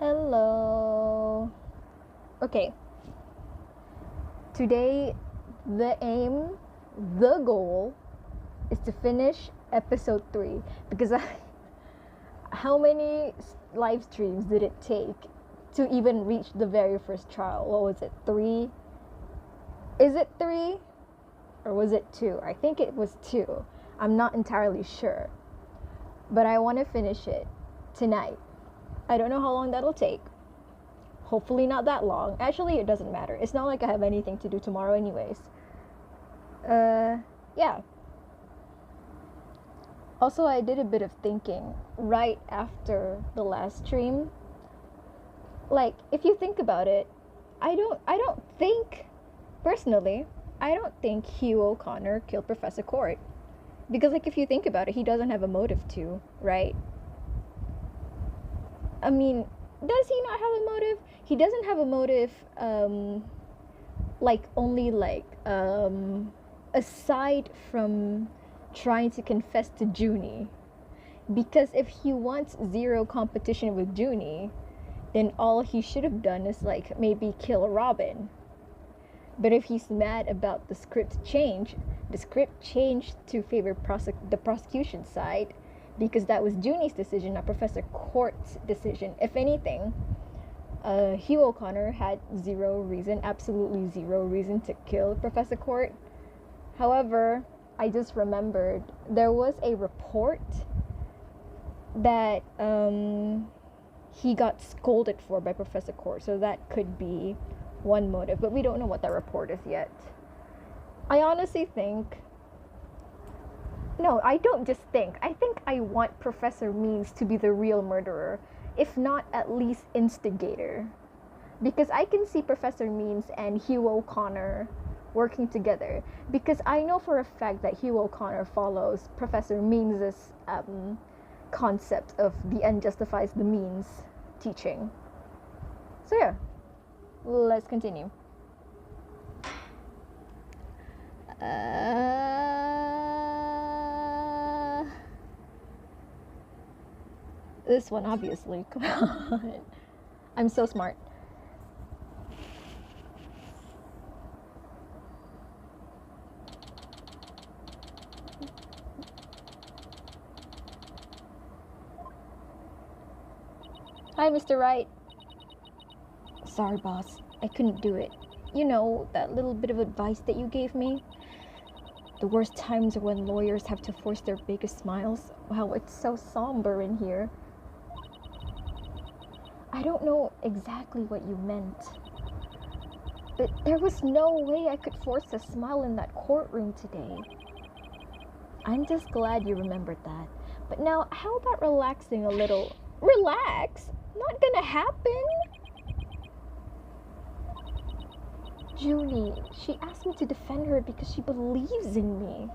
Hello. Okay. Today, the goal is to finish episode 3 because how many live streams did it take to even reach the very first trial? What was it? 3? Is it 3? Or was it 2? I think it was 2. I'm not entirely sure. But I want to finish it tonight. I don't know how long that'll take. Hopefully not that long. Actually, it doesn't matter. It's not like I have anything to do tomorrow anyways. Yeah. Also, I did a bit of thinking right after the last stream. Like, if you think about it, I don't think, personally, I don't think Hugh O'Connor killed Professor Court. Because, like, if you think about it, he doesn't have a motive to, right? I mean, does he not have a motive? He doesn't have a motive, aside from trying to confess to Junie. Because if he wants zero competition with Junie, then all he should have done is, like, maybe kill Robin. But if he's mad about the script changed to favor the prosecution side, because that was Junie's decision, not Professor Court's decision. If anything, Hugh O'Connor had absolutely zero reason to kill Professor Court. However, I just remembered there was a report that he got scolded for by Professor Court, so that could be one motive, but we don't know what that report is yet. I honestly think, no, I don't just think, I think I want Professor Means to be the real murderer, if not at least instigator. Because I can see Professor Means and Hugh O'Connor working together. Because I know for a fact that Hugh O'Connor follows Professor Means' concept of the end justifies the means teaching. So yeah, let's continue. This one, obviously. Come on. I'm so smart. Hi, Mr. Wright. Sorry, boss. I couldn't do it. You know, that little bit of advice that you gave me? The worst times are when lawyers have to force their biggest smiles. Wow, it's so somber in here. I don't know exactly what you meant, but there was no way I could force a smile in that courtroom today. I'm just glad you remembered that. But now, how about relaxing a little? Relax? Not gonna happen. Junie, she asked me to defend her because she believes in me.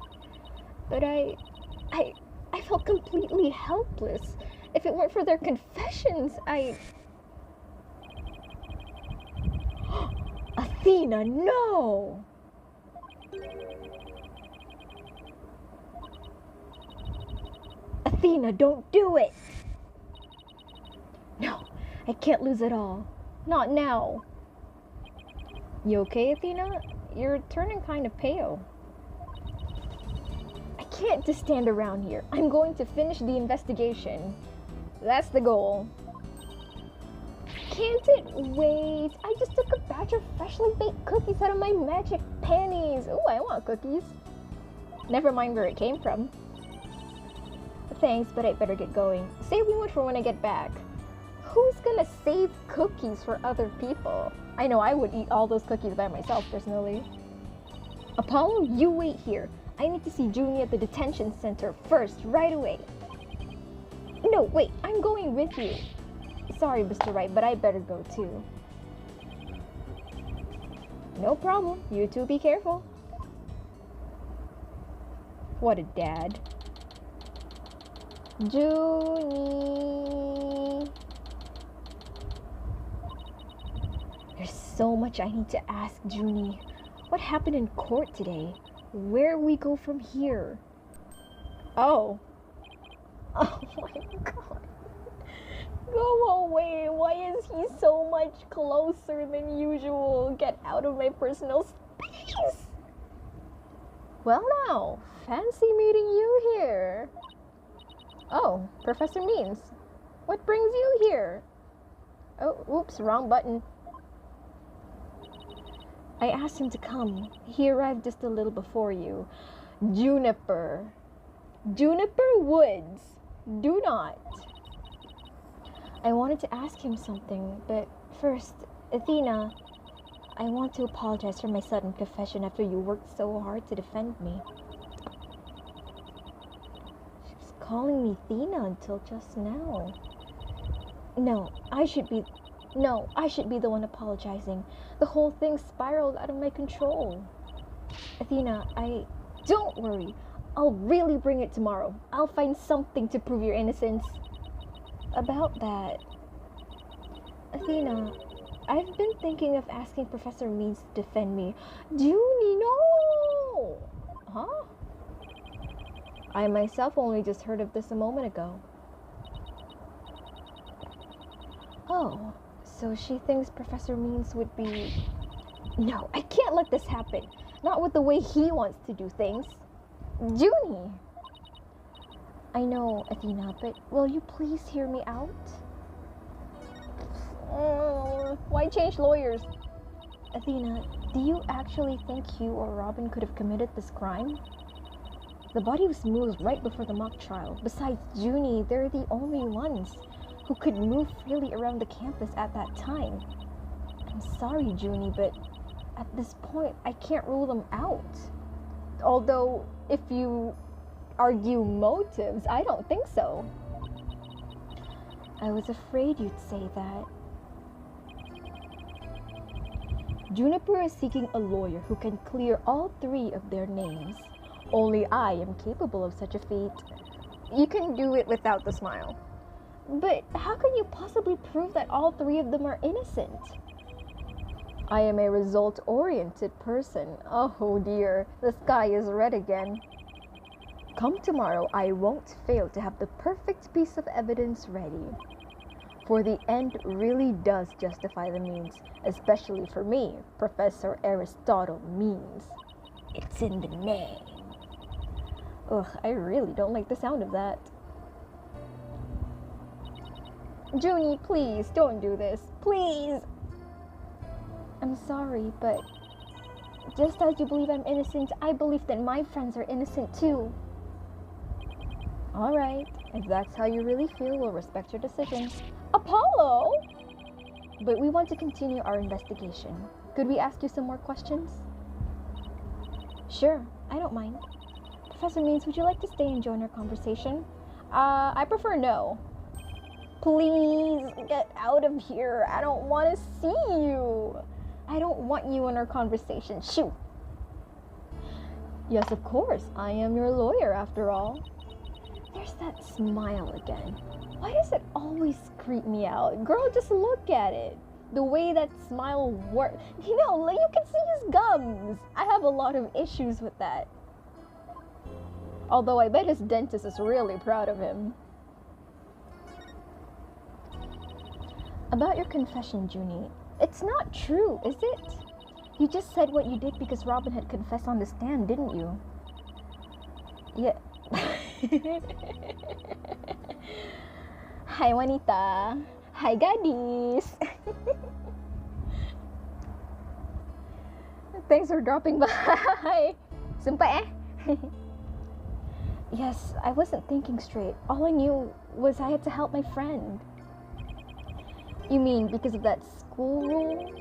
But I felt completely helpless. If it weren't for their confessions, Athena, no! Athena, don't do it! No, I can't lose it all. Not now. You okay, Athena? You're turning kind of pale. I can't just stand around here. I'm going to finish the investigation. That's the goal. Can't it wait? I just took a batch of freshly baked cookies out of my magic panties. Ooh, I want cookies. Never mind where it came from. Thanks, but I better get going. Save me one for when I get back. Who's gonna save cookies for other people? I know I would eat all those cookies by myself, personally. Apollo, you wait here. I need to see Junie at the detention center first, right away. No, wait, I'm going with you. Sorry, Mr. Wright, but I better go too. No problem. You two be careful. What a dad. Junie. There's so much I need to ask Junie. What happened in court today? Where we go from here? Oh. Oh my god. Go away. Why is he so much closer than usual? Get out of my personal space. Well now, fancy meeting you here. Oh, Professor Means. What brings you here? Oh, oops, wrong button. I asked him to come. He arrived just a little before you. Juniper. Juniper Woods. Do not. I wanted to ask him something, but first, Athena, I want to apologize for my sudden confession after you worked so hard to defend me. She was calling me Athena until just now. No, I should be the one apologizing. The whole thing spiraled out of my control. Athena, don't worry. I'll really bring it tomorrow. I'll find something to prove your innocence. About that, Athena, I've been thinking of asking Professor Means to defend me. Junie, no! Huh? I myself only just heard of this a moment ago. Oh, so she thinks Professor Means would be... No, I can't let this happen. Not with the way he wants to do things. Junie! I know, Athena, but will you please hear me out? Why change lawyers? Athena, do you actually think you or Robin could have committed this crime? The body was moved right before the mock trial. Besides Junie, they're the only ones who could move freely around the campus at that time. I'm sorry, Junie, but at this point, I can't rule them out. Although, if you argue motives, I don't think so. I was afraid you'd say that. Juniper is seeking a lawyer who can clear all three of their names. Only I am capable of such a feat. You can do it without the smile. But how can you possibly prove that all three of them are innocent? I am a result-oriented person. Oh dear, the sky is red again. Come tomorrow, I won't fail to have the perfect piece of evidence ready. For the end really does justify the means, especially for me, Professor Aristotle Means. It's in the name. Ugh, I really don't like the sound of that. Junie, please, don't do this. Please! I'm sorry, but just as you believe I'm innocent, I believe that my friends are innocent too. Alright, if that's how you really feel, we'll respect your decision. Apollo! But we want to continue our investigation. Could we ask you some more questions? Sure, I don't mind. Professor Means, would you like to stay and join our conversation? I prefer no. Please, get out of here. I don't want to see you. I don't want you in our conversation. Shoo! Yes, of course. I am your lawyer, after all. There's that smile again. Why does it always creep me out? Girl, just look at it. The way that smile works. You know, you can see his gums. I have a lot of issues with that. Although I bet his dentist is really proud of him. About your confession, Junie. It's not true, is it? You just said what you did because Robin had confessed on the stand, didn't you? Yeah. Hi, wanita. Hi, gadis. Thanks for dropping by. Sumpah eh? Yes, I wasn't thinking straight. All I knew was I had to help my friend. You mean because of that school rule?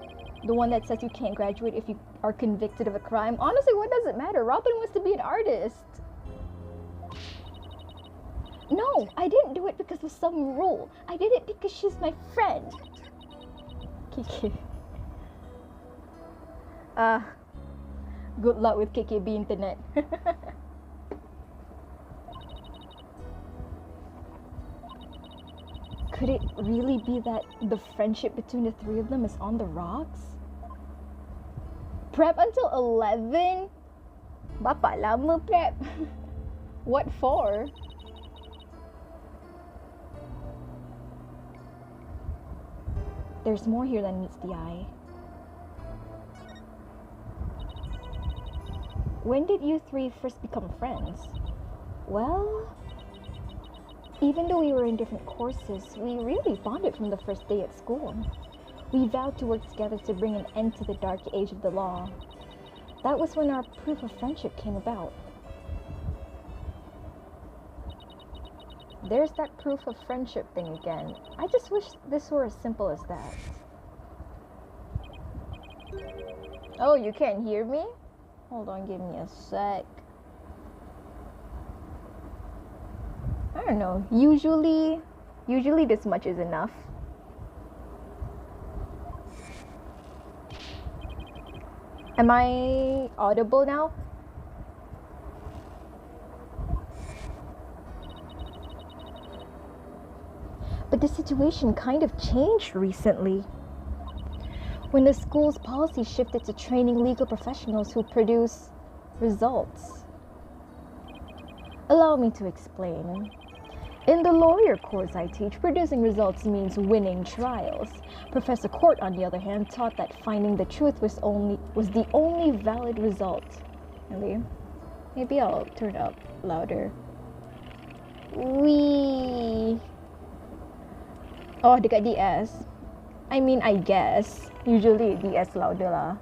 The one that says you can't graduate if you are convicted of a crime? Honestly, what does it matter? Robin wants to be an artist. No, I didn't do it because of some rule. I did it because she's my friend. Kiki. Good luck with KKB internet. Could it really be that the friendship between the three of them is on the rocks? Prep until 11? Bapa lama prep. What for? There's more here than meets the eye. When did you three first become friends? Well, even though we were in different courses, we really bonded from the first day at school. We vowed to work together to bring an end to the dark age of the law. That was when our proof of friendship came about. There's that proof of friendship thing again. I just wish this were as simple as that. Oh, you can't hear me? Hold on, give me a sec. I don't know. Usually this much is enough. Am I audible now? But the situation kind of changed recently. When the school's policy shifted to training legal professionals who produce results. Allow me to explain. In the lawyer course I teach, producing results means winning trials. Professor Court, on the other hand, taught that finding the truth was the only valid result. Really? Maybe I'll turn up louder. Oh, dekat DS. I mean, I guess. Usually DS louder lah.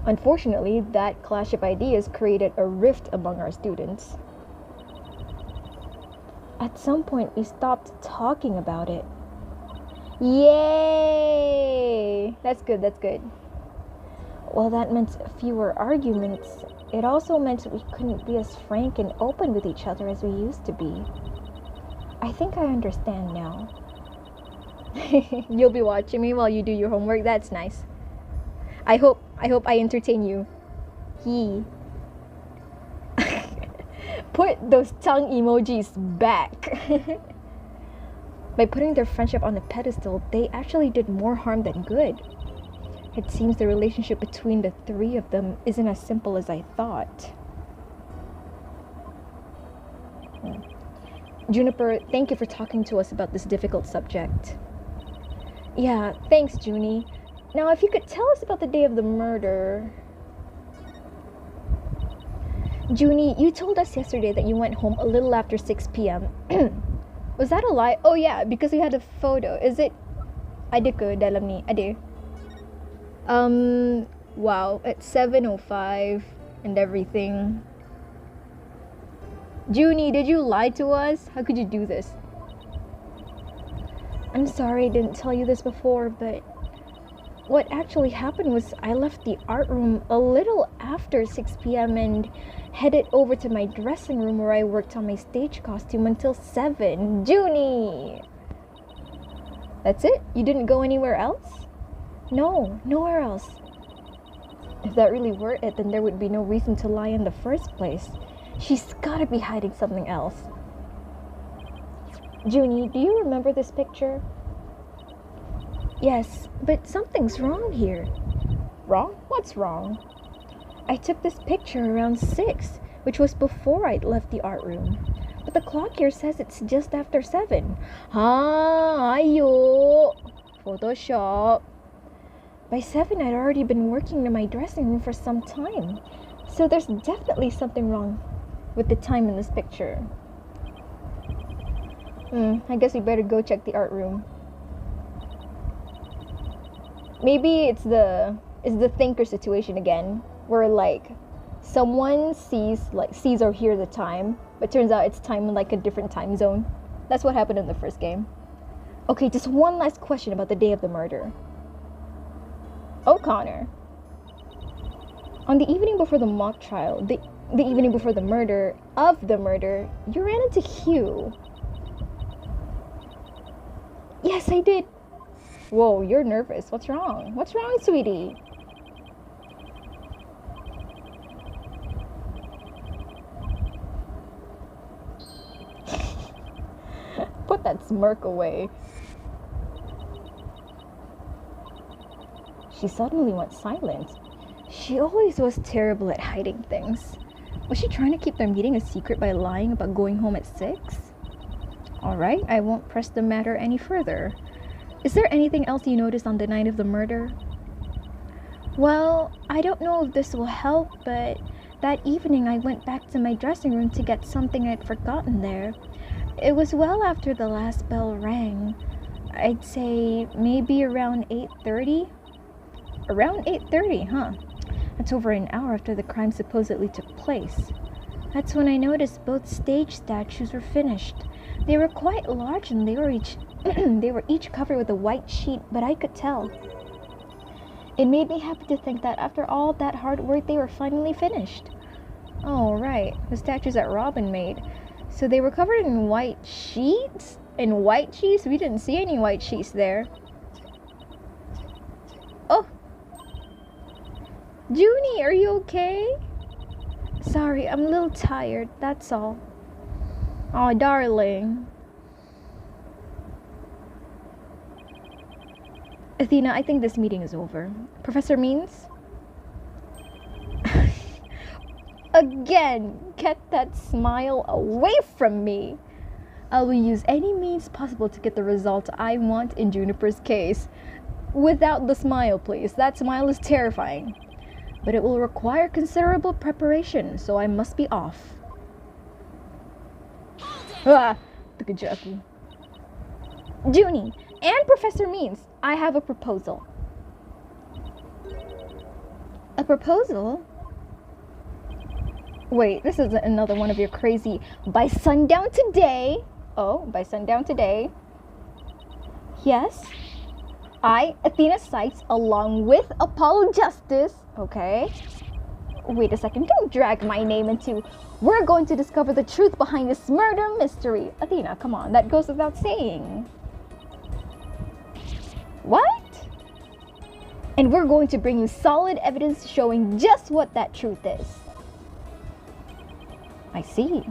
Unfortunately, that clash of ideas created a rift among our students. At some point, we stopped talking about it. Yay! That's good, that's good. Well, that meant fewer arguments. It also meant we couldn't be as frank and open with each other as we used to be. I think I understand now. You'll be watching me while you do your homework. That's nice. I hope I entertain you. Put those tongue emojis back. By putting their friendship on a pedestal, they actually did more harm than good. It seems the relationship between the three of them isn't as simple as I thought. Juniper, thank you for talking to us about this difficult subject. Yeah, thanks, Junie. Now, if you could tell us about the day of the murder. Junie, you told us yesterday that you went home a little after 6 p.m. Was that a lie? Oh yeah, because we had a photo. Is it? Ada ke dalam ni? Ada. Wow, it's 7:05 and everything. Junie, did you lie to us? How could you do this? I'm sorry I didn't tell you this before, but what actually happened was I left the art room a little after 6 p.m. and headed over to my dressing room where I worked on my stage costume until 7. Junie! That's it? You didn't go anywhere else? No, nowhere else. If that really were it, then there would be no reason to lie in the first place. She's gotta be hiding something else. Junie, do you remember this picture? Yes, but something's wrong here. Wrong? What's wrong? I took this picture around 6, which was before I'd left the art room. But the clock here says it's just after 7. Ayo! Photoshop. By 7, I'd already been working in my dressing room for some time. So there's definitely something wrong with the time in this picture. I guess we better go check the art room. Maybe it's the thinker situation again, where like someone sees or hears the time, but turns out it's time in like a different time zone. That's what happened in the first game. Okay, just one last question about the day of the murder. Oh, Connor. On the evening before the mock trial, the evening before the murder, you ran into Hugh. Yes, I did. Whoa, you're nervous. What's wrong? What's wrong, sweetie? Put that smirk away. She suddenly went silent. She always was terrible at hiding things. Was she trying to keep their meeting a secret by lying about going home at 6? Alright, I won't press the matter any further. Is there anything else you noticed on the night of the murder? Well, I don't know if this will help, but that evening I went back to my dressing room to get something I'd forgotten there. It was well after the last bell rang. I'd say maybe around 8:30? Around 8:30, huh? That's over an hour after the crime supposedly took place. That's when I noticed both stage statues were finished. They were quite large and they were each covered with a white sheet, but I could tell. It made me happy to think that after all that hard work they were finally finished. Oh, right, the statues that Robin made. So they were covered in white sheets? In white sheets? We didn't see any white sheets there. Oh! Junie, are you okay? Sorry, I'm a little tired, that's all. Oh, darling. Athena, I think this meeting is over. Professor Means? Again, get that smile away from me. I will use any means possible to get the result I want in Juniper's case. Without the smile, please. That smile is terrifying. But it will require considerable preparation, so I must be off. Ah, Tukajaku. Junie and Professor Means, I have a proposal. A proposal? Wait, this is another one of your crazy by sundown today. Oh, by sundown today. Yes. I, Athena Sykes, along with Apollo Justice. Okay. Wait a second, don't drag my name into. We're going to discover the truth behind this murder mystery. Athena, come on, that goes without saying. What? And we're going to bring you solid evidence showing just what that truth is. I see.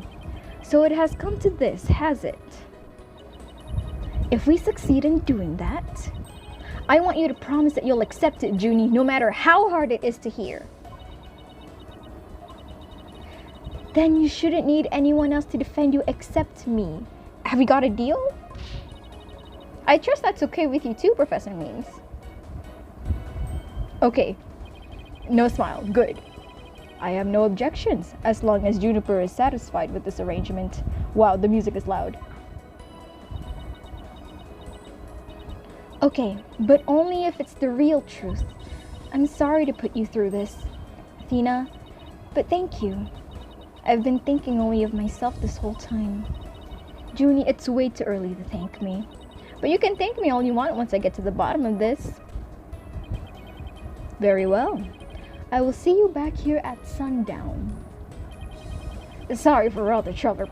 So it has come to this, has it? If we succeed in doing that, I want you to promise that you'll accept it, Junie, no matter how hard it is to hear. Then you shouldn't need anyone else to defend you except me. Have we got a deal? I trust that's okay with you too, Professor Means. Okay. No smile. Good. I have no objections, as long as Juniper is satisfied with this arrangement. Wow, the music is loud. Okay, but only if it's the real truth. I'm sorry to put you through this, Athena, but thank you. I've been thinking only of myself this whole time. Junie, it's way too early to thank me. But you can thank me all you want once I get to the bottom of this. Very well. I will see you back here at sundown. Sorry for all the trouble,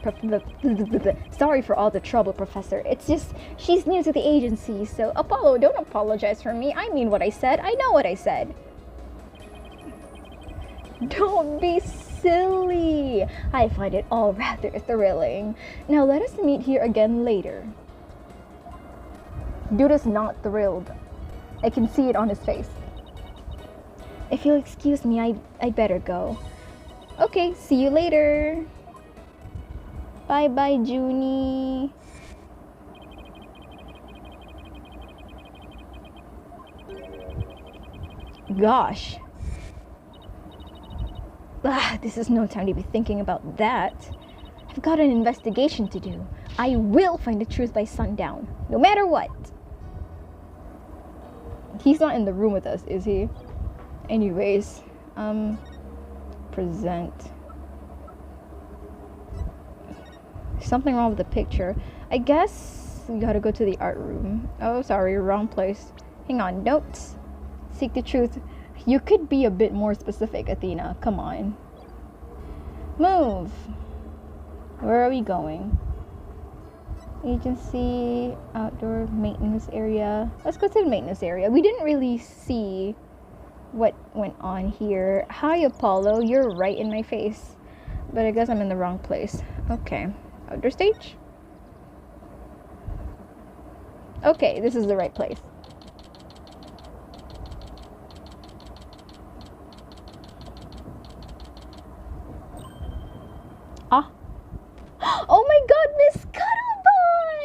Professor. It's just, she's new to the agency, so Apollo, don't apologize for me. I mean what I said. I know what I said. Don't be silly. I find it all rather thrilling. Now let us meet here again later. Dude is not thrilled. I can see it on his face. If you'll excuse me, I'd better go. Okay, see you later. Bye-bye, Junie. Gosh. This is no time to be thinking about that. I've got an investigation to do. I will find the truth by sundown, no matter what. He's not in the room with us, is he? Anyways, present. Something wrong with the picture. I guess we gotta go to the art room. Oh, sorry, wrong place. Hang on, notes. Seek the truth. You could be a bit more specific, Athena. Come on. Move. Where are we going? Agency, outdoor maintenance area. Let's go to the maintenance area. We didn't really see what went on here. Hi, Apollo. You're right in my face. But I guess I'm in the wrong place. Okay. Outdoor stage? Okay, this is the right place. Ah. Oh my god, Miss Cuddlebun!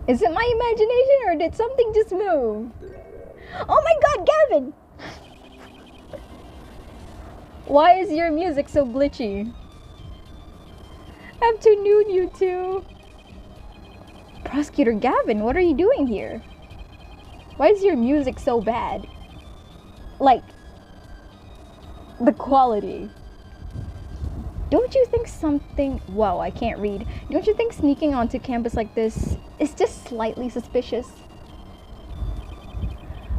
Is it my imagination or did something just move? Oh my god, Gavin! Why is your music so glitchy? Afternoon, you two. Prosecutor Gavin, what are you doing here? Why is your music so bad? Like, the quality. Don't you think something... Wow, I can't read. Don't you think sneaking onto campus like this is just slightly suspicious?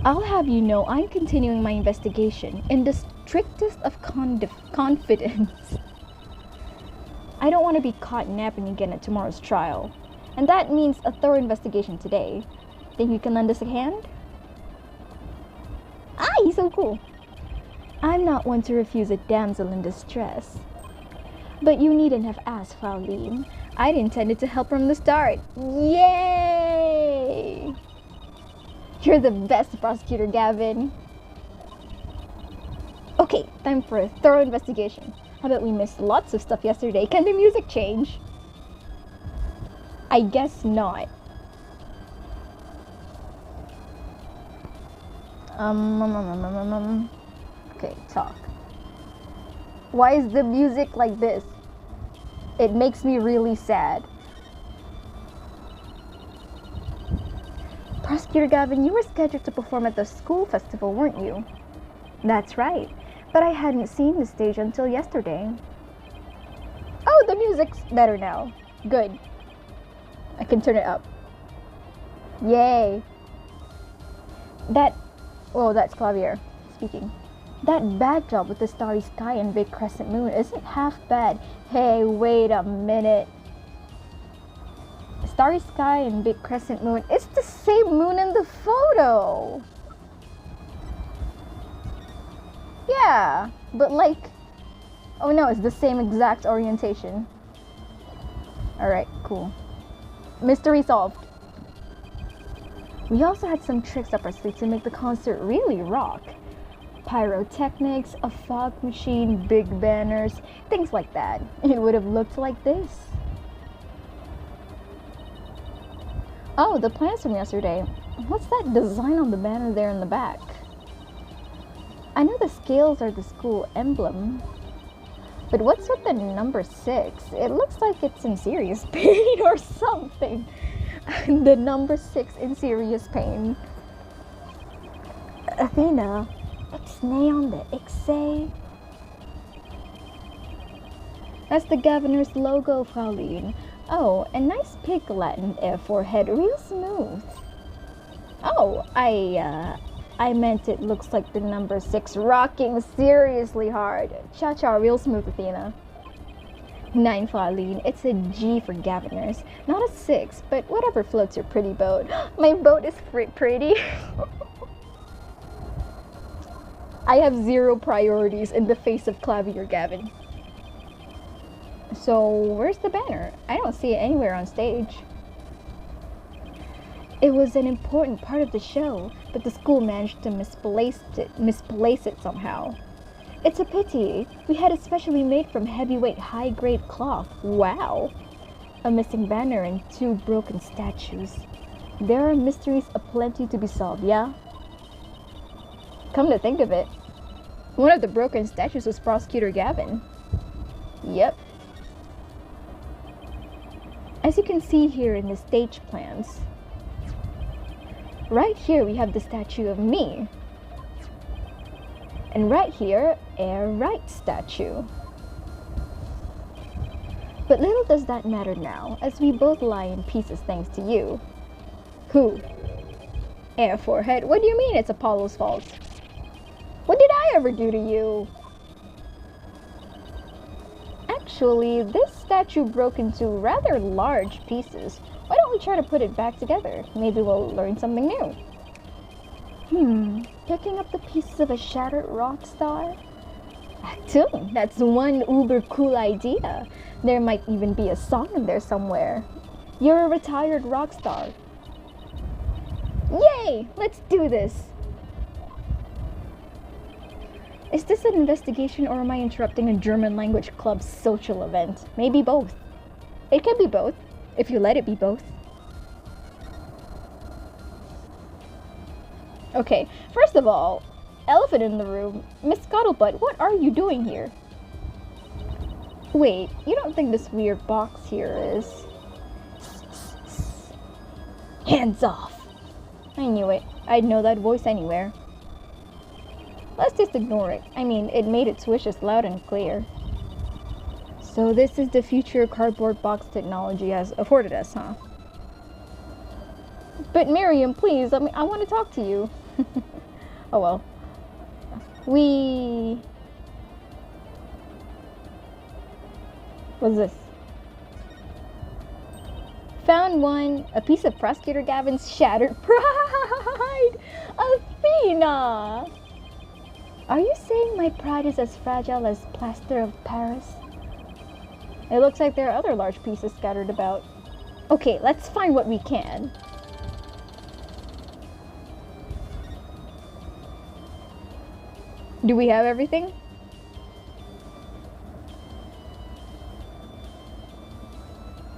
I'll have you know I'm continuing my investigation in the strictest of confidence. I don't want to be caught napping again at tomorrow's trial. And that means a thorough investigation today. Think you can lend us a hand? Ah, he's so cool. I'm not one to refuse a damsel in distress. But you needn't have asked, Fraulein. I'd intended to help from the start. Yay! You're the best, Prosecutor Gavin. Okay, time for a thorough investigation. I bet we missed lots of stuff yesterday. Can the music change? I guess not. Okay, talk. Why is the music like this? It makes me really sad. Prosecutor Gavin, you were scheduled to perform at the school festival, weren't you? That's right, but I hadn't seen the stage until yesterday. Oh, the music's better now. Good. I can turn it up. Yay. That's Clavier speaking. That backdrop with the starry sky and big crescent moon isn't half bad. Hey, wait a minute. Starry sky and big crescent moon. It's the same moon in the photo. Yeah, but like... Oh no, it's the same exact orientation. Alright, cool. Mystery solved. We also had some tricks up our sleeve to make the concert really rock. Pyrotechnics, a fog machine, big banners, things like that. It would have looked like this. Oh, the plans from yesterday. What's that design on the banner there in the back? I know the scales are the school emblem, but what's with the number 6? It looks like it's in serious pain or something. The number 6 in serious pain. Athena, ixnay on the ixay. That's the governor's logo, Fraulein. Oh, a nice pig Latin forehead, real smooth. Oh, I meant it looks like the number 6 rocking seriously hard. Cha-cha, real smooth, Athena. 9, Fraulein. It's a G for governors, not a 6, but whatever floats your pretty boat. My boat is pretty. I have 0 priorities in the face of Clavier Gavin. So, where's the banner? I don't see it anywhere on stage. It was an important part of the show, but the school managed to misplace it somehow. It's a pity. We had it specially made from heavyweight high-grade cloth. Wow. A missing banner and 2 broken statues. There are mysteries aplenty to be solved, yeah? Come to think of it, one of the broken statues was Prosecutor Gavin. Yep. As you can see here in the stage plans, right here we have the statue of me. And right here, a right statue. But little does that matter now, as we both lie in pieces thanks to you. Who? Air forehead? What do you mean it's Apollo's fault? What did I ever do to you? Actually, this statue broke into rather large pieces. Why don't we try to put it back together? Maybe we'll learn something new. Picking up the pieces of a shattered rock star? Actually, that's one uber cool idea. There might even be a song in there somewhere. You're a retired rock star. Yay! Let's do this! Is this an investigation or am I interrupting a German language club's social event? Maybe both. It can be both, if you let it be both. Okay, first of all, elephant in the room. Miss Scuttlebutt, what are you doing here? Wait, you don't think this weird box here is... Hands off! I knew it. I'd know that voice anywhere. Let's just ignore it. I mean, it made its wishes loud and clear. So this is the future cardboard box technology has afforded us, huh? But Miriam, please, I want to talk to you. Oh well. What's this? Found one. A piece of Prosecutor Gavin's shattered pride. Athena! Are you saying my pride is as fragile as plaster of Paris? It looks like there are other large pieces scattered about. Okay, let's find what we can. Do we have everything?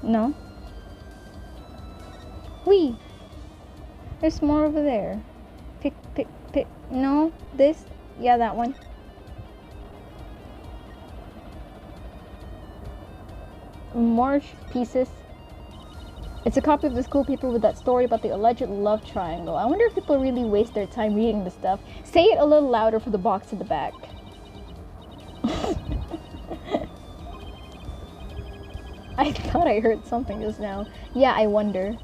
No? There's more over there. Pick. No? This? Yeah, that one. More pieces. It's a copy of the school paper with that story about the alleged love triangle. I wonder if people really waste their time reading this stuff. Say it a little louder for the box in the back. I thought I heard something just now. Yeah, I wonder.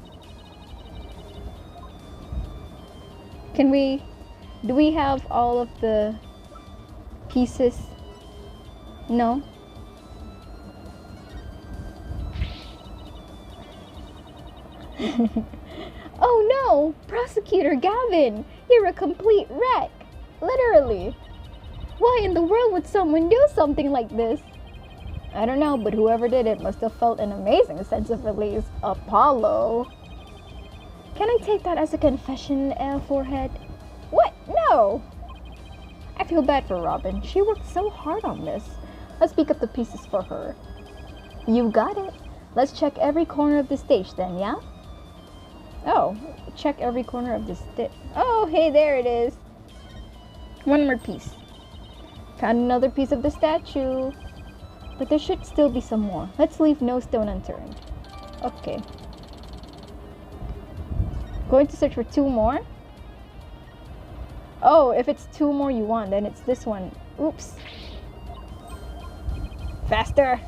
Do we have all of the pieces? No? Oh no! Prosecutor Gavin! You're a complete wreck! Literally! Why in the world would someone do something like this? I don't know, but whoever did it must have felt an amazing sense of release. Apollo! Can I take that as a confession, forehead? What? No! I feel bad for Robin. She worked so hard on this. Let's pick up the pieces for her. You got it. Let's check every corner of the stage then, yeah? Oh, check every corner of the stage. Oh, hey, there it is. One more piece. Found another piece of the statue. But there should still be some more. Let's leave no stone unturned. Okay. Going to search for 2 more. Oh, if it's 2 more you want, then it's this one. Oops. Faster.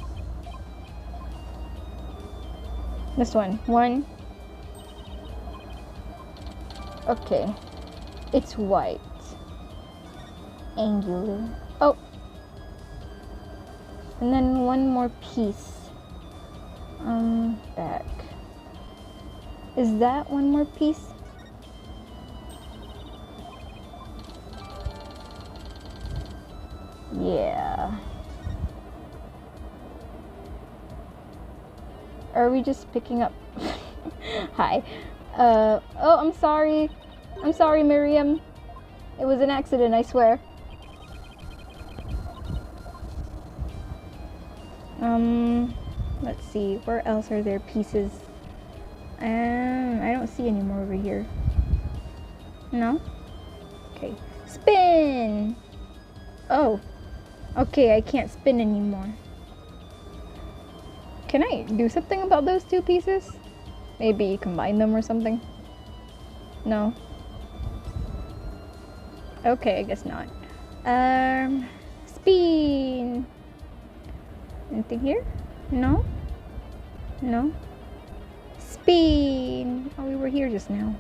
This one. 1. Okay. It's white. Angular. Oh. And then 1 more piece. Back. Is that 1 more piece? Yeah. Are we just picking up? Hi. Oh, I'm sorry. I'm sorry, Miriam. It was an accident, I swear. Let's see. Where else are there pieces? I don't see any more over here. No? Okay. Spin! Oh. Okay, I can't spin anymore. Can I do something about those 2 pieces? Maybe combine them or something? No? Okay, I guess not. Spin! Anything here? No? No? Spin! Oh, we were here just now.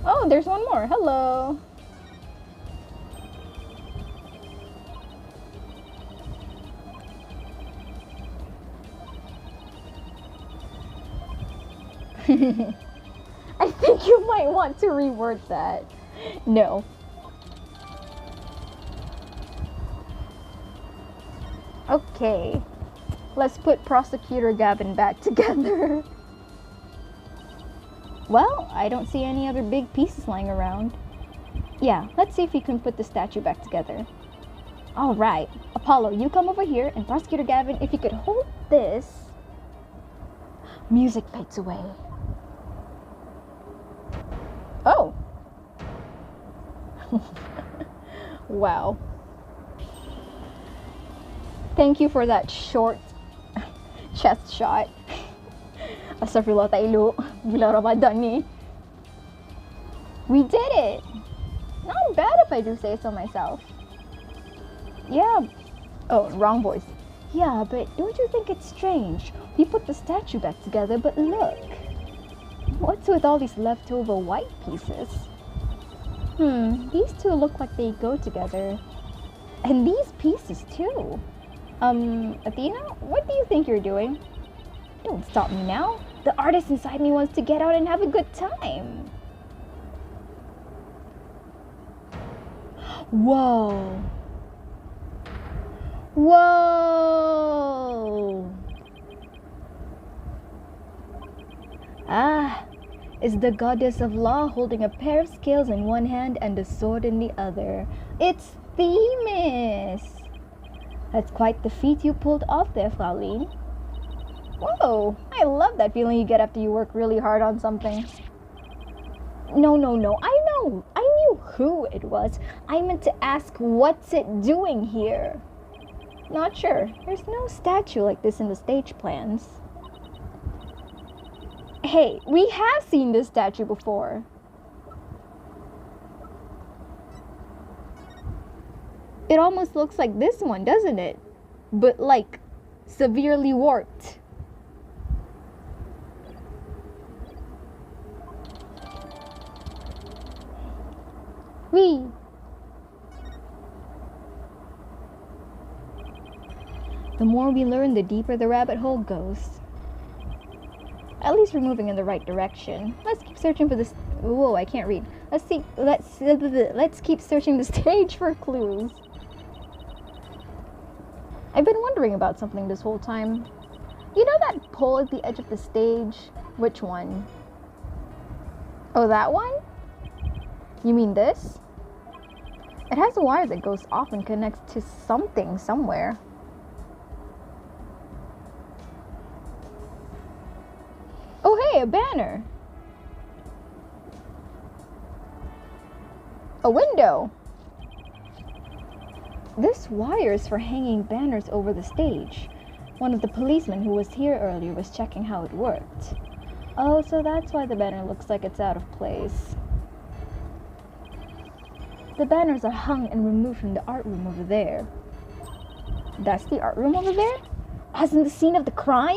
Oh, there's 1 more. Hello! I think you might want to reword that. No. Okay. Let's put Prosecutor Gavin back together. Well, I don't see any other big pieces lying around. Yeah, let's see if we can put the statue back together. Alright. Apollo, you come over here, and Prosecutor Gavin, if you could hold this... Music fades away. Wow. Thank you for that short chest shot. Astaghfirullah ta'ala. Bila Ramadan ni. We did it! Not bad if I do say so myself. Yeah. Oh, wrong voice. Yeah, but don't you think it's strange? We put the statue back together, but look. What's with all these leftover white pieces? These two look like they go together. And these pieces too. Athena, what do you think you're doing? Don't stop me now. The artist inside me wants to get out and have a good time. Whoa. Whoa. Ah, it's the goddess of law holding a pair of scales in one hand and a sword in the other. It's Themis. That's quite the feat you pulled off there, Fraulein. Whoa, I love that feeling you get after you work really hard on something. No, I know. I knew who it was. I meant to ask, what's it doing here? Not sure. There's no statue like this in the stage plans. Hey, we have seen this statue before. It almost looks like this one, doesn't it? But like, severely warped. Whee! The more we learn, the deeper the rabbit hole goes. At least we're moving in the right direction. Let's keep searching for this. Whoa, I can't read. Let's keep searching the stage for clues. I've been wondering about something this whole time. You know that pole at the edge of the stage? Which one? Oh, that one? You mean this? It has a wire that goes off and connects to something somewhere. Oh, hey, a banner. A window. This wire is for hanging banners over the stage. One of the policemen who was here earlier was checking how it worked. Oh, so that's why the banner looks like it's out of place. The banners are hung and removed from the art room over there. That's the art room over there? As in the scene of the crime?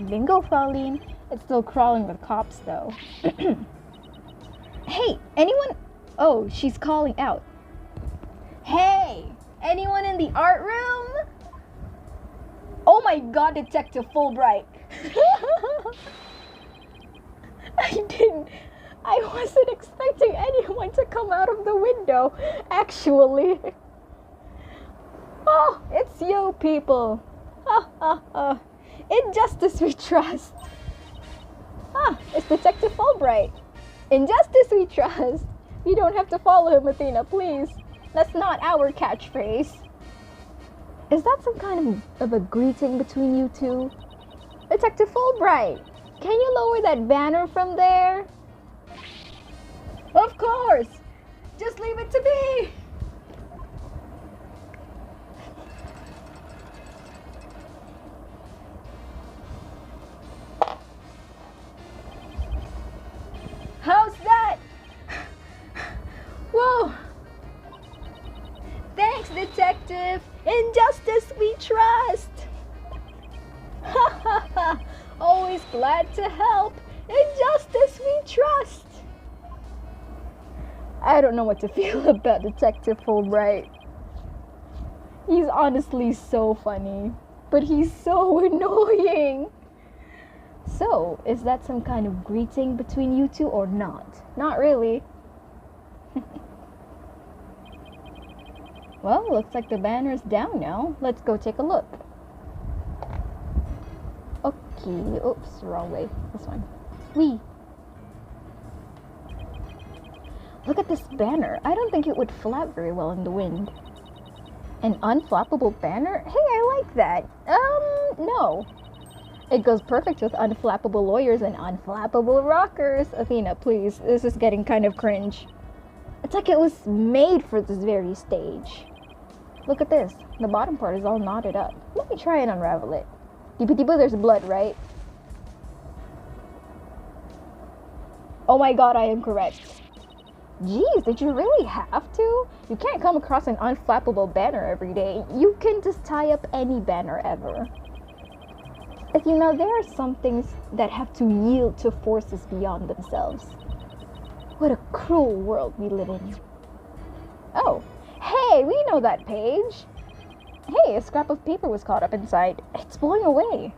Bingo, Fraulein. It's still crawling with cops, though. Hey, anyone? Oh, she's calling out. Hey, anyone in the art room? Oh my god, Detective Fulbright. I wasn't expecting anyone to come out of the window, actually. Oh, it's you people. In justice we trust. It's Detective Fulbright. In justice we trust. You don't have to follow him, Athena, please. That's not our catchphrase. Is that some kind of a greeting between you two? Detective Fulbright, can you lower that banner from there? Of course! Just leave it to me! How's that? Whoa! Thanks, Detective! In justice we trust! Ha ha ha! Always glad to help! In justice we trust! I don't know what to feel about Detective Fulbright. He's honestly so funny, but he's so annoying. So, is that some kind of greeting between you two or not? Not really. Well, looks like the banner's down now. Let's go take a look. Okay, oops, wrong way. This one. Wee. Look at this banner. I don't think it would flap very well in the wind. An unflappable banner? Hey, I like that. No. It goes perfect with unflappable lawyers and unflappable rockers. Athena, please. This is getting kind of cringe. It's like it was made for this very stage. Look at this. The bottom part is all knotted up. Let me try and unravel it. Deepa, there's blood, right? Oh my god, I am correct. Jeez, did you really have to? You can't come across an unflappable banner every day. You can just tie up any banner ever. But you know, there are some things that have to yield to forces beyond themselves. What a cruel world we live in. Oh, hey, we know that page. Hey, a scrap of paper was caught up inside. It's blowing away.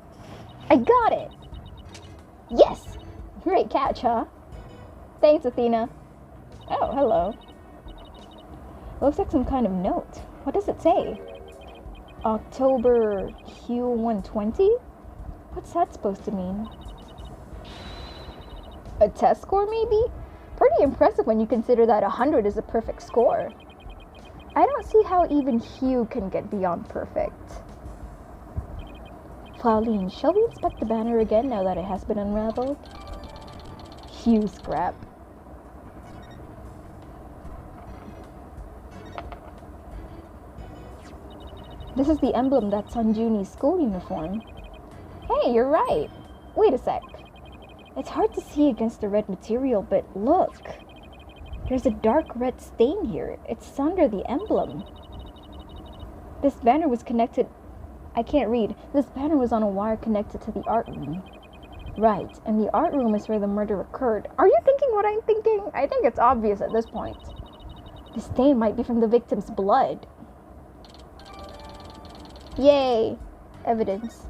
I got it. Yes! Great catch, huh? Thanks, Athena. Oh, hello. Looks like some kind of note. What does it say? October Q120? What's that supposed to mean? A test score, maybe? Pretty impressive when you consider that 100 is a perfect score. I don't see how even Hugh can get beyond perfect. Pauline, shall we inspect the banner again now that it has been unraveled? Hugh scrap. This is the emblem that's on Junie's school uniform. Hey, you're right. Wait a sec. It's hard to see against the red material, but look. There's a dark red stain here. It's under the emblem. This banner was connected... I can't read. This banner was on a wire connected to the art room. Right, and the art room is where the murder occurred. Are you thinking what I'm thinking? I think it's obvious at this point. The stain might be from the victim's blood. Yay! Evidence.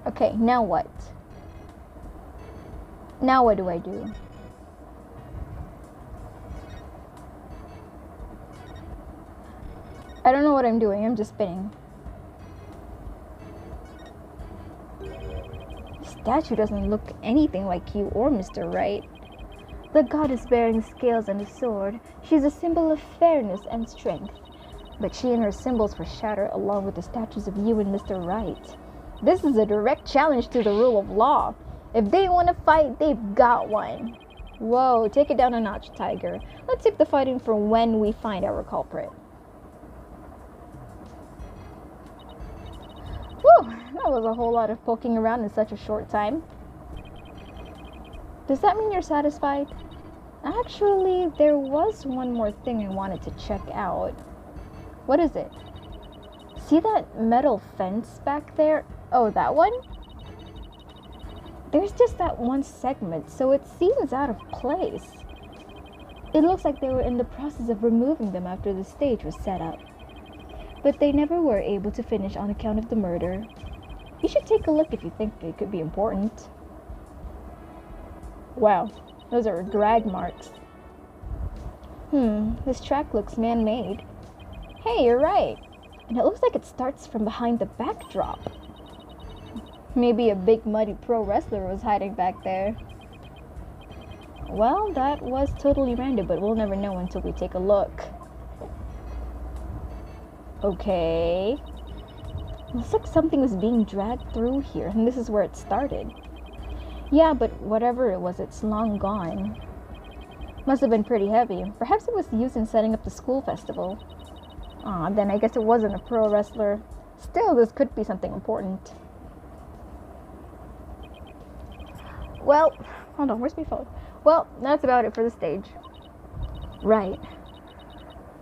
Okay, now what? Now what do I do? I don't know what I'm doing, I'm just spinning. The statue doesn't look anything like you or Mr. Wright. The goddess bearing scales and a sword, she's a symbol of fairness and strength. But she and her symbols were shattered along with the statues of you and Mr. Wright. This is a direct challenge to the rule of law. If they want to fight, they've got one. Whoa, take it down a notch, Tiger. Let's save the fighting for when we find our culprit. Whew, that was a whole lot of poking around in such a short time. Does that mean you're satisfied? Actually, there was one more thing I wanted to check out. What is it? See that metal fence back there? Oh, that one? There's just that one segment, so it seems out of place. It looks like they were in the process of removing them after the stage was set up. But they never were able to finish on account of the murder. You should take a look if you think it could be important. Wow, those are drag marks. This track looks man-made. Hey, you're right. And it looks like it starts from behind the backdrop. Maybe a big muddy pro wrestler was hiding back there. Well, that was totally random, but we'll never know until we take a look. Okay. Looks like something was being dragged through here, and this is where it started. Yeah, but whatever it was, it's long gone. Must have been pretty heavy. Perhaps it was used in setting up the school festival. Aw, then I guess it wasn't a pro wrestler. Still, this could be something important. Well, hold on, where's my phone? Well, that's about it for the stage. Right.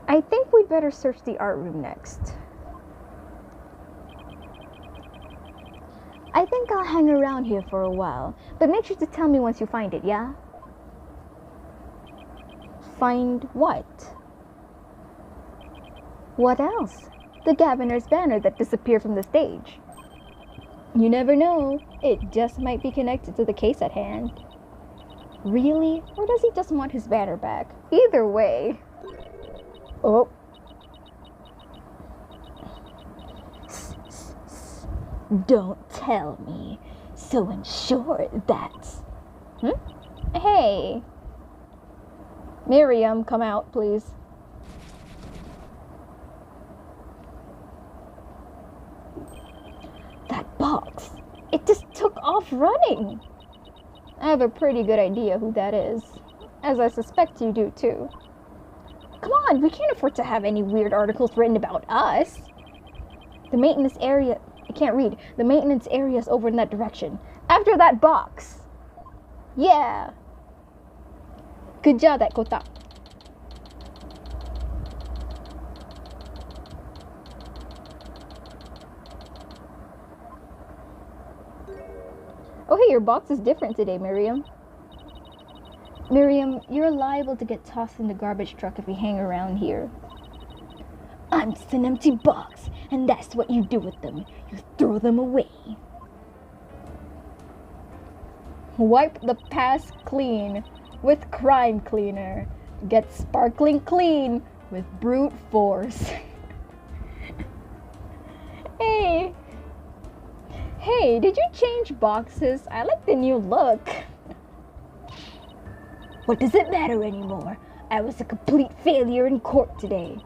I think we'd better search the art room next. I think I'll hang around here for a while, but make sure to tell me once you find it, yeah? Find what? What else? The Governor's banner that disappeared from the stage. You never know. It just might be connected to the case at hand. Really? Or does he just want his banner back? Either way. Oh. Don't tell me. So ensure that. Hey. Miriam, come out, please. That box. It just took off running. I have a pretty good idea who that is. As I suspect you do too. Come on, we can't afford to have any weird articles written about us. The maintenance area... I can't read. The maintenance area is over in that direction. After that box. Yeah. Good job, that kota. Oh hey, your box is different today, Miriam. Miriam, you're liable to get tossed in the garbage truck if you hang around here. I'm just an empty box, and that's what you do with them. You throw them away. Wipe the past clean with crime cleaner. Get sparkling clean with brute force. Hey. Hey, did you change boxes? I like the new look. What does it matter anymore? I was a complete failure in court today.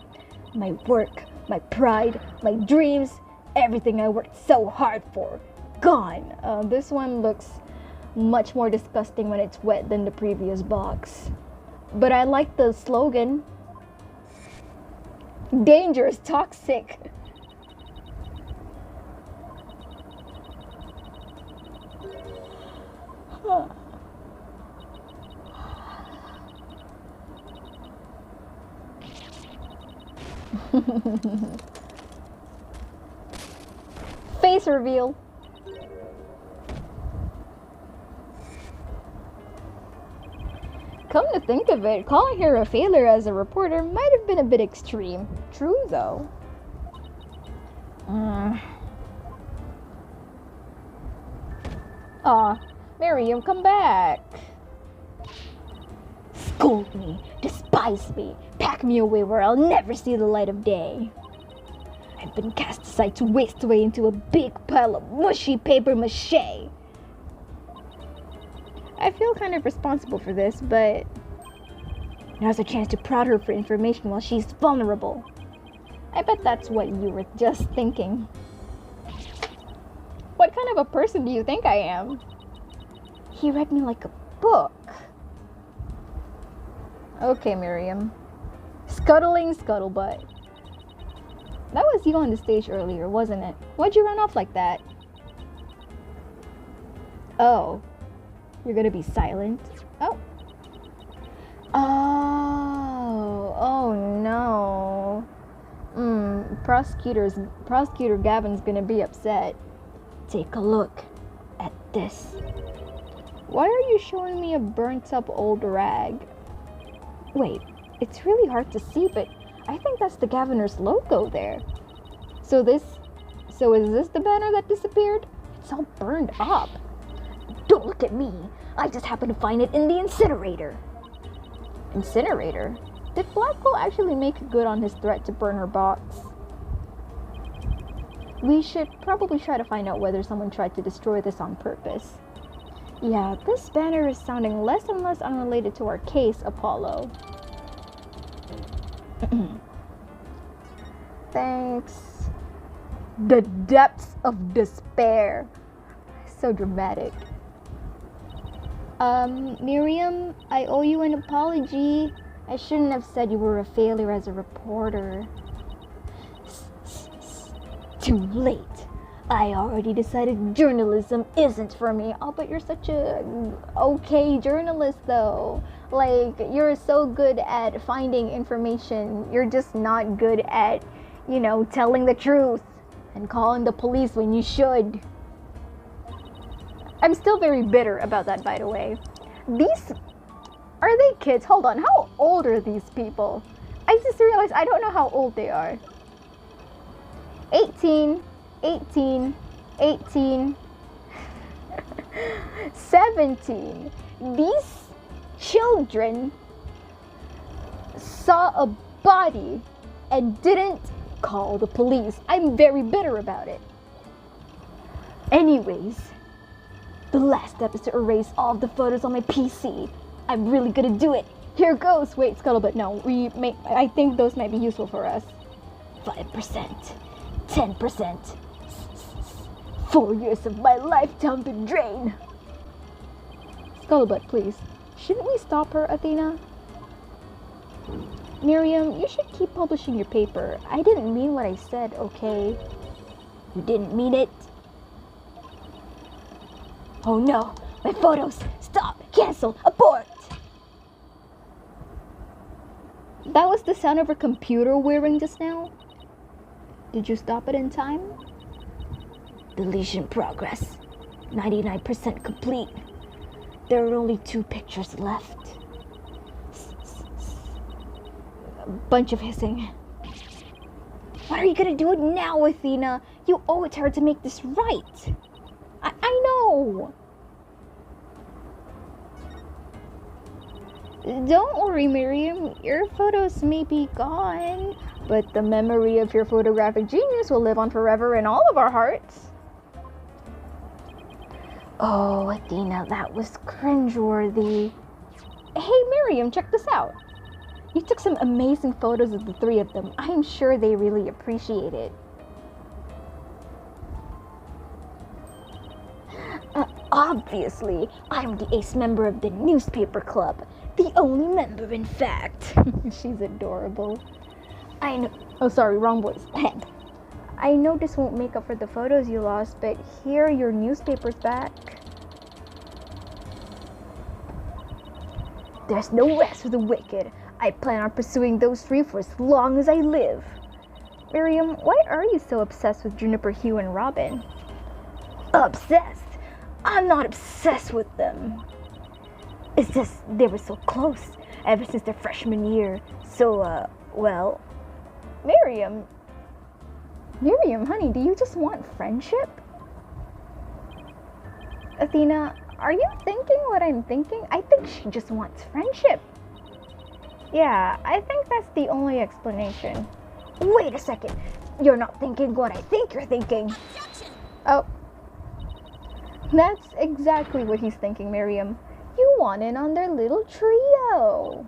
My work, my pride, my dreams, everything I worked so hard for, gone. This one looks much more disgusting when it's wet than the previous box. But I like the slogan. Dangerous, toxic. Huh. Face reveal. Come to think of it, calling her a failure as a reporter might have been a bit extreme. True though. Aw, Miriam, come back. Scold me, despise me, pack me away where I'll never see the light of day. I've been cast aside to waste away into a big pile of mushy paper mache. I feel kind of responsible for this, but now's a chance to prod her for information while she's vulnerable. I bet that's what you were just thinking. What kind of a person do you think I am? He read me like a book. Okay, Miriam. Scuttling scuttlebutt. That was you on the stage earlier, wasn't it? Why'd you run off like that? Oh. You're gonna be silent? Oh. Oh no. Prosecutor Gavin's gonna be upset. Take a look at this. Why are you showing me a burnt up old rag? Wait, it's really hard to see, but I think that's the Governor's logo there. So is this the banner that disappeared? It's all burned up. Don't look at me. I just happened to find it in the incinerator. Incinerator? Did Blackwell actually make good on his threat to burn her box? We should probably try to find out whether someone tried to destroy this on purpose. Yeah, this banner is sounding less and less unrelated to our case, Apollo. Thanks. The depths of despair. So dramatic. Miriam, I owe you an apology. I shouldn't have said you were a failure as a reporter. Too late. I already decided journalism isn't for me. Oh, but you're such a okay journalist though. Like, you're so good at finding information. You're just not good at, telling the truth and calling the police when you should. I'm still very bitter about that, by the way. Are they kids? Hold on, how old are these people? I just realized I don't know how old they are. 18, 17. These children saw a body and didn't call the police. I'm very bitter about it. Anyways, the last episode erased all of the photos on my PC. I'm really gonna do it. Here goes. Wait, Scuttlebutt, no. I think those might be useful for us. 5%. 10%. 4 years of my life down the drain. Scuttlebutt, please. Shouldn't we stop her, Athena? Miriam, you should keep publishing your paper. I didn't mean what I said, okay? You didn't mean it? Oh no, my photos! Stop! Cancel! Abort! That was the sound of her computer whirring just now? Did you stop it in time? Deletion progress. 99% complete. There are only 2 pictures left. A bunch of hissing. What are you gonna do it now, Athena? You owe it to her to make this right. I know. Don't worry, Miriam. Your photos may be gone, but the memory of your photographic genius will live on forever in all of our hearts. Oh, Athena, that was cringeworthy. Hey, Miriam, check this out. You took some amazing photos of the 3 of them. I'm sure they really appreciate it. Obviously, I'm the ace member of the newspaper club. The only member, in fact. She's adorable. I know. Oh, sorry, wrong voice. I know this won't make up for the photos you lost, but here are your newspapers back. There's no rest for the wicked. I plan on pursuing those 3 for as long as I live. Miriam, why are you so obsessed with Juniper, Hugh, and Robin? Obsessed? I'm not obsessed with them. It's just they were so close ever since their freshman year. So, well... Miriam, honey, do you just want friendship? Athena, are you thinking what I'm thinking? I think she just wants friendship. Yeah, I think that's the only explanation. Wait a second. You're not thinking what I think you're thinking. Oh. That's exactly what he's thinking, Miriam. You want in on their little trio.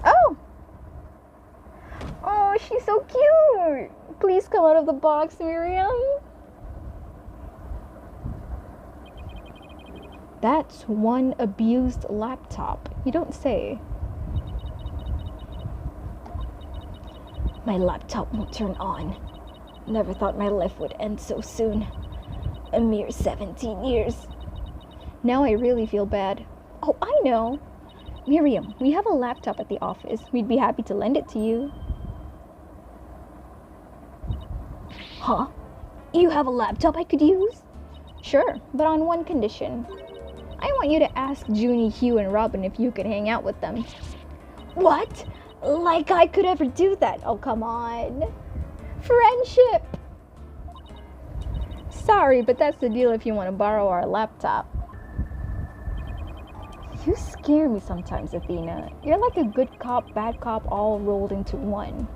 Oh! Oh, she's so cute! Please come out of the box, Miriam. That's one abused laptop. You don't say. My laptop won't turn on. Never thought my life would end so soon. A mere 17 years. Now I really feel bad. Oh, I know. Miriam, we have a laptop at the office. We'd be happy to lend it to you. Huh? You have a laptop I could use? Sure, but on one condition. I want you to ask Junie, Hugh, and Robin if you could hang out with them. What? Like I could ever do that? Oh, come on. Friendship! Sorry, but that's the deal if you want to borrow our laptop. You scare me sometimes, Athena. You're like a good cop, bad cop, all rolled into one.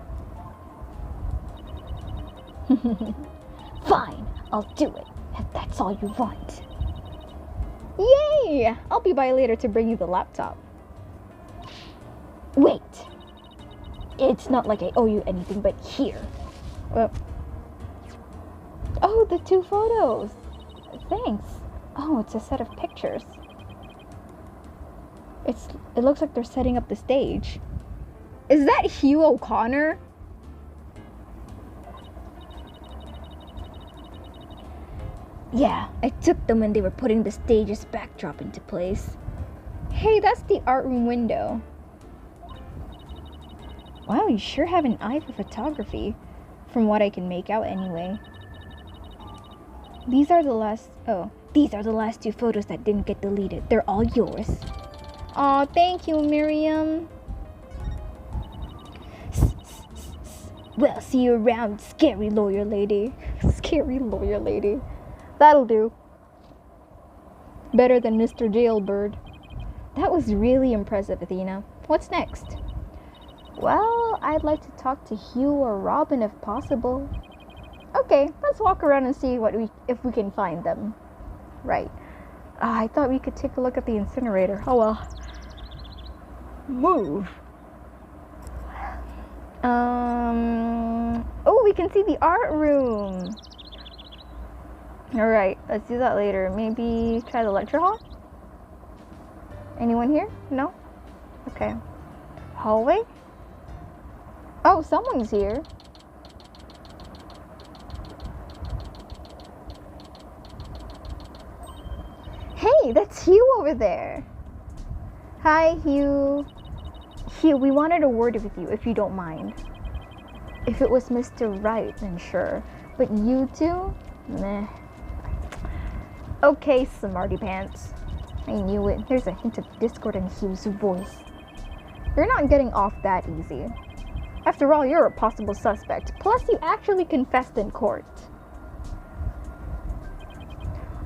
Fine, I'll do it, if that's all you want. Yay! I'll be by later to bring you the laptop. Wait. It's not like I owe you anything, but here. Oh, the 2 photos. Thanks. Oh, it's a set of pictures. It looks like they're setting up the stage. Is that Hugh O'Connor? Yeah, I took them when they were putting the stage's backdrop into place. Hey, that's the art room window. Wow, you sure have an eye for photography. From what I can make out anyway. These are the last 2 photos that didn't get deleted. They're all yours. Aw, thank you, Miriam. Well, see you around, scary lawyer lady. Scary lawyer lady. That'll do. Better than Mr. Jailbird. That was really impressive, Athena. What's next? Well, I'd like to talk to Hugh or Robin if possible. Okay, let's walk around and see if we can find them. Right. I thought we could take a look at the incinerator. Oh well. Move. Oh, we can see the art room. Alright, let's do that later. Maybe try the lecture hall? Anyone here? No? Okay. Hallway? Oh, someone's here. Hey, that's Hugh over there. Hi, Hugh. Hugh, we wanted a word with you, if you don't mind. If it was Mr. Right, then sure. But you two? Meh. Okay, smarty pants. I knew it. There's a hint of discord in Hugh's voice. You're not getting off that easy. After all, you're a possible suspect. Plus, you actually confessed in court.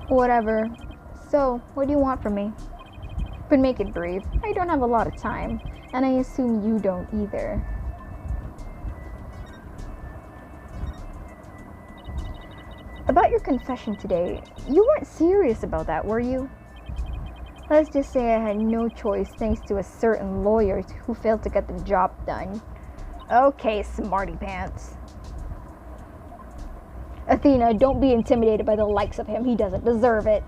Whatever. So, what do you want from me? But make it brief. I don't have a lot of time, and I assume you don't either. About your confession today, you weren't serious about that, were you? Let's just say I had no choice thanks to a certain lawyer who failed to get the job done. Okay, smarty pants. Athena, don't be intimidated by the likes of him. He doesn't deserve it.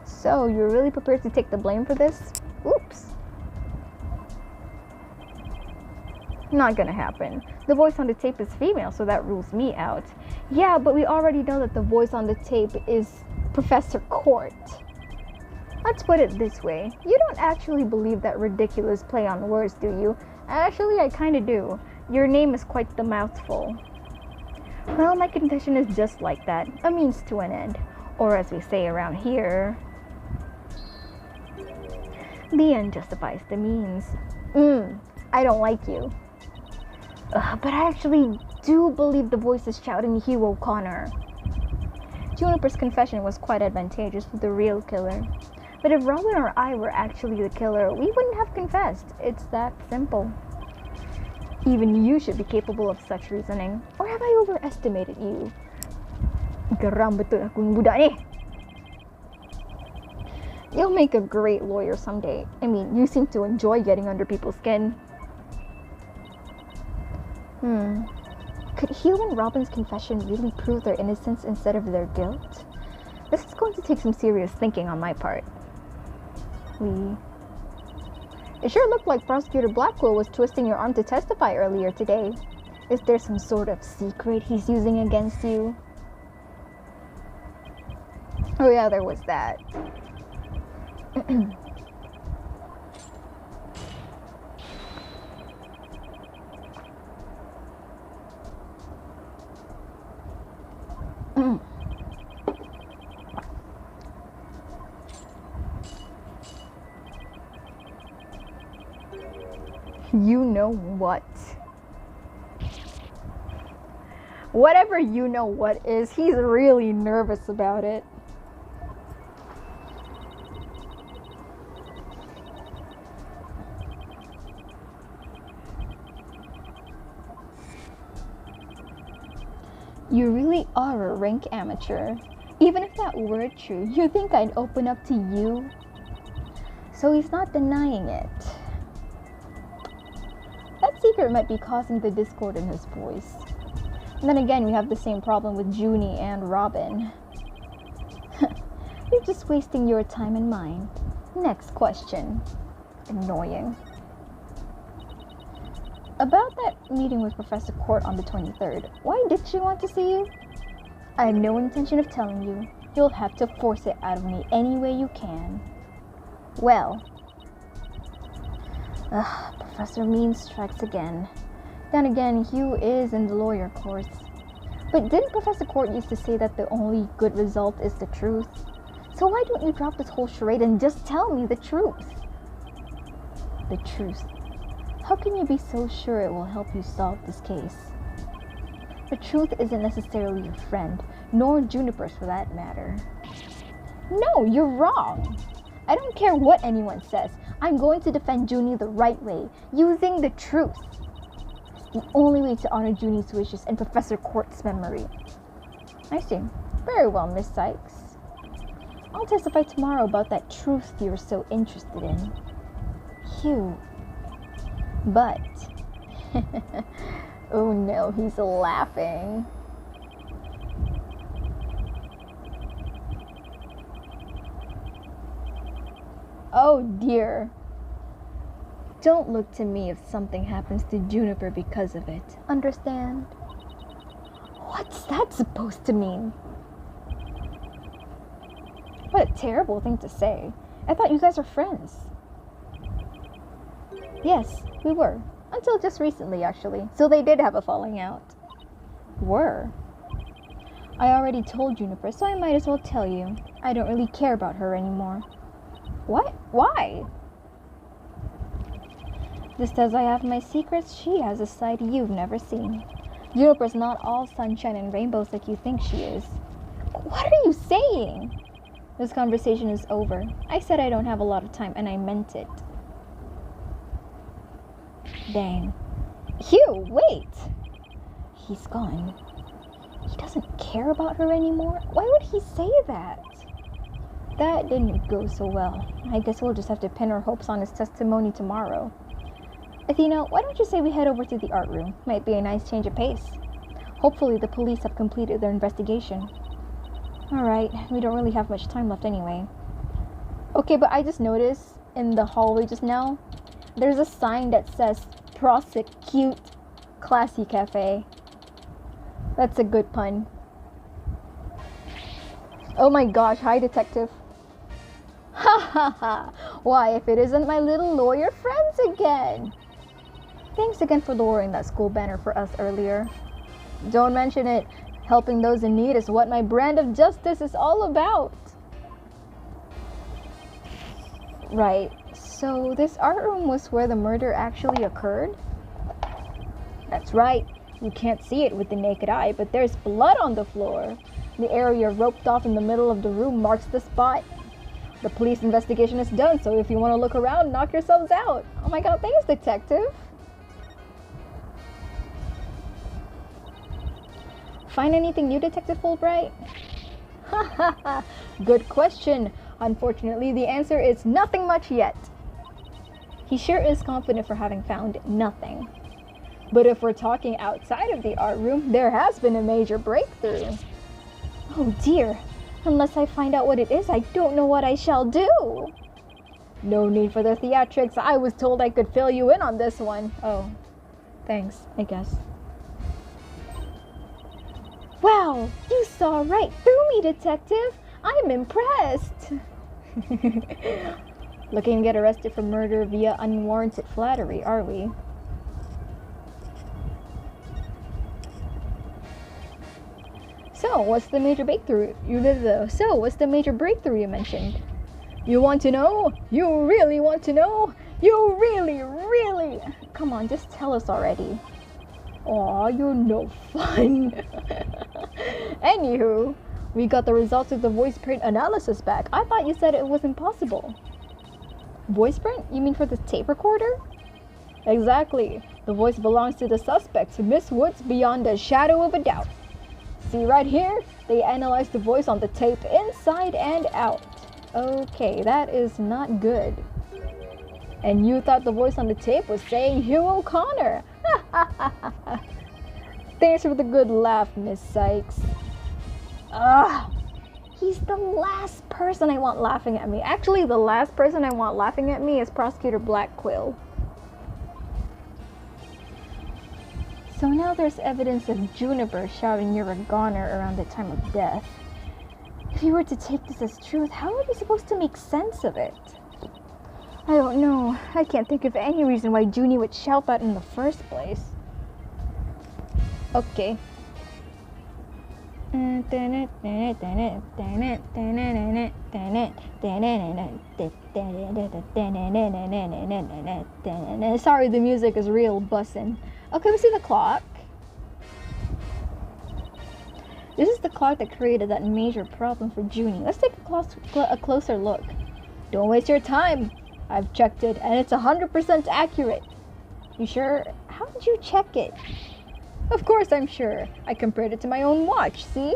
So, you're really prepared to take the blame for this? Oops. Not gonna happen. The voice on the tape is female, so that rules me out. Yeah, but we already know that the voice on the tape is Professor Court. Let's put it this way. You don't actually believe that ridiculous play on words, do you? Actually, I kinda do. Your name is quite the mouthful. Well, my confession is just like that. A means to an end. Or as we say around here, the end justifies the means. I don't like you. But I actually do believe the voice is shouting Hugh O'Connor. Juniper's confession was quite advantageous to the real killer. But if Robin or I were actually the killer, we wouldn't have confessed. It's that simple. Even you should be capable of such reasoning. Or have I overestimated you? Geram betul akong budak ni. You'll make a great lawyer someday. I mean, you seem to enjoy getting under people's skin. Could Hugh and Robin's confession really prove their innocence instead of their guilt? This is going to take some serious thinking on my part. It sure looked like Prosecutor Blackwell was twisting your arm to testify earlier today. Is there some sort of secret he's using against you? Oh yeah, there was that. You know what? Whatever you know what is, he's really nervous about it. You really are a rank amateur. Even if that were true, you think I'd open up to you? So he's not denying it. That secret might be causing the discord in his voice. And then again, we have the same problem with Junie and Robin. You're just wasting your time and mine. Next question. Annoying. About that meeting with Professor Court on the 23rd, why did she want to see you? I have no intention of telling you. You'll have to force it out of me any way you can. Well. Professor Mean strikes again. Then again, Hugh is in the lawyer course. But didn't Professor Court used to say that the only good result is the truth? So why don't you drop this whole charade and just tell me the truth? The truth. How can you be so sure it will help you solve this case? The truth isn't necessarily your friend, nor Juniper's for that matter. No, you're wrong. I don't care what anyone says. I'm going to defend Junie the right way, using the truth. It's the only way to honor Junie's wishes and Professor Court's memory. I see. Very well, Miss Sykes. I'll testify tomorrow about that truth you're so interested in. Hugh. But... oh no, he's laughing. Oh dear. Don't look to me if something happens to Juniper because of it. Understand? What's that supposed to mean? What a terrible thing to say. I thought you guys were friends. Yes, we were. Until just recently, actually. So they did have a falling out. Were? I already told Juniper, so I might as well tell you. I don't really care about her anymore. What? Why? Just as I have my secrets, she has a side you've never seen. Juniper's not all sunshine and rainbows like you think she is. What are you saying? This conversation is over. I said I don't have a lot of time, and I meant it. Dang. Hugh, wait! He's gone. He doesn't care about her anymore? Why would he say that? That didn't go so well. I guess we'll just have to pin our hopes on his testimony tomorrow. Athena, why don't you say we head over to the art room? Might be a nice change of pace. Hopefully the police have completed their investigation. Alright, we don't really have much time left anyway. Okay, but I just noticed in the hallway just now, there's a sign that says Prosecute Classy Cafe. That's a good pun. Oh my gosh, hi detective. Ha ha ha! Why, if it isn't my little lawyer friends again! Thanks again for lowering that school banner for us earlier. Don't mention it. Helping those in need is what my brand of justice is all about. Right, so this art room was where the murder actually occurred? That's right. You can't see it with the naked eye, but there's blood on the floor. The area roped off in the middle of the room marks the spot. The police investigation is done, so if you want to look around, knock yourselves out. Oh my god, thanks, detective. Find anything new, Detective Fulbright? Ha ha ha! Good question. Unfortunately, the answer is nothing much yet. He sure is confident for having found nothing. But if we're talking outside of the art room, there has been a major breakthrough. Oh dear. Unless I find out what it is, I don't know what I shall do. No need for the theatrics. I was told I could fill you in on this one. Oh, thanks, I guess. Wow, you saw right through me, detective. I'm impressed. Looking to get arrested for murder via unwarranted flattery, are we? So, what's the major breakthrough you mentioned? You want to know? You really want to know? You really? Come on, just tell us already. Aw, you're no fun. Anywho, we got the results of the voice print analysis back. I thought you said it was impossible. Voice print? You mean for the tape recorder? Exactly. The voice belongs to the suspect, Miss Woods, beyond a shadow of a doubt. See right here? They analyzed the voice on the tape inside and out. Okay, that is not good. And you thought the voice on the tape was saying Hugh O'Connor. Thanks for the good laugh, Miss Sykes. He's the last person I want laughing at me. Actually, the last person I want laughing at me is Prosecutor Black Quill. So now there's evidence of Juniper shouting "You're a goner" around the time of death. If you were to take this as truth, how are we supposed to make sense of it? I don't know. I can't think of any reason why Junie would shout that in the first place. Okay. Sorry, the music is real bussin'. Okay, we see the clock. This is the clock that created that major problem for Junie. Let's take a closer look. Don't waste your time. I've checked it, and it's 100% accurate. You sure? How did you check it? Of course I'm sure. I compared it to my own watch, see?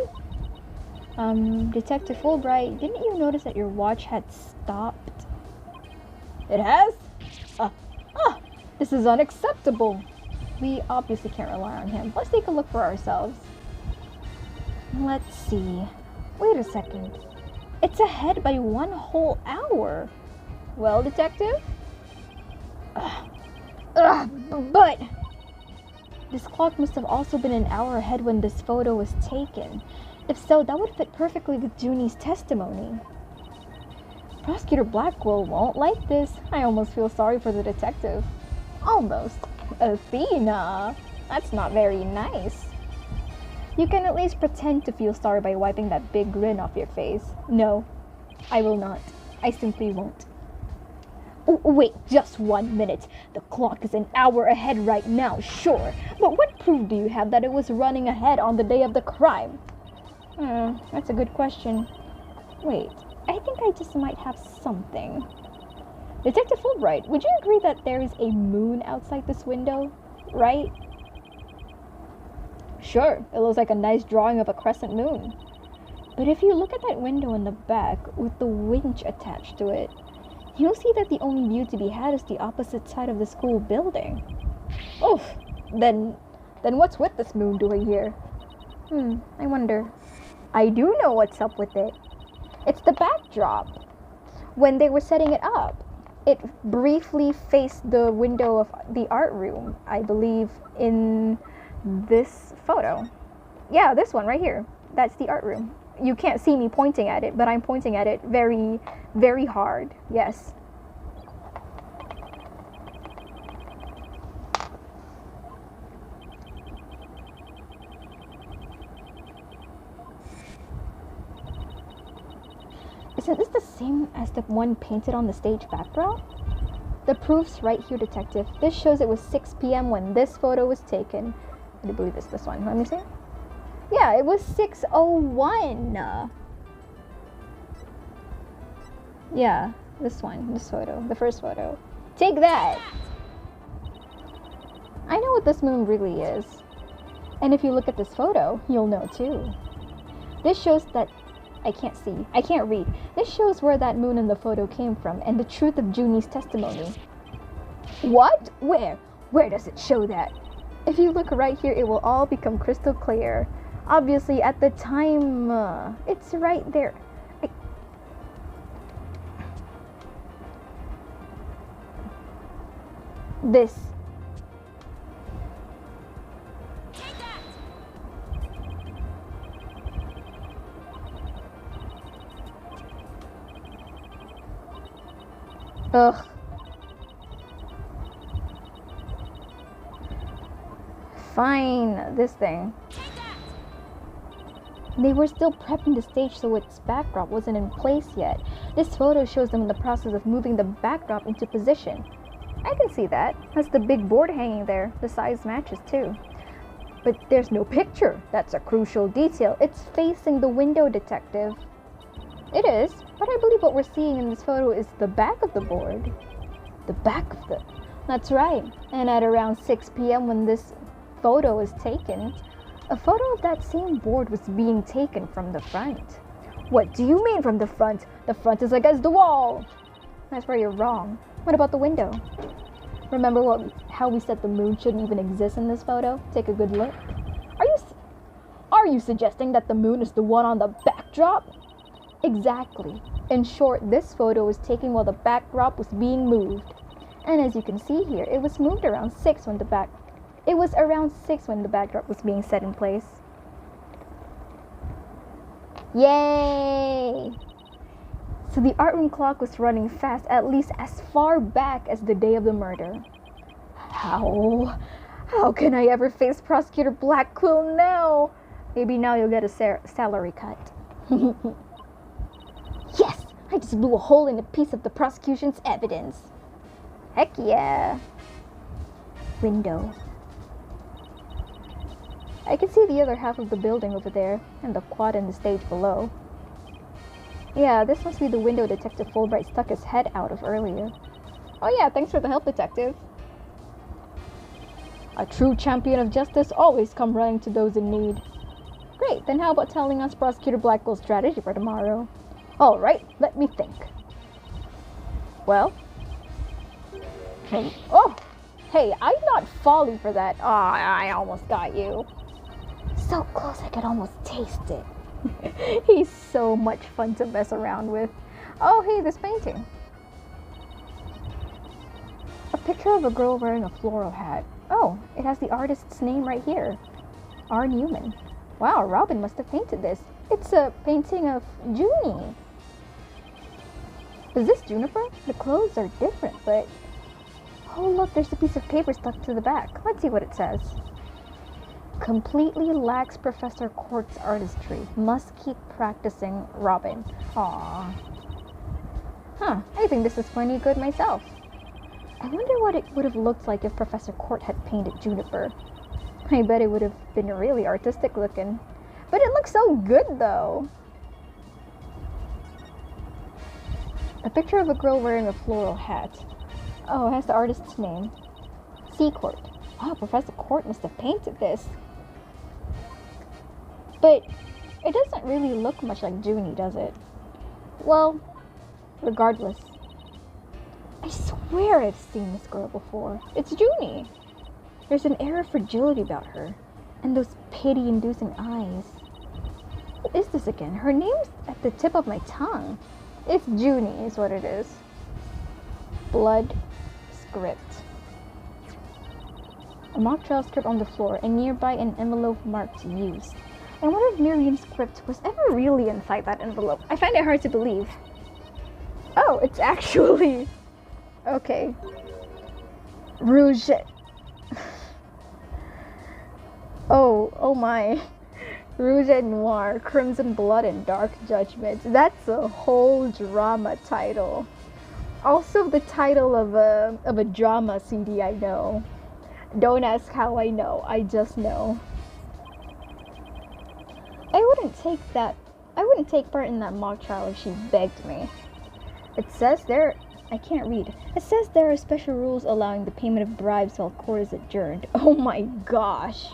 Detective Fulbright, didn't you notice that your watch had stopped? It has? This is unacceptable. We obviously can't rely on him. Let's take a look for ourselves. Let's see. Wait a second. It's ahead by 1 whole hour. Well, detective? But this clock must have also been an hour ahead when this photo was taken. If so, that would fit perfectly with Junie's testimony. Prosecutor Blackwell won't like this. I almost feel sorry for the detective. Almost. Athena, that's not very nice. You can at least pretend to feel sorry by wiping that big grin off your face. No, I will not. I simply won't. Wait, just 1 minute. The clock is an hour ahead right now, sure. But what proof do you have that it was running ahead on the day of the crime? That's a good question. Wait, I think I just might have something. Detective Fulbright, would you agree that there is a moon outside this window, right? Sure, it looks like a nice drawing of a crescent moon. But if you look at that window in the back with the winch attached to it, you'll see that the only view to be had is the opposite side of the school building. Oof, then what's with this moon doing here? I wonder. I do know what's up with it. It's the backdrop. When they were setting it up, it briefly faced the window of the art room, I believe, in this photo. Yeah, this one right here. That's the art room. You can't see me pointing at it, but I'm pointing at it very, very hard. Yes. Isn't this the same as the one painted on the stage backdrop? The proof's right here, detective. This shows it was 6 p.m. when this photo was taken. I believe it's this one. Let me see. Yeah, it was 6:01. Yeah, this one, this photo, the first photo. Take that! I know what this moon really is. And if you look at this photo, you'll know too. This shows that I can't read. This shows where that moon in the photo came from and the truth of Junie's testimony. What? Where? Where does it show that? If you look right here, it will all become crystal clear. Obviously, at the time, it's right there. This. Ugh. Fine, this thing. They were still prepping the stage so its backdrop wasn't in place yet. This photo shows them in the process of moving the backdrop into position. I can see that. That's the big board hanging there. The size matches too. But there's no picture. That's a crucial detail. It's facing the window, detective. It is, but I believe what we're seeing in this photo is the back of the board. The back of the... That's right. And at around 6 p.m. when this photo was taken, a photo of that same board was being taken from the front. What do you mean from the front? The front is against the wall. That's where you're wrong. What about the window? Remember how we said the moon shouldn't even exist in this photo? Take a good look. Are you suggesting that the moon is the one on the backdrop? Exactly. In short, this photo was taken while the backdrop was being moved. And as you can see here, it was moved around 6 when it was around 6 when the backdrop was being set in place. Yay! So the art room clock was running fast, at least as far back as the day of the murder. How can I ever face Prosecutor Blackwell now? Maybe now you'll get a salary cut. Yes! I just blew a hole in a piece of the prosecution's evidence. Heck yeah. Window. I can see the other half of the building over there, and the quad and the stage below. Yeah, this must be the window Detective Fulbright stuck his head out of earlier. Oh yeah, thanks for the help, detective. A true champion of justice always comes running to those in need. Great, then how about telling us Prosecutor Blackwell's strategy for tomorrow? Alright, let me think. Well? Hey, I'm not falling for that. I almost got you. So close I could almost taste it. He's so much fun to mess around with. Oh, hey, this painting. Picture of a girl wearing a floral hat. Oh, it has the artist's name right here. R. Newman. Wow, Robin must have painted this. It's a painting of Junie. Is this Juniper? The clothes are different, but... Oh, look, there's a piece of paper stuck to the back. Let's see what it says. Completely lacks Professor Court's artistry. Must keep practicing, Robin. Aww. Huh, I think this is funny good myself. I wonder what it would have looked like if Professor Court had painted Juniper. I bet it would have been really artistic looking. But it looks so good though. A picture of a girl wearing a floral hat. Oh, it has the artist's name. Seacourt. Wow, Professor Court must have painted this. But it doesn't really look much like Junie, does it? Well, regardless. I swear I've seen this girl before. It's Junie. There's an air of fragility about her. And those pity-inducing eyes. What is this again? Her name's at the tip of my tongue. It's Junie is what it is. Blood script. A mock trial script on the floor and nearby an envelope marked used. I wonder if Miriam's script was ever really inside that envelope. I find it hard to believe. Oh, it's actually... Okay. Rouge. Oh my. Rouge et Noir, Crimson Blood and Dark Judgment. That's a whole drama title. Also the title of a drama CD I know. Don't ask how I know, I just know. I wouldn't take part in that mock trial if she begged me. It says there, I can't read. It says there are special rules allowing the payment of bribes while court is adjourned. Oh my gosh.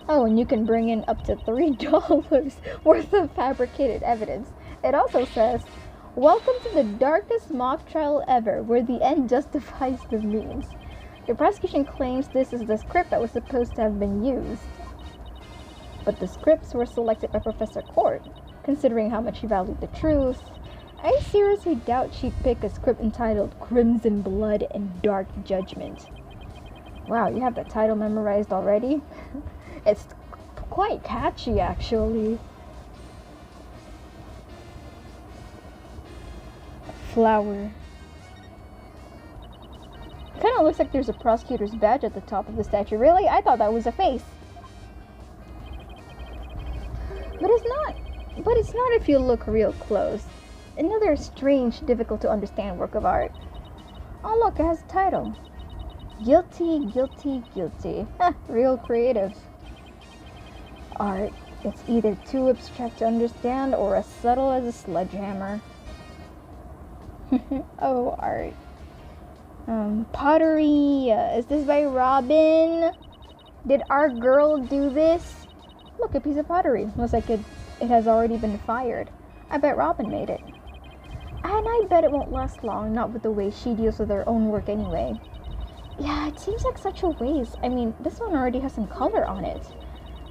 Oh, and you can bring in up to $3 worth of fabricated evidence. It also says, welcome to the darkest mock trial ever, where the end justifies the means. The prosecution claims this is the script that was supposed to have been used. But the scripts were selected by Professor Court, considering how much he valued the truth. I seriously doubt she'd pick a script entitled Crimson Blood and Dark Judgment. Wow, you have the title memorized already? It's quite catchy, actually. Flower. Kind of looks like there's a prosecutor's badge at the top of the statue. Really? I thought that was a face. But it's not if you look real close. Another strange, difficult to understand work of art. Oh look, it has a title. Guilty, guilty, guilty. Real creative. Art. It's either too abstract to understand or as subtle as a sledgehammer. Oh, art. Pottery. Is this by Robin? Did our girl do this? Look, a piece of pottery. Looks like it has already been fired. I bet Robin made it. And I bet it won't last long, not with the way she deals with her own work anyway. Yeah, it seems like such a waste. I mean, this one already has some color on it.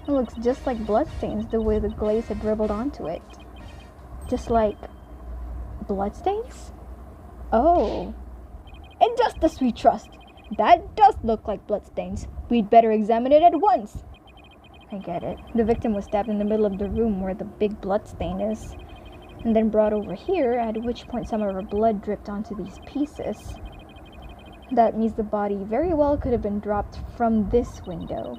It looks just like bloodstains, the way the glaze had dribbled onto it. Just like... bloodstains? Oh. Injustice we trust. That does look like bloodstains. We'd better examine it at once. I get it. The victim was stabbed in the middle of the room where the big bloodstain is. And then brought over here, at which point some of her blood dripped onto these pieces. That means the body very well could have been dropped from this window.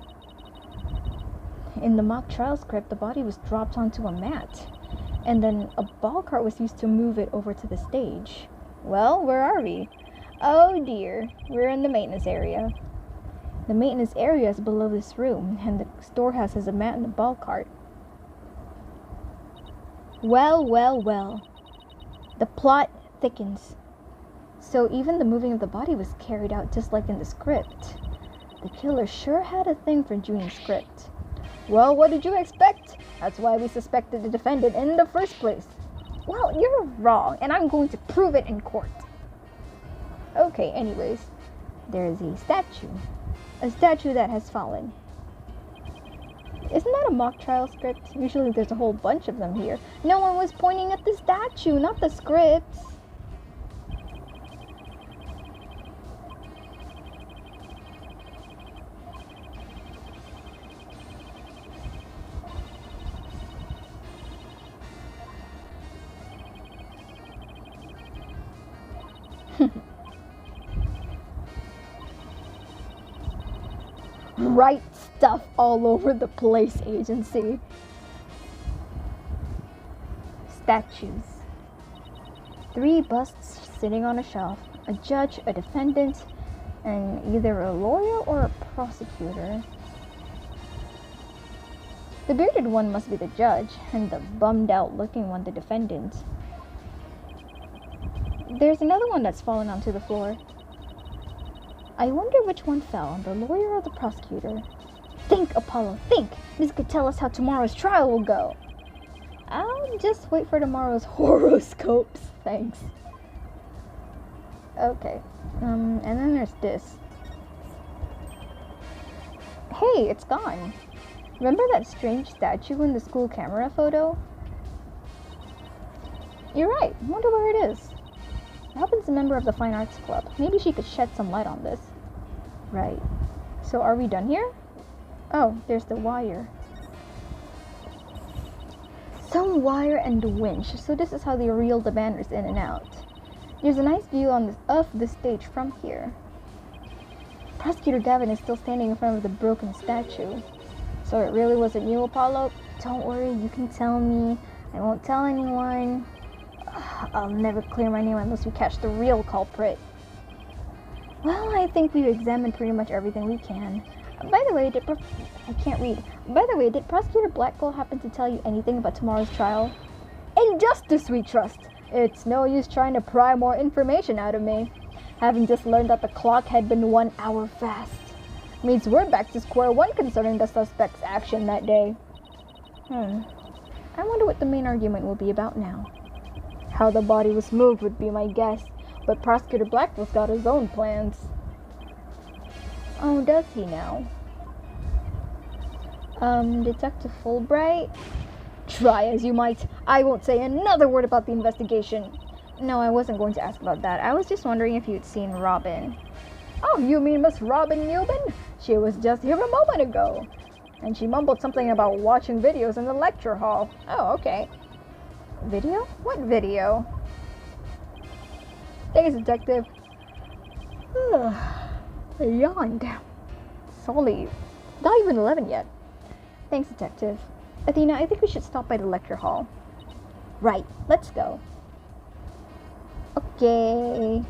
In the mock trial script, the body was dropped onto a mat, and then a ball cart was used to move it over to the stage. Well, where are we? Oh dear, we're in the maintenance area. The maintenance area is below this room, and the storehouse has a mat and a ball cart. Well, well, well. The plot thickens. So even the moving of the body was carried out just like in the script. The killer sure had a thing for Junie's script. Well, what did you expect? That's why we suspected the defendant in the first place. Well, you're wrong, and I'm going to prove it in court. Okay, anyways. There's a statue. A statue that has fallen. Isn't that a mock trial script? Usually there's a whole bunch of them here. No one was pointing at the statue, not the scripts. Write stuff all over the place, agency. Statues. 3 busts sitting on a shelf. A judge, a defendant, and either a lawyer or a prosecutor. The bearded one must be the judge, and the bummed out looking one the defendant. There's another one that's fallen onto the floor. I wonder which one fell, the lawyer or the prosecutor. Think, Apollo, think! This could tell us how tomorrow's trial will go. I'll just wait for tomorrow's horoscopes, thanks. Okay, and then there's this. Hey, it's gone. Remember that strange statue in the school camera photo? You're right, wonder where it is. Robin's a member of the Fine Arts Club. Maybe she could shed some light on this. Right. So are we done here? Oh, there's the wire. Some wire and a winch. So this is how they reel the banners in and out. There's a nice view of the stage from here. Prosecutor Gavin is still standing in front of the broken statue. So it really wasn't you, Apollo? Don't worry, you can tell me. I won't tell anyone. I'll never clear my name unless we catch the real culprit. Well, I think we've examined pretty much everything we can. By the way, I can't read. By the way, did Prosecutor Blackwell happen to tell you anything about tomorrow's trial? In justice we trust. It's no use trying to pry more information out of me. Having just learned that the clock had been 1 hour fast. Means we're back to square one concerning the suspect's action that day. I wonder what the main argument will be about now. How the body was moved would be my guess, but Prosecutor Blackwell's got his own plans. Oh, does he now? Detective Fulbright? Try as you might, I won't say another word about the investigation. No, I wasn't going to ask about that. I was just wondering if you'd seen Robin. Oh, you mean Miss Robin Newman? She was just here a moment ago. And she mumbled something about watching videos in the lecture hall. Oh, okay. Video? What video? Thanks, Detective. I yawned. It's only not even 11 yet. Thanks, Detective. Athena, I think we should stop by the lecture hall. Right, let's go. Okay.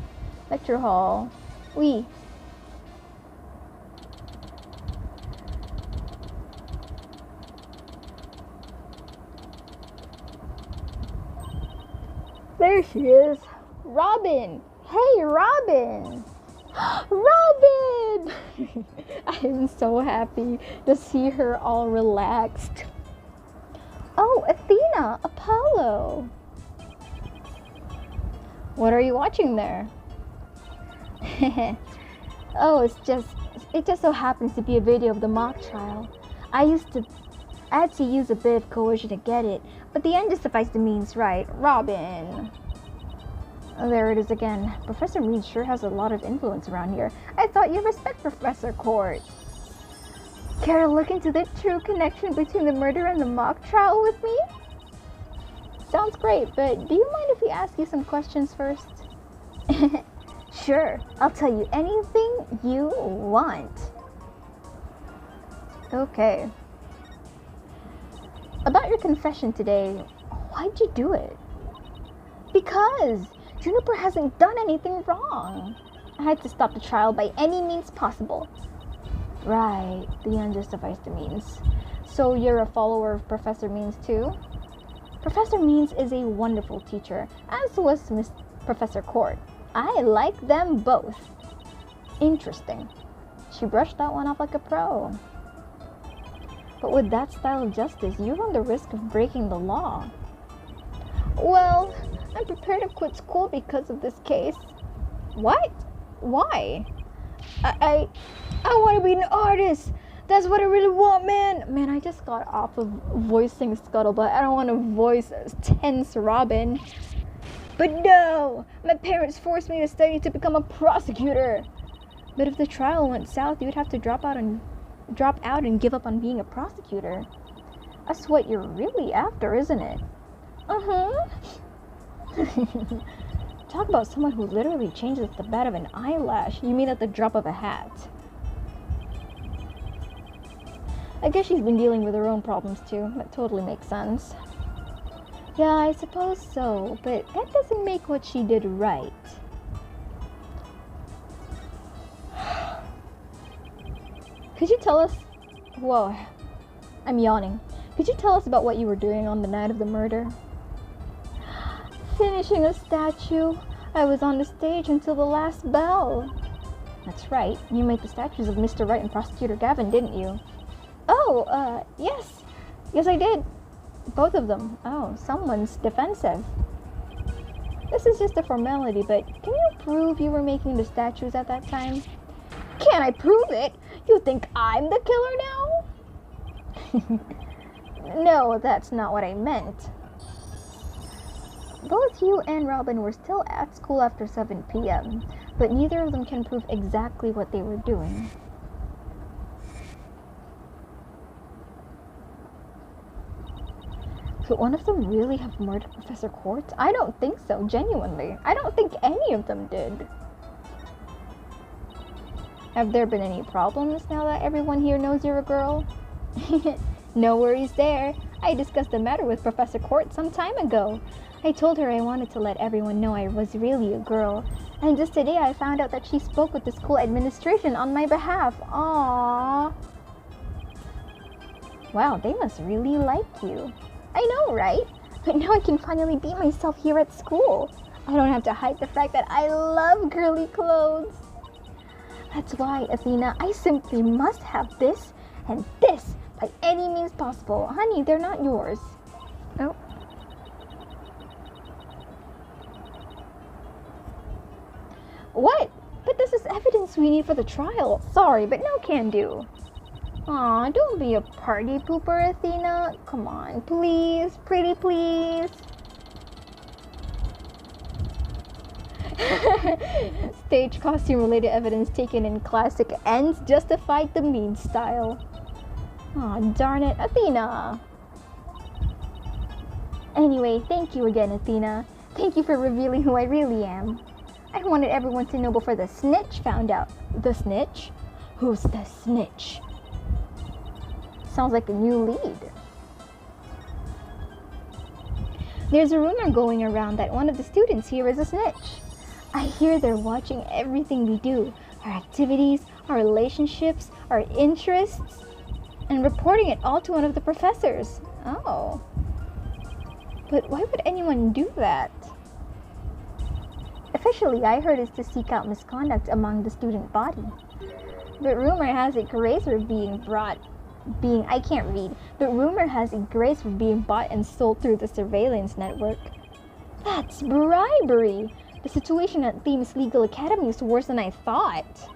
Lecture hall. Oui. There she is. Robin! Hey, Robin! Robin! I'm so happy to see her all relaxed. Oh, Athena! Apollo! What are you watching there? Oh, it just so happens to be a video of the mock trial. I had to use a bit of coercion to get it, but the end justifies the means, right? Robin. Oh, there it is again. Professor Mead sure has a lot of influence around here. I thought you respect Professor Court. Care to look into the true connection between the murder and the mock trial with me? Sounds great, but do you mind if we ask you some questions first? Sure, I'll tell you anything you want. Okay. About your confession today, why'd you do it? Because Juniper hasn't done anything wrong. I had to stop the trial by any means possible. Right, the end justifies the means. So you're a follower of Professor Means too? Professor Means is a wonderful teacher, as was Miss Professor Court. I like them both. Interesting. She brushed that one off like a pro. But with that style of justice, you run the risk of breaking the law. Well, I'm prepared to quit school because of this case. What? Why? I want to be an artist. That's what I really want, man. Man, I just got off of voicing Scuttlebutt. I don't want to voice tense Robin. But no, my parents forced me to study to become a prosecutor. But if the trial went south, you'd have to drop out and give up on being a prosecutor. That's what you're really after, isn't it? Uh-huh. Talk about someone who literally changes the bat of an eyelash. You mean at the drop of a hat? I guess she's been dealing with her own problems too. That totally makes sense. Yeah, I suppose so, but that doesn't make what she did right. Could you tell us... Whoa, I'm yawning. Could you tell us about what you were doing on the night of the murder? Finishing a statue. I was on the stage until the last bell. That's right. You made the statues of Mr. Wright and Prosecutor Gavin, didn't you? Oh, yes. Yes, I did. Both of them. Oh, someone's defensive. This is just a formality, but can you prove you were making the statues at that time? Can I prove it? You think I'm the killer now? No, that's not what I meant. Both you and Robin were still at school after 7 p.m., but neither of them can prove exactly what they were doing. Could one of them really have murdered Professor Quartz? I don't think so, genuinely. I don't think any of them did. Have there been any problems now that everyone here knows you're a girl? No worries there. I discussed the matter with Professor Quartz some time ago. I told her I wanted to let everyone know I was really a girl. And just today I found out that she spoke with the school administration on my behalf. Aww. Wow, they must really like you. I know, right? But now I can finally be myself here at school. I don't have to hide the fact that I love girly clothes. That's why, Athena, I simply must have this and this by any means possible. Honey, they're not yours. Oh. What? But this is evidence we need for the trial. Sorry, but no can do. Aw, don't be a party pooper, Athena. Come on, please. Pretty please. Stage costume-related evidence taken in classic ends justified the mean style. Aw, darn it, Athena. Anyway, thank you again, Athena. Thank you for revealing who I really am. I wanted everyone to know before the snitch found out. The snitch? Who's the snitch? Sounds like a new lead. There's a rumor going around that one of the students here is a snitch. I hear they're watching everything we do, our activities, our relationships, our interests, and reporting it all to one of the professors. Oh. But why would anyone do that? Officially, I heard it's to seek out misconduct among the student body. But rumor has it grades are I can't read. But rumor has it grades were being bought and sold through the surveillance network. That's bribery! The situation at Themis Legal Academy is worse than I thought.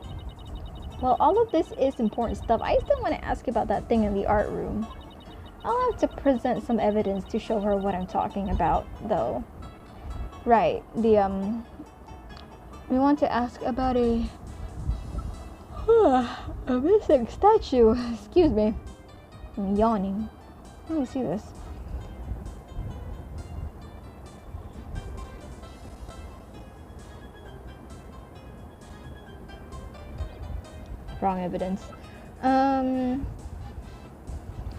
Well, all of this is important stuff. I still want to ask about that thing in the art room. I'll have to present some evidence to show her what I'm talking about, though. Right, we want to ask about a missing statue. Excuse me. I'm yawning. Let me see this. Wrong evidence.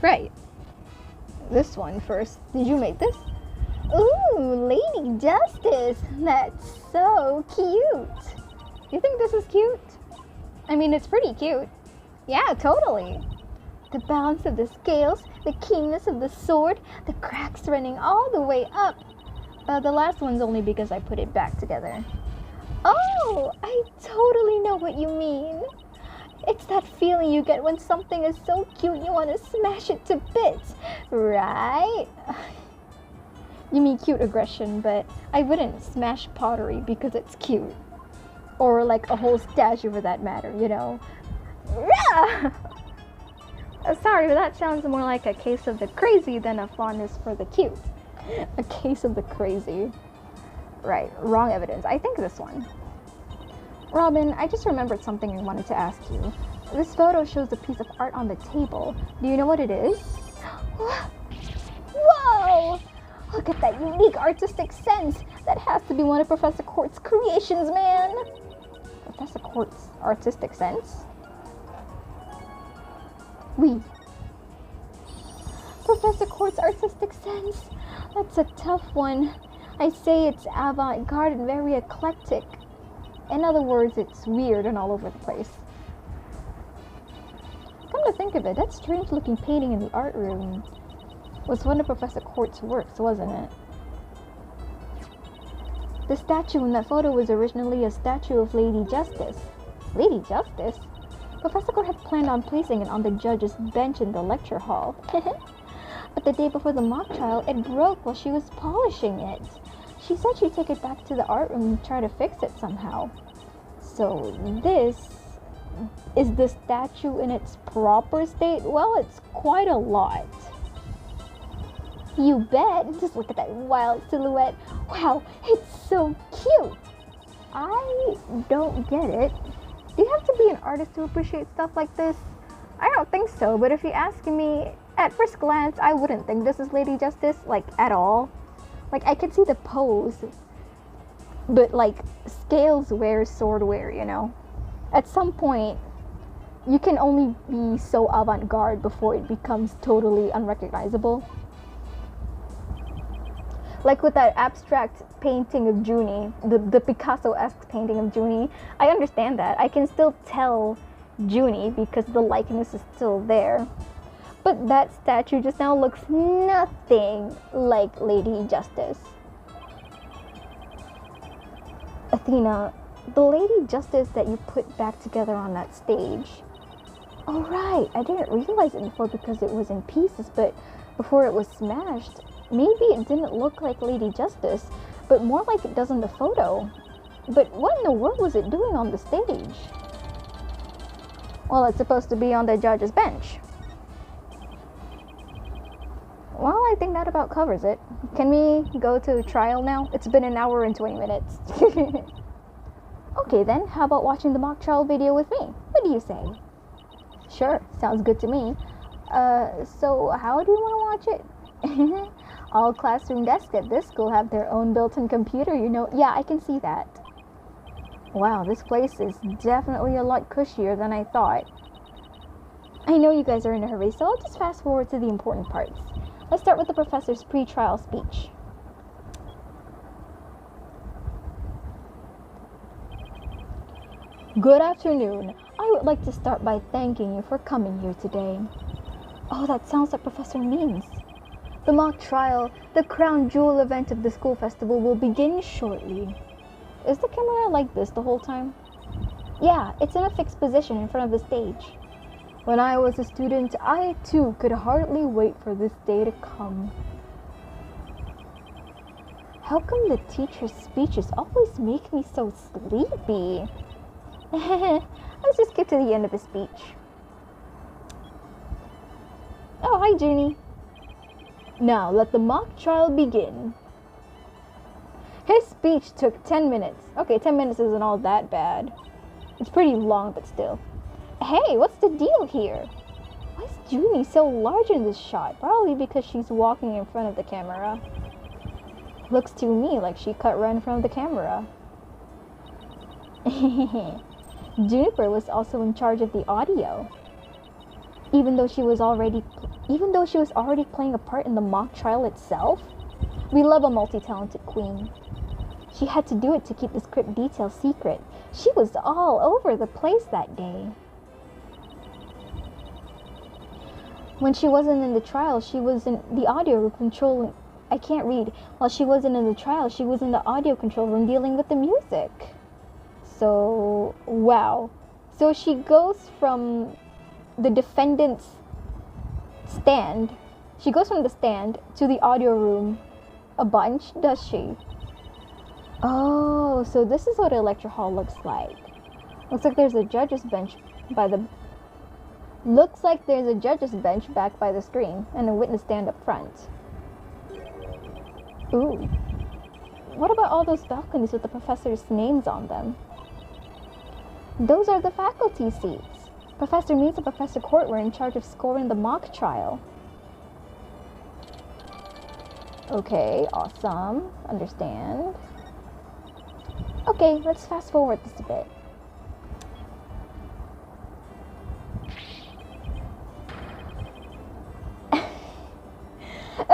Right. This one first. Did you make this? Ooh, Lady Justice. That's so cute. You think this is cute? I mean, it's pretty cute. Yeah, totally. The balance of the scales, the keenness of the sword, the cracks running all the way up. The last one's only because I put it back together. Oh, I totally know what you mean. It's that feeling you get when something is so cute you want to smash it to bits, right? You mean cute aggression, but I wouldn't smash pottery because it's cute. Or like a whole statue for that matter, you know. Sorry, but that sounds more like a case of the crazy than a fondness for the cute. A case of the crazy. Right, wrong evidence. I think this one. Robin, I just remembered something I wanted to ask you. This photo shows a piece of art on the table. Do you know what it is? Whoa! Look at that unique artistic sense. That has to be one of Professor Quartz's creations, man. Professor Quartz's artistic sense? Oui. Professor Court's artistic sense. That's a tough one. I say it's avant-garde and very eclectic. In other words, it's weird and all over the place. Come to think of it, that strange-looking painting in the art room was one of Professor Court's works, wasn't it? The statue in that photo was originally a statue of Lady Justice. Lady Justice? Professor Court had planned on placing it on the judge's bench in the lecture hall. But the day before the mock trial, it broke while she was polishing it. She said she'd take it back to the art room and try to fix it somehow. So this is the statue in its proper state? Well, it's quite a lot. You bet. Just look at that wild silhouette. Wow, it's so cute. I don't get it. Do you have to be an artist to appreciate stuff like this? I don't think so, but if you ask me, at first glance, I wouldn't think this is Lady Justice, like, at all. Like, I could see the pose, but, like, scales wear sword wear, you know? At some point, you can only be so avant-garde before it becomes totally unrecognizable. Like with that abstract painting of Junie, the Picasso-esque painting of Junie, I understand that. I can still tell Junie because the likeness is still there. But that statue just now looks nothing like Lady Justice. Athena, the Lady Justice that you put back together on that stage. Oh right, I didn't realize it before because it was in pieces, but before it was smashed, maybe it didn't look like Lady Justice, but more like it does in the photo. But what in the world was it doing on the stage? Well, it's supposed to be on the judge's bench. Well, I think that about covers it. Can we go to trial now? It's been an hour and 20 minutes. Okay then, how about watching the mock trial video with me? What do you say? Sure, sounds good to me. So how do you want to watch it? All classroom desks at this school have their own built-in computer, you know. Yeah, I can see that. Wow, this place is definitely a lot cushier than I thought. I know you guys are in a hurry, so I'll just fast forward to the important parts. Let's start with the professor's pre-trial speech. Good afternoon. I would like to start by thanking you for coming here today. Oh, that sounds like Professor Means. The mock trial, the crown jewel event of the school festival, will begin shortly. Is the camera like this the whole time? Yeah, it's in a fixed position in front of the stage. When I was a student, I too could hardly wait for this day to come. How come the teacher's speeches always make me so sleepy? Let's just get to the end of the speech. Oh, hi, Junie. Now, let the mock trial begin. His speech took 10 minutes. Okay, 10 minutes isn't all that bad. It's pretty long, but still. Hey, what's the deal here? Why is Junie so large in this shot? Probably because she's walking in front of the camera. Looks to me like she cut right in front of the camera. Juniper was also in charge of the audio. Even though she was already playing a part in the mock trial itself. We love a multi-talented queen. She had to do it to keep the script details secret. She was all over the place that day. When she wasn't in the trial, she was in the audio room controlling. I can't read. While she wasn't in the trial, she was in the audio control room dealing with the music. So, wow. So she goes from the defendant's stand. She goes from the stand to the audio room a bunch, does she? Oh, so this is what a lecture hall looks like. Looks like there's a judge's bench by the... Looks like there's a judge's bench back by the screen and a witness stand up front. Ooh. What about all those balconies with the professor's names on them? Those are the faculty seats. Professor Means and Professor Court were in charge of scoring the mock trial. Okay, awesome. Understand. Okay, let's fast forward this a bit.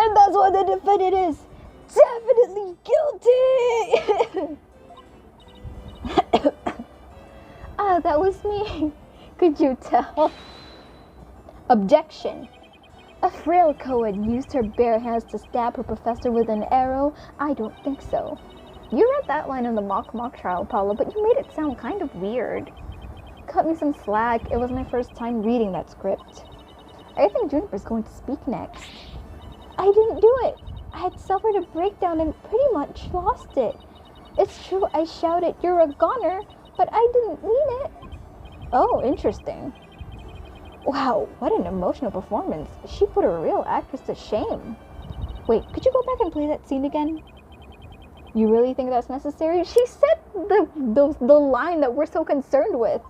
And that's what the defendant is. Definitely guilty! Ah, that was me. Could you tell? Objection. A frail co-ed used her bare hands to stab her professor with an arrow? I don't think so. You read that line in the mock trial, Paula, but you made it sound kind of weird. Cut me some slack. It was my first time reading that script. I think Juniper's going to speak next. I didn't do it. I had suffered a breakdown and pretty much lost it. It's true I shouted, "You're a goner," but I didn't mean it. Oh, interesting. Wow, what an emotional performance. She put a real actress to shame. Wait, could you go back and play that scene again? You really think that's necessary? She said the line that we're so concerned with.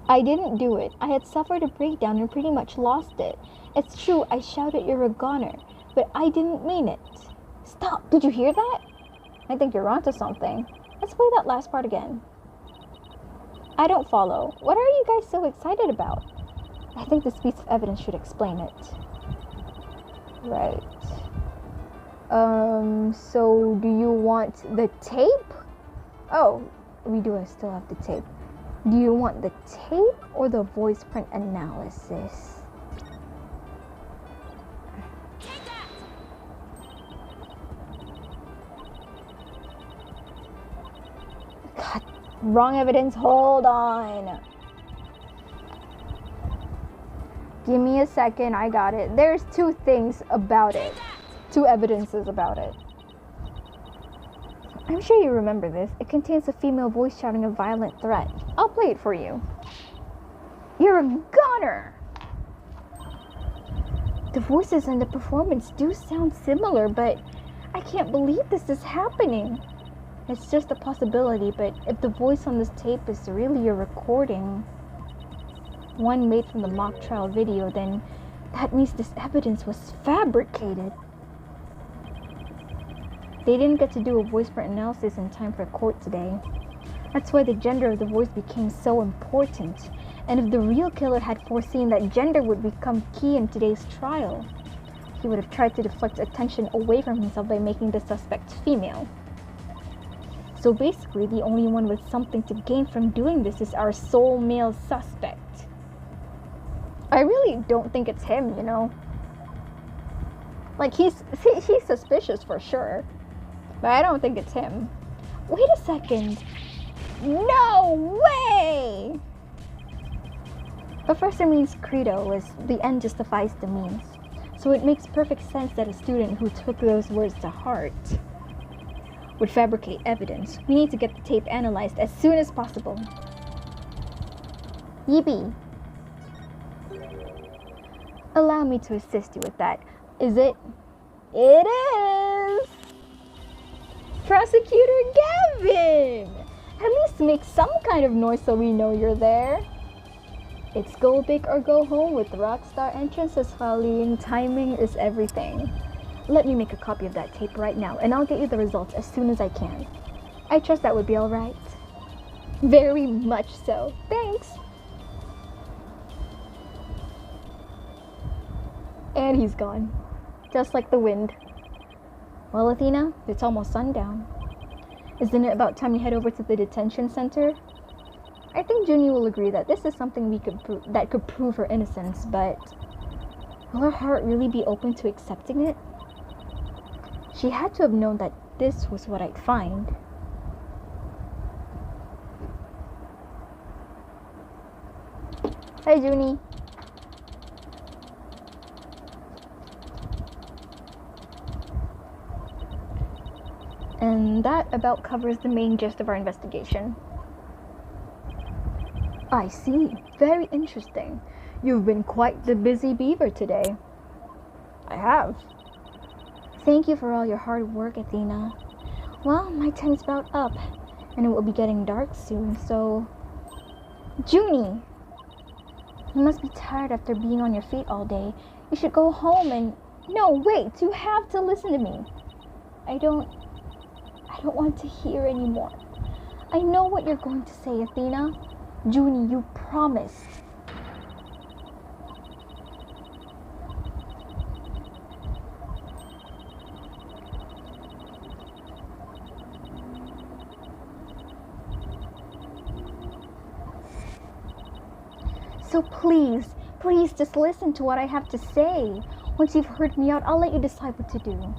I didn't do it. I had suffered a breakdown and pretty much lost it. It's true I shouted, "You're a goner," but I didn't mean it. Stop, did you hear that? I think you're onto something. Let's play that last part again. I don't follow. What are you guys so excited about? I think this piece of evidence should explain it. Right. So do you want the tape? Oh, we do still have the tape. Do you want the tape or the voice print analysis? Take that! God, wrong evidence. Hold on. Give me a second. I got it. There's two things about it. Two evidences about it. I'm sure you remember this. It contains a female voice shouting a violent threat. I'll play it for you. You're a goner! The voices and the performance do sound similar, but I can't believe this is happening. It's just a possibility, but if the voice on this tape is really a recording, one made from the mock trial video, then that means this evidence was fabricated. They didn't get to do a voice print analysis in time for court today. That's why the gender of the voice became so important. And if the real killer had foreseen that gender would become key in today's trial, he would have tried to deflect attention away from himself by making the suspect female. So basically, the only one with something to gain from doing this is our sole male suspect. I really don't think it's him, you know? Like, he's suspicious for sure. But I don't think it's him. Wait a second. No way! Professor Mean's credo was the end justifies the means. So it makes perfect sense that a student who took those words to heart would fabricate evidence. We need to get the tape analyzed as soon as possible. Yippee. Allow me to assist you with that. Is it? It is! Prosecutor Gavin! At least make some kind of noise so we know you're there. It's go big or go home with Rockstar Entrances, Pauline. Timing is everything. Let me make a copy of that tape right now, and I'll get you the results as soon as I can. I trust that would be alright. Very much so. Thanks! And he's gone. Just like the wind. Well, Athena, it's almost sundown. Isn't it about time you head over to the detention center? I think Junie will agree that this is something that could prove her innocence, but will her heart really be open to accepting it? She had to have known that this was what I'd find. Hi, Junie. And that about covers the main gist of our investigation. I see. Very interesting. You've been quite the busy beaver today. I have. Thank you for all your hard work, Athena. Well, my time's about up, and it will be getting dark soon, so... Junie! You must be tired after being on your feet all day. You should go home and... No, wait! You have to listen to me. I don't want to hear anymore. I know what you're going to say, Athena. Junie, you promised. So please, please just listen to what I have to say. Once you've heard me out, I'll let you decide what to do.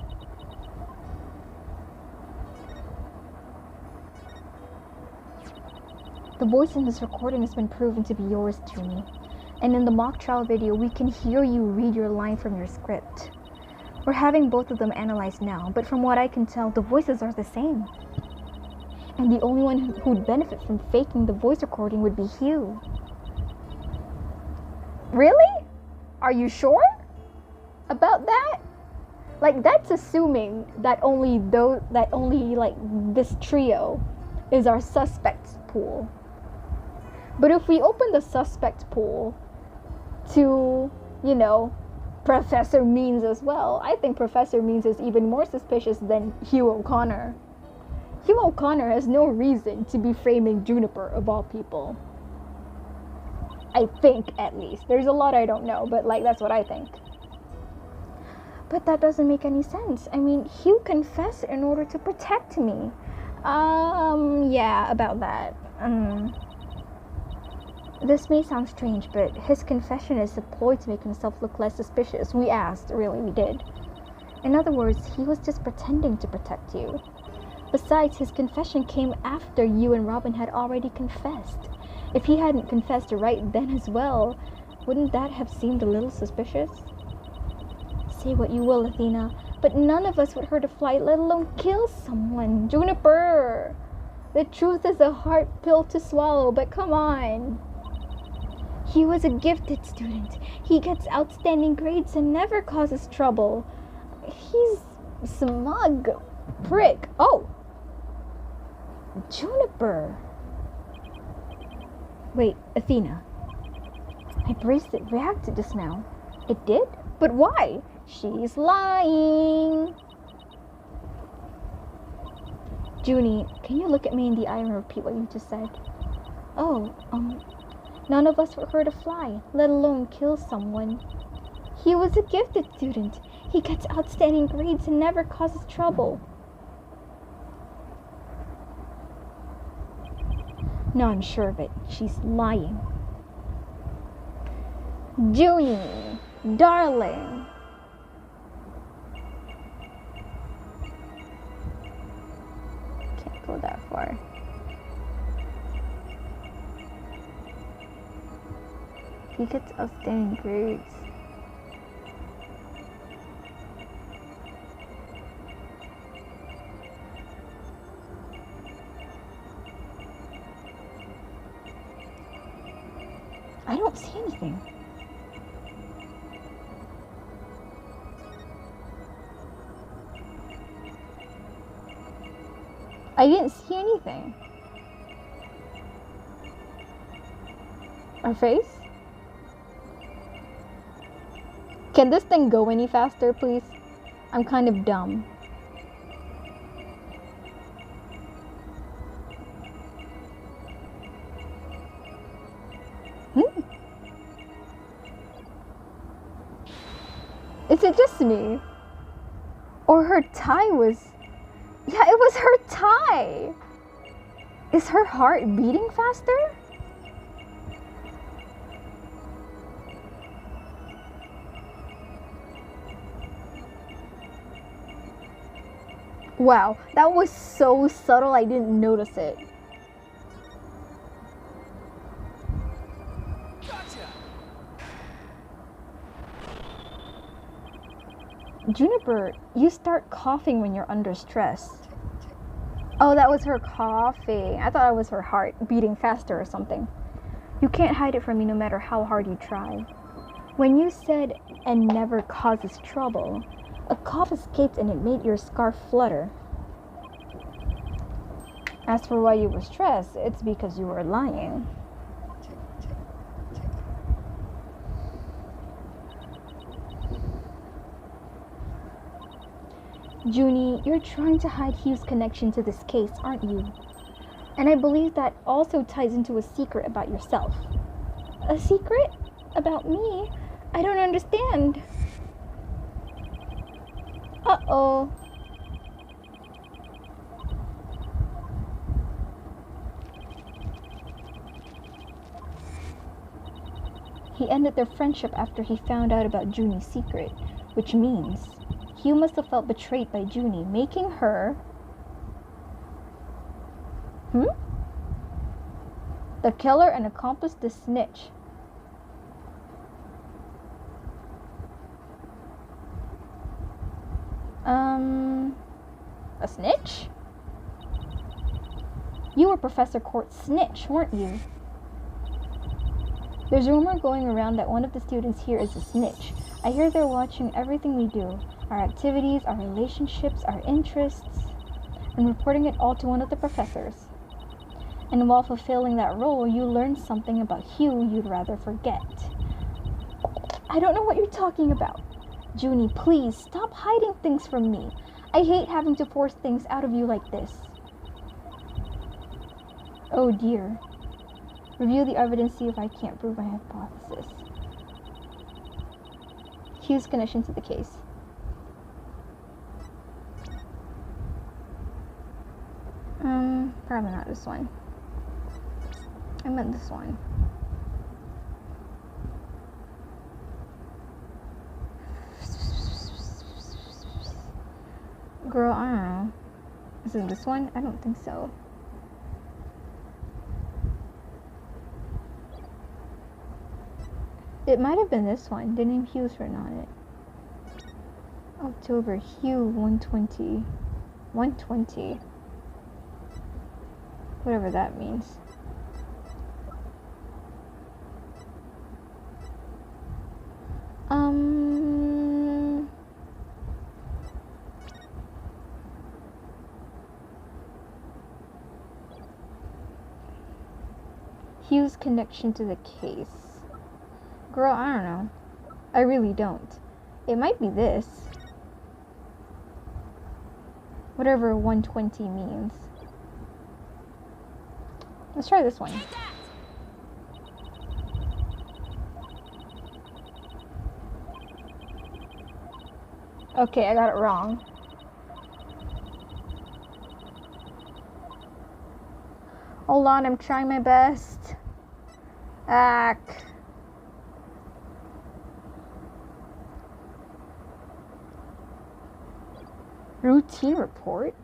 The voice in this recording has been proven to be yours, Junie. And in the mock trial video, we can hear you read your line from your script. We're having both of them analyzed now, but from what I can tell, the voices are the same. And the only one who'd benefit from faking the voice recording would be Hugh. Really? Are you sure about that? Like, that's assuming that only this trio is our suspects pool. But if we open the suspect pool to, Professor Means as well, I think Professor Means is even more suspicious than Hugh O'Connor. Hugh O'Connor has no reason to be framing Juniper of all people. I think, at least. There's a lot I don't know, but that's what I think. But that doesn't make any sense. I mean, Hugh confessed in order to protect me. Yeah, about that. This may sound strange, but his confession is a ploy to make himself look less suspicious. We asked, really, we did. In other words, he was just pretending to protect you. Besides, his confession came after you and Robin had already confessed. If he hadn't confessed right then as well, wouldn't that have seemed a little suspicious? Say what you will, Athena, but none of us would hurt a fly, let alone kill someone. Juniper! The truth is a hard pill to swallow, but come on. He was a gifted student. He gets outstanding grades and never causes trouble. He's smug. Prick. Oh! Juniper. Wait, Athena. My bracelet reacted just now. It did? But why? She's lying. Junie, can you look at me in the eye and repeat what you just said? Oh, none of us would hurt a fly, let alone kill someone. He was a gifted student. He gets outstanding grades and never causes trouble. No, I'm sure of it. She's lying. Junie, darling. Can't go that far. He gets outstanding grades. I don't see anything. I didn't see anything. Our face? Can this thing go any faster, please? I'm kind of dumb. Is it just me? Or her tie was... Yeah, it was her tie! Is her heart beating faster? Wow, that was so subtle I didn't notice it. Juniper, you start coughing when you're under stress. Oh, that was her coughing. I thought it was her heart beating faster or something. You can't hide it from me no matter how hard you try. When you said, and never causes trouble, a cough escaped and it made your scarf flutter. As for why you were stressed, it's because you were lying. Junie, you're trying to hide Hugh's connection to this case, aren't you? And I believe that also ties into a secret about yourself. A secret? About me? I don't understand. Uh-oh. He ended their friendship after he found out about Junie's secret, which means Hugh must have felt betrayed by Junie, making her... the killer and accomplice the snitch. A snitch? You were Professor Court's snitch, weren't you? There's rumor going around that one of the students here is a snitch. I hear they're watching everything we do, our activities, our relationships, our interests, and reporting it all to one of the professors. And while fulfilling that role, you learn something about Hugh you'd rather forget. I don't know what you're talking about. Junie, please, stop hiding things from me. I hate having to force things out of you like this. Oh dear. Review the evidence, see if I can't prove my hypothesis. Hugh's connection to the case. Probably not this one. I meant this one. Girl, I don't know. Is it this one? I don't think so. It might have been this one. The name Hugh's written on it. October, Hugh 120. 120. Whatever that means. Hugh's connection to the case. Girl, I don't know. I really don't. It might be this. Whatever 120 means. Let's try this one. Okay, I got it wrong. Hold on, I'm trying my best. Routine report?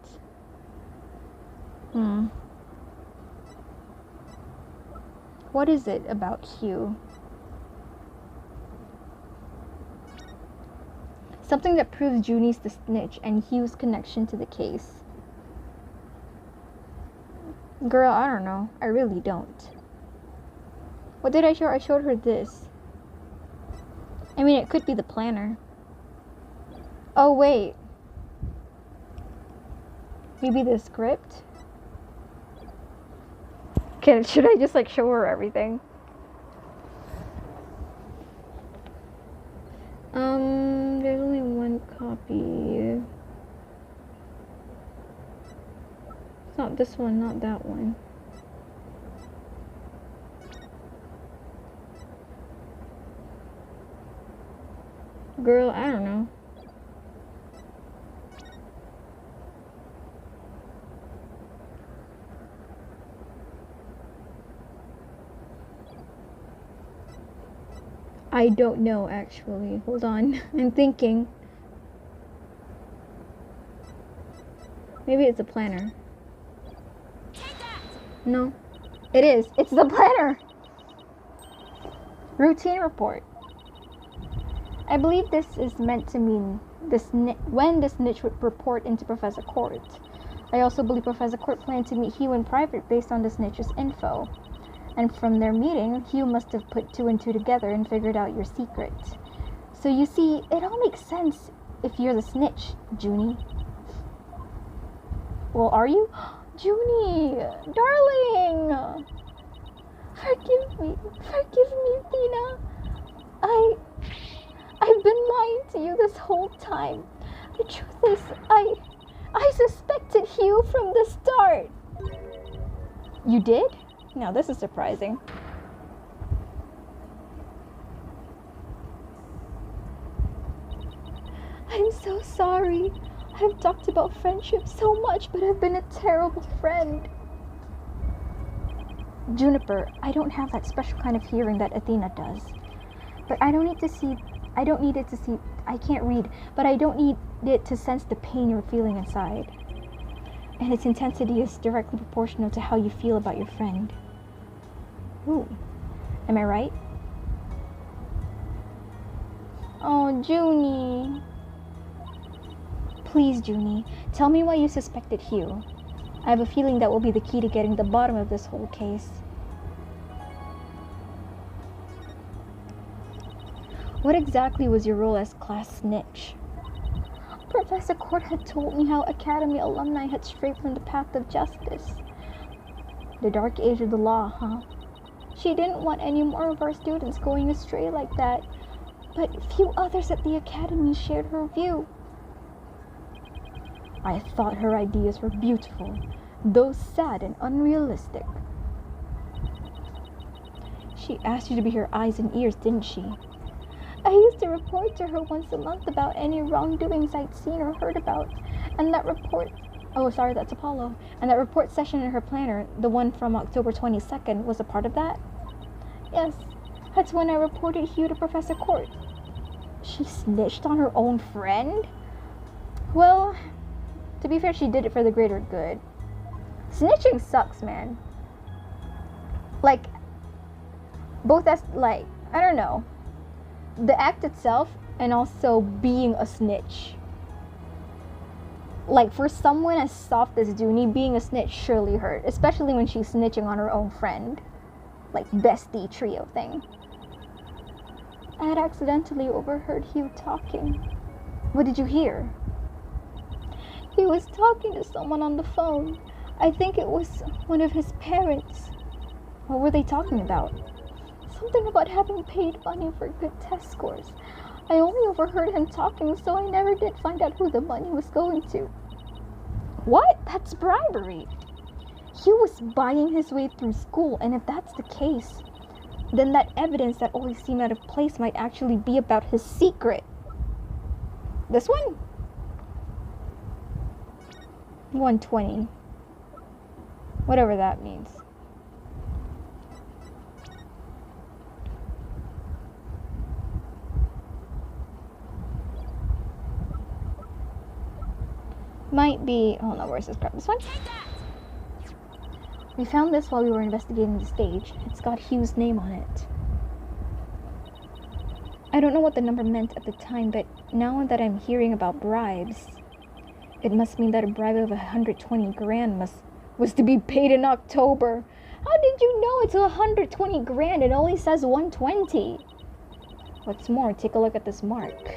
What is it about Hugh? Something that proves Junie's the snitch and Hugh's connection to the case. Girl, I don't know. I really don't. What did I show her? I showed her this. I mean, it could be the planner. Oh, wait. Maybe the script? Okay, should I just, like, show her everything? There's only one copy. It's not this one, not that one. Girl, I don't know. I don't know, actually. Hold on. I'm thinking. Maybe it's a planner. No. It is. It's the planner. Routine report. I believe this is meant to mean when the snitch would report into Professor Court. I also believe Professor Court planned to meet Hugh in private based on the snitch's info. And from their meeting, Hugh must have put 2 and 2 together and figured out your secret. So you see, it all makes sense if you're the snitch, Junie. Well, are you? Junie, darling! Forgive me, Athena. I've been lying to you this whole time. The truth is, I suspected Hugh from the start. You did? Now this is surprising. I'm so sorry. I've talked about friendship so much, but I've been a terrible friend. Juniper, I don't have that special kind of hearing that Athena does. But I don't need it to see, I can't read, but I don't need it to sense the pain you're feeling inside. And its intensity is directly proportional to how you feel about your friend. Ooh, am I right? Oh, Junie. Please, Junie, tell me why you suspected Hugh. I have a feeling that will be the key to getting to the bottom of this whole case. What exactly was your role as class snitch? Professor Court had told me how Academy alumni had strayed from the path of justice. The dark age of the law, huh? She didn't want any more of our students going astray like that, but few others at the Academy shared her view. I thought her ideas were beautiful, though sad and unrealistic. She asked you to be her eyes and ears, didn't she? I used to report to her once a month about any wrongdoings I'd seen or heard about, and that report... Oh, sorry, that's Apollo. And that report session in her planner, the one from October 22nd, was a part of that? Yes, that's when I reported Hugh to Professor Court. She snitched on her own friend? Well, to be fair, she did it for the greater good. Snitching sucks, man. Like, both as, like, I don't know. The act itself and also being a snitch. Like, for someone as soft as Junie, being a snitch surely hurt, especially when she's snitching on her own friend. Like, bestie trio thing. I had accidentally overheard Hugh talking. What did you hear? He was talking to someone on the phone. I think it was one of his parents. What were they talking about? Something about having paid money for good test scores. I only overheard him talking, so I never did find out who the money was going to. What? That's bribery. He was buying his way through school, and if that's the case, then that evidence that always seemed out of place might actually be about his secret. This one? 120. Whatever that means. Might be... Oh no, where's this crap? This one? We found this while we were investigating the stage. It's got Hugh's name on it. I don't know what the number meant at the time, but now that I'm hearing about bribes, it must mean that a bribe of 120 grand was to be paid in October. How did you know it's 120 grand? It only says 120. What's more, take a look at this mark.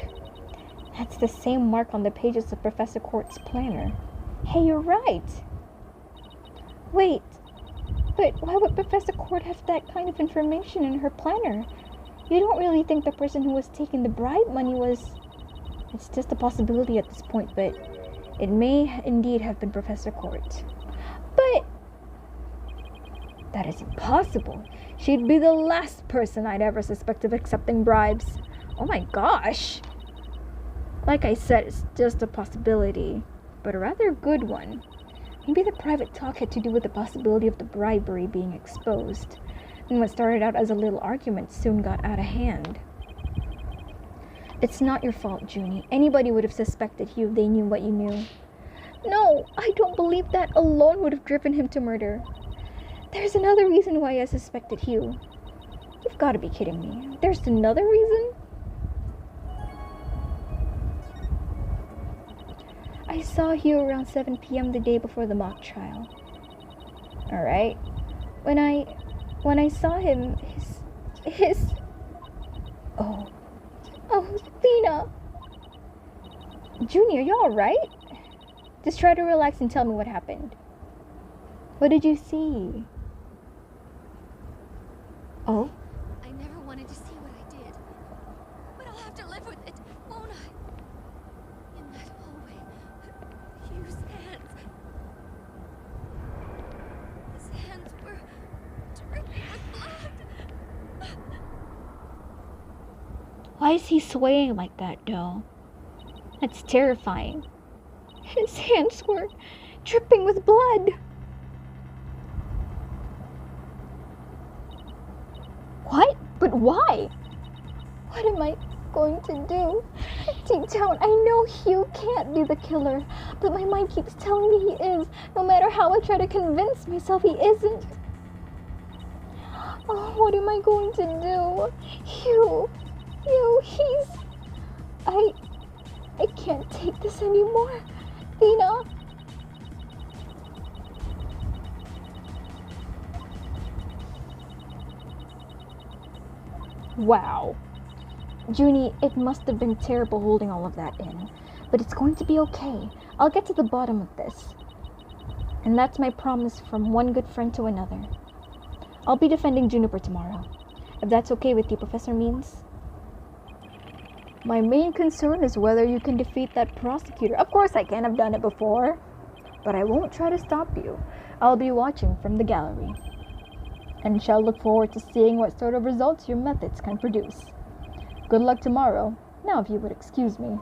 That's the same mark on the pages of Professor Court's planner. Hey, you're right. Wait, but why would Professor Court have that kind of information in her planner? You don't really think the person who was taking the bribe money was... It's just a possibility at this point, but it may indeed have been Professor Court. But that is impossible. She'd be the last person I'd ever suspect of accepting bribes. Oh my gosh. Like I said, it's just a possibility, but a rather good one. Maybe the private talk had to do with the possibility of the bribery being exposed, and what started out as a little argument soon got out of hand. It's not your fault, Junie. Anybody would have suspected you if they knew what you knew. No, I don't believe that alone would have driven him to murder. There's another reason why I suspected Hugh. You've got to be kidding me. There's another reason? I saw Hugh around 7 p.m. the day before the mock trial. Alright. When I saw him, his... Oh, Lena! Junie, are you alright? Just try to relax and tell me what happened. What did you see? Oh? I never wanted to see what I did, but I'll have to live with it, won't I? In that hallway, Hugh's hands. His hands were dripping with blood. Why is he swaying like that, though? That's terrifying. His hands were dripping with blood. What? But why? I going to do? Deep down, I know Hugh can't be the killer, but my mind keeps telling me he is, no matter how I try to convince myself he isn't. Oh, what am I going to do? Hugh, he's... I can't take this anymore. Athena. Wow. Junie, it must have been terrible holding all of that in, but it's going to be okay. I'll get to the bottom of this. And that's my promise from one good friend to another. I'll be defending Juniper tomorrow, if that's okay with you, Professor Means. My main concern is whether you can defeat that prosecutor. Of course I can, I've done it before. But I won't try to stop you. I'll be watching from the gallery, and shall look forward to seeing what sort of results your methods can produce. Good luck tomorrow. Now if you would excuse me.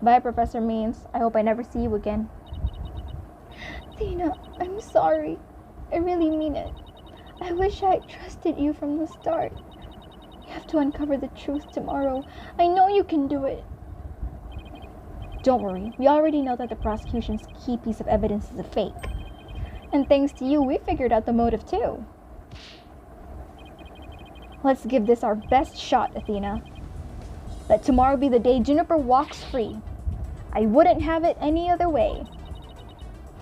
Bye, Professor Means. I hope I never see you again. Athena, I'm sorry. I really mean it. I wish I trusted you from the start. You have to uncover the truth tomorrow. I know you can do it. Don't worry. We already know that the prosecution's key piece of evidence is a fake. And thanks to you, we figured out the motive too. Let's give this our best shot, Athena. Let tomorrow be the day Juniper walks free. I wouldn't have it any other way.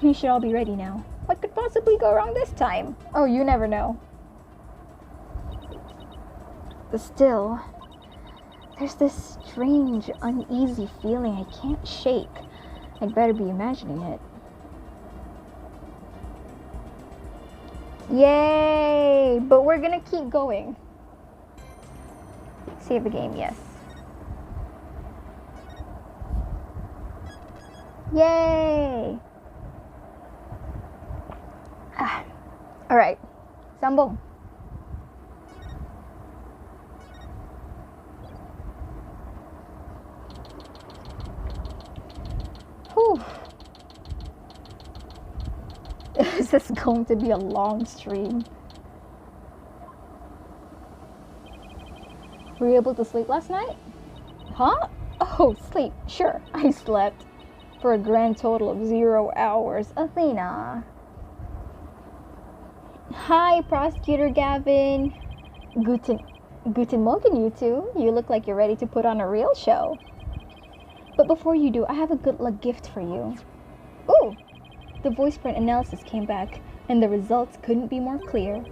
We should all be ready now. What could possibly go wrong this time? Oh, you never know. But still, there's this strange, uneasy feeling I can't shake. I'd better be imagining it. Yay! But we're gonna keep going. Save the game, yes. Yay! Alright. Sambong. Whew. This is going to be a long stream. Were you able to sleep last night? Huh? Oh, sleep. Sure, I slept. For a grand total of 0 hours. Athena. Hi, Prosecutor Gavin. Guten Morgen, you two. You look like you're ready to put on a real show. But before you do, I have a good luck gift for you. Ooh! The voice print analysis came back, and the results couldn't be more clear.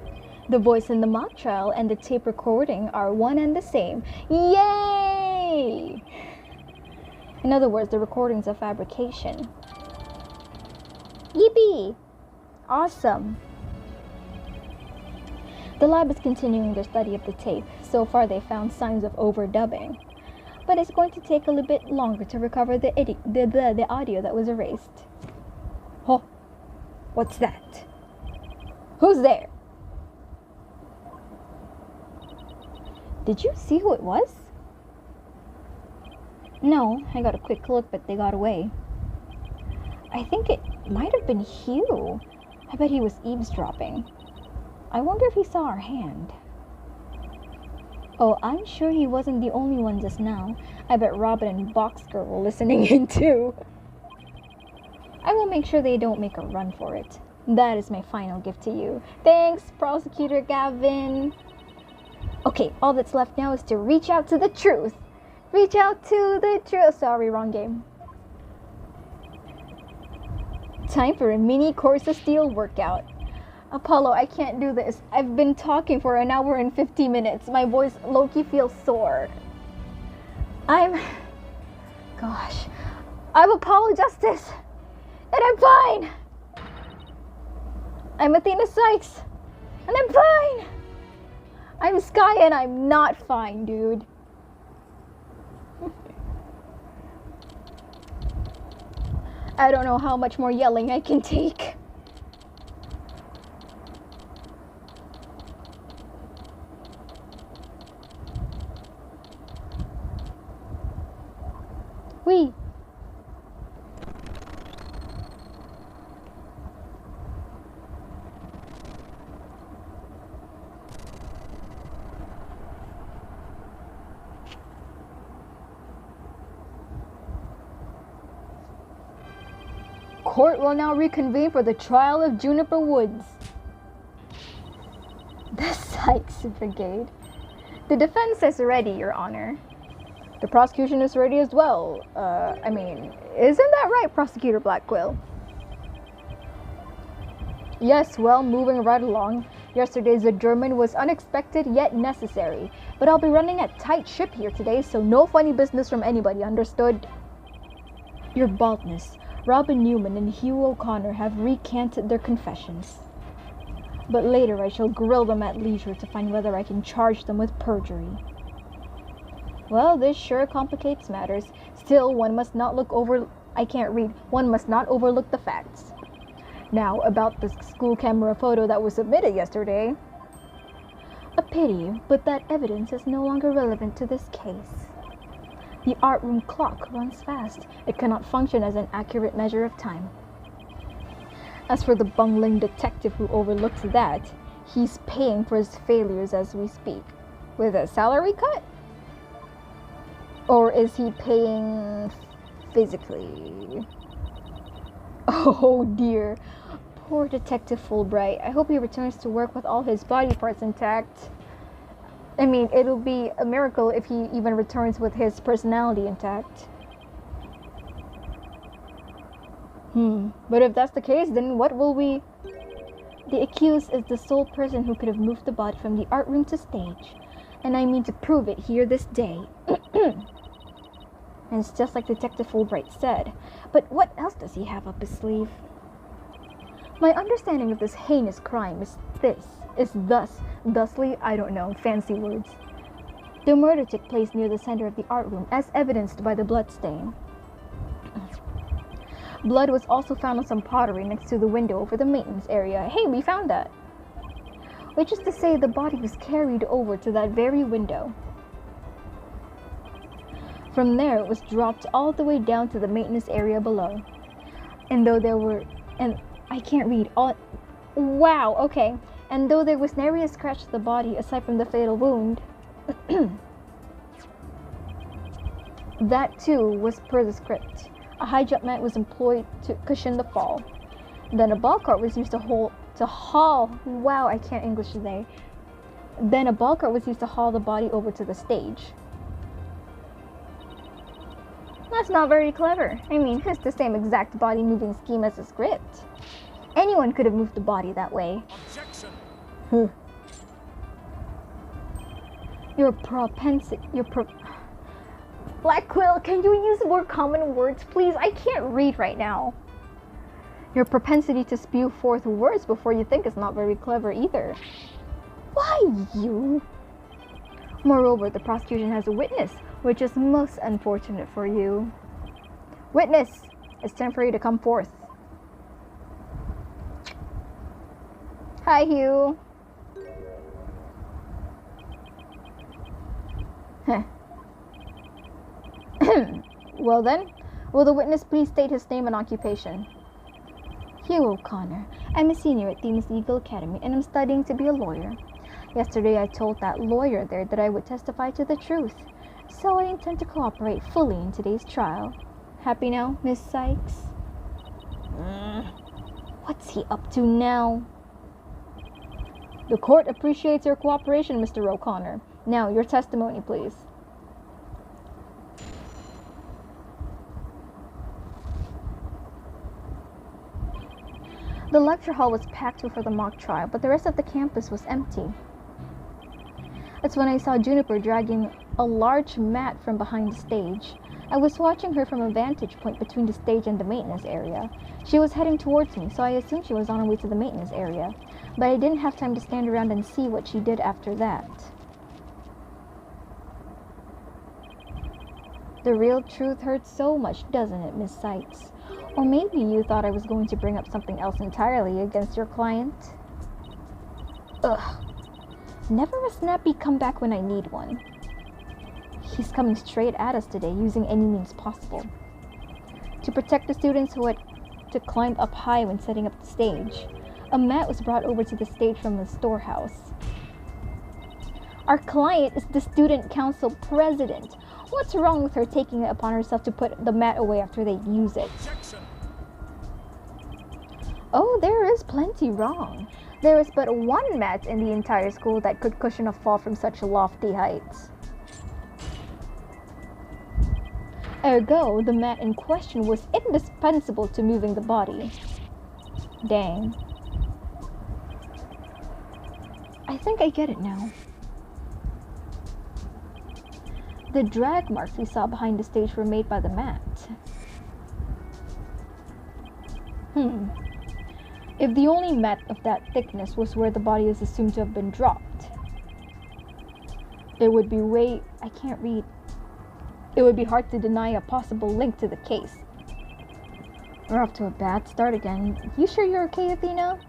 The voice in the mock trial and the tape recording are one and the same. Yay! In other words, the recording's a fabrication. Yippee! Awesome! The lab is continuing their study of the tape. So far, they found signs of overdubbing. But it's going to take a little bit longer to recover the audio that was erased. Oh, what's that? Who's there? Did you see who it was? No, I got a quick look, but they got away. I think it might have been Hugh. I bet he was eavesdropping. I wonder if he saw our hand. Oh, I'm sure he wasn't the only one just now. I bet Robin and Boxgirl were listening in too. I will make sure they don't make a run for it. That is my final gift to you. Thanks, Prosecutor Gavin. Okay, all that's left now is to reach out to the truth. Reach out to the truth. Sorry, wrong game. Time for a mini Course of Steel workout. Apollo, I can't do this. I've been talking for an hour and 50 minutes. My voice low-key feels sore. I'm Apollo Justice. And I'm fine. I'm Athena Sykes. And I'm fine. I'm Sky and I'm not fine, dude. I don't know how much more yelling I can take. Wee. court will now reconvene for the trial of Juniper Woods. The Sykes Brigade. The defense is ready, Your Honor. The prosecution is ready as well. I mean, isn't that right, Prosecutor Blackquill? Yes, well, moving right along. Yesterday's adjournment was unexpected yet necessary. But I'll be running a tight ship here today, so no funny business from anybody, understood? Your baldness, Robin Newman and Hugh O'Connor have recanted their confessions. But later I shall grill them at leisure to find whether I can charge them with perjury. Well, this sure complicates matters. Still, one must not One must not overlook the facts. Now, about the school camera photo that was submitted yesterday. A pity, but that evidence is no longer relevant to this case. The art room clock runs fast. It cannot function as an accurate measure of time. As for the bungling detective who overlooked that, he's paying for his failures as we speak. With a salary cut? Or is he paying physically? Oh dear. Poor Detective Fulbright. I hope he returns to work with all his body parts intact. I mean, it'll be a miracle if he even returns with his personality intact. But if that's the case, then what will we... The accused is the sole person who could have moved the body from the art room to stage. And I mean to prove it here this day. And it's just like Detective Fulbright said. But what else does he have up his sleeve? My understanding of this heinous crime thusly, I don't know, fancy words. The murder took place near the center of the art room, as evidenced by the blood stain. Blood was also found on some pottery next to the window over the maintenance area. Hey, we found that. Which is to say, the body was carried over to that very window. From there, it was dropped all the way down to the maintenance area below. And though there were... I can't read. Wow, okay. And though there was nary a scratch to the body aside from the fatal wound, that too was per the script. A high jump mat was employed to cushion the fall. Then a ball cart was used to haul. Wow, I can't English today. Then a ball cart was used to haul the body over to the stage. That's not very clever. I mean, it's the same exact body moving scheme as the script. Anyone could have moved the body that way. Objection. Blackquill, can you use more common words, please? I can't read right now. Your propensity to spew forth words before you think is not very clever either. Why you? Moreover, the prosecution has a witness, which is most unfortunate for you. Witness, it's time for you to come forth. Hi, Hugh. Well then, will the witness please state his name and occupation? Hugh O'Connor. I'm a senior at Deems Eagle Academy and I'm studying to be a lawyer. Yesterday I told that lawyer there that I would testify to the truth, so I intend to cooperate fully in today's trial. Happy now, Miss Sykes? What's he up to now? The court appreciates your cooperation, Mr. O'Connor. Now, your testimony, please. The lecture hall was packed before the mock trial, but the rest of the campus was empty. That's when I saw Juniper dragging a large mat from behind the stage. I was watching her from a vantage point between the stage and the maintenance area. She was heading towards me, so I assumed she was on her way to the maintenance area, but I didn't have time to stand around and see what she did after that. The real truth hurts so much, doesn't it, Miss Sykes? Or maybe you thought I was going to bring up something else entirely against your client? Ugh. Never a snappy comeback when I need one. He's coming straight at us today, using any means possible. To protect the students who had to climb up high when setting up the stage, a mat was brought over to the stage from the storehouse. Our client is the student council president. What's wrong with her taking it upon herself to put the mat away after they use it? Objection. Oh, there is plenty wrong. There is but one mat in the entire school that could cushion a fall from such lofty heights. Ergo, the mat in question was indispensable to moving the body. Dang. I think I get it now. The drag marks we saw behind the stage were made by the mat. If the only mat of that thickness was where the body is assumed to have been dropped, it would be I can't read. It would be hard to deny a possible link to the case. We're off to a bad start again. You sure you're okay, Athena?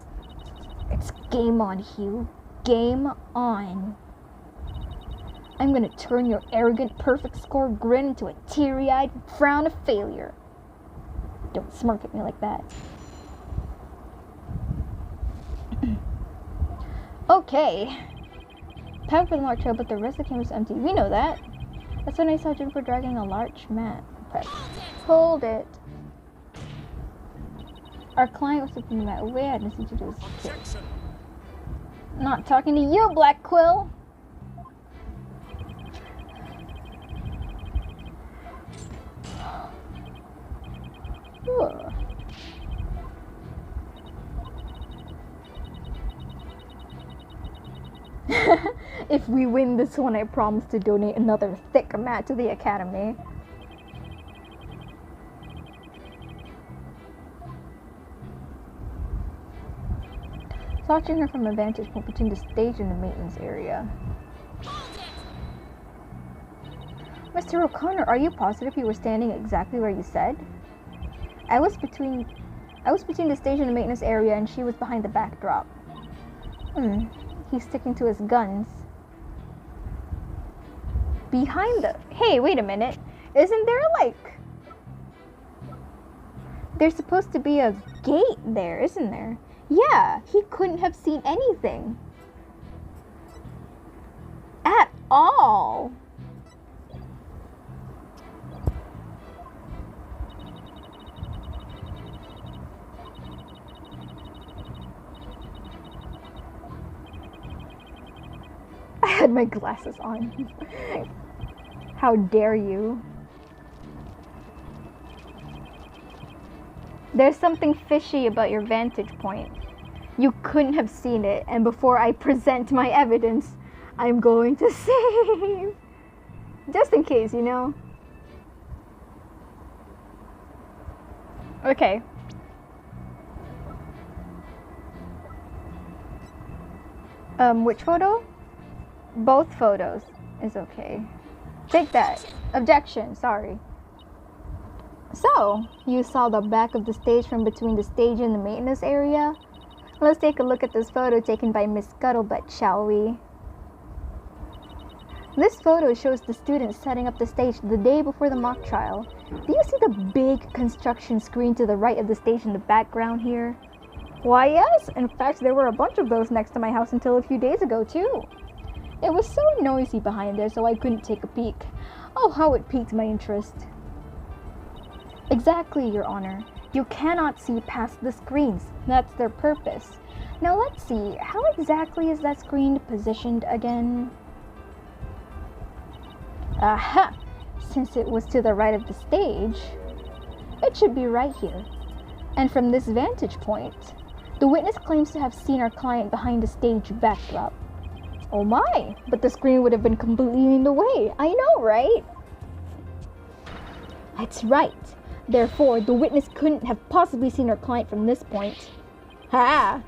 It's game on, Hugh. Game on. I'm gonna turn your arrogant perfect score grin into a teary-eyed frown of failure. Don't smirk at me like that. Okay. Time for the mark trail, but the rest of the camp is empty. We know that. That's when I saw Jennifer dragging a large mat. Press. Hold it. Our client was flipping the mat away. I had nothing to do with it. Not talking to you, Black Quill. If we win this one, I promise to donate another thick mat to the Academy. Watching her from a vantage point between the stage and the maintenance area. Mr. O'Connor, are you positive you were standing exactly where you said? I was between the stage and the maintenance area, and she was behind the backdrop. He's sticking to his guns. Hey, wait a minute. Isn't there there's supposed to be a gate there, isn't there? Yeah, he couldn't have seen anything. At all. I had my glasses on. How dare you? There's something fishy about your vantage point. You couldn't have seen it, and before I present my evidence, I'm going to save. Just in case, you know? Okay. Which photo? Both photos is okay. Take that. Objection, sorry. So, you saw the back of the stage from between the stage and the maintenance area? Let's take a look at this photo taken by Miss Scuttlebutt, shall we? This photo shows the students setting up the stage the day before the mock trial. Do you see the big construction screen to the right of the stage in the background here? Why, yes. In fact, there were a bunch of those next to my house until a few days ago, too. It was so noisy behind there, so I couldn't take a peek. Oh, how it piqued my interest. Exactly, Your Honor. You cannot see past the screens. That's their purpose. Now let's see, how exactly is that screen positioned again? Aha! Since it was to the right of the stage, it should be right here. And from this vantage point, the witness claims to have seen our client behind the stage backdrop. Oh my, but the screen would have been completely in the way. I know, right? That's right. Therefore, the witness couldn't have possibly seen our client from this point. Ha!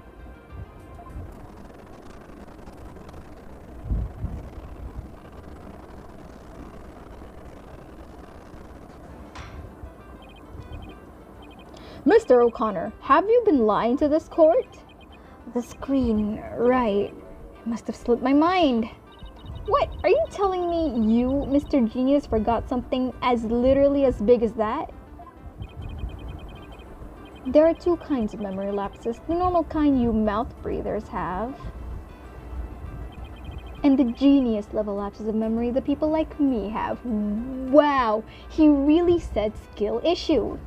Mr. O'Connor, have you been lying to this court? The screen, right. It must have slipped my mind. What? Are you telling me you, Mr. Genius, forgot something as literally as big as that? There are two kinds of memory lapses. The normal kind you mouth breathers have, and the genius level lapses of memory the people like me have. Wow, he really said skill issue.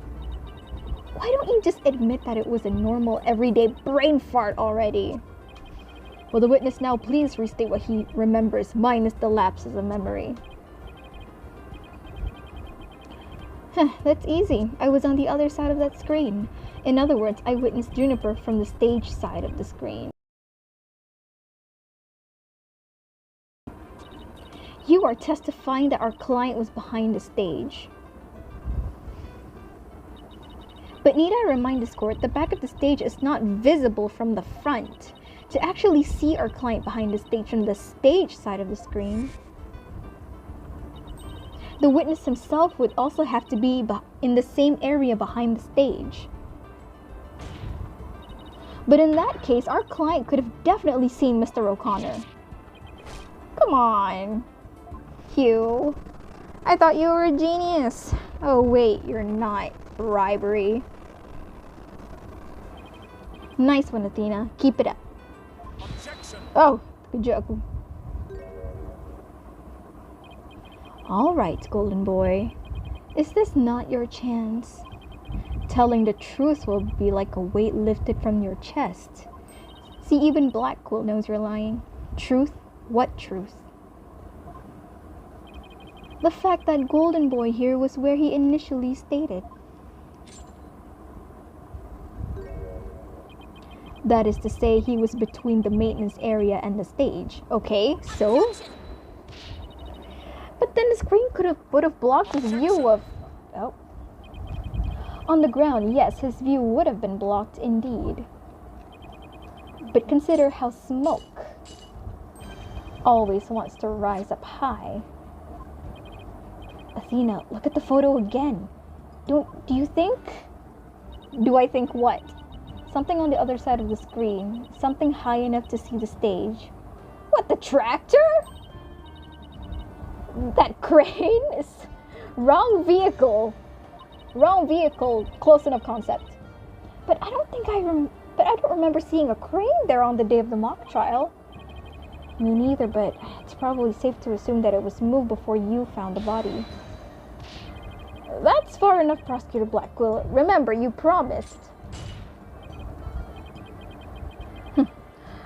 Why don't you just admit that it was a normal, everyday brain fart already? Will the witness now please restate what he remembers, minus the lapses of memory? That's easy. I was on the other side of that screen. In other words, I witnessed Juniper from the stage side of the screen. You are testifying that our client was behind the stage. But need I remind this court, the back of the stage is not visible from the front. To actually see our client behind the stage from the stage side of the screen, the witness himself would also have to be in the same area behind the stage. But in that case, our client could have definitely seen Mr. O'Connor. Come on, Hugh. I thought you were a genius. Oh wait, you're not. Bribery. Nice one, Athena. Keep it up. Objection. Oh, good job. All right, golden boy. Is this not your chance? Telling the truth will be like a weight lifted from your chest. See, even Black Quill knows you're lying. Truth? What truth? The fact that golden boy here was where he initially stated. That is to say, he was between the maintenance area and the stage. Okay, so? But then the screen would have blocked his view of... Oh. On the ground, yes, his view would have been blocked indeed. But consider how smoke always wants to rise up high. Athena, look at the photo again. Do you think? Do I think what? Something on the other side of the screen. Something high enough to see the stage. What, the tractor? That crane is... Wrong vehicle. Wrong vehicle. Close enough concept. But I don't think I don't remember seeing a crane there on the day of the mock trial. Me neither, but it's probably safe to assume that it was moved before you found the body. That's far enough, Prosecutor Blackquill. Remember, you promised.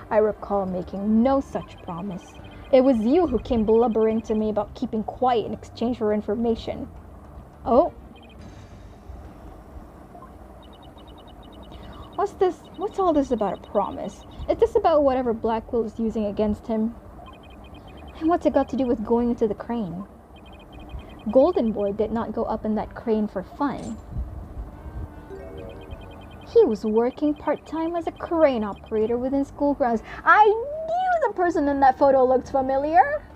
I recall making no such promise. It was you who came blubbering to me about keeping quiet in exchange for information. Oh? What's all this about a promise? Is this about whatever Blackquill is using against him? And what's it got to do with going into the crane? Golden Boy did not go up in that crane for fun. He was working part-time as a crane operator within school grounds. I knew the person in that photo looked familiar.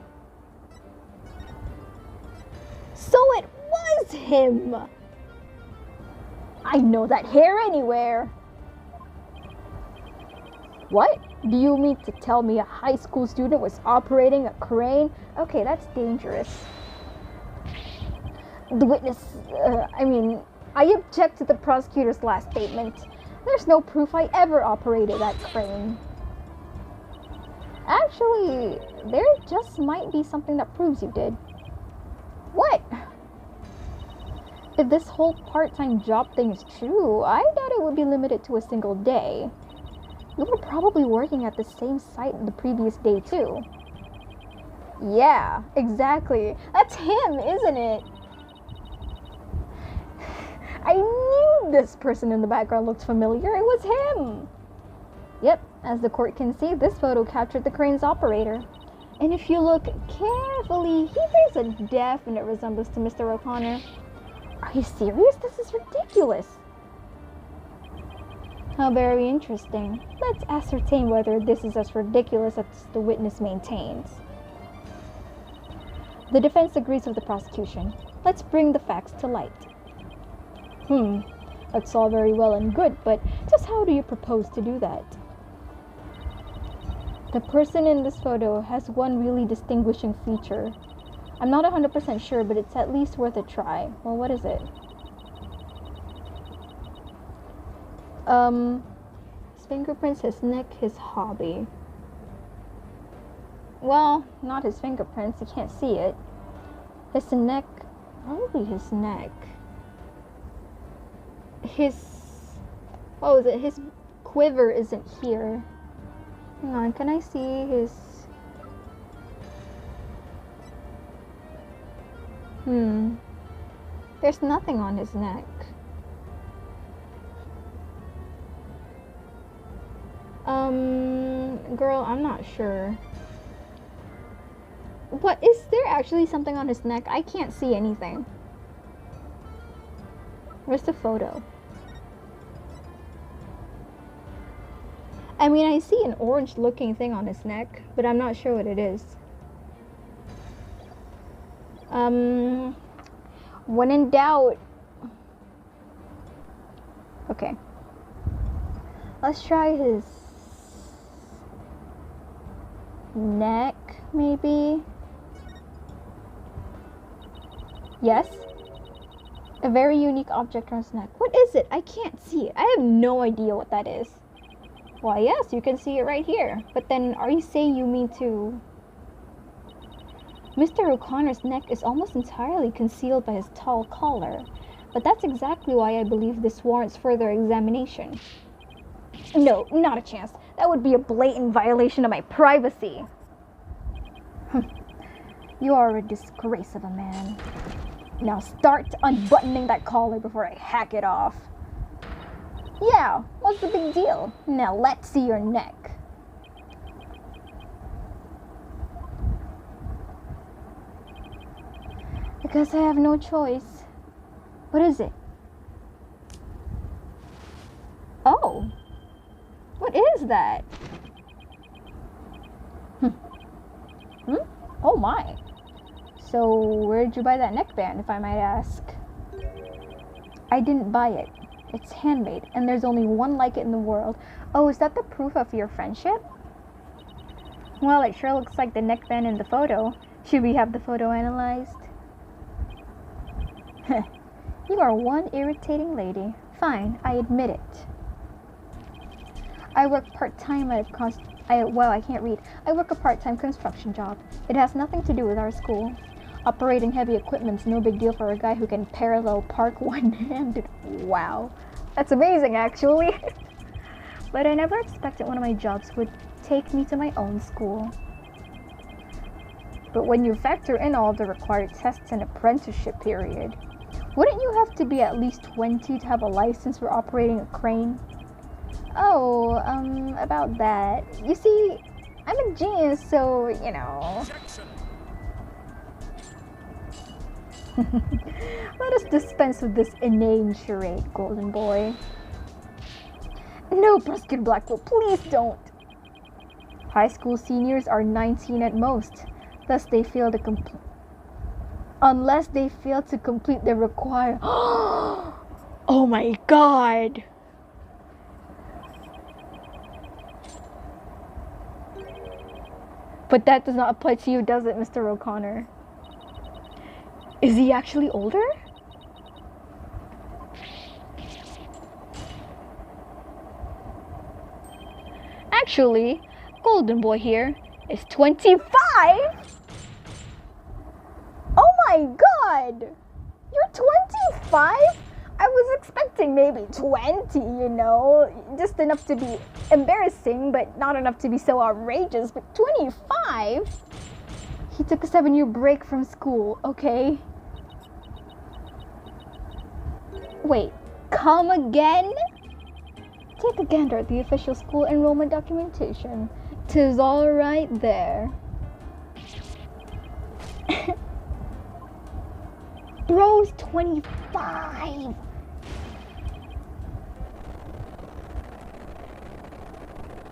So it was him. I know that hair anywhere. What? Do you mean to tell me a high school student was operating a crane? Okay, that's dangerous. The witness, I object to the prosecutor's last statement. There's no proof I ever operated that crane. Actually, there just might be something that proves you did. What? If this whole part-time job thing is true, I doubt it would be limited to a single day. You were probably working at the same site the previous day too. Yeah, exactly. That's him, isn't it? I knew this person in the background looked familiar. It was him. Yep, as the court can see, this photo captured the crane's operator. And if you look carefully, he bears a definite resemblance to Mr. O'Connor. Are you serious? This is ridiculous. How very interesting. Let's ascertain whether this is as ridiculous as the witness maintains. The defense agrees with the prosecution. Let's bring the facts to light. That's all very well and good, but just how do you propose to do that? The person in this photo has one really distinguishing feature. I'm not 100% sure, but it's at least worth a try. Well, what is it? His fingerprints, his neck, his hobby. Well, not his fingerprints, you can't see it. His neck, probably his neck. His Oh, is it his quiver isn't here? Hang on, can I see his... There's nothing on his neck. Girl, I'm not sure. What, is there actually something on his neck? I can't see anything. Where's the photo? I mean, I see an orange looking thing on his neck, but I'm not sure what it is. When in doubt. Okay. Let's try his neck, maybe. Yes. A very unique object on his neck. What is it? I can't see it. I have no idea what that is. Why, yes, you can see it right here. But then, are you saying you mean to... Mr. O'Connor's neck is almost entirely concealed by his tall collar. But that's exactly why I believe this warrants further examination. No, not a chance. That would be a blatant violation of my privacy. You are a disgrace of a man. Now start unbuttoning that collar before I hack it off. Yeah, what's the big deal? Now let's see your neck. I guess I have no choice. What is it? Oh. What is that? Oh my. So, where'd you buy that neckband, if I might ask? I didn't buy it. It's handmade, and there's only one like it in the world. Oh, is that the proof of your friendship? Well, it sure looks like the neckband in the photo. Should we have the photo analyzed? You are one irritating lady. Fine, I admit it. I work part-time at I can't read. I work a part-time construction job. It has nothing to do with our school. Operating heavy equipment's no big deal for a guy who can parallel park one-handed. Wow. That's amazing, actually. But I never expected one of my jobs would take me to my own school. But when you factor in all the required tests and apprenticeship period, wouldn't you have to be at least 20 to have a license for operating a crane? Oh, about that. You see, I'm a genius, so, you know. Let us dispense with this inane charade, golden boy. No, Prescott Blackwell, please don't. High school seniors are 19 at most, thus they fail to complete. Unless they fail to complete the required. Oh my god! But that does not apply to you, does it, Mr. O'Connor? Is he actually older? Actually, Golden Boy here is 25! Oh my god! You're 25? I was expecting maybe 20, you know? Just enough to be embarrassing, but not enough to be so outrageous. But 25? He took a 7-year break from school, okay? Wait, come again? Take a gander at the official school enrollment documentation. 'Tis all right there. Bro's 25.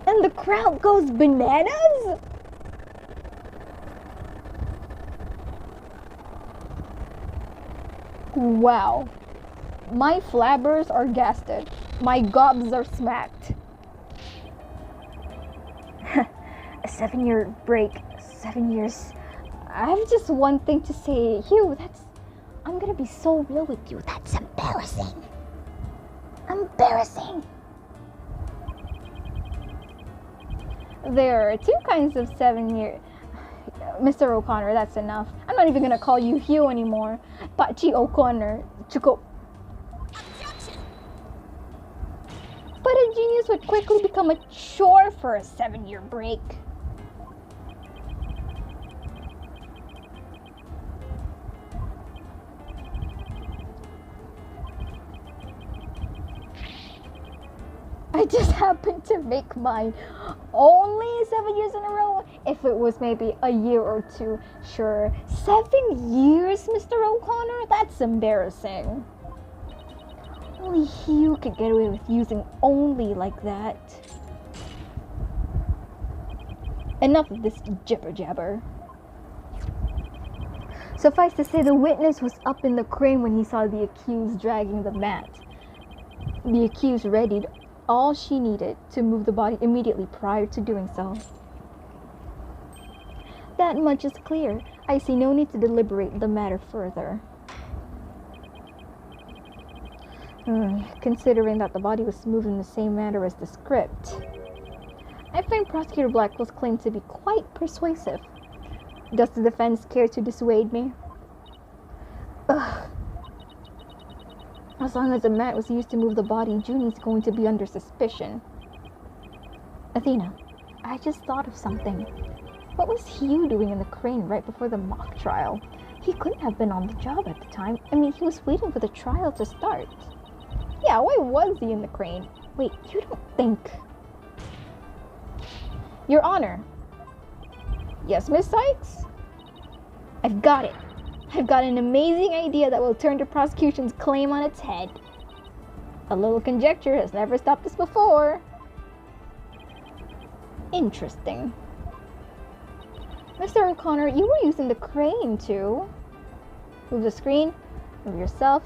And the crowd goes bananas? Wow. My flabbers are gasted. My gobs are smacked. A 7-year break. 7 years. I have just one thing to say. Hugh, I'm gonna be so real with you. That's embarrassing. Embarrassing. There are two kinds of 7-year... Mr. O'Connor, that's enough. I'm not even gonna call you Hugh anymore. Pachi O'Connor. Chuko. quickly become a chore for a 7-year break. I just happened to make mine only 7 years in a row. If it was maybe a year or two, sure. 7 years, Mr. O'Connor? That's embarrassing. Only you could get away with using only like that. Enough of this jibber jabber. Suffice to say, the witness was up in the crane when he saw the accused dragging the mat. The accused readied all she needed to move the body immediately prior to doing so. That much is clear. I see no need to deliberate the matter further. Considering that the body was moved in the same manner as the script, I find Prosecutor Blackwell's claim to be quite persuasive. Does the defense care to dissuade me? Ugh. As long as the mat was used to move the body, Junie's going to be under suspicion. Athena, I just thought of something. What was Hugh doing in the crane right before the mock trial? He couldn't have been on the job at the time. I mean, he was waiting for the trial to start. Yeah, why was he in the crane? Wait, you don't think... Your Honor. Yes, Miss Sykes? I've got it. I've got an amazing idea that will turn the prosecution's claim on its head. A little conjecture has never stopped us before. Interesting. Mr. O'Connor, you were using the crane to move the screen, move yourself,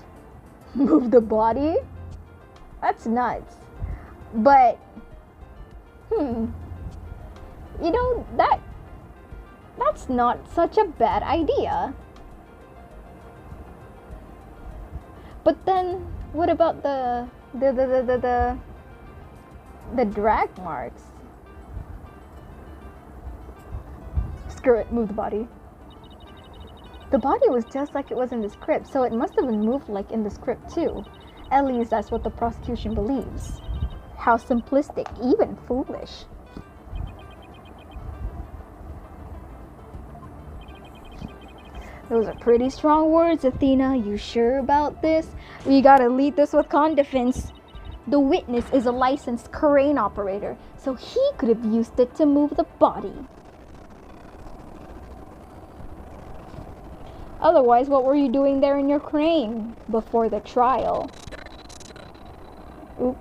move the body. That's nuts. But, you know, that's not such a bad idea. But then, what about the drag marks? Screw it, move the body. The body was just like it was in the script, so it must have been moved like in the script too. At least that's what the prosecution believes. How simplistic, even foolish. Those are pretty strong words, Athena. You sure about this? We gotta lead this with confidence. The witness is a licensed crane operator, so he could have used it to move the body. Otherwise, what were you doing there in your crane before the trial? Oop.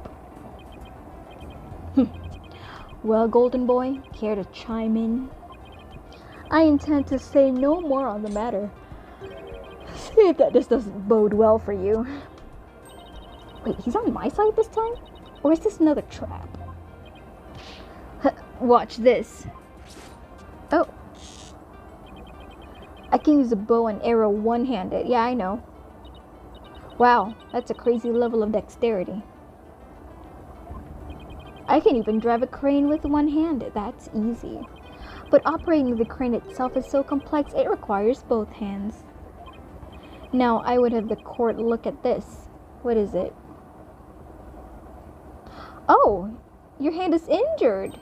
Well, Golden Boy, care to chime in? I intend to say no more on the matter. See if that just doesn't bode well for you. Wait, he's on my side this time? Or is this another trap? Watch this. Oh. I can use a bow and arrow one-handed. Yeah, I know. Wow, that's a crazy level of dexterity. I can even drive a crane with one hand. That's easy. But operating the crane itself is so complex, it requires both hands. Now, I would have the court look at this. What is it? Oh, your hand is injured.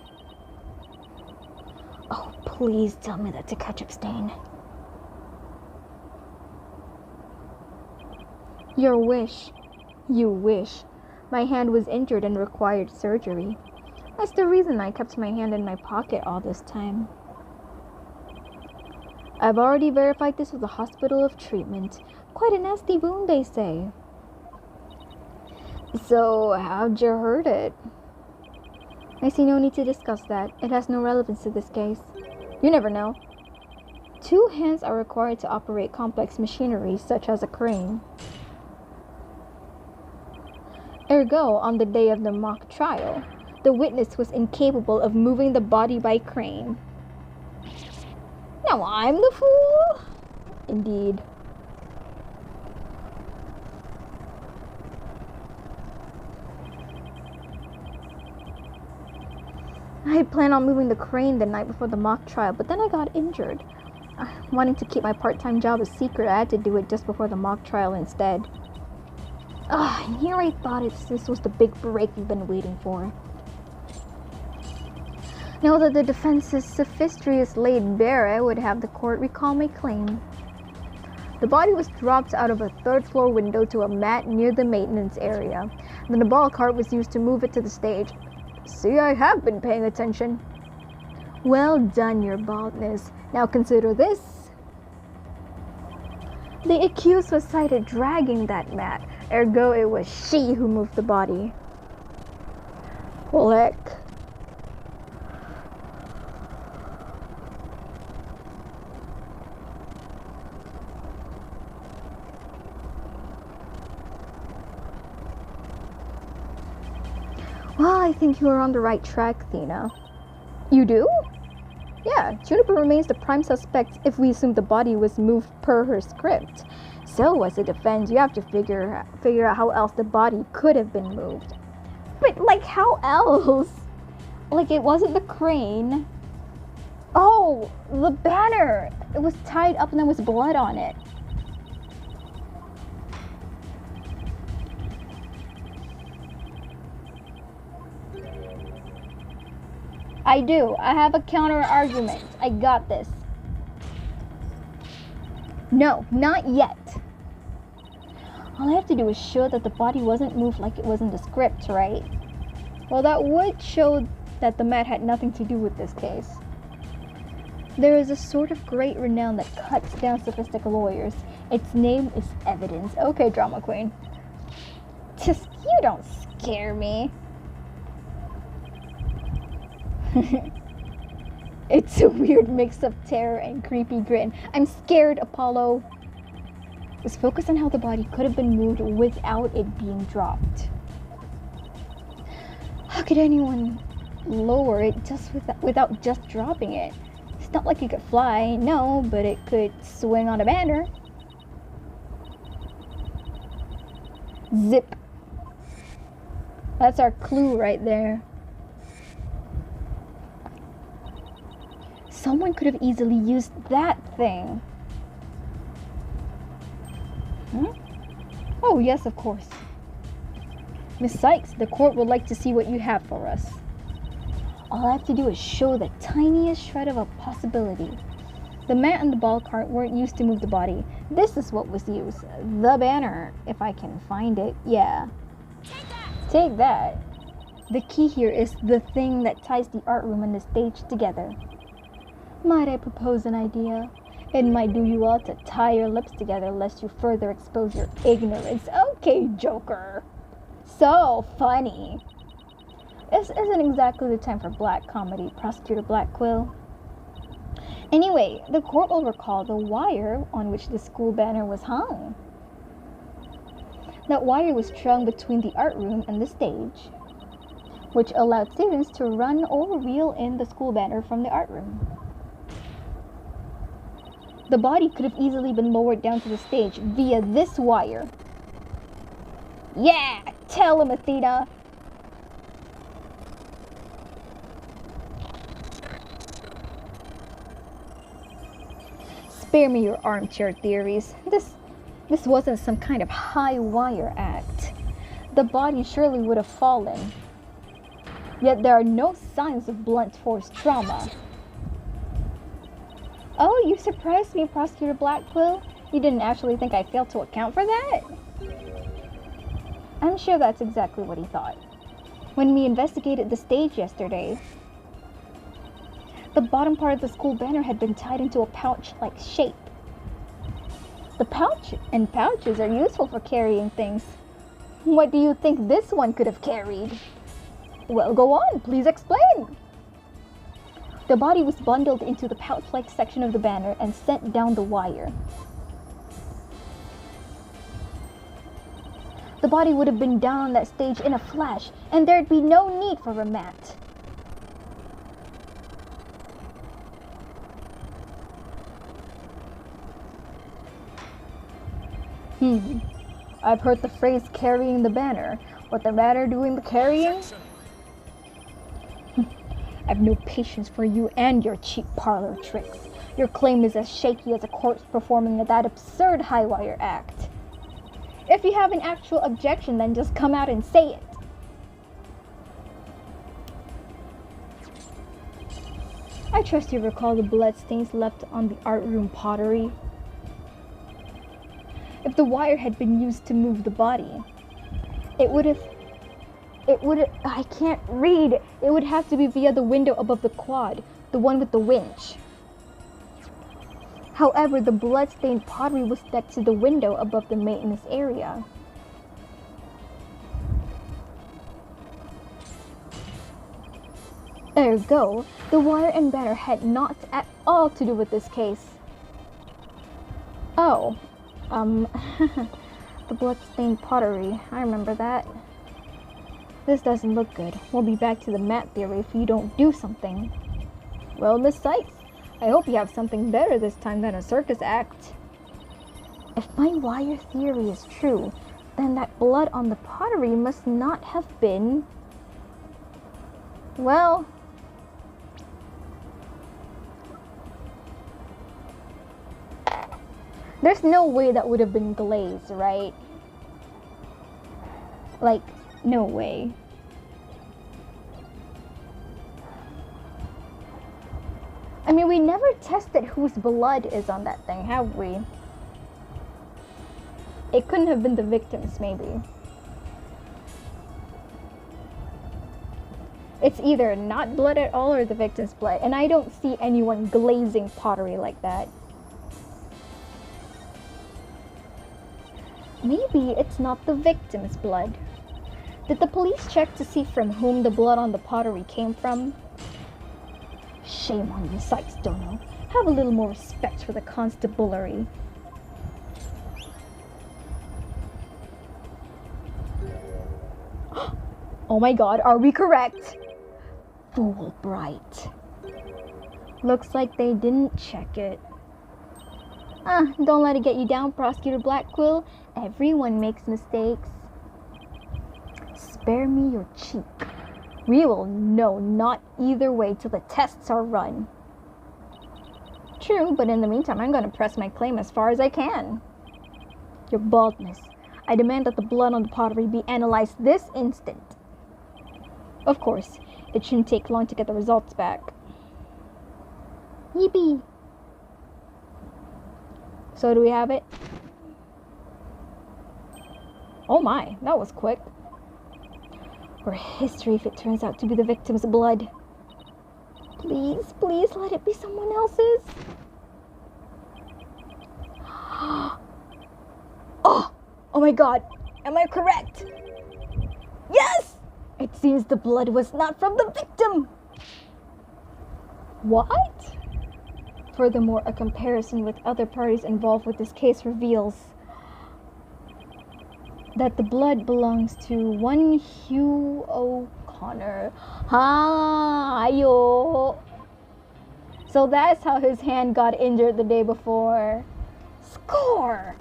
Oh, please tell me that's a ketchup stain. Your wish. You wish. My hand was injured and required surgery. That's the reason I kept my hand in my pocket all this time. I've already verified this with the hospital of treatment. Quite a nasty wound, they say. So, how'd you hurt it? I see no need to discuss that. It has no relevance to this case. You never know. 2 hands are required to operate complex machinery, such as a crane. Ergo, on the day of the mock trial, the witness was incapable of moving the body by crane. Now I'm the fool? Indeed. I had planned on moving the crane the night before the mock trial, but then I got injured. Wanting to keep my part-time job a secret, I had to do it just before the mock trial instead. And here I thought this was the big break we've been waiting for. Now that the defense's sophistry is laid bare, I would have the court recall my claim. The body was dropped out of a third-floor window to a mat near the maintenance area. Then the ball cart was used to move it to the stage. See, I have been paying attention. Well done, your baldness. Now consider this. The accused was sighted dragging that mat, ergo it was she who moved the body. Click. Well, I think you are on the right track, Athena. You do? Yeah, Juniper remains the prime suspect if we assume the body was moved per her script. So, as a defense, you have to figure out how else the body could have been moved. But, like, how else? Like, it wasn't the crane. Oh, the banner! It was tied up and there was blood on it. I do. I have a counter argument. I got this. No, not yet. All I have to do is show that the body wasn't moved like it was in the script, right? Well, that would show that the mat had nothing to do with this case. There is a sort of great renown that cuts down sophistical lawyers. Its name is evidence. Okay, drama queen. Just, you don't scare me. It's a weird mix of terror and creepy grin. I'm scared, Apollo. Let's focus on how the body could have been moved without it being dropped. How could anyone lower it just without just dropping it? It's not like it could fly, no, but it could swing on a banner. Zip. That's our clue right there. Someone could have easily used that thing. Huh? Oh, yes, of course. Miss Sykes, the court would like to see what you have for us. All I have to do is show the tiniest shred of a possibility. The mat and the ball cart weren't used to move the body. This is what was used. The banner, if I can find it. Yeah. Take that. The key here is the thing that ties the art room and the stage together. Might I propose an idea? It might do you all to tie your lips together lest you further expose your ignorance. Okay, Joker. So funny. This isn't exactly the time for black comedy, Prosecutor Blackquill. Anyway, the court will recall the wire on which the school banner was hung. That wire was strung between the art room and the stage, which allowed students to run or reel in the school banner from the art room. The body could have easily been lowered down to the stage via this wire. Yeah! Tell him, Athena! Spare me your armchair theories. This wasn't some kind of high wire act. The body surely would have fallen. Yet there are no signs of blunt force trauma. Oh, you surprised me, Prosecutor Blackquill. You didn't actually think I failed to account for that? I'm sure that's exactly what he thought. When we investigated the stage yesterday, the bottom part of the school banner had been tied into a pouch-like shape. The pouch and pouches are useful for carrying things. What do you think this one could have carried? Well, go on, please explain. The body was bundled into the pouch-like section of the banner and sent down the wire. The body would have been down on that stage in a flash, and there'd be no need for a mat. I've heard the phrase carrying the banner. What the banner doing the carrying? I've no patience for you and your cheap parlor tricks. Your claim is as shaky as a corpse performing that absurd high wire act. If you have an actual objection, then just come out and say it. I trust you recall the bloodstains left on the art room pottery. If the wire had been used to move the body, it would, I can't read. It would have to be via the window above the quad, the one with the winch. However, the bloodstained pottery was next to the window above the maintenance area. Ergo, the wire and banner had not at all to do with this case. Oh, the bloodstained pottery, I remember that. This doesn't look good. We'll be back to the mat theory if you don't do something. Well, Miss Sykes, I hope you have something better this time than a circus act. If my wire theory is true, then that blood on the pottery must not have been... Well... There's no way that would have been glazed, right? Like, no way. I mean, we never tested whose blood is on that thing, have we? It couldn't have been the victim's, maybe. It's either not blood at all or the victim's blood. And I don't see anyone glazing pottery like that. Maybe it's not the victim's blood. Did the police check to see from whom the blood on the pottery came from? Shame on you, Sykes Dono. Have a little more respect for the constabulary. Oh my god, are we correct? Fulbright. Looks like they didn't check it. Don't let it get you down, Prosecutor Blackquill. Everyone makes mistakes. Spare me your cheek. We will know not either way till the tests are run. True, but in the meantime, I'm going to press my claim as far as I can. Your baldness. I demand that the blood on the pottery be analyzed this instant. Of course, it shouldn't take long to get the results back. Yippee! So do we have it? Oh my, that was quick. Or history if it turns out to be the victim's blood. Please, please let it be someone else's. Oh my god, am I correct? Yes! It seems the blood was not from the victim. What? Furthermore, a comparison with other parties involved with this case reveals that the blood belongs to one Hugh O'Connor. Ayo. So that's how his hand got injured the day before. Score!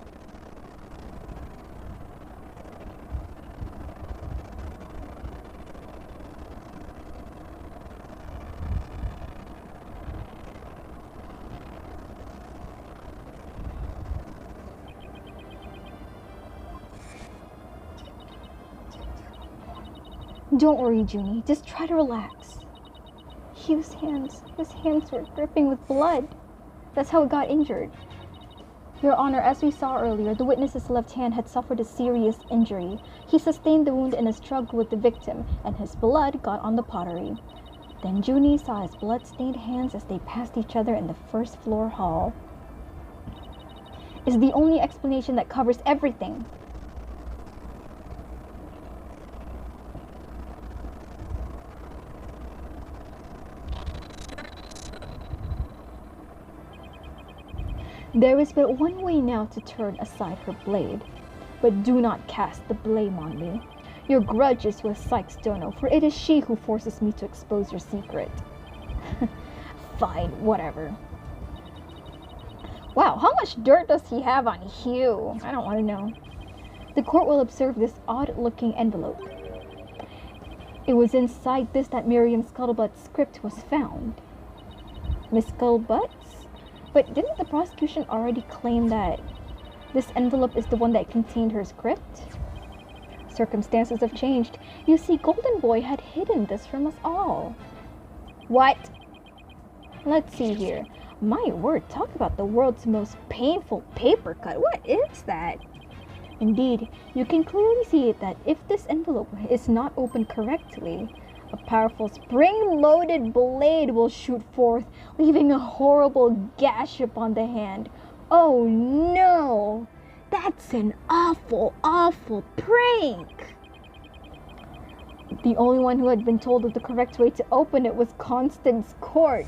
Don't worry, Junie. Just try to relax. His hands were dripping with blood. That's how it got injured. Your Honor, as we saw earlier, the witness's left hand had suffered a serious injury. He sustained the wound in a struggle with the victim, and his blood got on the pottery. Then Junie saw his blood-stained hands as they passed each other in the first floor hall. Is the only explanation that covers everything. There is but one way now to turn aside her blade, but do not cast the blame on me. Your grudge is with Sykes Dono, for it is she who forces me to expose your secret. Fine, whatever. Wow, how much dirt does he have on Hugh? I don't want to know. The court will observe this odd-looking envelope. It was inside this that Miriam Scuttlebutt's script was found. Miss Scuttlebutt? But didn't the prosecution already claim that this envelope is the one that contained her script? Circumstances have changed. You see, Golden Boy had hidden this from us all. What? Let's see here. My word, talk about the world's most painful paper cut. What is that? Indeed, you can clearly see that if this envelope is not opened correctly, a powerful spring-loaded blade will shoot forth, leaving a horrible gash upon the hand. Oh no! That's an awful, awful prank! The only one who had been told of the correct way to open it was Constance Court.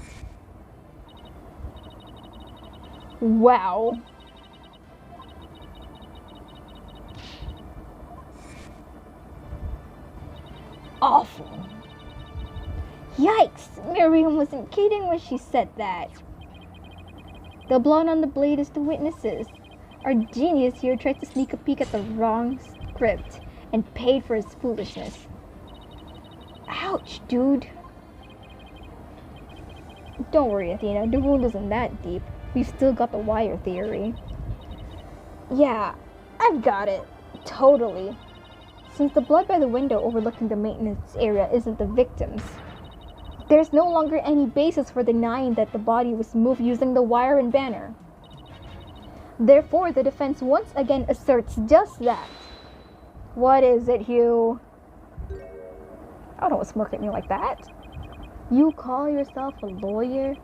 Wow. Awful. Yikes! Miriam wasn't kidding when she said that. The blonde on the blade is the witnesses. Our genius here tried to sneak a peek at the wrong script and paid for his foolishness. Ouch, dude. Don't worry, Athena. The wound isn't that deep. We've still got the wire theory. Yeah, I've got it. Totally. Since the blood by the window overlooking the maintenance area isn't the victim's, there's no longer any basis for denying that the body was moved using the wire and banner. Therefore, the defense once again asserts just that. What is it, Hugh? Oh, don't smirk at me like that. You call yourself a lawyer?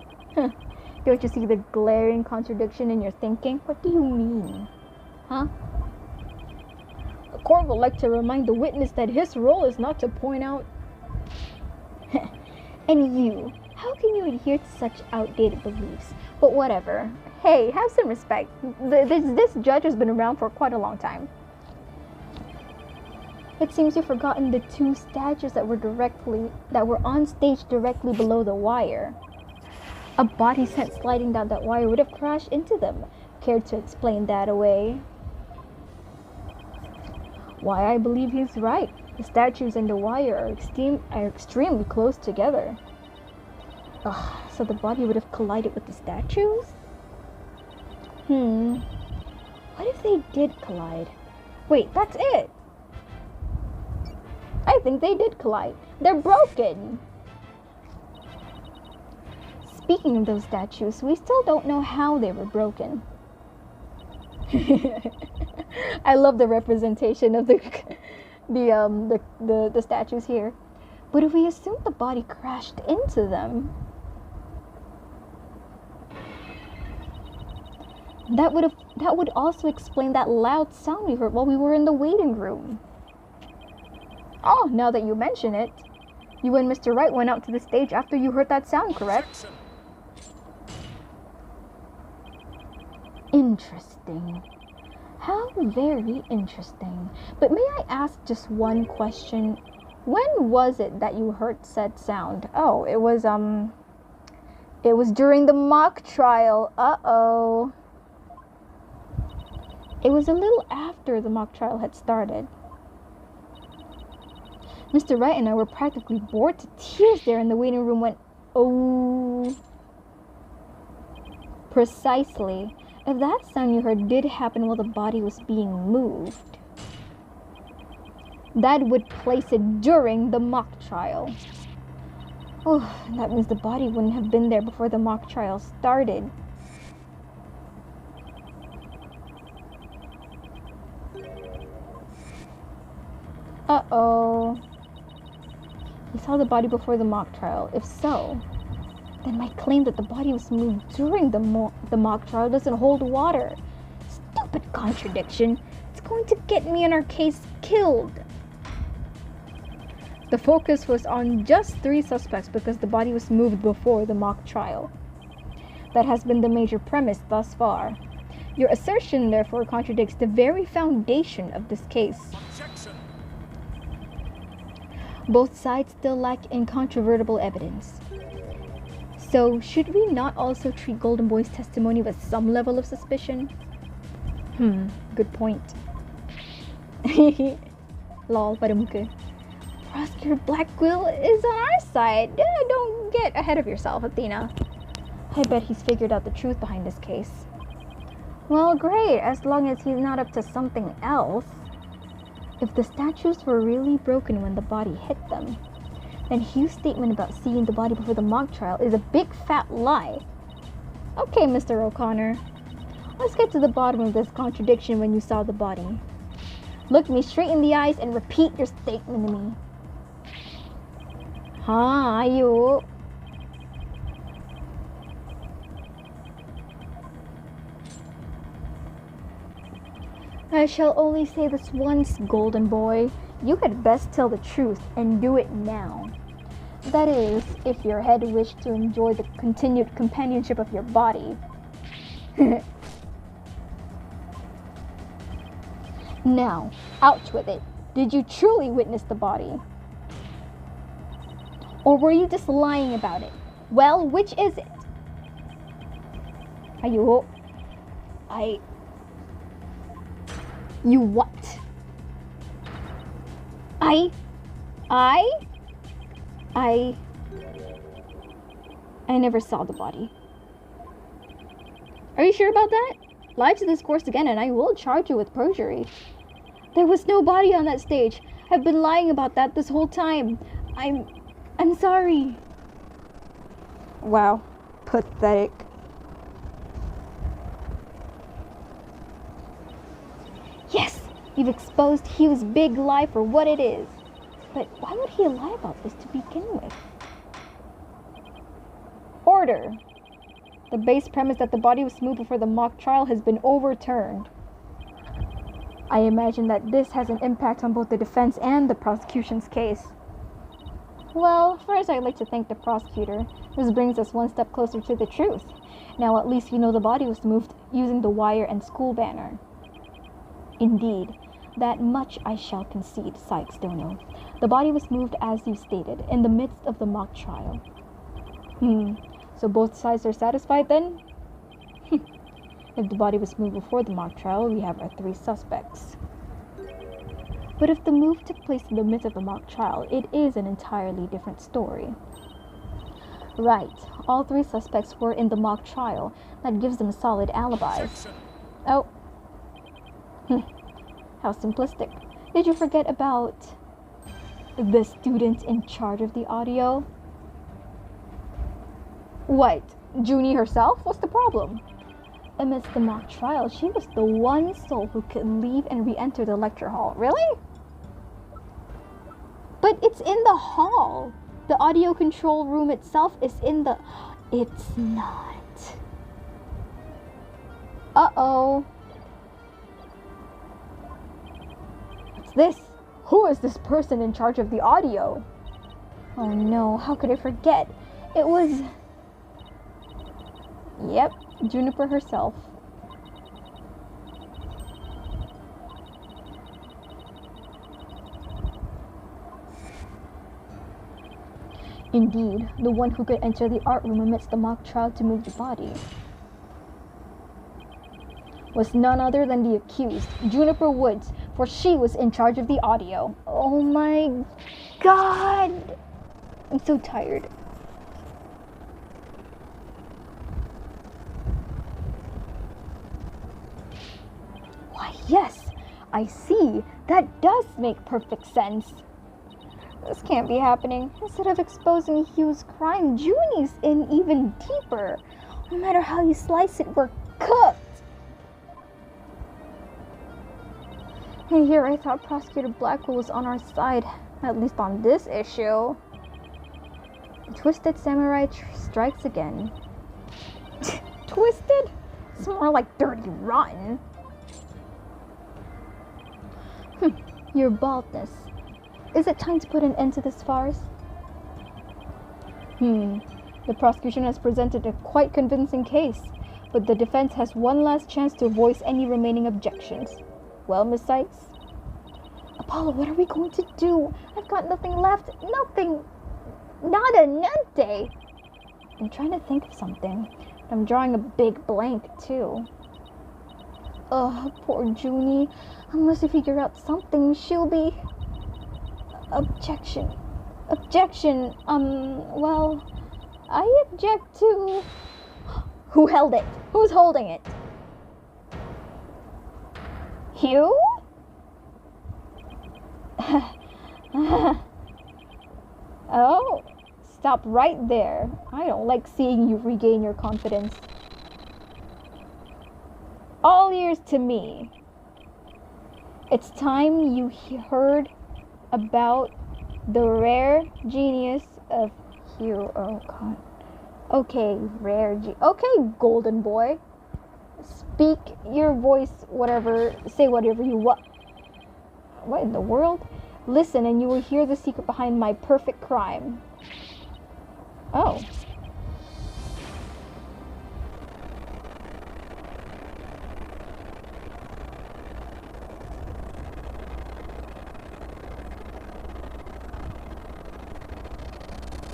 Don't you see the glaring contradiction in your thinking? What do you mean? Huh? The court would like to remind the witness that his role is not to point out. And you, how can you adhere to such outdated beliefs? But whatever. Hey, have some respect. This judge has been around for quite a long time. It seems you've forgotten the two statues that were on stage directly below the wire. A body sent sliding down that wire would have crashed into them. Care to explain that away? Why, I believe he's right. The statues and the wire are extremely close together. Ugh, so the body would have collided with the statues? What if they did collide? Wait, that's it! I think they did collide. They're broken! Speaking of those statues, we still don't know how they were broken. I love the representation of the statues here. But if we assume the body crashed into them, that would also explain that loud sound we heard while we were in the waiting room. Oh, now that you mention it, you and Mr. Wright went out to the stage after you heard that sound, correct? Interesting. How very interesting. But may I ask just one question? When was it that you heard said sound? Oh, it was during the mock trial. Uh-oh. It was a little after the mock trial had started. Mr. Wright and I were practically bored to tears there in the waiting room when, oh. Precisely. If that sound you heard did happen while the body was being moved, that would place it during the mock trial. Oh, that means the body wouldn't have been there before the mock trial started. Uh-oh. You saw the body before the mock trial. If so, then my claim that the body was moved during the mock trial doesn't hold water. Stupid contradiction. It's going to get me and our case killed. The focus was on just 3 suspects because the body was moved before the mock trial. That has been the major premise thus far. Your assertion, therefore, contradicts the very foundation of this case. Objection. Both sides still lack incontrovertible evidence. So, should we not also treat Golden Boy's testimony with some level of suspicion? Good point. Lol, padamuke. Prosecutor Blackquill is on our side. Don't get ahead of yourself, Athena. I bet he's figured out the truth behind this case. Well, great, as long as he's not up to something else. If the statues were really broken when the body hit them, Then Hugh's statement about seeing the body before the mock trial is a big fat lie. Okay, Mr. O'Connor. Let's get to the bottom of this contradiction when you saw the body. Look me straight in the eyes and repeat your statement to me. Ayo. I shall only say this once, golden boy. You had best tell the truth and do it now. That is, if your head wished to enjoy the continued companionship of your body. Now, out with it. Did you truly witness the body? Or were you just lying about it? Well, which is it? Ayo. You what? I never saw the body. Are you sure about that? Lie to this course again and I will charge you with perjury. There was no body on that stage. I've been lying about that this whole time. I'm sorry. Wow. Pathetic. Yes! You've exposed Hugh's big lie for what it is. But why would he lie about this to begin with? Order! The base premise that the body was moved before the mock trial has been overturned. I imagine that this has an impact on both the defense and the prosecution's case. Well, first I'd like to thank the prosecutor. This brings us one step closer to the truth. Now at least we know the body was moved using the wire and school banner. Indeed, that much I shall concede, Sykes Dono. The body was moved as you stated, in the midst of the mock trial. So both sides are satisfied then? If the body was moved before the mock trial, we have our 3 suspects. But if the move took place in the midst of the mock trial, it is an entirely different story. Right, all 3 suspects were in the mock trial. That gives them solid alibis. Oh. How simplistic. Did you forget about the student in charge of the audio? What? Junie herself? What's the problem? Amidst the mock trial, she was the one soul who could leave and re-enter the lecture hall. Really? But it's in the hall. The audio control room itself is in the... It's not. Uh-oh. What's this? Who is this person in charge of the audio? Oh no, how could I forget? It was... Yep, Juniper herself. Indeed, the one who could enter the art room amidst the mock trial to move the body was none other than the accused, Juniper Woods, for she was in charge of the audio. Oh my god! I'm so tired. Why, yes, I see. That does make perfect sense. This can't be happening. Instead of exposing Hugh's crime, Junie's in even deeper. No matter how you slice it, we're cooked. And here I thought Prosecutor Blackwell was on our side, at least on this issue. Twisted Samurai strikes again. Twisted? It's more like dirty rotten. Your baldness. Is it time to put an end to this farce? The prosecution has presented a quite convincing case, but the defense has one last chance to voice any remaining objections. Well, Miss Sykes? Apollo, what are we going to do? I've got nothing left. Nothing. Nada niente. I'm trying to think of something. I'm drawing a big blank, too. Ugh, poor Junie. Unless we figure out something, she'll be... Objection. Well, I object to... Who held it? Who's holding it? Hugh? Oh, stop right there. I don't like seeing you regain your confidence. All ears to me. It's time you heard about the rare genius of Hugh. Oh God. Okay, okay, golden boy. Speak your voice, whatever. Say whatever you want. What in the world? Listen, and you will hear the secret behind my perfect crime. Oh.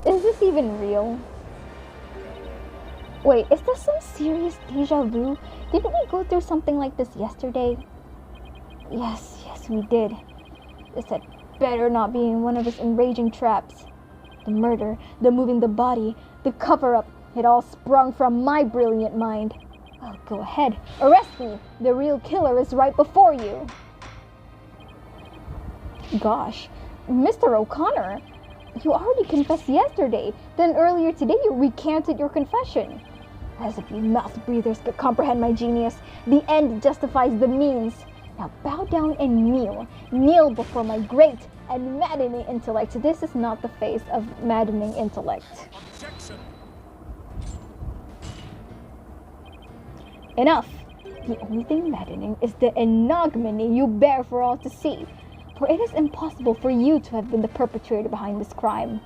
Is this even real? Wait, is this some serious deja vu? Didn't we go through something like this yesterday? Yes, we did. This had better not be in one of his enraging traps. The murder, the moving the body, the cover-up, it all sprung from my brilliant mind. Oh, go ahead, arrest me. The real killer is right before you. Gosh, Mr. O'Connor, you already confessed yesterday. Then earlier today you recanted your confession. As if you mouth breathers could comprehend my genius. The end justifies the means. Now bow down and kneel. Kneel before my great and maddening intellect. This is not the face of maddening intellect. Objection. Enough. The only thing maddening is the ignominy you bear for all to see. For it is impossible for you to have been the perpetrator behind this crime.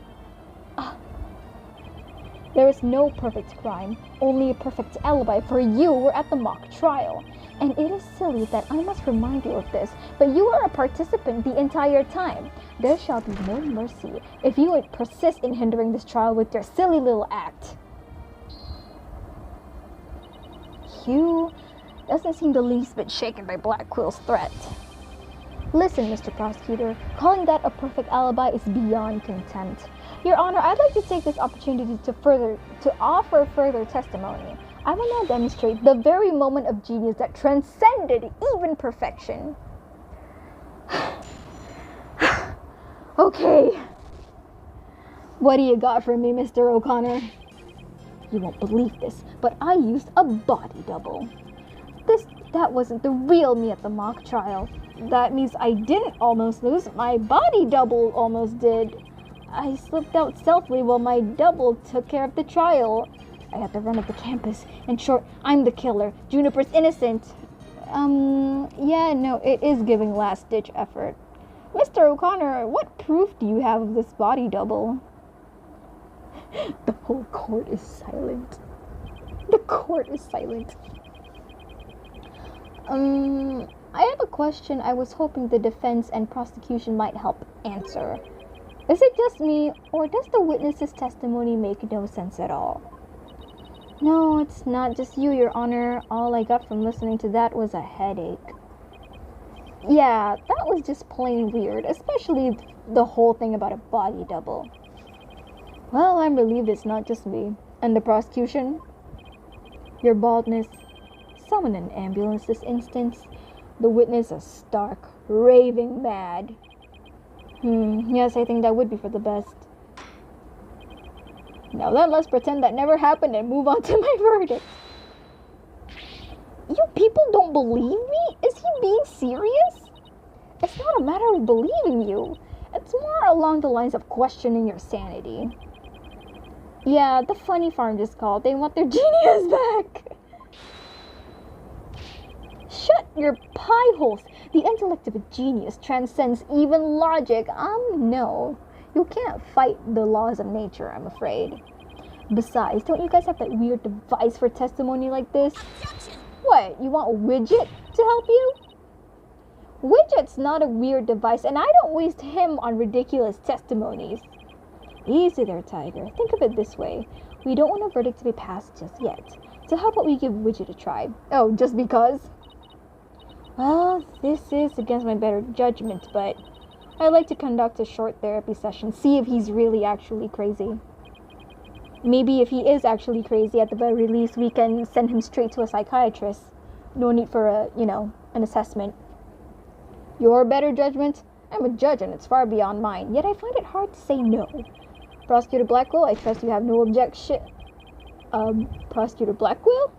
There is no perfect crime, only a perfect alibi, for you were at the mock trial. And it is silly that I must remind you of this, but you are a participant the entire time. There shall be no mercy if you would persist in hindering this trial with your silly little act. Hugh doesn't seem the least bit shaken by Black Quill's threat. Listen, Mr. Prosecutor, calling that a perfect alibi is beyond contempt. Your Honor, I'd like to take this opportunity to offer further testimony. I will now demonstrate the very moment of genius that transcended even perfection. Okay. What do you got for me, Mr. O'Connor? You won't believe this, but I used a body double. That wasn't the real me at the mock trial. That means I didn't almost lose. My body double almost did. I slipped out stealthily while my double took care of the trial. I had to run up the campus. In short, I'm the killer. Juniper's innocent. Yeah, no, it is giving last-ditch effort. Mr. O'Connor, what proof do you have of this body double? The whole court is silent. The court is silent. I have a question I was hoping the defense and prosecution might help answer. Is it just me, or does the witness's testimony make no sense at all? No, it's not just you, Your Honor. All I got from listening to that was a headache. Yeah, that was just plain weird, especially the whole thing about a body double. Well, I'm relieved it's not just me. And the prosecution? Your baldness. Summon an ambulance this instance. The witness is stark, raving mad. Yes, I think that would be for the best. Now then, let's pretend that never happened and move on to my verdict. You people don't believe me? Is he being serious? It's not a matter of believing you. It's more along the lines of questioning your sanity. Yeah, the funny farm just called. They want their genius back. Shut your pie holes. The intellect of a genius transcends even logic. No. You can't fight the laws of nature, I'm afraid. Besides, don't you guys have that weird device for testimony like this? What, you want Widget to help you? Widget's not a weird device, and I don't waste him on ridiculous testimonies. Easy there, Tiger. Think of it this way. We don't want a verdict to be passed just yet. So how about we give Widget a try? Oh, just because? Well, this is against my better judgment, but I like to conduct a short therapy session, see if he's really actually crazy. Maybe if he is actually crazy, at the very least, we can send him straight to a psychiatrist. No need for an assessment. Your better judgment? I'm a judge and it's far beyond mine, yet I find it hard to say no. Prosecutor Blackwell, I trust you have no objection. Prosecutor Blackwell?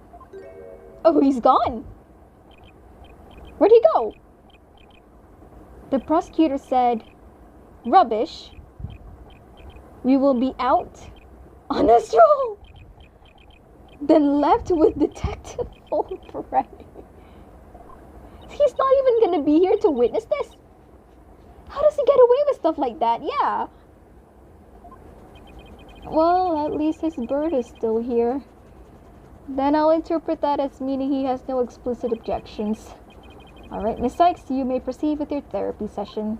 Oh, he's gone. Where'd he go? The prosecutor said, rubbish. We will be out on a stroll. Then left with Detective Fulbright. He's not even gonna be here to witness this. How does he get away with stuff like that? Yeah. Well, at least his bird is still here. Then I'll interpret that as meaning he has no explicit objections. Alright, Miss Sykes, you may proceed with your therapy session.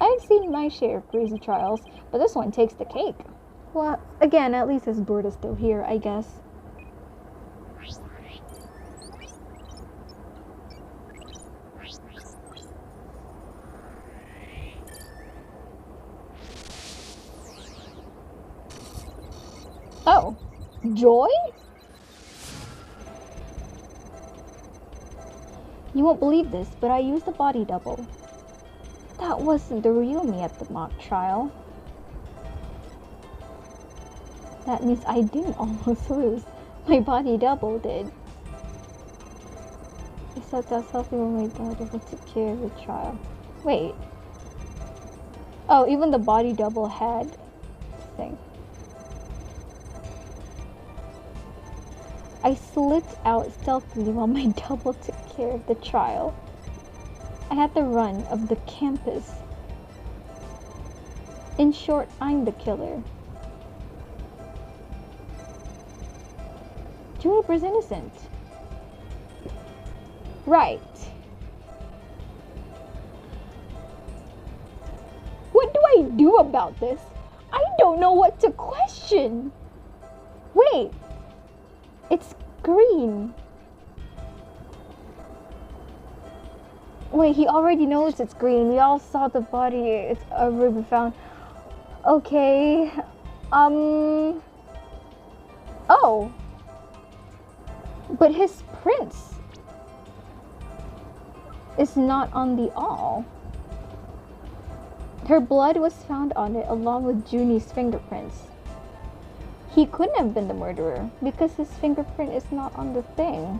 I've seen my share of crazy trials, but this one takes the cake. Well, again, at least his bird is still here, I guess. Oh, Joy? You won't believe this, but I used a body double. That wasn't the real me at the mock trial. That means I didn't almost lose. My body double did. I said that's healthy when my body double took care of the trial. Wait. Oh, even the body double had this thing. I slipped out stealthily while my double took care of the trial. I had the run of the campus. In short, I'm the killer. Juniper's innocent. Right. What do I do about this? I don't know what to question. Wait. It's green. Wait, he already knows it's green. We all saw the body. It's a ruby found. Okay. Oh. But his prints is not on the all. Her blood was found on it along with Junie's fingerprints. He couldn't have been the murderer because his fingerprint is not on the thing.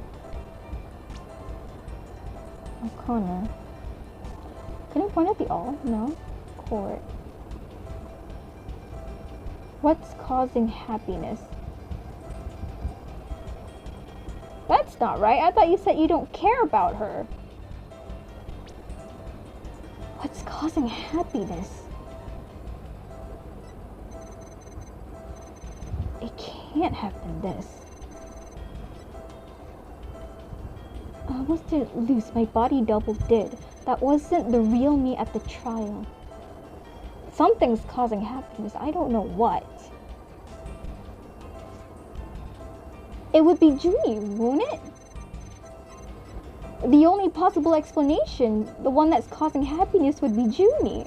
O'Connor. Can I point at the all? No. Court. What's causing happiness? That's not right. I thought you said you don't care about her. What's causing happiness? It can't have been this. I almost didn't lose. My body double did. That wasn't the real me at the trial. Something's causing happiness. I don't know what. It would be Junie, won't it? The only possible explanation, the one that's causing happiness, would be Junie.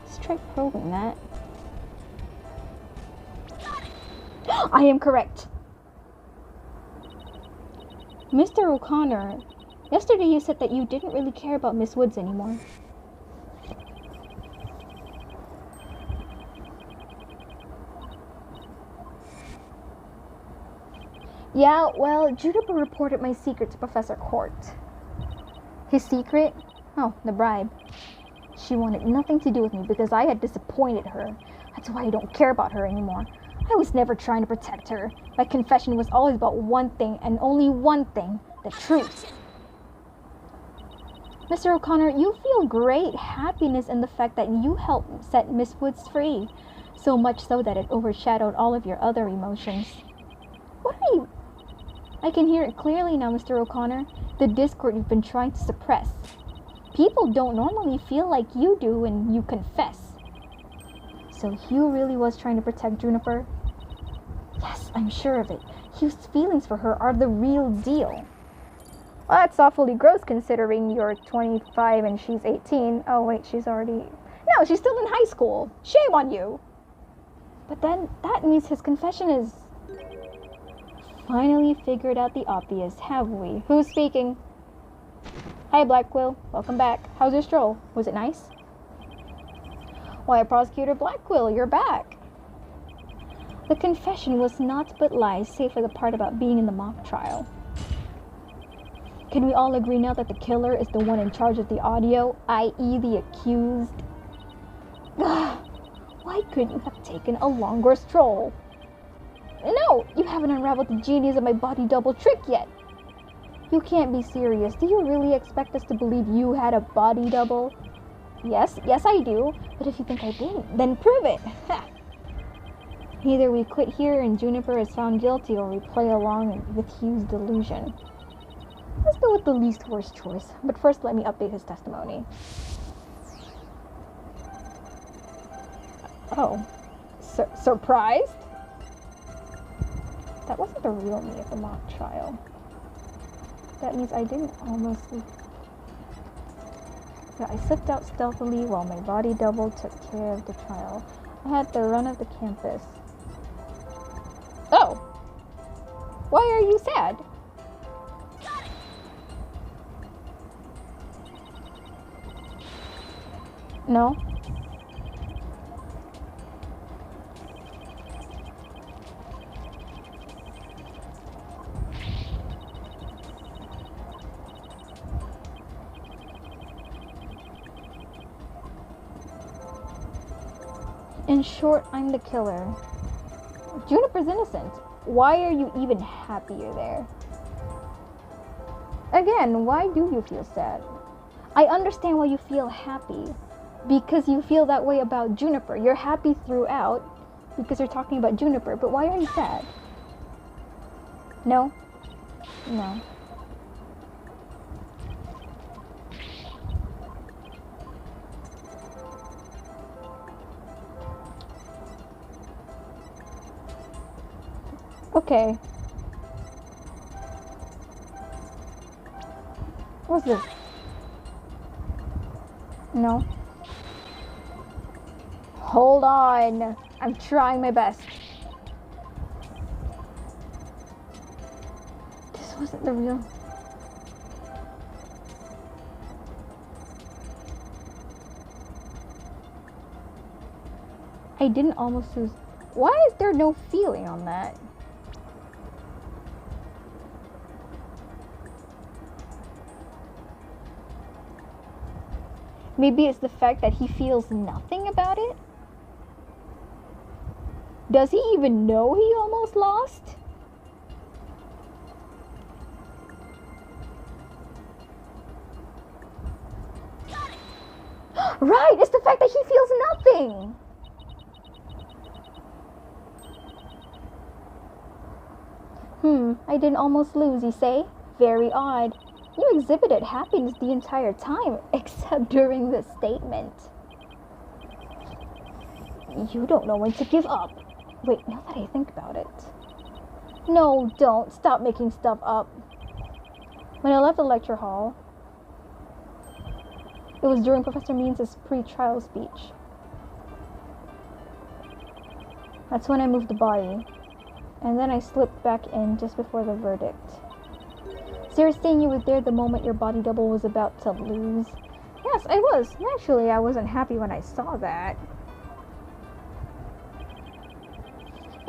Let's try probing that. I am correct. Mr. O'Connor, yesterday you said that you didn't really care about Miss Woods anymore. Yeah, well, Juniper reported my secret to Professor Court. His secret? Oh, the bribe. She wanted nothing to do with me because I had disappointed her. That's why I don't care about her anymore. I was never trying to protect her. My confession was always about one thing and only one thing, the truth. Mr. O'Connor, you feel great happiness in the fact that you helped set Miss Woods free. So much so that it overshadowed all of your other emotions. What are you... I can hear it clearly now, Mr. O'Connor. The discord you've been trying to suppress. People don't normally feel like you do when you confess. So Hugh really was trying to protect Juniper? Yes, I'm sure of it. Hugh's feelings for her are the real deal. Well, that's awfully gross considering you're 25 and she's 18. Oh wait, she's already... No, she's still in high school. Shame on you. But then that means his confession is... Finally figured out the obvious, have we? Who's speaking? Hi, Blackwell. Welcome back. How's your stroll? Was it nice? Why, Prosecutor Blackquill, you're back. The confession was naught but lies, save for the part about being in the mock trial. Can we all agree now that the killer is the one in charge of the audio, i.e. the accused? Why couldn't you have taken a longer stroll? No, you haven't unraveled the genius of my body double trick yet. You can't be serious. Do you really expect us to believe you had a body double? Yes, I do. But if you think I didn't, then prove it. Either we quit here and Juniper is found guilty, or we play along with Hugh's delusion. Let's go with the least worst choice. But first, let me update his testimony. Oh. Surprised? That wasn't the real me at the mock trial. That means I didn't almost... Yeah, I slipped out stealthily while my body double took care of the trial. I had the run of the campus. Oh! Why are you sad? No? In short, I'm the killer. Juniper's innocent. Why are you even happier there? Again, why do you feel sad? I understand why you feel happy. Because you feel that way about Juniper. You're happy throughout because you're talking about Juniper. But why are you sad? No? No. Okay. What's this? No. Hold on. I'm trying my best. This wasn't the real... I didn't almost lose... Why is there no feeling on that? Maybe it's the fact that he feels nothing about it? Does he even know he almost lost? Right, it's the fact that he feels nothing! I didn't almost lose, you say? Very odd. You exhibited happiness the entire time, except during this statement. You don't know when to give up. Wait, now that I think about it. No, don't. Stop making stuff up. When I left the lecture hall, it was during Professor Means' pre-trial speech. That's when I moved the body. And then I slipped back in just before the verdict. So you're saying you were there the moment your body double was about to lose? Yes, I was. Naturally, I wasn't happy when I saw that.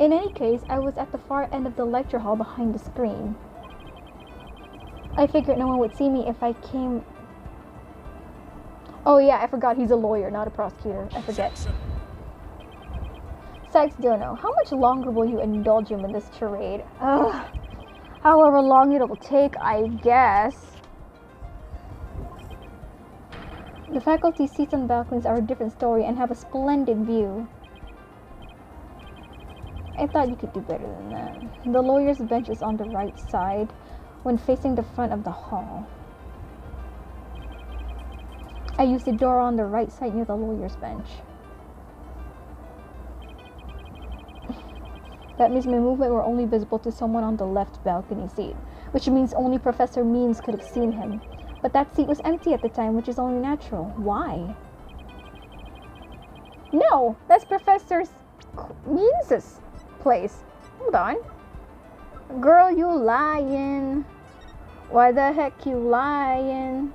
In any case, I was at the far end of the lecture hall behind the screen. I figured no one would see me if I came... Oh yeah, I forgot he's a lawyer, not a prosecutor. I forget. Sykes Dono, how much longer will you indulge him in this charade? Ugh. However long it'll take, I guess. The faculty seats on the balconies are a different story and have a splendid view. I thought you could do better than that. The lawyer's bench is on the right side when facing the front of the hall. I used the door on the right side near the lawyer's bench. That means my movement were only visible to someone on the left balcony seat, which means only Professor Means could have seen him. But that seat was empty at the time, which is only natural. Why? No, that's Professor Means' place. Hold on. Girl, you lying. Why the heck you lying?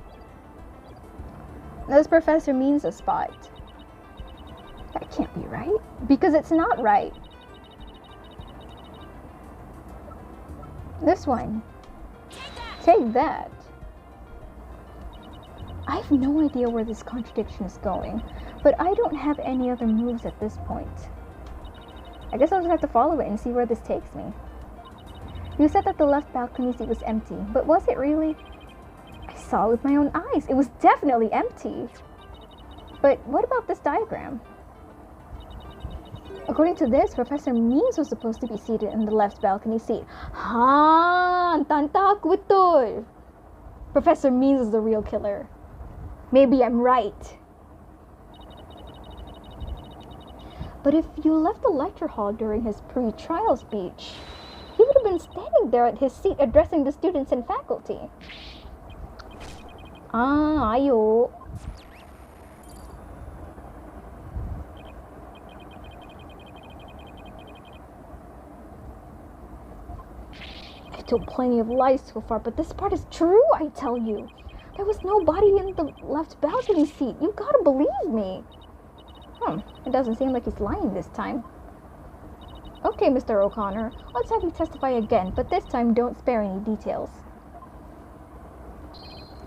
That's Professor Means' spot. That can't be right. Because it's not right. This one. Take that. I have no idea where this contradiction is going, but I don't have any other moves at this point. I guess I'll just have to follow it and see where this takes me. You said that the left balcony seat was empty, but was it really? I saw it with my own eyes. It was definitely empty. But what about this diagram? According to this, Professor Means was supposed to be seated in the left balcony seat. Ha! Tantak betul. Professor Means is the real killer. Maybe I'm right. But if you left the lecture hall during his pre-trial speech, he would have been standing there at his seat addressing the students and faculty. Ah, ayo. I told plenty of lies so far, but this part is true, I tell you. There was nobody in the left balcony seat. You gotta believe me. It doesn't seem like he's lying this time. Okay, Mr. O'Connor, let's have you testify again, but this time don't spare any details.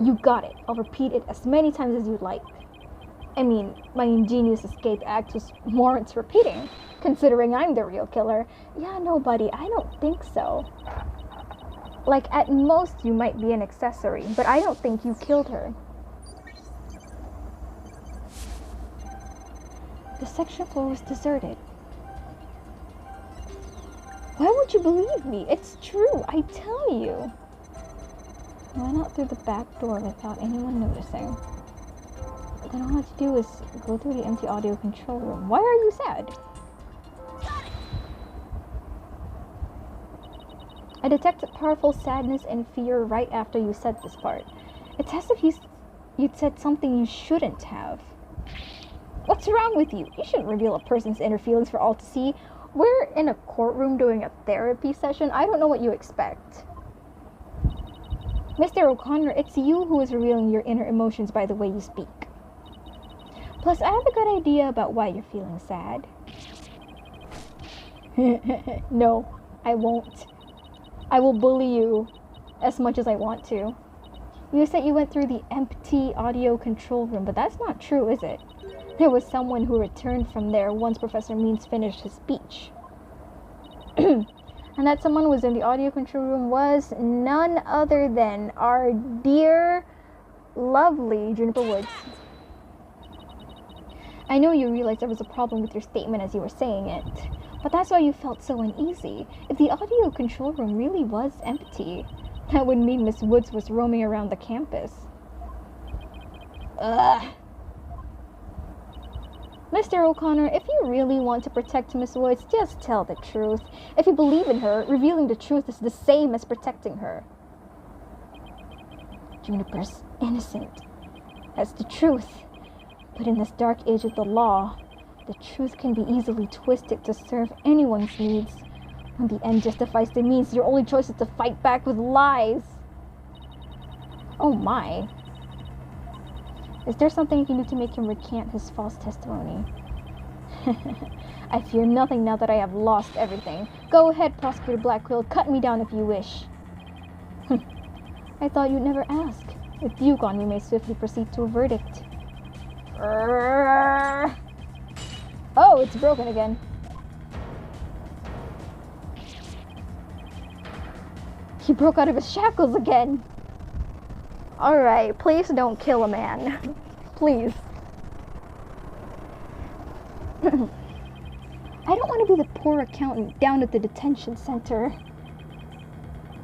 You got it. I'll repeat it as many times as you'd like. I mean, my ingenious escape act warrants repeating, considering I'm the real killer. Yeah, no, buddy, I don't think so. Like, at most, you might be an accessory, but I don't think you killed her. The section floor was deserted. Why won't you believe me? It's true, I tell you. I went out through the back door without anyone noticing. Then all I had to do was go through the empty audio control room. Why are you sad? I detected powerful sadness and fear right after you said this part. It's as if you'd said something you shouldn't have. What's wrong with you? You shouldn't reveal a person's inner feelings for all to see. We're in a courtroom doing a therapy session. I don't know what you expect. Mr. O'Connor, it's you who is revealing your inner emotions by the way you speak. Plus, I have a good idea about why you're feeling sad. No, I won't. I will bully you as much as I want to. You said you went through the empty audio control room, but that's not true, is it? There was someone who returned from there once Professor Means finished his speech. And that someone who was in the audio control room was none other than our dear, lovely Juniper Woods. I know you realized there was a problem with your statement as you were saying it, but that's why you felt so uneasy. If the audio control room really was empty, that would mean Miss Woods was roaming around the campus. Ugh. Mr. O'Connor, if you really want to protect Miss Woods, just tell the truth. If you believe in her, revealing the truth is the same as protecting her. Juniper's innocent. That's the truth. But in this dark age of the law, the truth can be easily twisted to serve anyone's needs. When the end justifies the means, your only choice is to fight back with lies. Oh my. Is there something you can do to make him recant his false testimony? I fear nothing now that I have lost everything. Go ahead, Prosecutor Blackquill, cut me down if you wish. I thought you'd never ask. With you gone, we may swiftly proceed to a verdict. Oh, it's broken again. He broke out of his shackles again. Alright, please don't kill a man. Please. I don't want to be the poor accountant down at the detention center.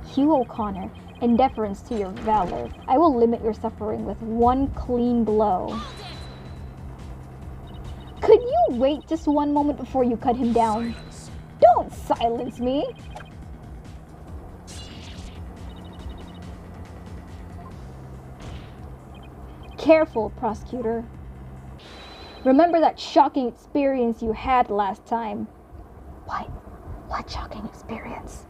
Hugh O'Connor, in deference to your valor, I will limit your suffering with one clean blow. Could you wait just one moment before you cut him down? Don't silence me! Careful, prosecutor. Remember that shocking experience you had last time. What shocking experience?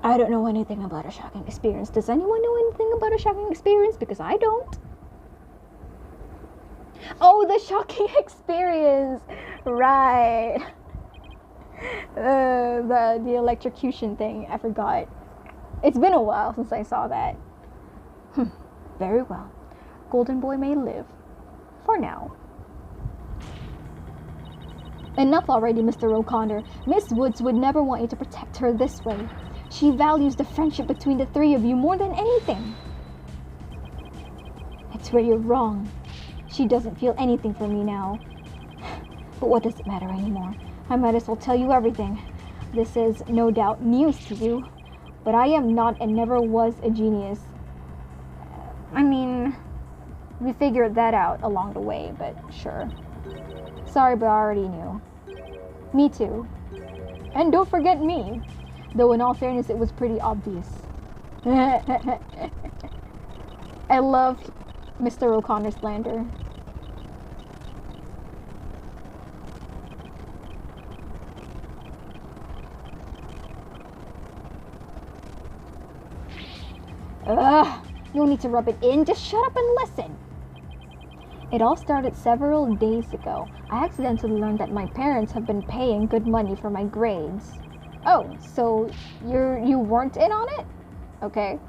I don't know anything about a shocking experience. Does anyone know anything about a shocking experience? Because I don't. Oh, the shocking experience. Right. The electrocution thing. I forgot. It's been a while since I saw that. Very well. Golden Boy may live. For now. Enough already, Mr. O'Connor. Miss Woods would never want you to protect her this way. She values the friendship between the three of you more than anything. It's where you're wrong. She doesn't feel anything for me now. But what does it matter anymore? I might as well tell you everything. This is, no doubt, news to you. But I am not and never was a genius. I mean, we figured that out along the way, but sure. Sorry, but I already knew. Me too. And don't forget me. Though in all fairness, it was pretty obvious. I love Mr. O'Connor's slander. Ugh, no need to rub it in. Just shut up and listen. It all started several days ago. I accidentally learned that my parents have been paying good money for my grades. Oh, so you weren't in on it? Okay.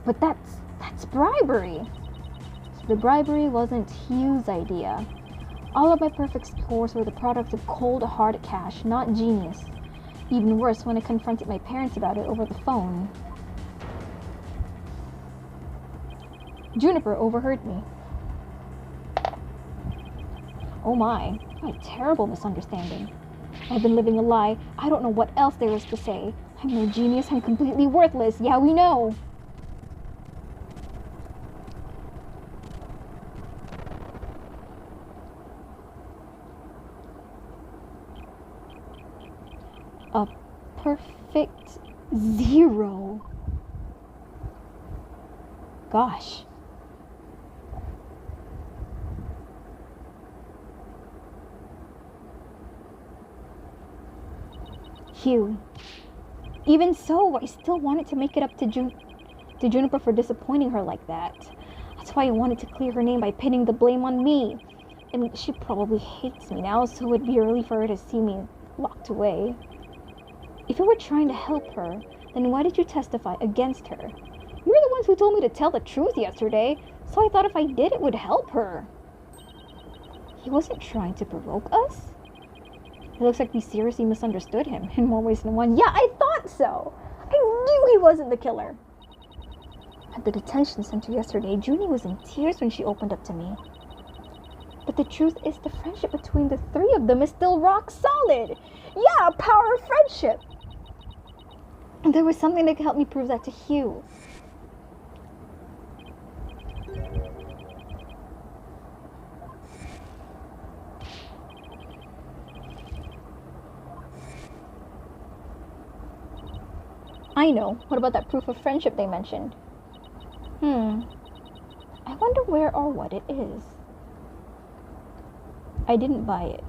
But that's bribery. So the bribery wasn't Hugh's idea. All of my perfect scores were the product of cold hard cash, not genius. Even worse when I confronted my parents about it over the phone. Juniper overheard me. Oh my, what a terrible misunderstanding. I've been living a lie. I don't know what else there is to say. I'm no genius. I'm completely worthless. Yeah, we know. A perfect 0. Gosh. Hugh. Even so, I still wanted to make it up to Juniper for disappointing her like that. That's why I wanted to clear her name by pinning the blame on me. And she probably hates me now, so it'd be early for her to see me locked away. If you were trying to help her, then why did you testify against her? You were the ones who told me to tell the truth yesterday, so I thought if I did, it would help her. He wasn't trying to provoke us? It looks like we seriously misunderstood him in more ways than one. Yeah, I thought so. I knew he wasn't the killer. At the detention center yesterday, Junie was in tears when she opened up to me. But the truth is, the friendship between the three of them is still rock solid. Yeah, power of friendship. And there was something that could help me prove that to Hugh. I know. What about that proof of friendship they mentioned? I wonder where or what it is. I didn't buy it.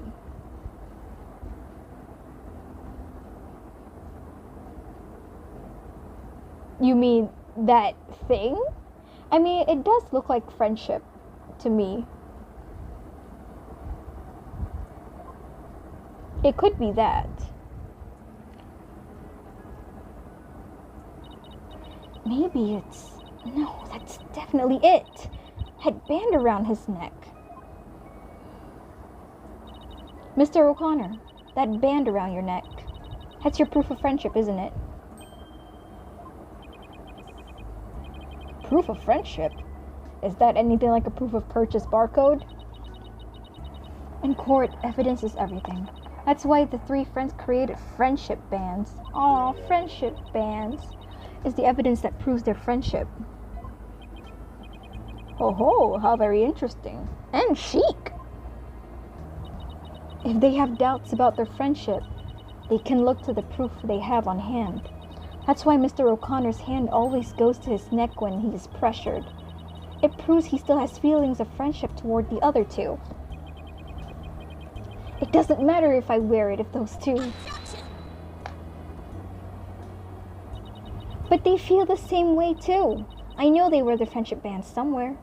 You mean that thing? I mean, it does look like friendship to me. It could be that. Maybe it's... No, that's definitely it. Headband around his neck. Mr. O'Connor, that band around your neck. That's your proof of friendship, isn't it? Proof of friendship? Is that anything like a proof of purchase barcode? In court, evidence is everything. That's why the three friends created friendship bands. Aw, friendship bands is the evidence that proves their friendship. Oh ho, how very interesting. And chic. If they have doubts about their friendship, they can look to the proof they have on hand. That's why Mr. O'Connor's hand always goes to his neck when he is pressured. It proves he still has feelings of friendship toward the other two. It doesn't matter if I wear it if those two... But they feel the same way too. I know they wear their friendship bands somewhere.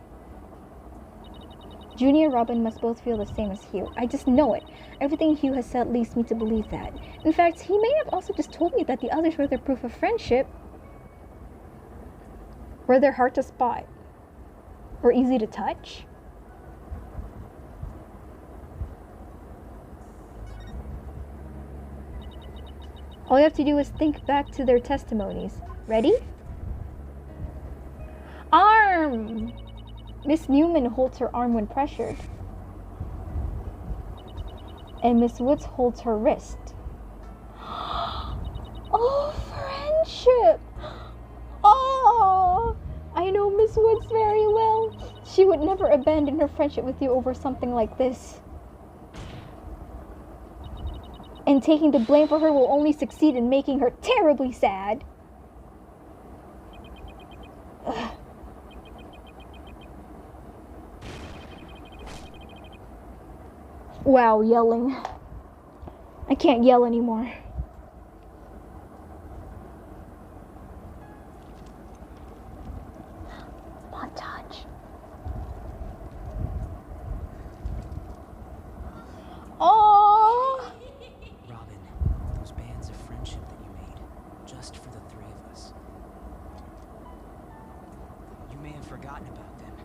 Junie and Robin must both feel the same as Hugh. I just know it. Everything Hugh has said leads me to believe that. In fact, he may have also just told me that the others were their proof of friendship. Were they're hard to spot. Or easy to touch. All you have to do is think back to their testimonies. Ready? Arm! Miss Newman holds her arm when pressured. And Miss Woods holds her wrist. Oh, friendship! Oh! I know Miss Woods very well. She would never abandon her friendship with you over something like this. And taking the blame for her will only succeed in making her terribly sad. Ugh. Wow, yelling. I can't yell anymore. Montage. Oh! Robin, those bands of friendship that you made, just for the three of us. You may have forgotten about them,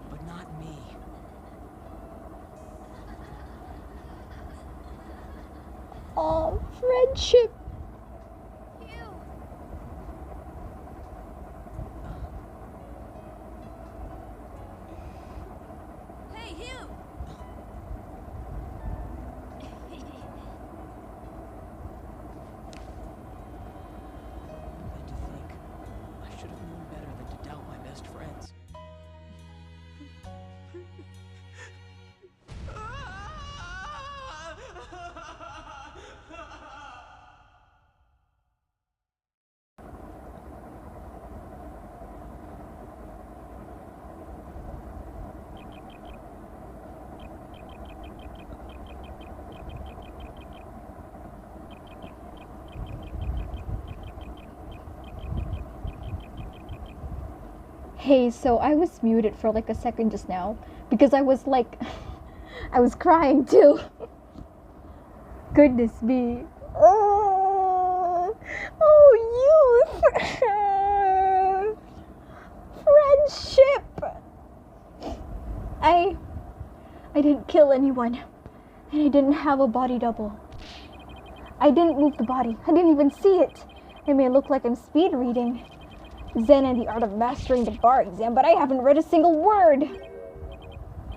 but not me. Oh, friendship. Hugh! Hey, Hugh! And to think, I should have known better than to doubt my best friends. Hey, so I was muted for like a second just now because I was like, I was crying too. Goodness me. Oh, youth. Friendship. I didn't kill anyone, and I didn't have a body double. I didn't move the body. I didn't even see it. It may look like I'm speed reading Zen and the Art of Mastering the Bar exam, but I haven't read a single word.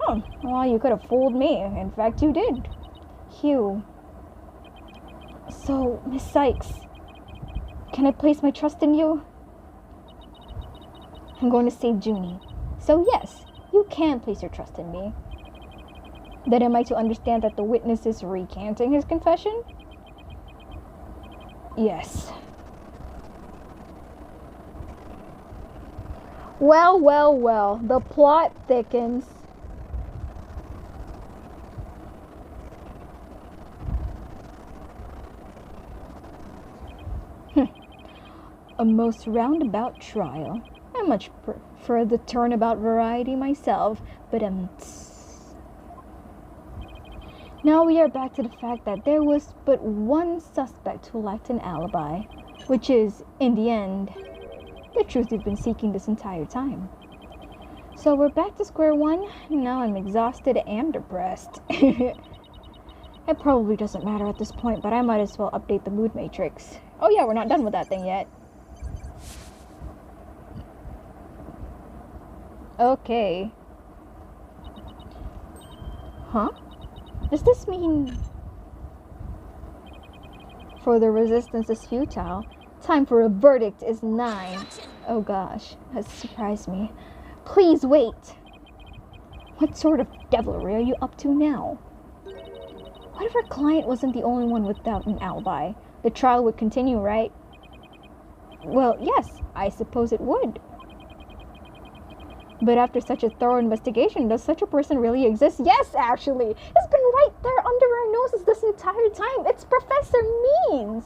Oh, well, you could have fooled me. In fact, you did. Hugh. So, Miss Sykes, can I place my trust in you? I'm going to save Junie. So yes, you can place your trust in me. Then am I to understand that the witness is recanting his confession? Yes. Well, well, well, the plot thickens. A most roundabout trial. I much prefer the turnabout variety myself, but now we are back to the fact that there was but one suspect who lacked an alibi, which is, in the end, the truth we've been seeking this entire time. So we're back to square one. Now I'm exhausted and depressed. It probably doesn't matter at this point, but I might as well update the mood matrix. Oh yeah, we're not done with that thing yet. Okay. Huh? Does this mean for the resistance is futile? Time for a verdict is 9. Oh gosh, that surprised me. Please wait. What sort of devilry are you up to now? What if our client wasn't the only one without an alibi? The trial would continue, right? Well, yes, I suppose it would. But after such a thorough investigation, does such a person really exist? Yes, actually! It's been right there under our noses this entire time. It's Professor Means!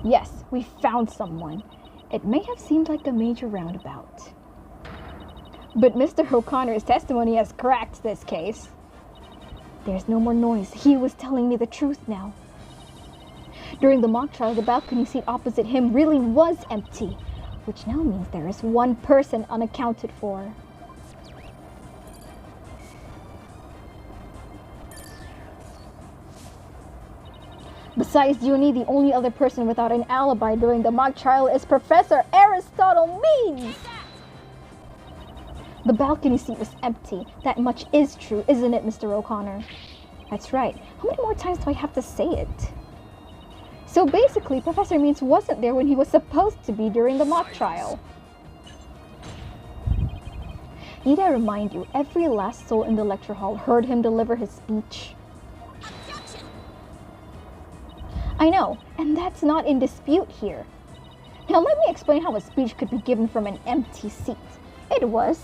Yes, we found someone. It may have seemed like a major roundabout, But Mr. O'Connor's testimony has cracked this case. There's no more noise. He was telling me the truth now. During the mock trial, the balcony seat opposite him really was empty, which now means there is one person unaccounted for. Besides Junie, the only other person without an alibi during the mock trial is Professor Aristotle Means! The balcony seat was empty. That much is true, isn't it, Mr. O'Connor? That's right. How many more times do I have to say it? So basically, Professor Means wasn't there when he was supposed to be during the mock trial. Need I remind you, every last soul in the lecture hall heard him deliver his speech. Objection! I know, and that's not in dispute here. Now let me explain how a speech could be given from an empty seat. It was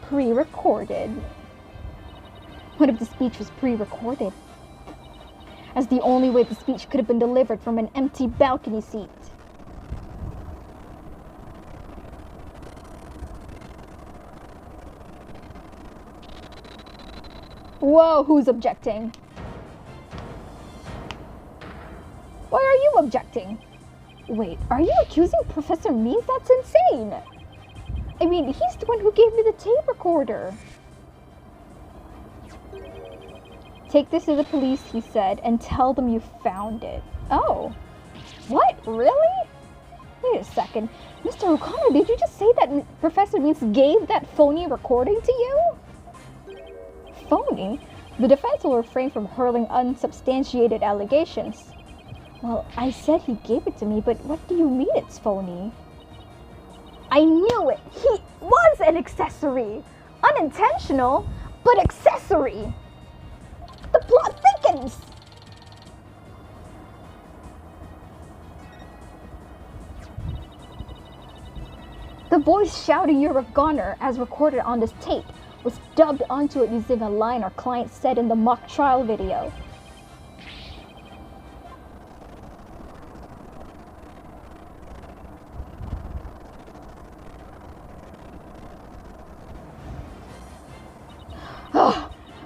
pre-recorded. What if the speech was pre-recorded? As the only way the speech could have been delivered from an empty balcony seat. Whoa, who's objecting? Why are you objecting? Wait, are you accusing Professor Means? That's insane! I mean, he's the one who gave me the tape recorder. Take this to the police, he said, and tell them you found it. Oh. What? Really? Wait a second. Mr. O'Connor, did you just say that Professor Means gave that phony recording to you? Phony? The defense will refrain from hurling unsubstantiated allegations. Well, I said he gave it to me, but what do you mean it's phony? I knew it! He was an accessory! Unintentional, but accessory! The plot thickens! The voice shouting "You're a goner" as recorded on this tape was dubbed onto it using a line our client said in the mock trial video.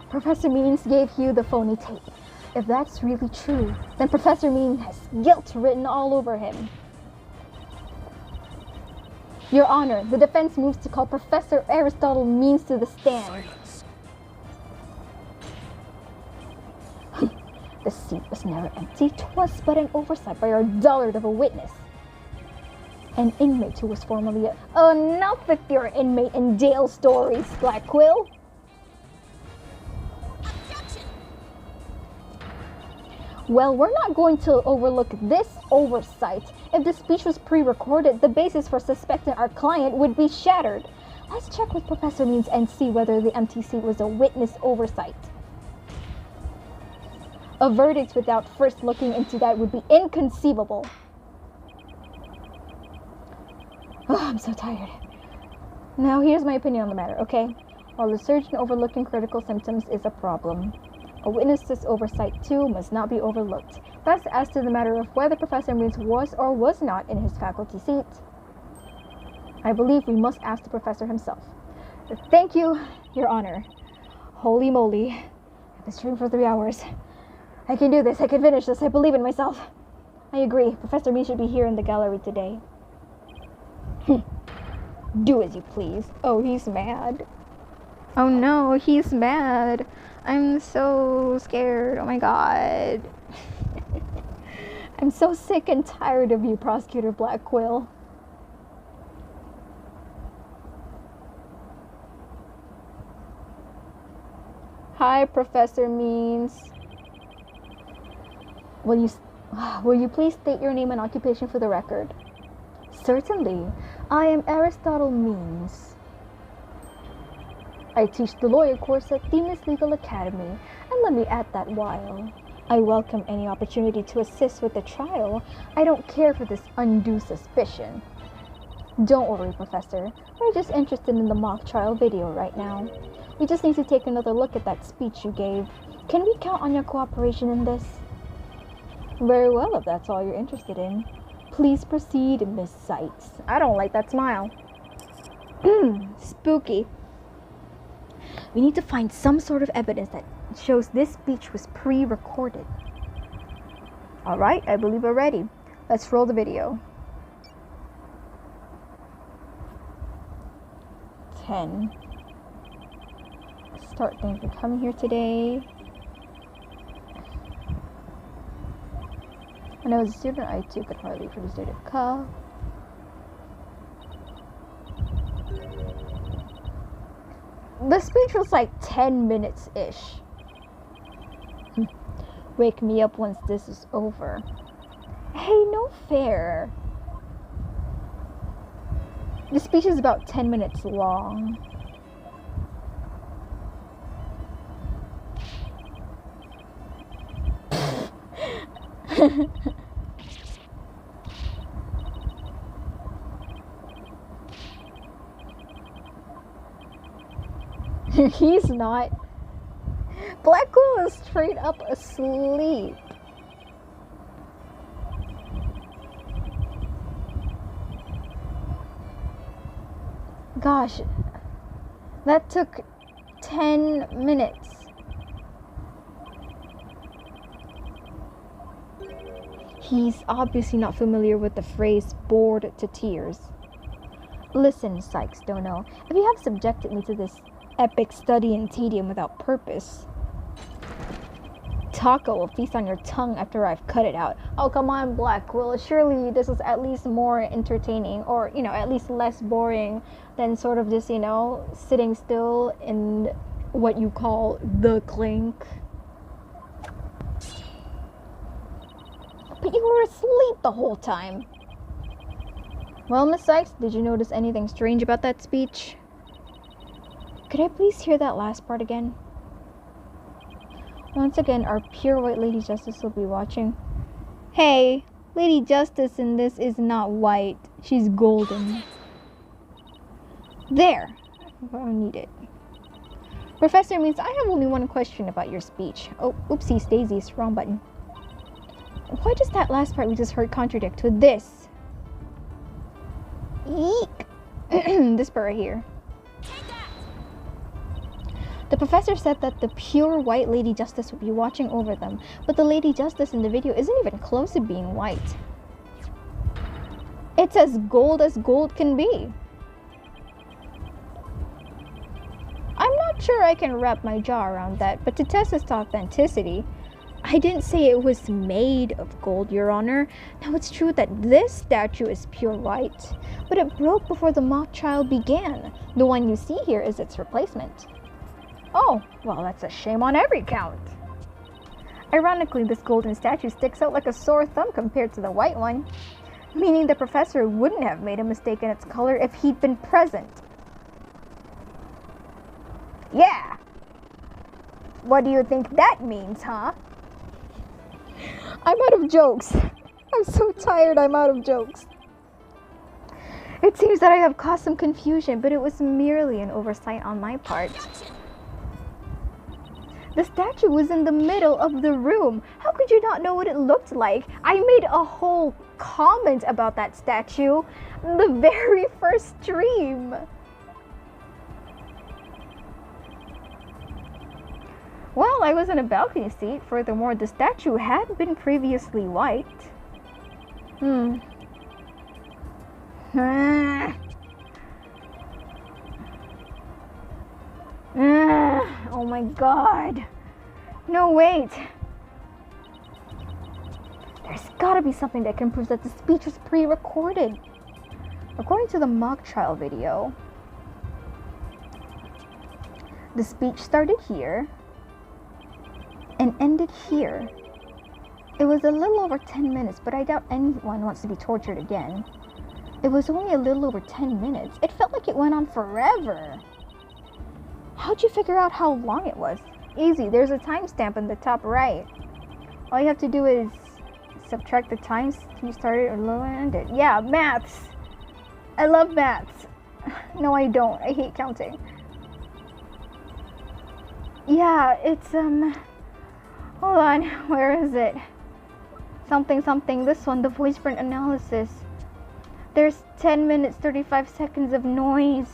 Professor Means gave Hugh the phony tape. If that's really true, then Professor Means has guilt written all over him. Your Honor, the defense moves to call Professor Aristotle Means to the stand. The seat was never empty. 'Twas but an oversight by our dullard of a witness. An inmate who was formerly a... Oh, enough with your inmate and jail stories, Black Quill. Well, we're not going to overlook this oversight. If the speech was pre-recorded, the basis for suspecting our client would be shattered. Let's check with Professor Means and see whether the empty seat was a witness oversight. A verdict without first looking into that would be inconceivable. Oh, I'm so tired. Now, here's my opinion on the matter, okay? While the surgeon overlooking critical symptoms is a problem, a witness's oversight, too, must not be overlooked. Thus, as to the matter of whether Professor Means was or was not in his faculty seat, I believe we must ask the professor himself. Thank you, Your Honor. Holy moly. I've been streaming for 3 hours. I can do this. I can finish this. I believe in myself. I agree. Professor Means should be here in the gallery today. Do as you please. Oh, he's mad. Oh no, he's mad. I'm so scared. Oh my god. I'm so sick and tired of you, Prosecutor Black Quill. Hi, Professor Means. Will you please state your name and occupation for the record? Certainly. I am Aristotle Means. I teach the lawyer course at Destinies Legal Academy, and let me add that while I welcome any opportunity to assist with the trial, I don't care for this undue suspicion. Don't worry, Professor. We're just interested in the mock trial video right now. We just need to take another look at that speech you gave. Can we count on your cooperation in this? Very well, if that's all you're interested in. Please proceed, Miss Sykes. I don't like that smile. Spooky. We need to find some sort of evidence that shows this speech was pre-recorded. Alright, I believe we're ready. Let's roll the video. 10. Start things for coming here today. When I was a student, I too could hardly produce data cuff. The speech was like 10 minutes-ish. Wake me up once this is over. Hey, no fair. The speech is about 10 minutes long. He's not. Blackwell is straight up asleep. Gosh, that took 10 minutes. He's obviously not familiar with the phrase bored to tears. Listen, Sykes, don't know. If you have subjected me to this epic study in tedium without purpose, taco will feast on your tongue after I've cut it out. Oh, come on, Blackwell. Surely this is at least more entertaining, or, at least less boring than sort of just, sitting still in what you call the clink. But you were asleep the whole time. Well, Miss Sykes, did you notice anything strange about that speech? Could I please hear that last part again? Once again, our pure white Lady Justice will be watching. Hey, Lady Justice in this is not white. She's golden. There. I don't need it. Professor means I have only one question about your speech. Oh, oopsies daisies, wrong button. Why does that last part we just heard contradict with this? Eek! This part right here. The professor said that the pure white Lady Justice would be watching over them, but the Lady Justice in the video isn't even close to being white. It's as gold can be. I'm not sure I can wrap my jaw around that, but to test its authenticity, I didn't say it was made of gold, Your Honor. Now, it's true that this statue is pure white, but it broke before the mock trial began. The one you see here is its replacement. Oh, well, that's a shame on every count. Ironically, this golden statue sticks out like a sore thumb compared to the white one, meaning the professor wouldn't have made a mistake in its color if he'd been present. Yeah! What do you think that means, huh? I'm out of jokes. I'm so tired I'm out of jokes. It seems that I have caused some confusion, but it was merely an oversight on my part. The statue was in the middle of the room. How could you not know what it looked like? I made a whole comment about that statue the very first stream. Well, I was in a balcony seat. Furthermore, the statue had been previously white. Oh my god. No, wait. There's gotta be something that can prove that the speech was pre-recorded. According to the mock trial video, the speech started here and ended here. It was a little over 10 minutes, but I doubt anyone wants to be tortured again. It was only a little over 10 minutes. It felt like it went on forever. How'd you figure out how long it was? Easy, there's a timestamp in the top right. All you have to do is subtract the times you started or ended. Yeah, maths. I love maths. No, I don't. I hate counting. Yeah, it's, hold on, where is it? Something, this one, the voice print analysis. There's 10 minutes, 35 seconds of noise.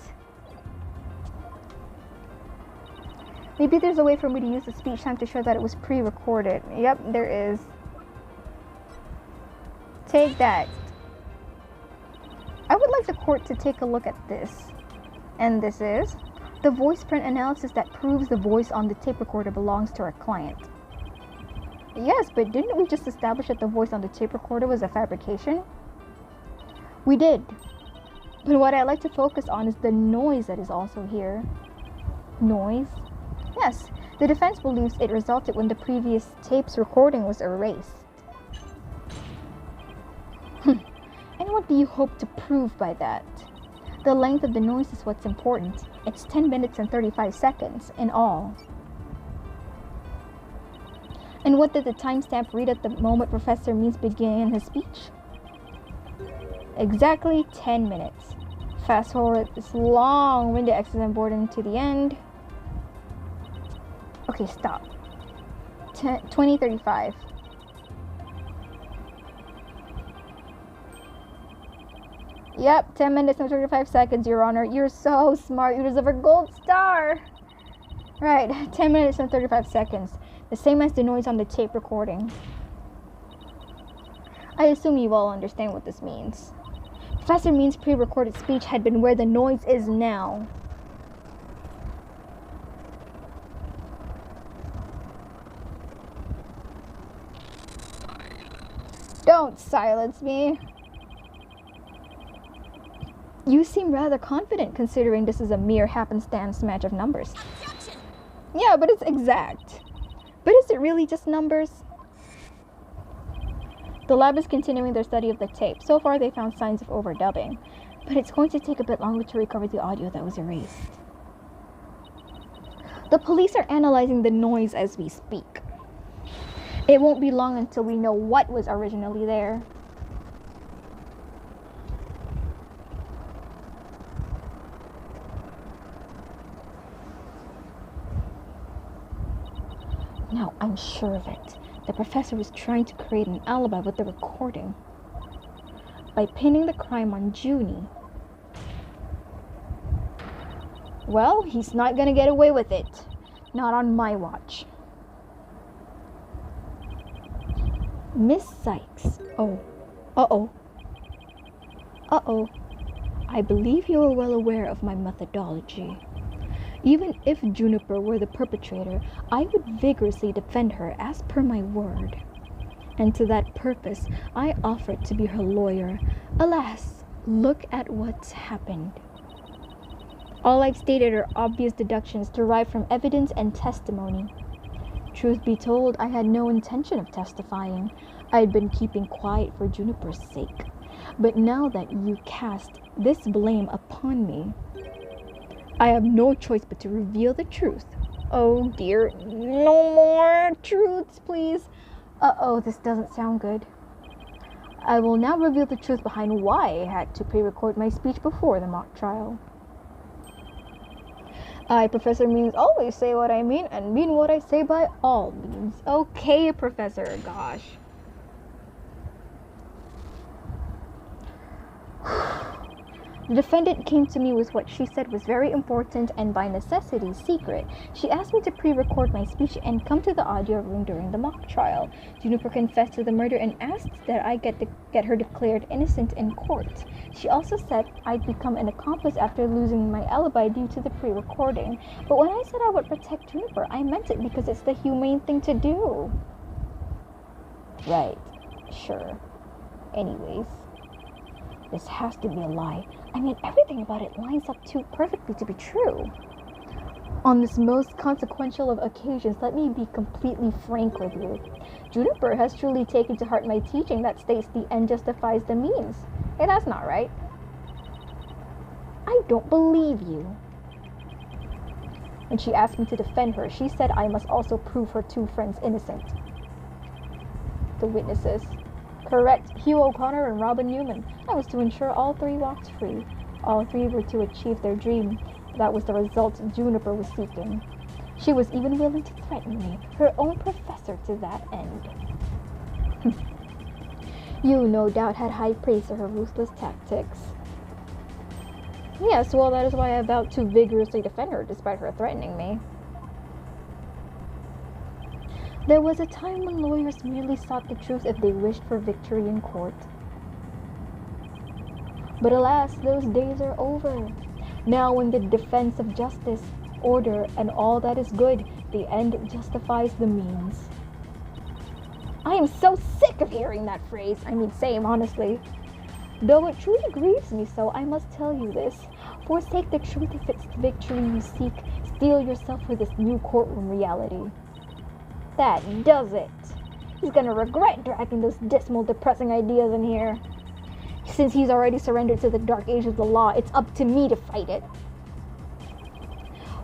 Maybe there's a way for me to use the speech time to show that it was pre-recorded. Yep, there is. Take that. I would like the court to take a look at this. And this is the voice print analysis that proves the voice on the tape recorder belongs to our client. Yes, but didn't we just establish that the voice on the tape recorder was a fabrication? We did. But what I like to focus on is the noise that is also here. Noise? Yes, the defense believes it resulted when the previous tape's recording was erased. And what do you hope to prove by that? The length of the noise is what's important. It's 10 minutes and 35 seconds in all. And what did the timestamp read at the moment Professor Means began his speech? Exactly 10 minutes. Fast forward this long-winded exercise board into the end. Okay, stop. 20:35. Yep, 10 minutes and 35 seconds, Your Honor. You're so smart. You deserve a gold star. Right, 10 minutes and 35 seconds. The same as the noise on the tape recording. I assume you all understand what this means. Professor Means' pre-recorded speech had been where the noise is now. Don't silence me. You seem rather confident considering this is a mere happenstance match of numbers. Objection! Yeah, but it's exact. But is it really just numbers? The lab is continuing their study of the tape. So far they found signs of overdubbing, but it's going to take a bit longer to recover the audio that was erased. The police are analyzing the noise as we speak. It won't be long until we know what was originally there. Now I'm sure of it. The professor was trying to create an alibi with the recording by pinning the crime on Junie. Well, he's not gonna get away with it. Not on my watch. Miss Sykes. Oh. Uh-oh. Uh-oh. I believe you are well aware of my methodology. Even if Juniper were the perpetrator, I would vigorously defend her as per my word. And to that purpose, I offered to be her lawyer. Alas, look at what's happened. All I've stated are obvious deductions derived from evidence and testimony. Truth be told, I had no intention of testifying. I had been keeping quiet for Juniper's sake. But now that you cast this blame upon me, I have no choice but to reveal the truth. Oh dear, no more truths, please. Uh-oh, this doesn't sound good. I will now reveal the truth behind why I had to pre-record my speech before the mock trial. I, Professor Means, always say what I mean and mean what I say by all means. Okay, Professor, gosh. The defendant came to me with what she said was very important and by necessity secret. She asked me to pre-record my speech and come to the audio room during the mock trial. Juniper confessed to the murder and asked that I get her declared innocent in court. She also said I'd become an accomplice after losing my alibi due to the pre-recording. But when I said I would protect Juniper, I meant it because it's the humane thing to do. Right, sure. Anyways, this has to be a lie. I mean, everything about it lines up too perfectly to be true. On this most consequential of occasions, let me be completely frank with you. Juniper has truly taken to heart my teaching that states the end justifies the means. Hey, that's not right. I don't believe you. When she asked me to defend her, she said I must also prove her two friends innocent. The witnesses. Correct, Hugh O'Connor and Robin Newman. I was to ensure all three walked free. All three were to achieve their dream. That was the result Juniper was seeking. She was even willing to threaten me, her own professor, to that end. You no doubt had high praise for her ruthless tactics. Yes, well, that is why I vowed to vigorously defend her despite her threatening me. There was a time when lawyers merely sought the truth if they wished for victory in court. But alas, those days are over. Now in the defense of justice, order, and all that is good, the end justifies the means. I am so sick of hearing that phrase. I mean, same, honestly. Though it truly grieves me so, I must tell you this. Forsake the truth if it's the victory you seek. Steel yourself for this new courtroom reality. That does it. He's gonna regret dragging those dismal, depressing ideas in here. Since he's already surrendered to the dark age of the law, it's up to me to fight it.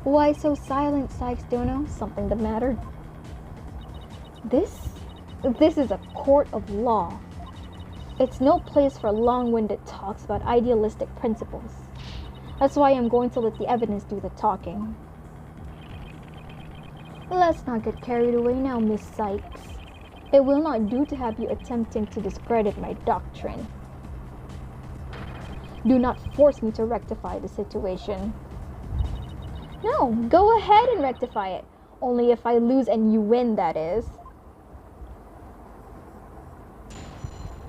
Why so silent, Sykes Dono? Something the matter? This is a court of law. It's no place for long-winded talks about idealistic principles. That's why I'm going to let the evidence do the talking. Let's not get carried away now, Miss Sykes. It will not do to have you attempting to discredit my doctrine. Do not force me to rectify the situation. No, go ahead and rectify it. Only if I lose and you win, that is.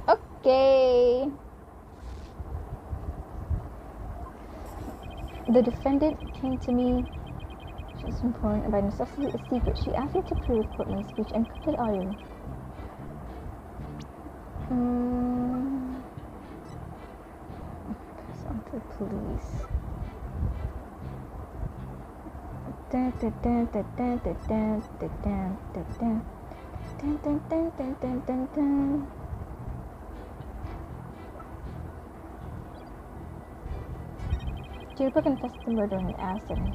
Okay. The defendant came to me. She's important by necessity a secret. She asked me to pre-record my speech and encrypted audio. Pass on to the police. Juniper confessed the murder in an accident.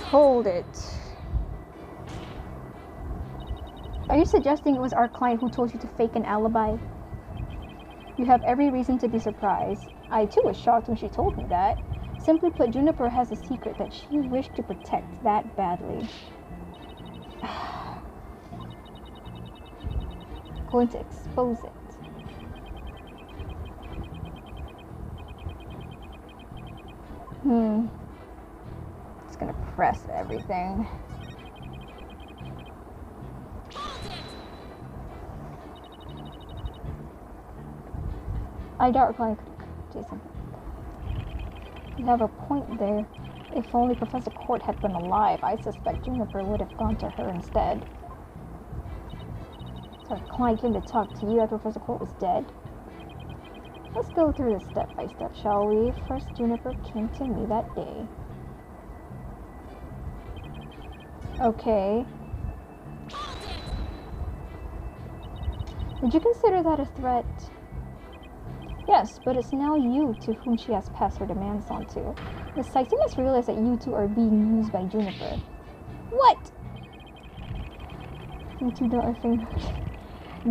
Hold it. Are you suggesting it was our client who told you to fake an alibi? You have every reason to be surprised. I too was shocked when she told me that. Simply put, Juniper has a secret that she wished to protect that badly. Going to expose it. It's gonna press everything. I doubt replying, Jason. You have a point there. If only Professor Court had been alive, I suspect Juniper would have gone to her instead. So our client came to talk to you after Professor Court was dead? Let's go through this step by step, shall we? First, Juniper came to me that day. Okay. Did you consider that a threat? Yes, but it's now you to whom she has passed her demands on to. Miss Sykes, you must realize that you two are being used by Juniper. What? You two don't think...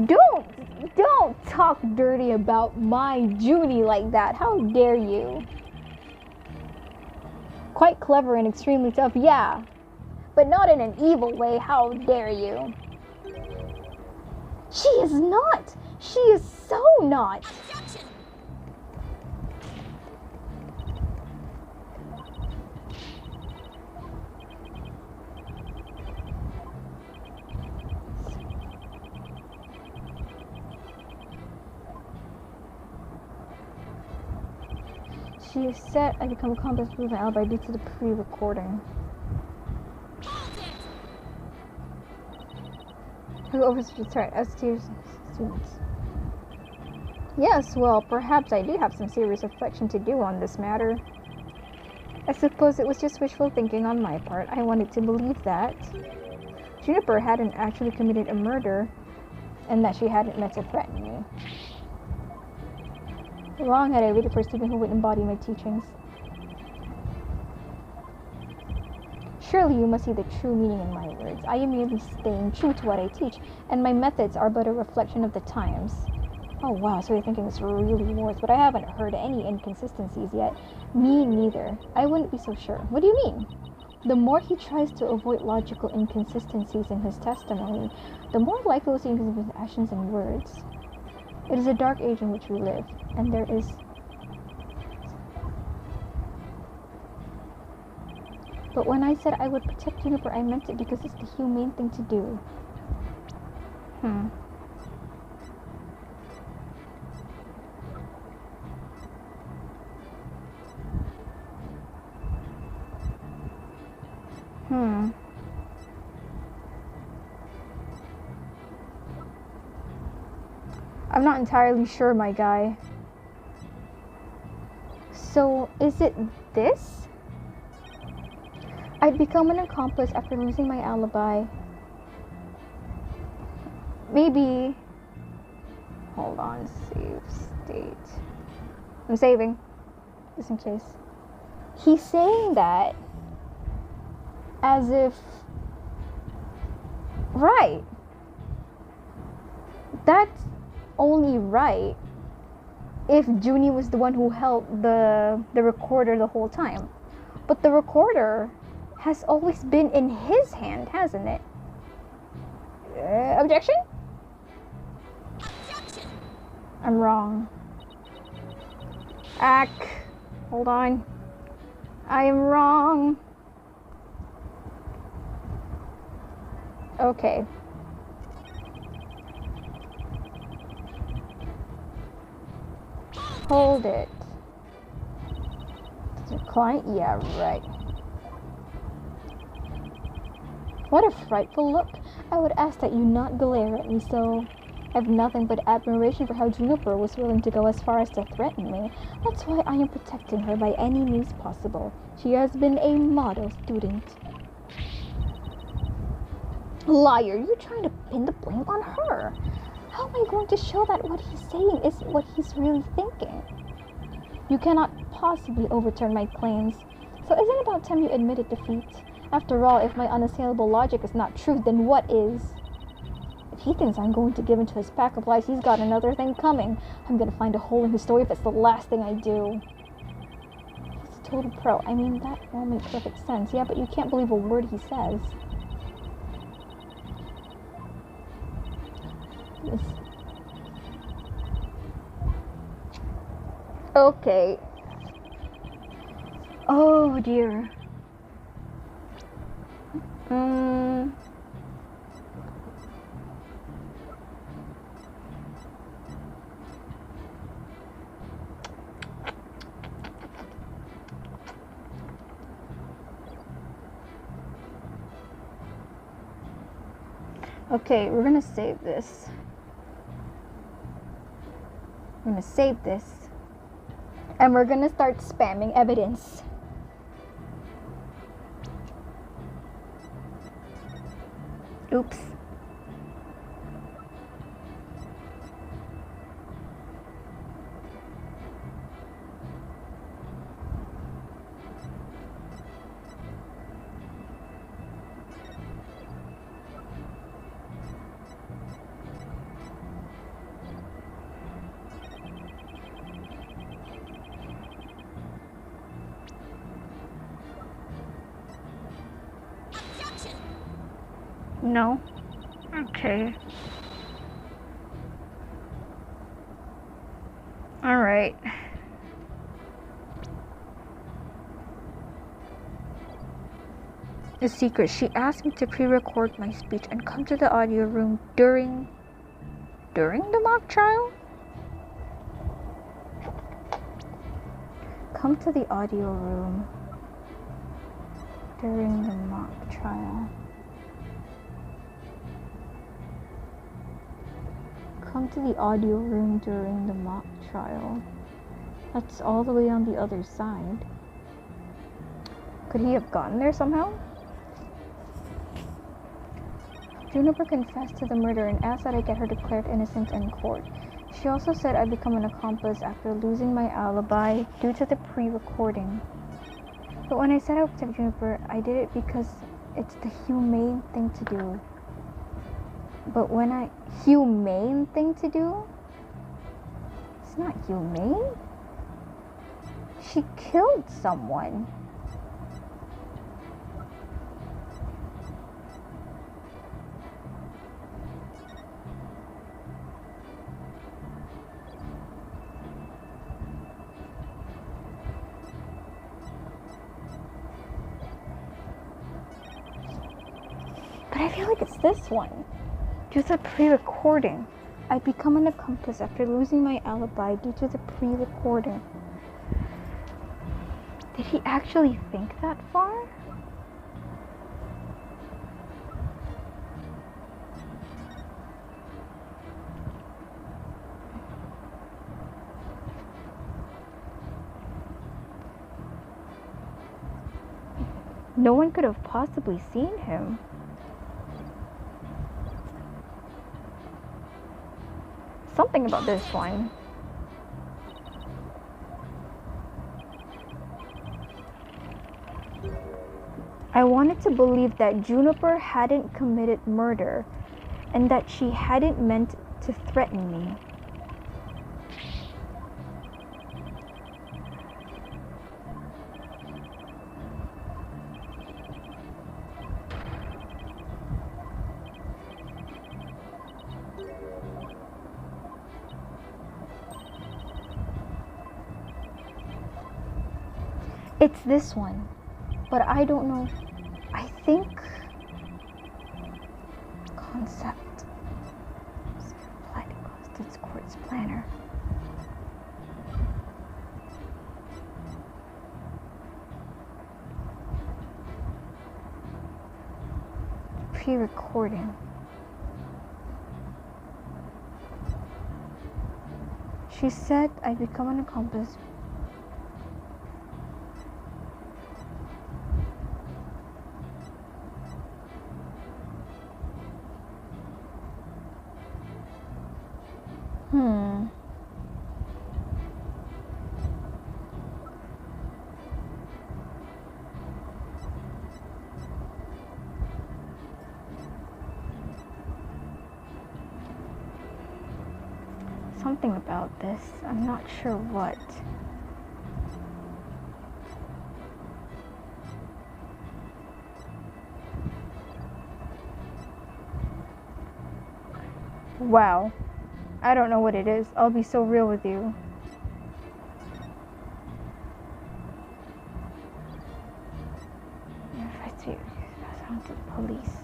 Don't talk dirty about my Junie like that. How dare you? Quite clever and extremely tough, yeah. But not in an evil way. How dare you? She is not. She is so not. She said I become a compass proven alibi due to the pre-recording. Who oversees the as to students? Yes, well, perhaps I do have some serious reflection to do on this matter. I suppose it was just wishful thinking on my part. I wanted to believe that Juniper hadn't actually committed a murder and that she hadn't meant to threaten me. Long had I waited for a student who would embody my teachings. Surely you must see the true meaning in my words. I am merely staying true to what I teach, and my methods are but a reflection of the times. Oh wow, so you're thinking it's really yours, but I haven't heard any inconsistencies yet. Me neither. I wouldn't be so sure. What do you mean? The more he tries to avoid logical inconsistencies in his testimony, the more likely we'll see his actions and words. It is a dark age in which we live, and there is... But when I said I would protect Juniper, I meant it because it's the humane thing to do. I'm not entirely sure, my guy. So, is it this? I'd become an accomplice after losing my alibi. Maybe... Hold on, save state. I'm saving, just in case. He's saying that as if... Right. That's only right if Junie was the one who held the recorder the whole time. But the recorder has always been in his hand, hasn't it? Objection? Objection! I'm wrong. Hold on. I am wrong. Okay. Hold it. Decline? Yeah, right. What a frightful look. I would ask that you not glare at me so. I have nothing but admiration for how Juniper was willing to go as far as to threaten me. That's why I am protecting her by any means possible. She has been a model student. Liar, you're trying to pin the blame on her. How am I going to show that what he's saying is what he's really thinking? You cannot possibly overturn my claims. So isn't it about time you admitted defeat? After all, if my unassailable logic is not true, then what is? If he thinks I'm going to give in to his pack of lies, he's got another thing coming. I'm going to find a hole in his story if it's the last thing I do. He's a total pro. I mean, that all makes perfect sense. Yeah, but you can't believe a word he says. Yes. Okay. Oh dear. Okay, we're gonna save this. I'm gonna save this. And we're gonna start spamming evidence. Oops. No. Okay. Alright. The secret. She asked me to pre-record my speech and come to the audio room during the mock trial? Come to the audio room during the mock trial. Come to the audio room during the mock trial. That's all the way on the other side. Could he have gotten there somehow? Juniper confessed to the murder and asked that I get her declared innocent in court. She also said I'd become an accomplice after losing my alibi due to the pre-recording. But when I said I would protect Juniper, I did it because it's the humane thing to do. But when humane thing to do? It's not humane. She killed someone. I feel like it's this one. Due to the pre-recording. I become an accomplice after losing my alibi due to the pre-recording. Did he actually think that far? No one could have possibly seen him. Something about this one. I wanted to believe that Juniper hadn't committed murder and that she hadn't meant to threaten me. It's this one, but I don't know. I think concept applied to its court's planner. Pre-recording. She said I become an accomplice. Something about this. I'm not sure what. Wow. I don't know what it is. I'll be so real with you. To the police.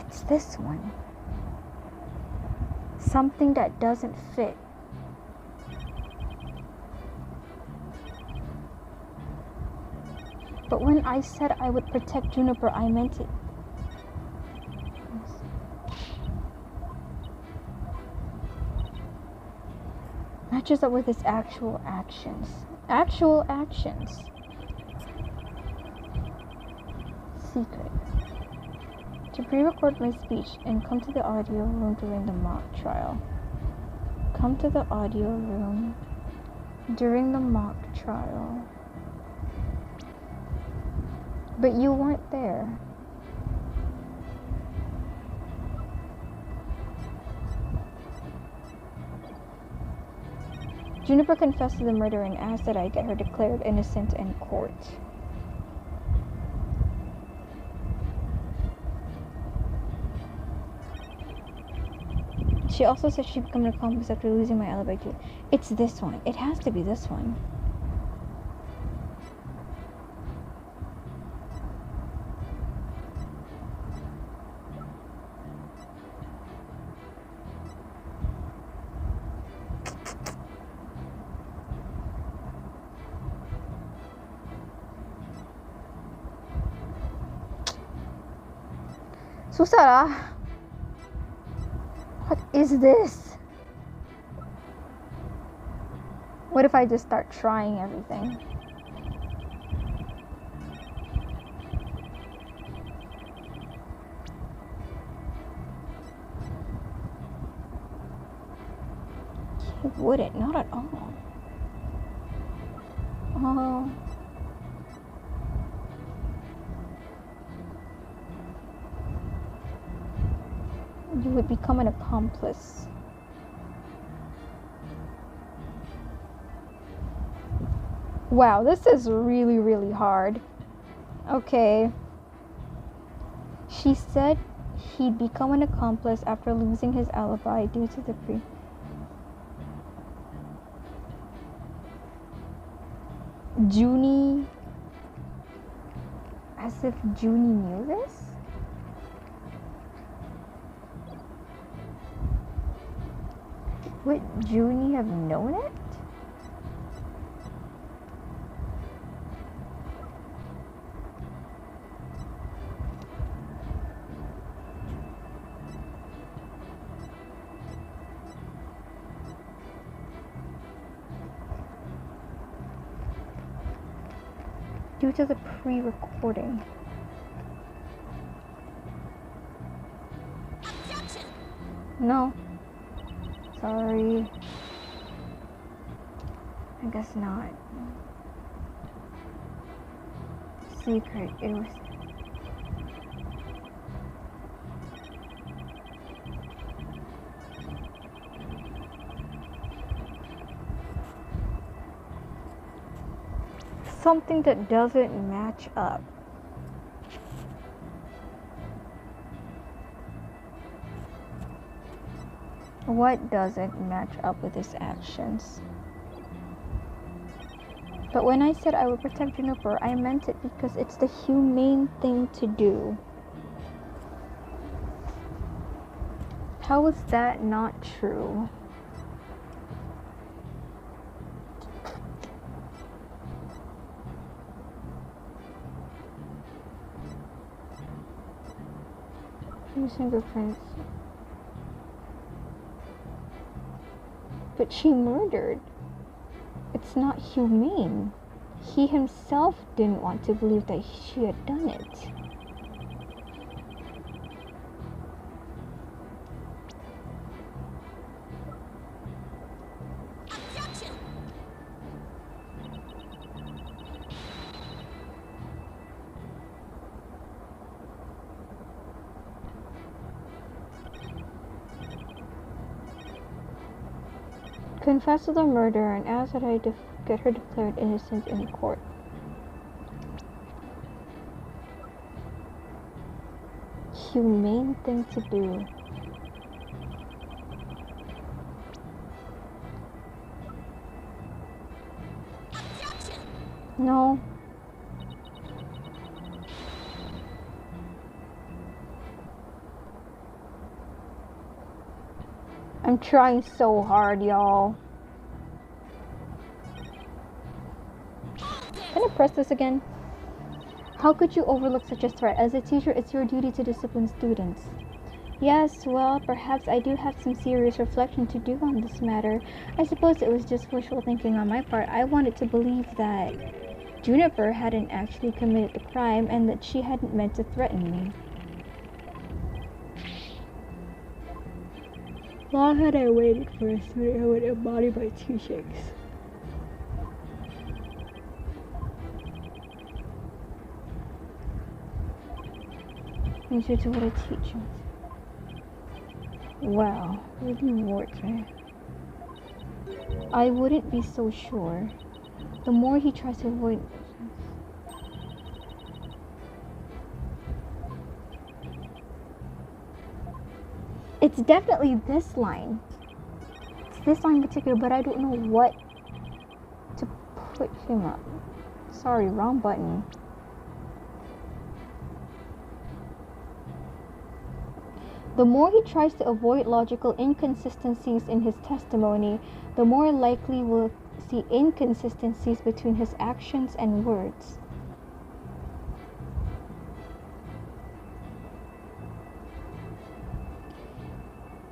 It's this one. Something that doesn't fit. But when I said I would protect Juniper, I meant it. Matches up with his actual actions. Actual actions. Secret. To pre-record my speech and come to the audio room during the mock trial. Come to the audio room during the mock trial. But you weren't there. Juniper confessed to the murder and asked that I get her declared innocent in court. She also said she'd become an accomplice after losing my alibi too. It's this one. It has to be this one. Susah lah. What is this? What if I just start trying everything? It wouldn't, not at all. Oh. You would become an accomplice. Wow, this is really, really hard. Okay. She said he'd become an accomplice after losing his alibi due to the Junie. As if Junie knew this? Would Junie have known it? Due to the pre-recording. No. Sorry. I guess not. Secret. It was. Something that doesn't match up. What doesn't match up with his actions? But when I said I would protect Juniper, I meant it because it's the humane thing to do. How is that not true? Fingerprints. But she murdered. It's not humane. He himself didn't want to believe that she had done it. Confess to the murder and ask that I get her declared innocent in court. Humane thing to do. No. I'm trying so hard, y'all. Can I press this again? How could you overlook such a threat? As a teacher, it's your duty to discipline students. Yes, well, perhaps I do have some serious reflection to do on this matter. I suppose it was just wishful thinking on my part. I wanted to believe that Juniper hadn't actually committed the crime and that she hadn't meant to threaten me. Long had I waited for a student who would embody my teachings. Answer to what I teach him. Wow, really worked me. I wouldn't be so sure. The more he tries to avoid. It's definitely this line. It's this line in particular, but I don't know what to put him up. Sorry, wrong button. The more he tries to avoid logical inconsistencies in his testimony, the more likely we'll see inconsistencies between his actions and words.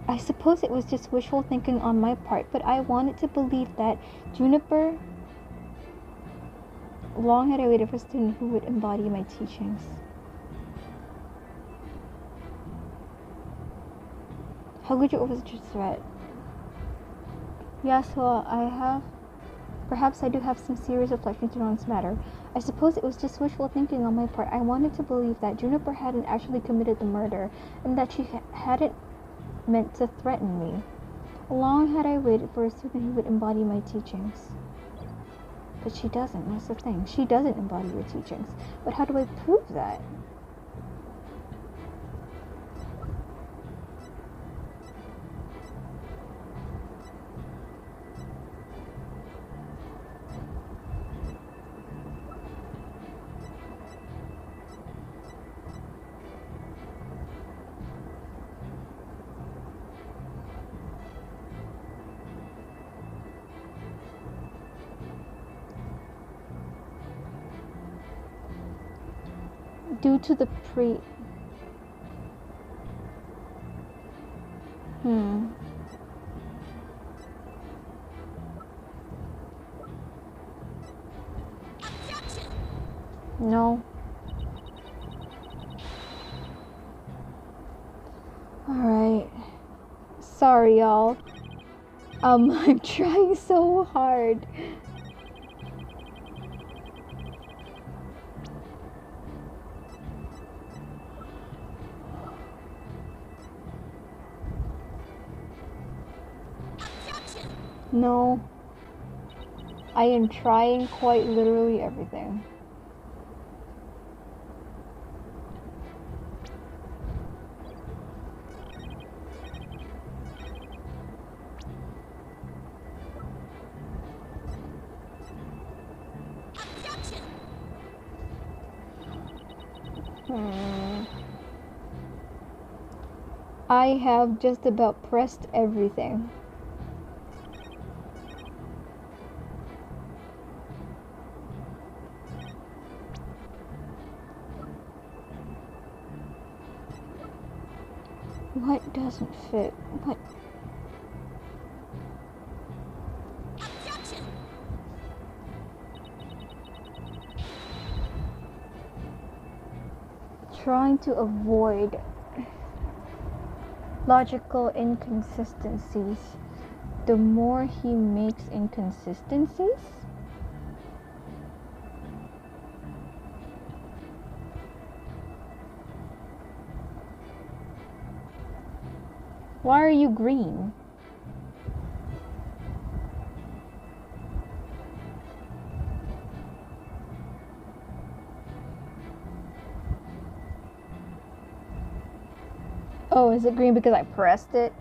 I suppose it was just wishful thinking on my part, but I wanted to believe that Juniper. Long had I waited for a student who would embody my teachings. How could you overlook such a threat? Yes, well, perhaps I do have some serious reflection to do on this matter. I suppose it was just wishful thinking on my part. I wanted to believe that Juniper hadn't actually committed the murder, and that she hadn't meant to threaten me. Long had I waited for a student who would embody my teachings. But she doesn't, that's the thing. She doesn't embody your teachings. But how do I prove that? Due to the No. Alright. Sorry, y'all. I'm trying so hard. No. I am trying quite literally everything. I have just about pressed everything. What doesn't fit? What? Trying to avoid logical inconsistencies. The more he makes inconsistencies, why are you green? Oh, is it green because I pressed it?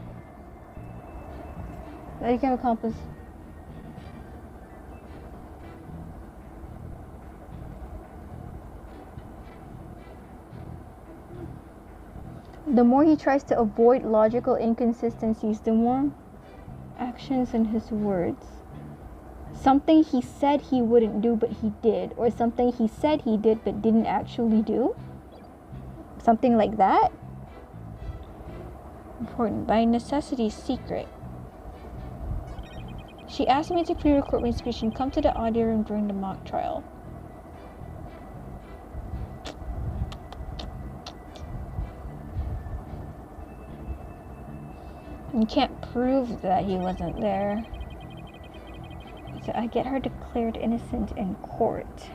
That you can accomplish. The more he tries to avoid logical inconsistencies, the more actions and his words. Something he said he wouldn't do but he did, or something he said he did but didn't actually do. Something like that. Important. By necessity, secret. She asked me to pre-record my speech and come to the audio room during the mock trial. You can't prove that he wasn't there. So I get her declared innocent in court.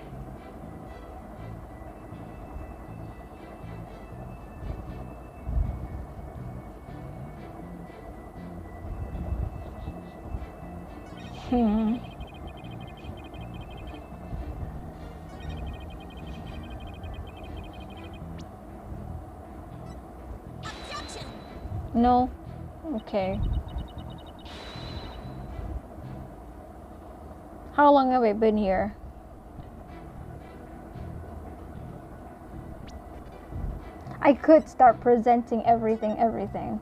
No? Okay. How long have I been here? I could start presenting everything.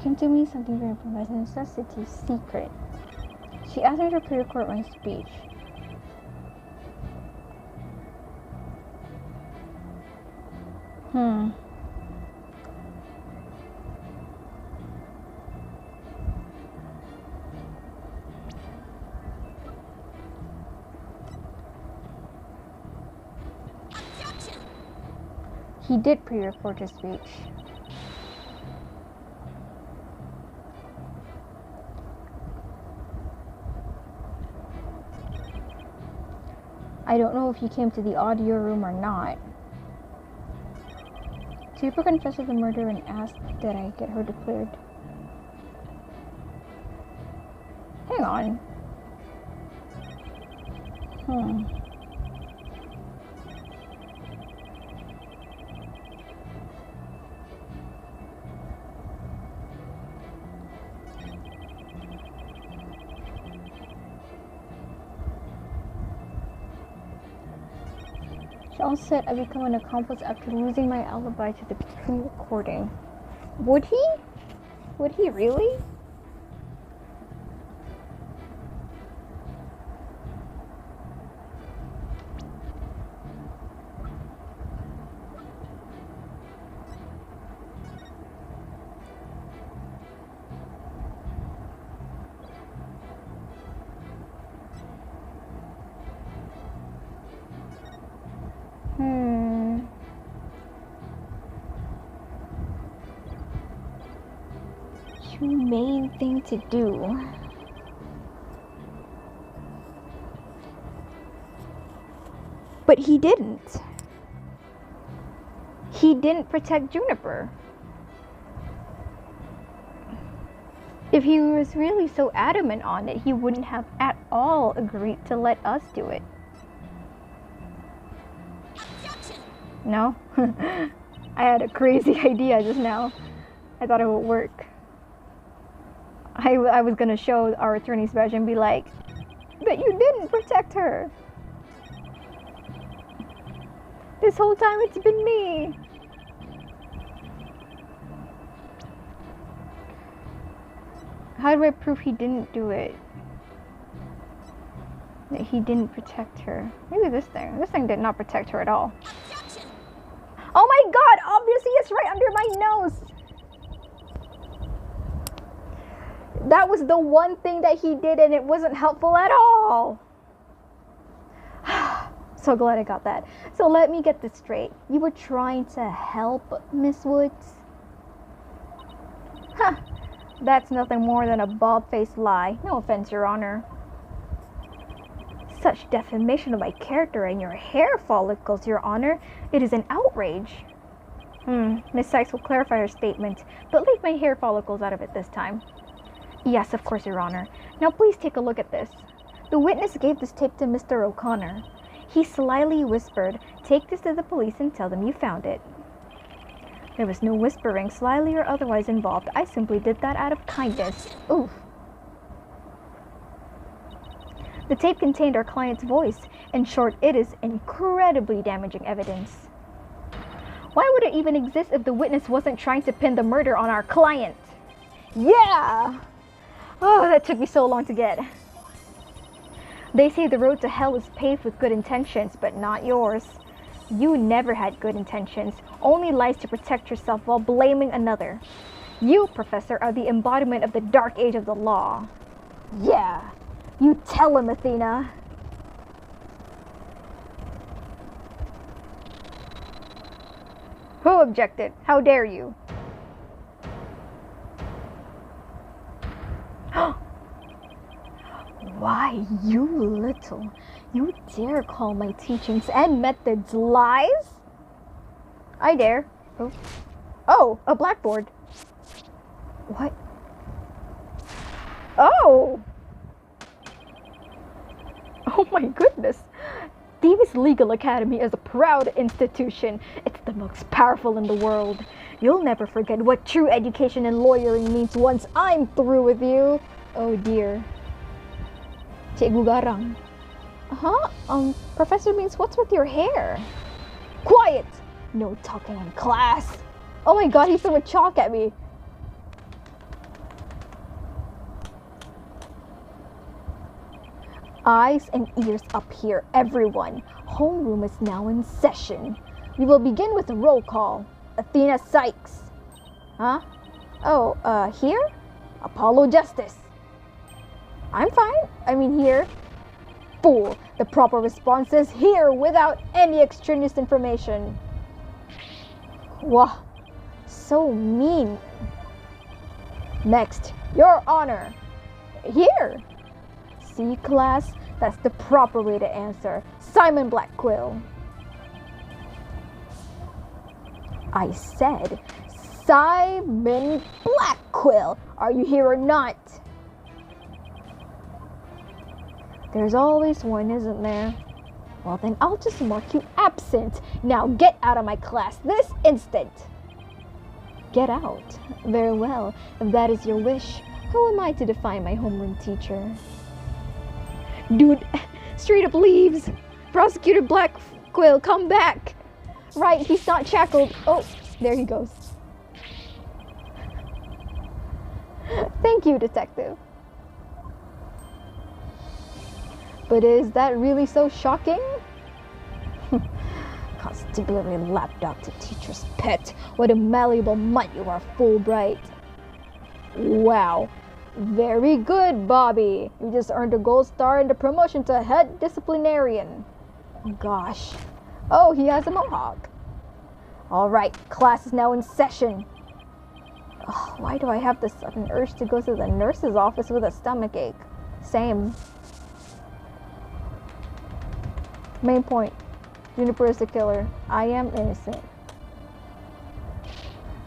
Came to me something very important. By necessity, secret. She asked me to pre-record my speech. He did pre-record his speech. I don't know if he came to the audio room or not. Super confessed to the murder and asked that I get her declared. Hang on. All said I become an accomplice after losing my alibi to the pre-recording. Would he? Would he really? humane thing to do. But he didn't. He didn't protect Juniper. If he was really so adamant on it, he wouldn't have at all agreed to let us do it. No? I had a crazy idea just now. I thought it would work. I was gonna show our attorney's badge and be like, but you didn't protect her. This whole time it's been me. How do I prove he didn't do it? That he didn't protect her. Maybe this thing. This thing did not protect her at all. Oh my god! Obviously it's right under my nose! That was the one thing that he did and it wasn't helpful at all. So glad I got that. So let me get this straight. You were trying to help Miss Woods? Huh. That's nothing more than a bald-faced lie. No offense, Your Honor. Such defamation of my character and your hair follicles, Your Honor. It is an outrage. Miss Sykes will clarify her statement, but leave my hair follicles out of it this time. Yes, of course, Your Honor. Now please take a look at this. The witness gave this tape to Mr. O'Connor. He slyly whispered, "Take this to the police and tell them you found it." There was no whispering, slyly or otherwise involved. I simply did that out of kindness. Oof. The tape contained our client's voice. In short, it is incredibly damaging evidence. Why would it even exist if the witness wasn't trying to pin the murder on our client? Yeah! Oh, that took me so long to get. They say the road to hell is paved with good intentions, but not yours. You never had good intentions, only lies to protect yourself while blaming another. You, Professor, are the embodiment of the dark age of the law. Yeah, you tell him, Athena. Who objected? How dare you? Why, you dare call my teachings and methods lies? I dare. Oh, a blackboard. What? Oh! Oh my goodness. Davis Legal Academy is a proud institution. It's the most powerful in the world. You'll never forget what true education and lawyering means once I'm through with you. Oh dear. Cikgu Garang. Professor means what's with your hair? Quiet! No talking in class. Oh my god, he threw a chalk at me. Eyes and ears up here, everyone. Homeroom is now in session. We will begin with a roll call. Athena Sykes. Huh? Oh, here? Apollo Justice. I'm fine. I mean here. Fool. The proper response is here without any extraneous information. Wah. So mean. Next, Your Honor. Here. See, class? That's the proper way to answer. Simon Blackquill. I said Simon Blackquill. Are you here or not? There's always one, isn't there? Well, then I'll just mark you absent. Now get out of my class this instant. Get out? Very well. If that is your wish, who am I to define my homeroom teacher? Dude, straight up leaves. Prosecutor Blackquill, come back. Right, he's not shackled. Oh, there he goes. Thank you, detective. But is that really so shocking? Constabulary lapdog to teacher's pet. What a malleable mutt you are, Fulbright. Wow. Very good, Bobby. You just earned a gold star and a promotion to head disciplinarian. Gosh. Oh, he has a mohawk. All right, class is now in session. Ugh, why do I have this sudden urge to go to the nurse's office with a stomachache? Same. Main point. Juniper is the killer. I am innocent.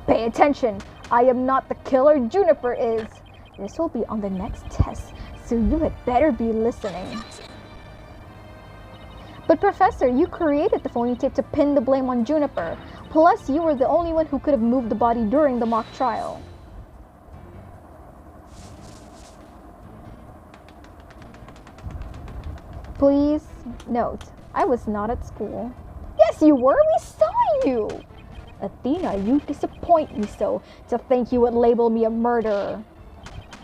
Pay attention! I am not the killer, Juniper is! This will be on the next test, so you had better be listening. But Professor, you created the phony tape to pin the blame on Juniper. Plus, you were the only one who could have moved the body during the mock trial. Please note, I was not at school. Yes, you were! We saw you! Athena, you disappoint me so. To think you would label me a murderer.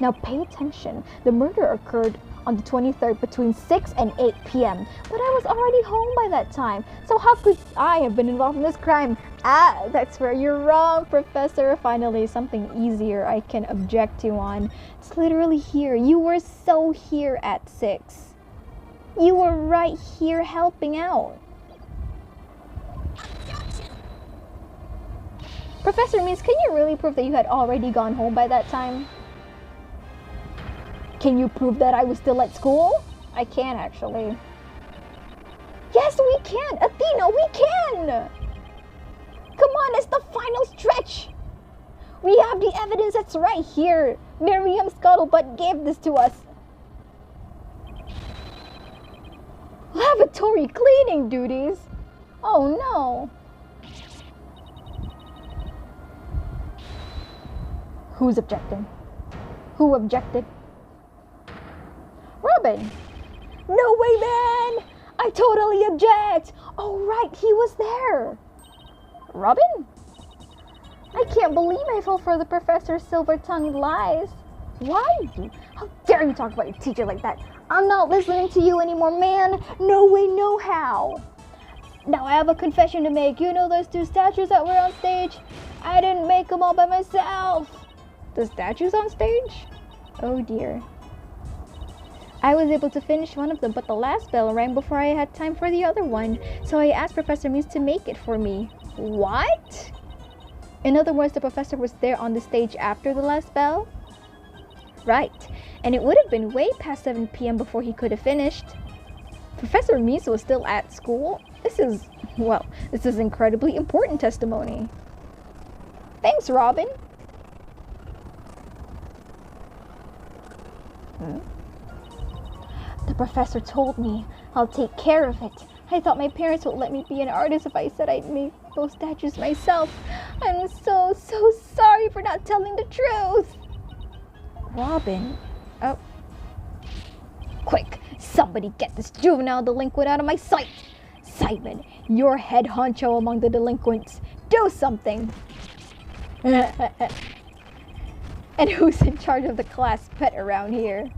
Now pay attention. The murder occurred on the 23rd between 6 and 8 p.m. But I was already home by that time. So how could I have been involved in this crime? Ah, that's where you're wrong, Professor. Finally, something easier I can object to on. It's literally here. You were so here at 6. You were right here helping out. Professor Means, can you really prove that you had already gone home by that time? Can you prove that I was still at school? I can, actually. Yes, we can! Athena, we can! Come on, it's the final stretch! We have the evidence that's right here! Miriam Scuttlebutt gave this to us. Lavatory cleaning duties? Oh no! Who's objecting? Who objected? Robin! No way, man! I totally object! Oh, right, he was there! Robin? I can't believe I fell for the professor's silver-tongued lies. Why? How dare you talk about your teacher like that? I'm not listening to you anymore, man! No way, no how! Now I have a confession to make. You know those 2 statues that were on stage? I didn't make them all by myself! The statues on stage? Oh dear. I was able to finish one of them, but the last bell rang before I had time for the other one, so I asked Professor Means to make it for me. What? In other words, the professor was there on the stage after the last bell? Right, and it would have been way past 7 p.m. before he could have finished. Professor Means was still at school? This is incredibly important testimony. Thanks, Robin. The professor told me I'll take care of it. I thought my parents would let me be an artist if I said I'd make those statues myself. I'm so sorry for not telling the truth. Robin? Oh. Quick, somebody get this juvenile delinquent out of my sight. Simon, you're head honcho among the delinquents. Do something. And who's in charge of the class pet around here?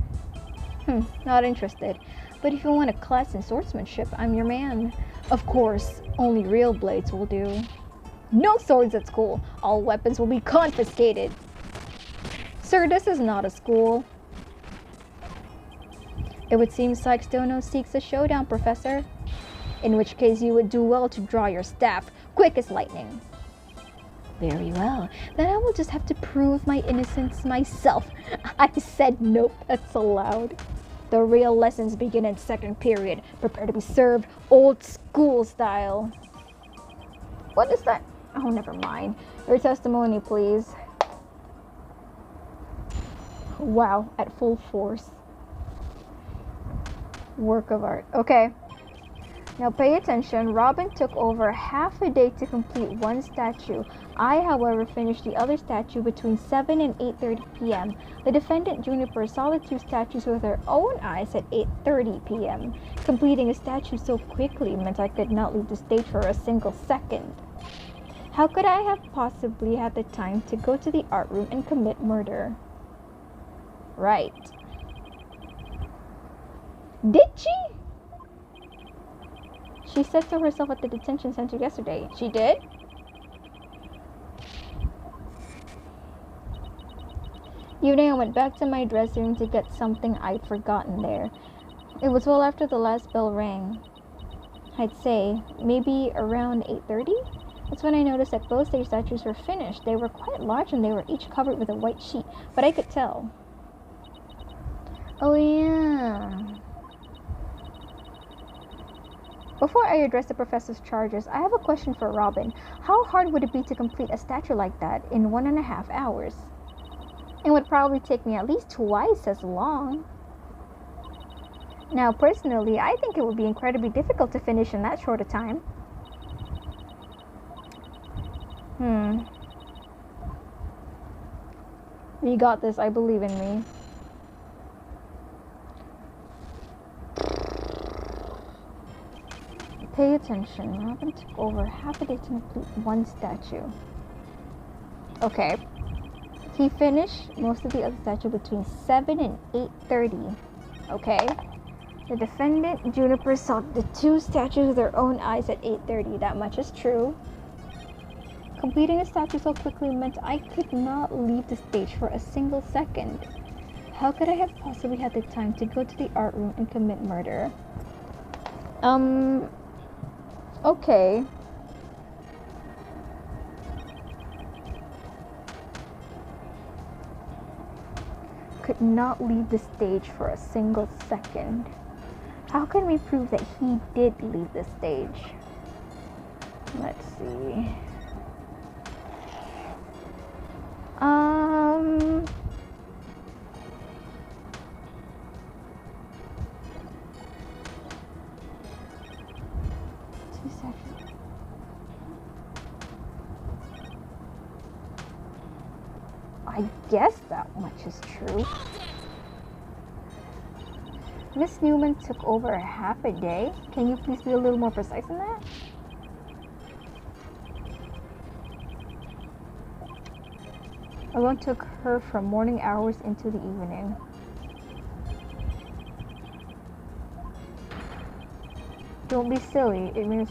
Not interested. But if you want a class in swordsmanship, I'm your man. Of course, only real blades will do. No swords at school. All weapons will be confiscated. Sir, this is not a school. It would seem Sykes Dono seeks a showdown, Professor. In which case you would do well to draw your staff, quick as lightning. Very well. Then I will just have to prove my innocence myself. I said nope, that's allowed. The real lessons begin in 2nd period. Prepare to be served old school style. What is that? Oh, never mind. Your testimony, please. Wow, at full force. Work of art. Okay. Now pay attention. Robin took over half a day to complete one statue. I, however, finished the other statue between 7 and 8:30 p.m. The defendant, Juniper, saw the 2 statues with her own eyes at 8:30 p.m. Completing a statue so quickly meant I could not leave the stage for a single second. How could I have possibly had the time to go to the art room and commit murder? Right. Did she? She said so herself at the detention center yesterday. She did? Evening, I went back to my dressing room to get something I'd forgotten there. It was well after the last bell rang. I'd say maybe around 8:30. That's when I noticed that both stage statues were finished. They were quite large and they were each covered with a white sheet, but I could tell. Oh yeah. Before I address the professor's charges, I have a question for Robin. How hard would it be to complete a statue like that in 1.5 hours? It would probably take me at least twice as long. Now, personally, I think it would be incredibly difficult to finish in that short a time. You got this, I believe in me. Pay attention. Robin took over half a day to complete one statue. Okay. He finished most of the other statue between 7 and 8:30. Okay. The defendant, Juniper, saw the two statues with her own eyes at 8:30. That much is true. Completing a statue so quickly meant I could not leave the stage for a single second. How could I have possibly had the time to go to the art room and commit murder? Okay. Could not leave the stage for a single second. How can we prove that he did leave the stage? Let's see. Two seconds. I guess that much is true. Miss Newman took over half a day. Can you please be a little more precise than that? Alone took her from morning hours into the evening. Don't be silly. It means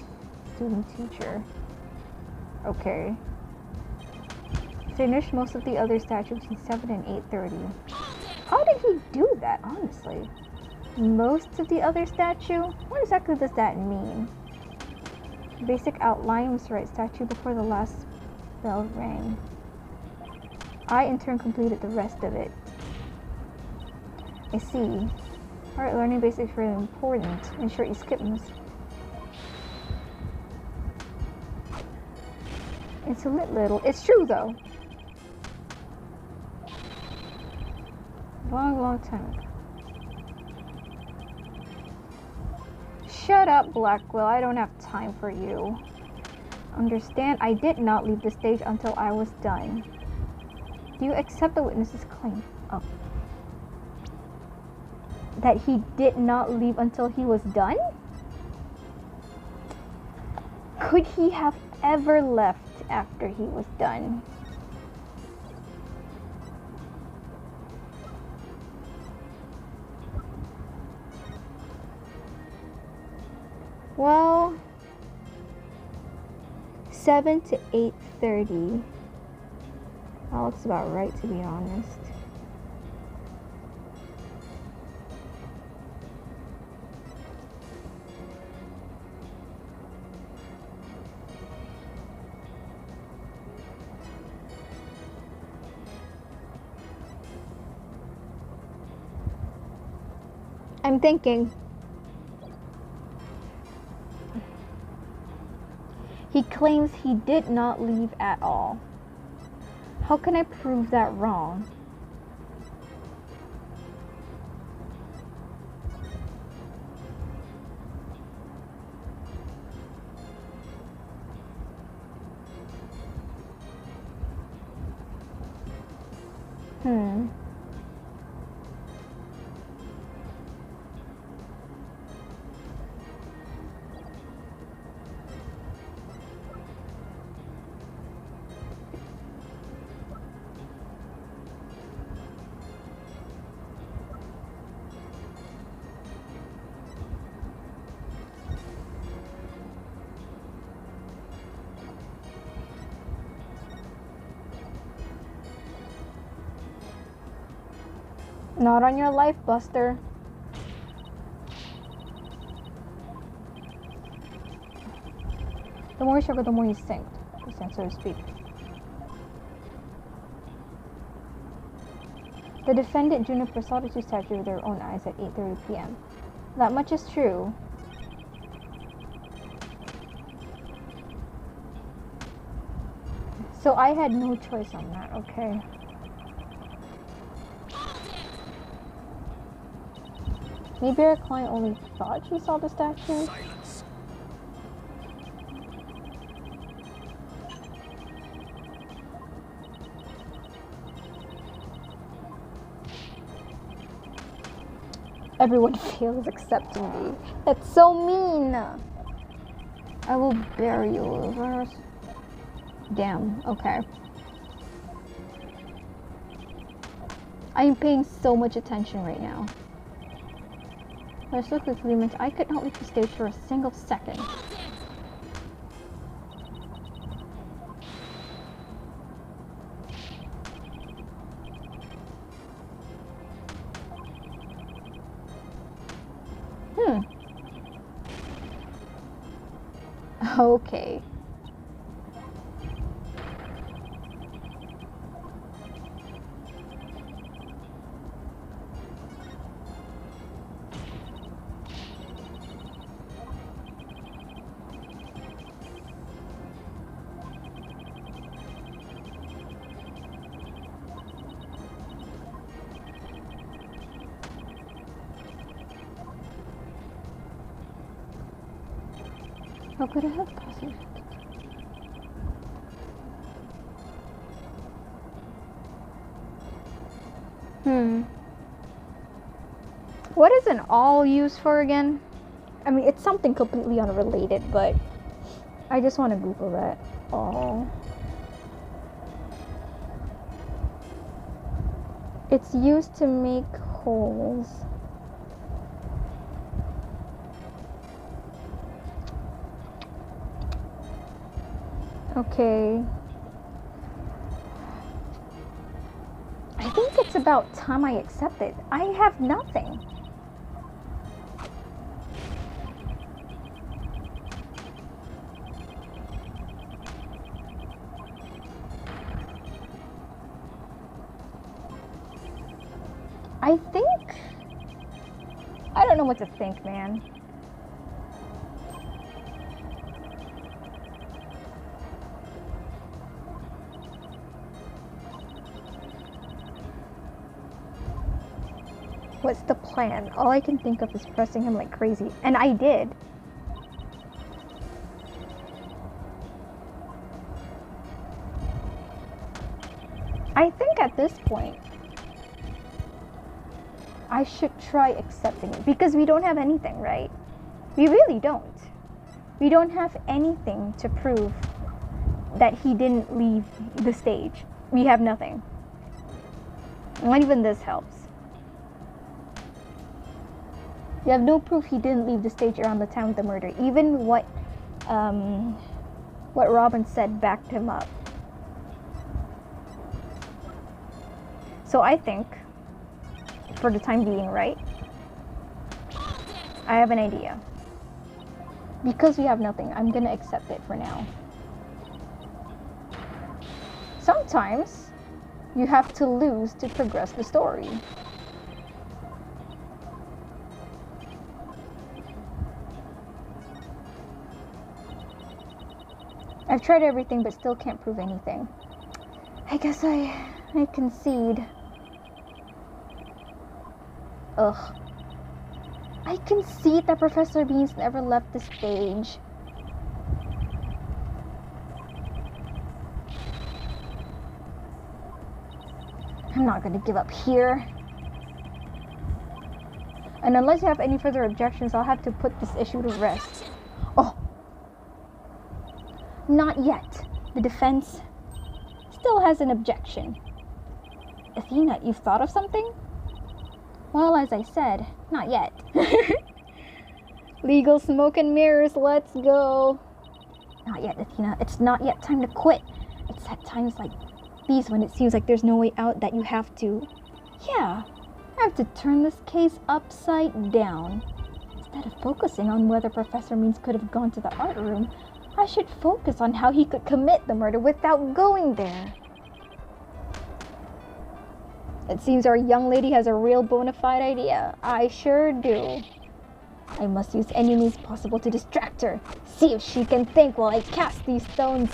student teacher. Okay. Finished most of the other statues between 7 and 8:30. How did he do that, honestly? Most of the other statue? What exactly does that mean? Basic outline was the right statue before the last bell rang. I, in turn, completed the rest of it. I see. Alright, learning basics is really important. Ensure you skip this. It's a little. It's true, though. Long time. Shut up, Blackwell. I don't have time for you. Understand? I did not leave the stage until I was done. Do you accept the witness's claim? Oh. That he did not leave until he was done? Could he have ever left after he was done? Well, 7 to 8:30. That looks about right, to be honest. I'm thinking. He claims he did not leave at all. How can I prove that wrong? Not on your life, Buster. The more you struggle, the more you sink. 100%, so to speak. The defendant Juniper saw the two statues with their own eyes at 8:30 p.m. That much is true. So I had no choice on that, okay. Maybe our client only thought she saw the statue? Silence. Everyone feels accepting me. That's so mean! I will bury you, losers. Damn, okay. I am paying so much attention right now. But I so quickly meant I could not leave the stage for a single second. Okay. How could I have possibly? What is an all used for again? I mean, it's something completely unrelated, but I just want to Google that. All. It's used to make holes. Okay. I think it's about time I accept it. I have nothing. I don't know what to think, man. What's the plan? All I can think of is pressing him like crazy. And I did. I think at this point, I should try accepting it. Because we don't have anything, right? We really don't. We don't have anything to prove that he didn't leave the stage. We have nothing. Not even this helps. You have no proof he didn't leave the stage around the time of the murder. Even what Robin said backed him up. So I think, for the time being, right? I have an idea. Because we have nothing, I'm gonna accept it for now. Sometimes, you have to lose to progress the story. I've tried everything but still can't prove anything. I guess I concede. Ugh. I concede that Professor Beans never left the stage. I'm not gonna give up here. And unless you have any further objections, I'll have to put this issue to rest. Oh! Not yet. The defense still has an objection. Athena, you've thought of something? Well, as I said, not yet. Legal smoke and mirrors, let's go. Not yet, Athena. It's not yet time to quit. It's at times like these when it seems like there's no way out that you have to... Yeah, I have to turn this case upside down. Instead of focusing on whether Professor Means could have gone to the art room, I should focus on how he could commit the murder without going there. It seems our young lady has a real bona fide idea. I sure do. I must use any means possible to distract her. See if she can think while I cast these stones.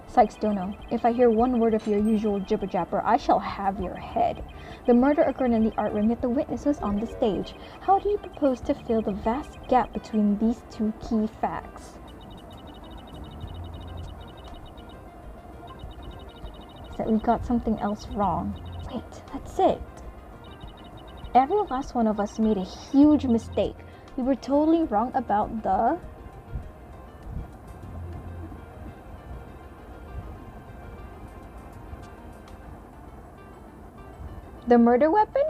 Sykes Dono, if I hear one word of your usual jibber-jabber, I shall have your head. The murder occurred in the art room, yet the witness was on the stage. How do you propose to fill the vast gap between these two key facts? Is that we got something else wrong. Wait, that's it. Every last one of us made a huge mistake. We were totally wrong about the murder weapon?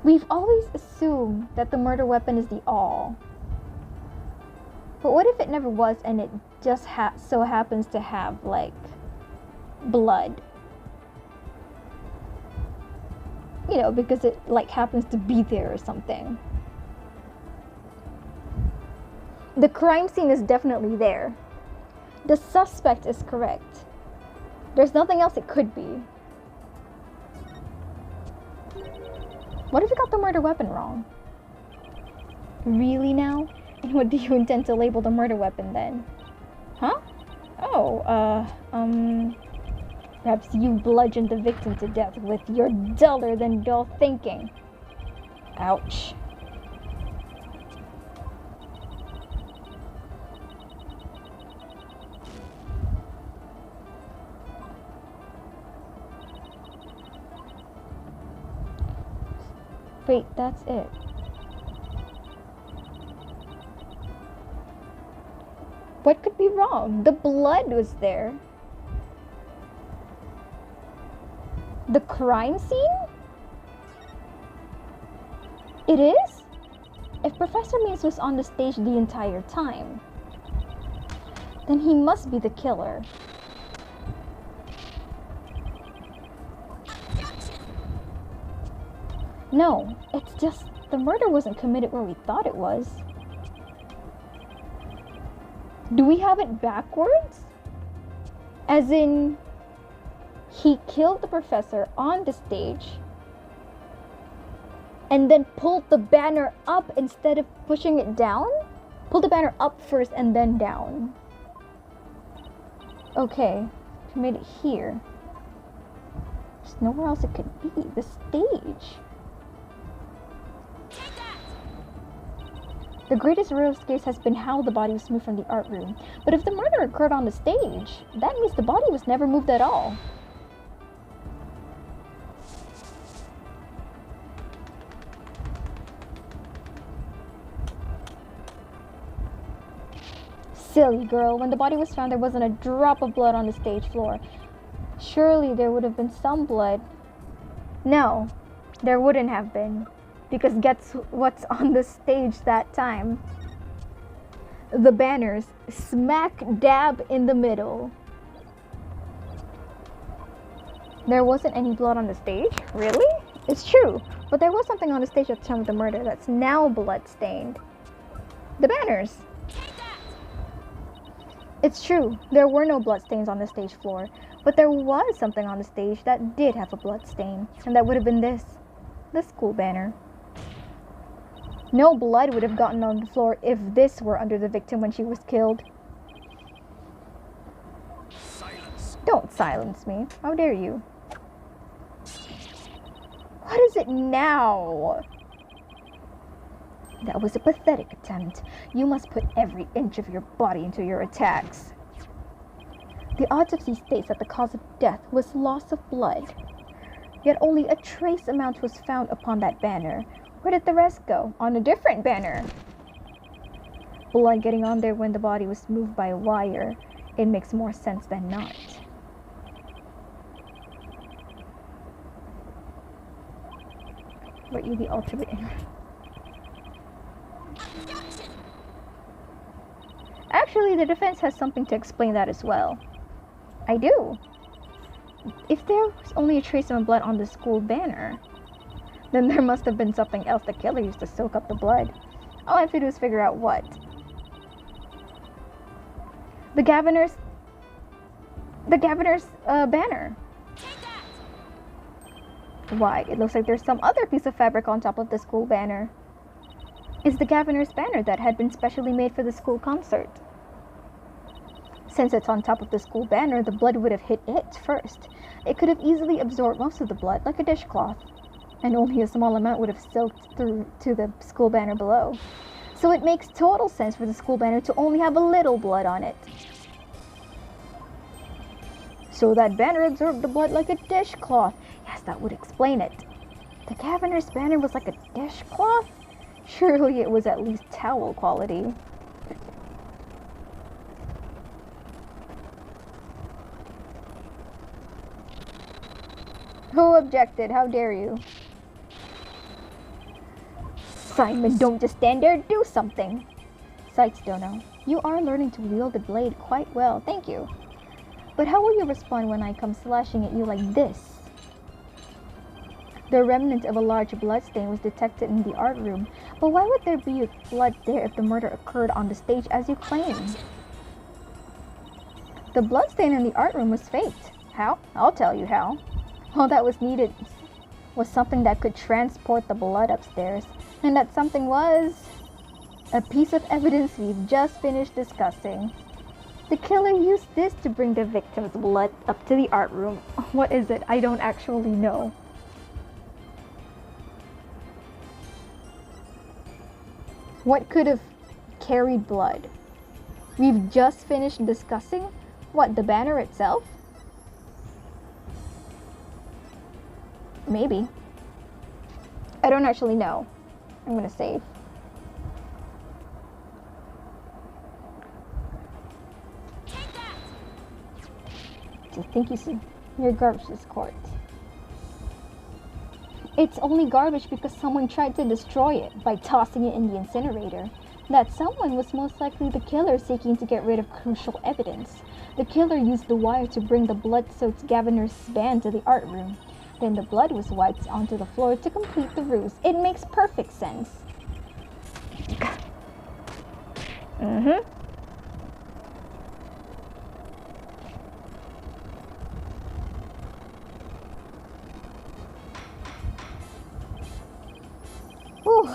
We've always assumed that the murder weapon is the all. But what if it never was and it just so happens to have, like, blood? You know, because it, like, happens to be there or something. The crime scene is definitely there. The suspect is correct. There's nothing else it could be. What if we got the murder weapon wrong? Really now? And what do you intend to label the murder weapon then? Huh? Oh, perhaps you bludgeoned the victim to death with your duller than dull thinking. Ouch. Wait, that's it. What could be wrong? The blood was there. The crime scene? It is? If Professor Means was on the stage the entire time, then he must be the killer. No, it's just the murder wasn't committed where we thought it was. Do we have it backwards? As in, he killed the professor on the stage and then pulled the banner up instead of pushing it down? Pulled the banner up first and then down. Okay, we made it here. There's nowhere else it could be. The stage. The greatest riddle case has been how the body was moved from the art room. But if the murder occurred on the stage, that means the body was never moved at all. Silly girl, when the body was found, there wasn't a drop of blood on the stage floor. Surely there would have been some blood. No, there wouldn't have been. Because guess what's on the stage that time? The banners, smack dab in the middle. There wasn't any blood on the stage? Really? It's true, but there was something on the stage at the time of the murder that's now blood-stained. The banners. It's true, there were no bloodstains on the stage floor, but there was something on the stage that did have a blood stain, and that would have been this school banner. No blood would have gotten on the floor if this were under the victim when she was killed. Silence. Don't silence me. How dare you? What is it now? That was a pathetic attempt. You must put every inch of your body into your attacks. The autopsy states that the cause of death was loss of blood. Yet only a trace amount was found upon that banner. Where did the rest go? On a different banner. Blood getting on there when the body was moved by a wire. It makes more sense than not. Were you the ultimate? Actually, the defense has something to explain that as well. I do. If there was only a trace of blood on the school banner, then there must have been something else the killer used to soak up the blood. All I have to do is figure out what. The governor's banner. Why, it looks like there's some other piece of fabric on top of the school banner. It's the governor's banner that had been specially made for the school concert. Since it's on top of the school banner, the blood would have hit it first. It could have easily absorbed most of the blood, like a dishcloth, and only a small amount would have soaked through to the school banner below. So it makes total sense for the school banner to only have a little blood on it. So that banner absorbed the blood like a dishcloth. Yes, that would explain it. The governor's banner was like a dishcloth? Surely it was at least towel quality. Who objected? How dare you? Simon, don't just stand there, do something. Sykes, Dono, you are learning to wield the blade quite well, thank you. But how will you respond when I come slashing at you like this? The remnant of a large bloodstain was detected in the art room, but why would there be blood there if the murder occurred on the stage as you claim? The bloodstain in the art room was faked. How? I'll tell you how. All that was needed was something that could transport the blood upstairs, and that something was a piece of evidence we've just finished discussing. The killer used this to bring the victim's blood up to the art room. What is it? I don't actually know. What could have carried blood? We've just finished discussing? What, the banner itself? Maybe. I don't actually know. I'm gonna save. Do you think you see your garbage is court? It's only garbage because someone tried to destroy it by tossing it in the incinerator. That someone was most likely the killer seeking to get rid of crucial evidence. The killer used the wire to bring the blood-soaked governor's band to the art room. Then the blood was wiped onto the floor to complete the ruse. It makes perfect sense. Whew.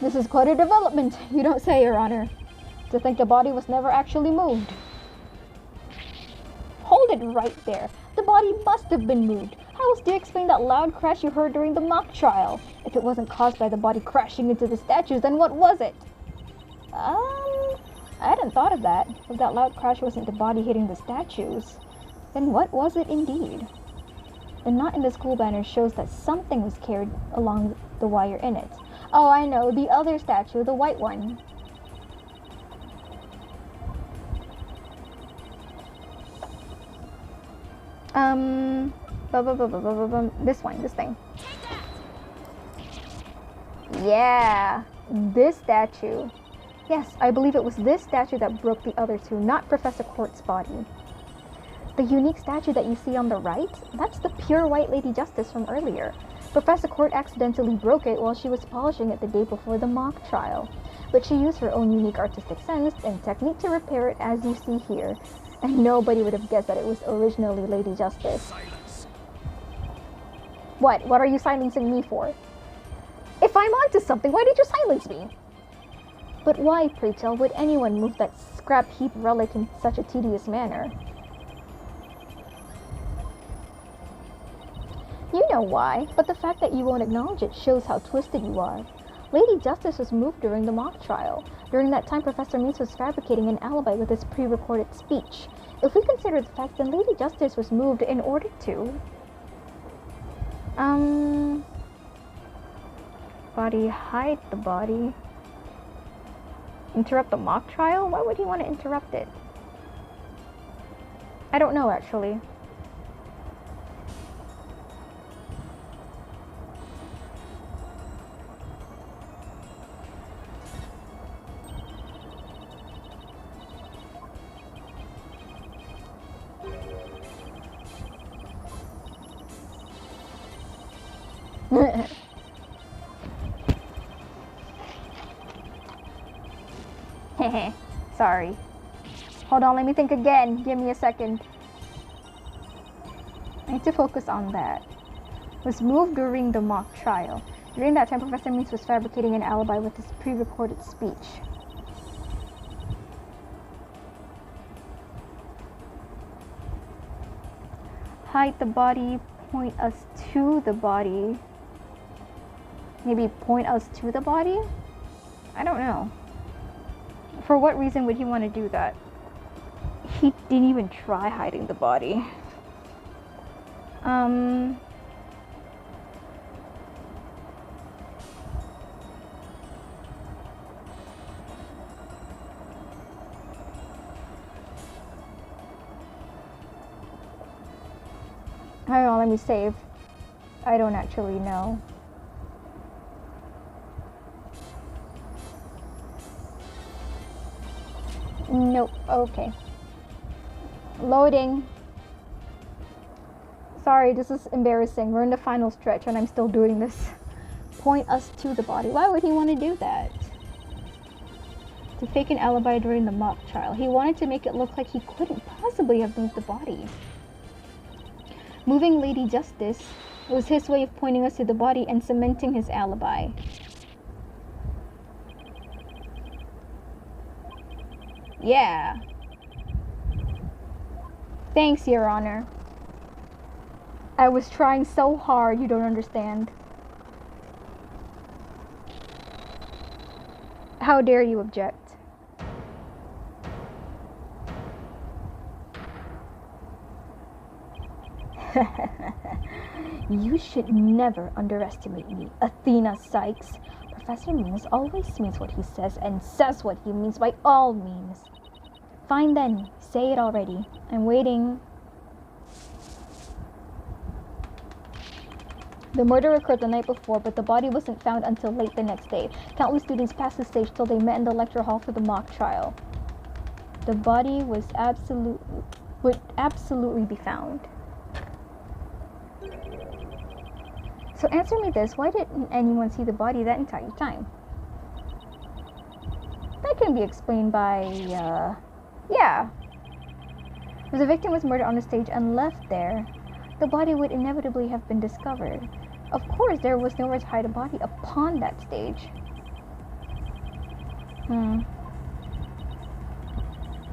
This is quite a development, you don't say, Your Honor. To think the body was never actually moved. Hold it right there. The body must have been moved. How else do you explain that loud crash you heard during the mock trial? If it wasn't caused by the body crashing into the statues, then what was it? I hadn't thought of that. If that loud crash wasn't the body hitting the statues, then what was it indeed? The knot in the school banner shows that something was carried along the wire in it. Oh, I know, the other statue, the white one. This one, this thing. Yeah, this statue. Yes, I believe it was this statue that broke the other two, not Professor Court's body. The unique statue that you see on the right, that's the pure white Lady Justice from earlier. Professor Court accidentally broke it while she was polishing it the day before the mock trial. But she used her own unique artistic sense and technique to repair it, as you see here. And nobody would have guessed that it was originally Lady Justice. Silence. What? What are you silencing me for? If I'm onto something, why did you silence me? But why, pray tell, would anyone move that scrap heap relic in such a tedious manner? You know why, but the fact that you won't acknowledge it shows how twisted you are. Lady Justice was moved during the mock trial. During that time, Professor Meese was fabricating an alibi with his pre-recorded speech. If we consider the fact, then Lady Justice was moved in order to... Body, hide the body. Interrupt the mock trial? Why would he want to interrupt it? I don't know, actually. Heh. Sorry. Hold on, let me think again. Give me a second. I need to focus on that. Was moved during the mock trial. During that time, Professor Means was fabricating an alibi with his pre-recorded speech. Hide the body, point us to the body. Maybe point us to the body? I don't know. For what reason would he want to do that? He didn't even try hiding the body. Hang on, let me save. I don't actually know. Nope. Okay. Loading. Sorry, this is embarrassing. We're in the final stretch and I'm still doing this. Point us to the body. Why would he want to do that? To fake an alibi during the mock trial. He wanted to make it look like he couldn't possibly have moved the body. Moving Lady Justice was his way of pointing us to the body and cementing his alibi. Yeah. Thanks, Your Honor. I was trying so hard, you don't understand. How dare you object? You should never underestimate me, Athena Sykes. Professor Means always means what he says and says what he means by all means. Fine then, say it already. I'm waiting. The murder occurred the night before, but the body wasn't found until late the next day. Countless students passed the stage till they met in the lecture hall for the mock trial. The body would absolutely be found. So answer me this, why didn't anyone see the body that entire time? That can be explained by, yeah. If the victim was murdered on the stage and left there, the body would inevitably have been discovered. Of course, there was nowhere to hide a body upon that stage.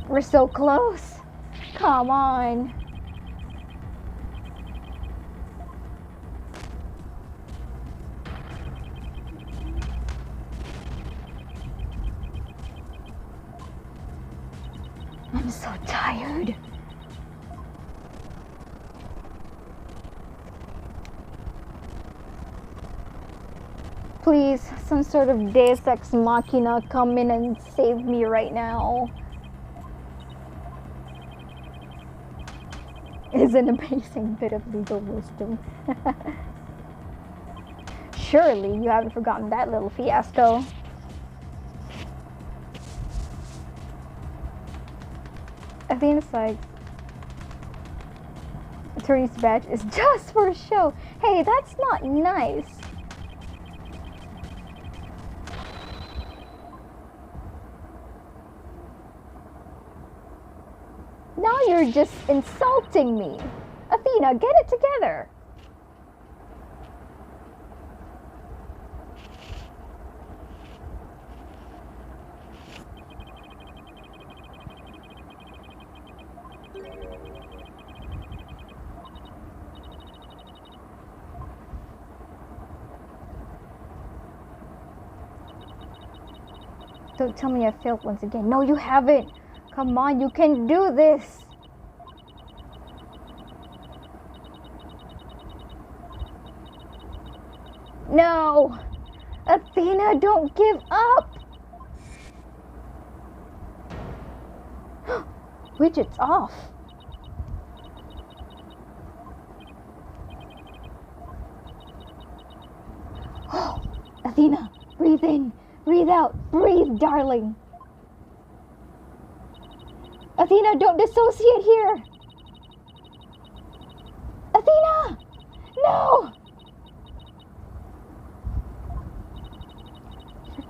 We're so close. Come on. I'm so tired. Please, some sort of Deus Ex Machina come in and save me right now. Is an amazing bit of legal wisdom. Surely you haven't forgotten that little fiasco. Athena Sykes. Attorney's badge is just for show. Hey, that's not nice. Now you're just insulting me. Athena, get it together. Don't tell me I failed once again. No, you haven't. Come on, you can do this. No. Athena, don't give up. Widget's off. Athena, breathe in. Breathe out. Breathe, darling. Athena, don't dissociate here. Athena! No!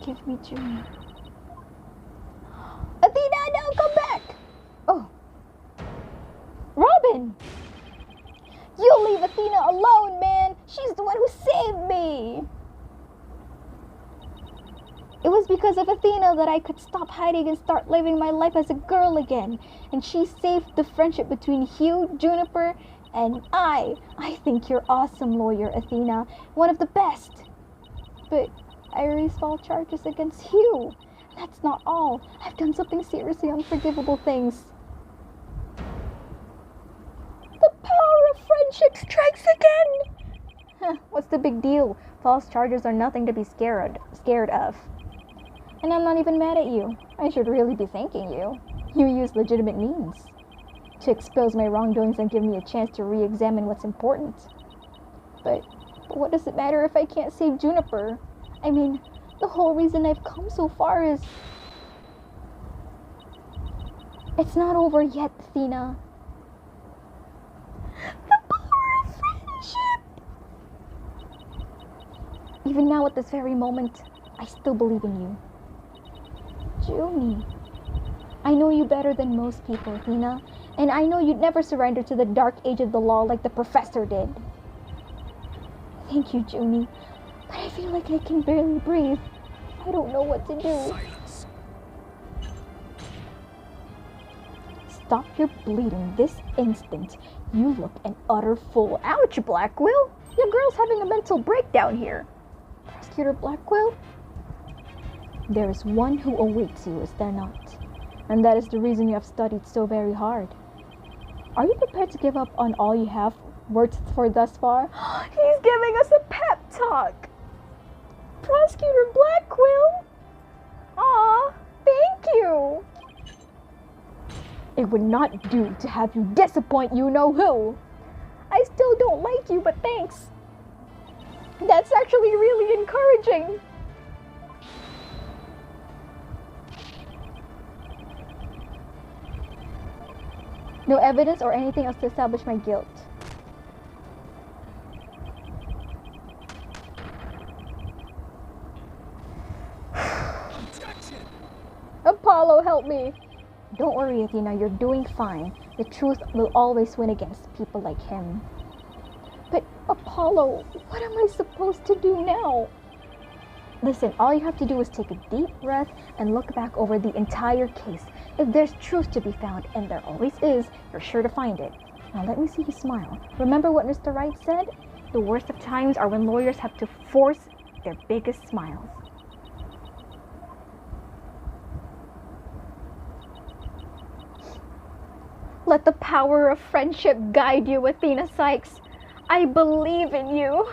Give me Junie. Athena, no, come back! Oh. Robin! You leave Athena alone, man! She's the one who saved me! It was because of Athena that I could stop hiding and start living my life as a girl again. And she saved the friendship between Hugh, Juniper, and I. I think you're awesome, lawyer Athena. One of the best. But I raised all charges against Hugh. That's not all. I've done something seriously unforgivable things. The power of friendship strikes again! What's the big deal? False charges are nothing to be scared of. And I'm not even mad at you. I should really be thanking you. You used legitimate means to expose my wrongdoings and give me a chance to re-examine what's important. But what does it matter if I can't save Juniper? I mean, the whole reason I've come so far is... It's not over yet, Athena. The power of friendship! Even now at this very moment, I still believe in you. Junie, I know you better than most people, Athena, and I know you'd never surrender to the dark age of the law like the professor did. Thank you, Junie, but I feel like I can barely breathe. I don't know what to do. Silence. Stop your bleeding this instant. You look an utter fool. Ouch, Blackwell! Your girl's having a mental breakdown here. Prosecutor Blackwell? There is one who awaits you, is there not? And that is the reason you have studied so very hard. Are you prepared to give up on all you have worked for thus far? He's giving us a pep talk! Prosecutor Blackwell? Aw, thank you! It would not do to have you disappoint you-know-who. I still don't like you, but thanks. That's actually really encouraging. No evidence or anything else to establish my guilt. Objection! Apollo, help me! Don't worry, Athena, you're doing fine. The truth will always win against people like him. But, Apollo, what am I supposed to do now? Listen, all you have to do is take a deep breath and look back over the entire case. If there's truth to be found, and there always is, you're sure to find it. Now let me see you smile. Remember what Mr. Wright said? The worst of times are when lawyers have to force their biggest smiles. Let the power of friendship guide you, Athena Sykes. I believe in you.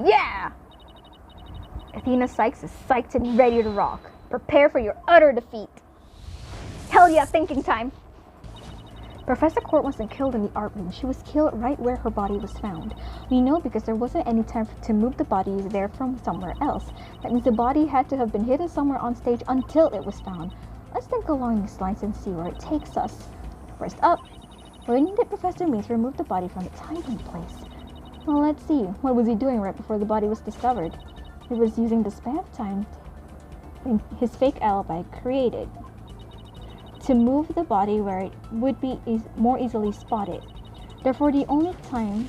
Yeah! Athena Sykes is psyched and ready to rock. Prepare for your utter defeat. Hell yeah, thinking time. Professor Court wasn't killed in the art room. She was killed right where her body was found. We know because there wasn't any time to move the body there from somewhere else. That means the body had to have been hidden somewhere on stage until it was found. Let's think along these lines and see where it takes us. First up, when did Professor Mace remove the body from its hiding place? Well, let's see. What was he doing right before the body was discovered? He was using the span of time his fake alibi created to move the body where it would be more easily spotted. Therefore, the only time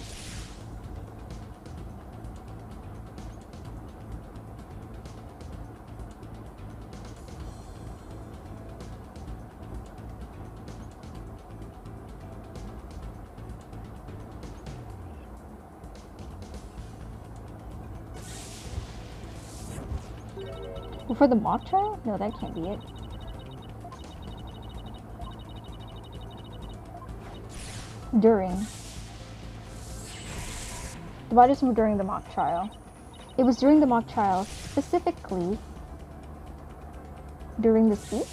for the mock trial? No, that can't be it. During. The bodies were during the mock trial. It was during the mock trial, specifically during the speech.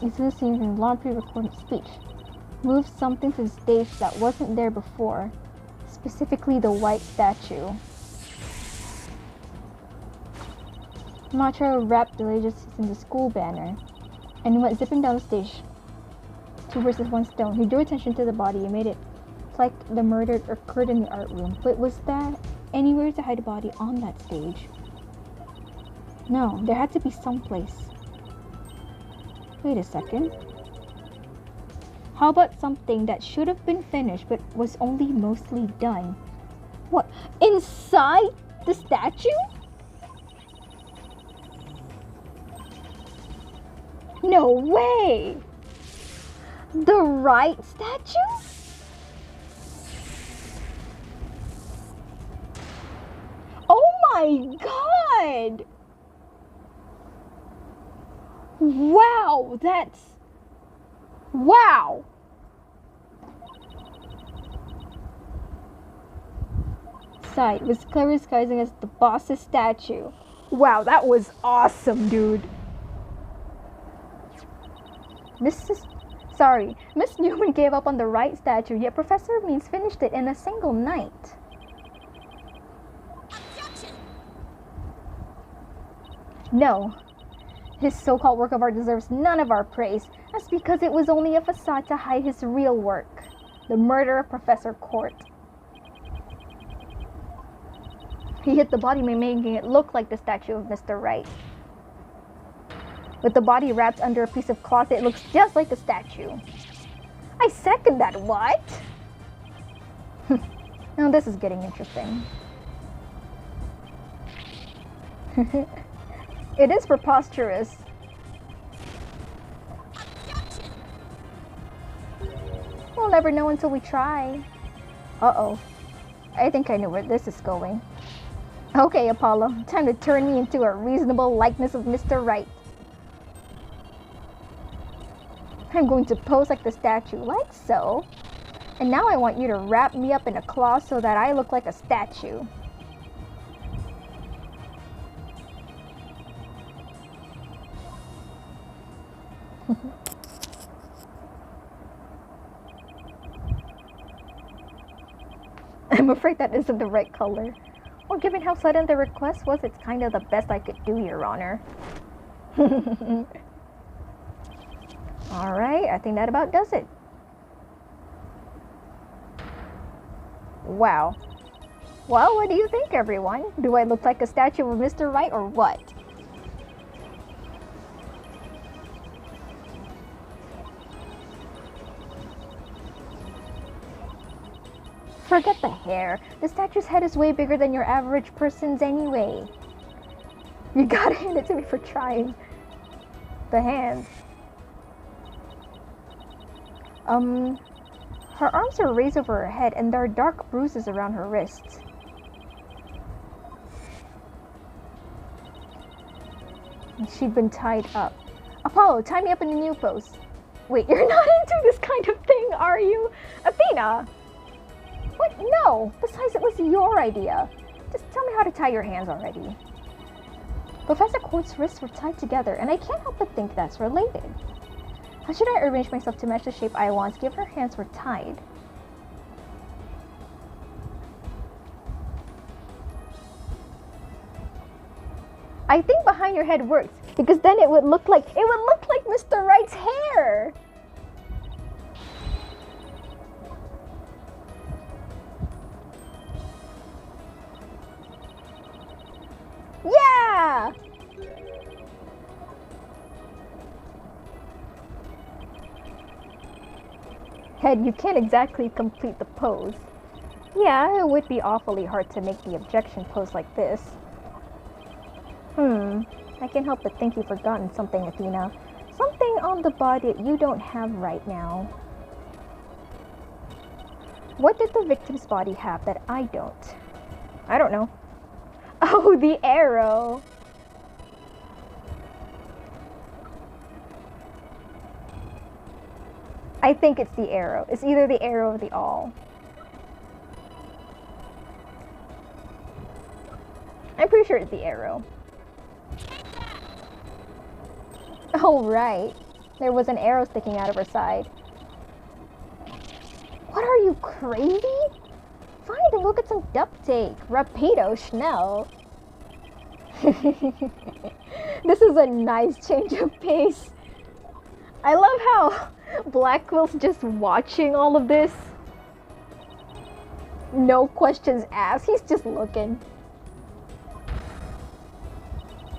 It's the scene in long pre-recorded speech. Moved something to the stage that wasn't there before, specifically the white statue. Sumatra wrapped the latest in the school banner and went zipping down the stage. 2 versus 1 stone. He drew attention to the body and made it like the murder occurred in the art room. But was there anywhere to hide a body on that stage? No, there had to be some place. Wait a second. How about something that should have been finished but was only mostly done? What? Inside the statue? No way! The right statue? Oh my god! Wow, that's... Wow! Side was clever disguising as the boss's statue. Wow, that was awesome, dude. Miss Newman gave up on the right statue, yet Professor Means finished it in a single night. Objection! No. His so-called work of art deserves none of our praise. That's because it was only a facade to hide his real work. The murder of Professor Court. He hit the body by making it look like the statue of Mr. Wright. With the body wrapped under a piece of cloth, it looks just like the statue. I second that, what? Now this is getting interesting. It is preposterous. Objection! We'll never know until we try. Uh-oh. I think I know where this is going. Okay, Apollo. Time to turn me into a reasonable likeness of Mr. Wright. I'm going to pose like the statue, like so. And now I want you to wrap me up in a cloth so that I look like a statue. I'm afraid that isn't the right color. Well, given how sudden the request was, it's kind of the best I could do, Your Honor. Alright, I think that about does it. Wow. Well, what do you think, everyone? Do I look like a statue of Mr. Wright or what? Forget the hair. The statue's head is way bigger than your average person's anyway. You gotta hand it to me for trying. The hands. Her arms are raised over her head and there are dark bruises around her wrists. And she'd been tied up. Apollo, tie me up in a new pose. Wait, you're not into this kind of thing, are you? Athena! What? No! Besides, it was your idea. Just tell me how to tie your hands already. Professor Court's wrists were tied together, and I can't help but think that's related. How should I arrange myself to match the shape I want given her hands were tied? I think behind your head works, because then it would look like Mr. Wright's hair! Yeah! Head, you can't exactly complete the pose. Yeah, it would be awfully hard to make the objection pose like this. I can't help but think you've forgotten something, Athena. Something on the body that you don't have right now. What did the victim's body have that I don't? I don't know. Oh, the arrow! I think it's the arrow. It's either the arrow or the awl. I'm pretty sure it's the arrow. Oh, right. There was an arrow sticking out of her side. What are you, crazy? Fine, then go get some duct tape. Rapido, schnell. This is a nice change of pace. I love how Blackwell's just watching all of this. No questions asked, he's just looking.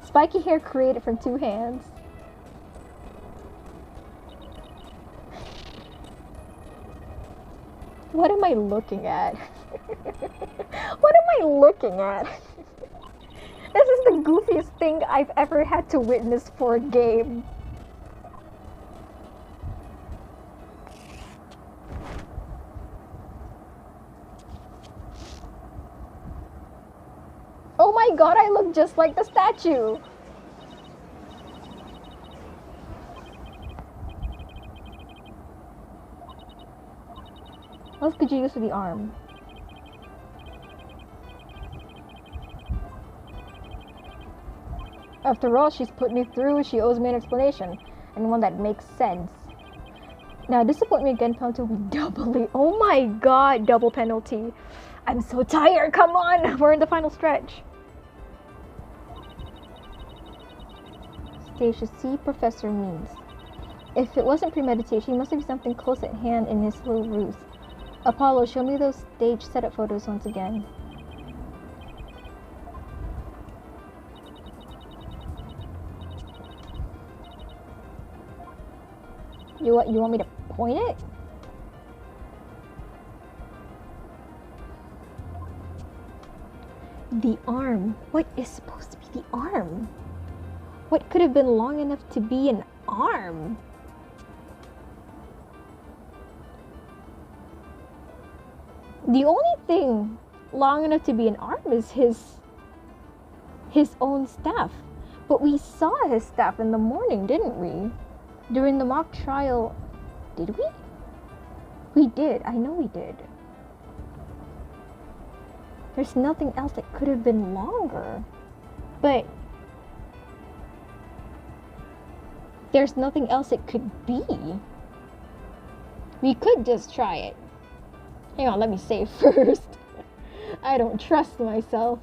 Spiky hair created from 2 hands. What am I looking at? What am I looking at? This is the goofiest thing I've ever had to witness for a game. Oh my god, I look just like the statue! What else could you use for the arm? After all, she's put me through, she owes me an explanation, and one that makes sense. Now, disappoint me again, penalty will be doubly. Oh my god, double penalty. I'm so tired, come on! We're in the final stretch. Stage to see Professor means. If it wasn't premeditation, he must have something close at hand in his little ruse. Apollo, show me those stage setup photos once again. You want me to point it? The arm. What is supposed to be the arm? What could have been long enough to be an arm? The only thing long enough to be an arm is his own staff. But we saw his staff in the morning, didn't we? During the mock trial. Did we? We did. I know we did. There's nothing else that could have been longer. But there's nothing else it could be. We could just try it. Hang on, let me save first. I don't trust myself.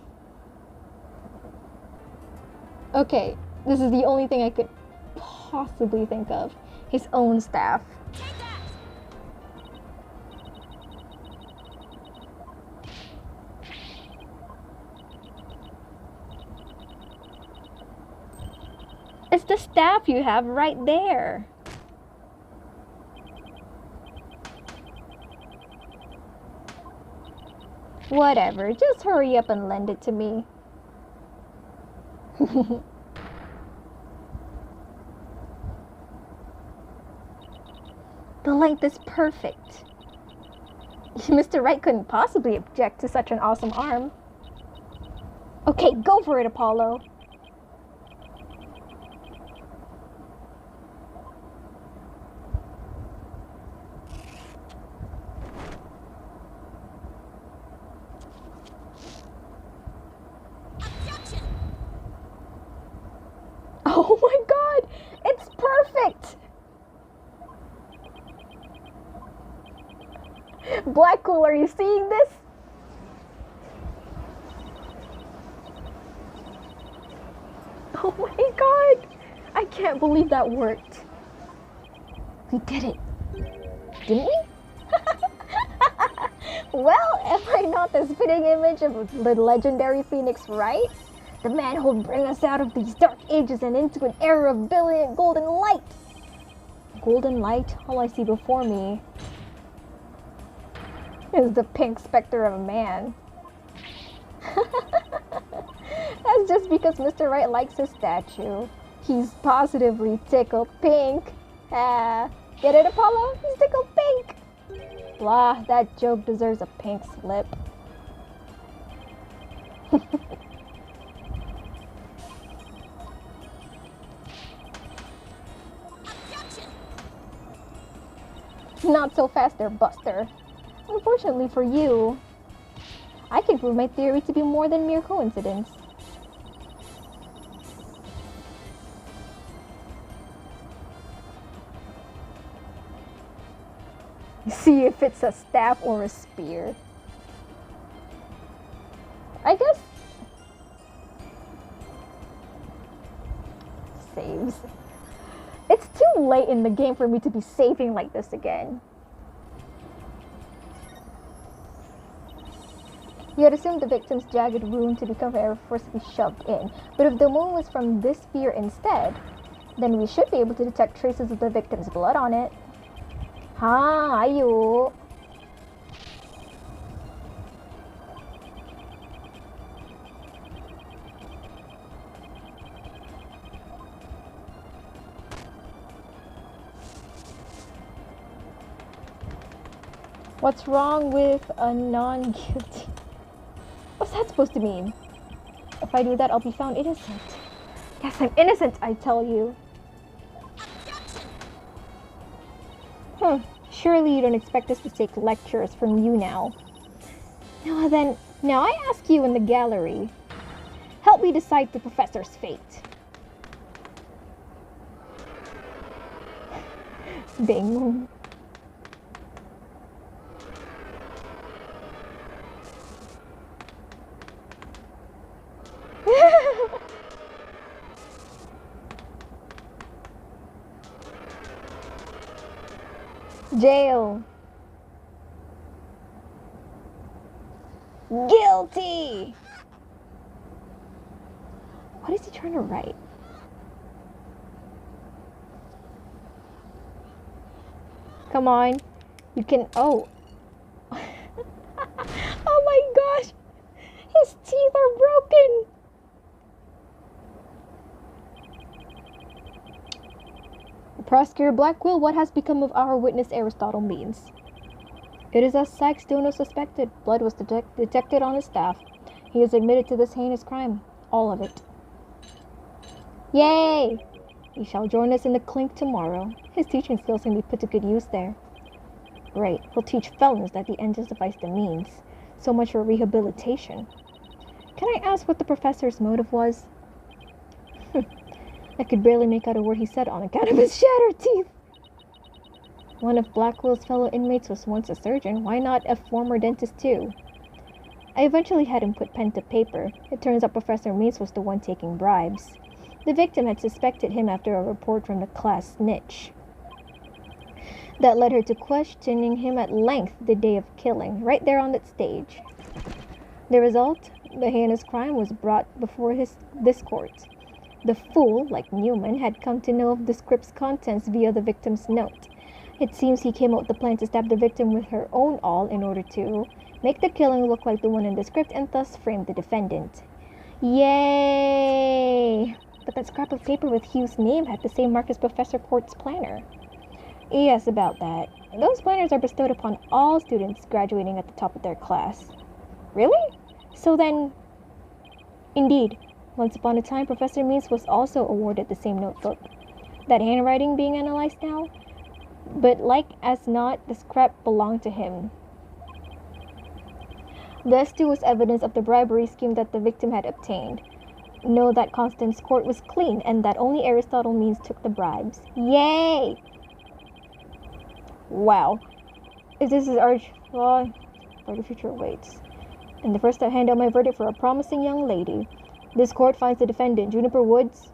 Okay, this is the only thing I could possibly think of. His own staff. It's the staff you have right there. Whatever, just hurry up and lend it to me. The length is perfect. Mr. Wright couldn't possibly object to such an awesome arm. Okay, go for it, Apollo. Oh my god, it's perfect! Blackpool, are you seeing this? Oh my god, I can't believe that worked. We did it, didn't we? Well, am I not the spitting image of the legendary Phoenix Wright? The man who'll bring us out of these dark ages and into an era of brilliant golden light. Golden light? All I see before me is the pink specter of a man. That's just because Mr. Wright likes his statue. He's positively tickled pink. Get it, Apollo? He's tickled pink. Blah, that joke deserves a pink slip. Not so fast there, Buster. Unfortunately for you, I can prove my theory to be more than mere coincidence. See if it's a staff or a spear. I guess saves. It's too late in the game for me to be saving like this again. You had assumed the victim's jagged wound to become air forcibly shoved in, but if the wound was from this spear instead, then we should be able to detect traces of the victim's blood on it. Ha, ayo. What's wrong with a non-guilty? What's that supposed to mean? If I do that, I'll be found innocent. Yes, I'm innocent, I tell you. Surely you don't expect us to take lectures from you now. Now I ask you in the gallery. Help me decide the professor's fate. Dang. Jail. Guilty. What is he trying to write? Come on. You can. Oh. Oh my gosh. His teeth are broken. Prosecutor Blackwell, what has become of our witness Aristotle Means? It is as Sykes Dono suspected. Blood was detected on his staff. He has admitted to this heinous crime. All of it. Yay! He shall join us in the clink tomorrow. His teaching skills can be put to good use there. Great. He'll teach felons that the end justifies the means. So much for rehabilitation. Can I ask what the professor's motive was? I could barely make out a word he said on account of his shattered teeth. One of Blackwell's fellow inmates was once a surgeon. Why not a former dentist too? I eventually had him put pen to paper. It turns out Professor Means was the one taking bribes. The victim had suspected him after a report from the class snitch. That led her to questioning him at length the day of killing, right there on that stage. The result? The heinous crime was brought before this court. The fool, like Newman, had come to know of the script's contents via the victim's note. It seems he came up with the plan to stab the victim with her own awl in order to make the killing look like the one in the script and thus frame the defendant. Yay! But that scrap of paper with Hugh's name had the same mark as Professor Court's planner. Yes, about that. Those planners are bestowed upon all students graduating at the top of their class. Really? So then... Indeed. Once upon a time, Professor Means was also awarded the same notebook. That handwriting being analyzed now? But like as not, the scrap belonged to him. This too was evidence of the bribery scheme that the victim had obtained. Know that Constance Court was clean and that only Aristotle Means took the bribes. Yay! Wow. If this is our law, for the future awaits. And the first to hand out my verdict for a promising young lady. This court finds the defendant, Juniper Woods,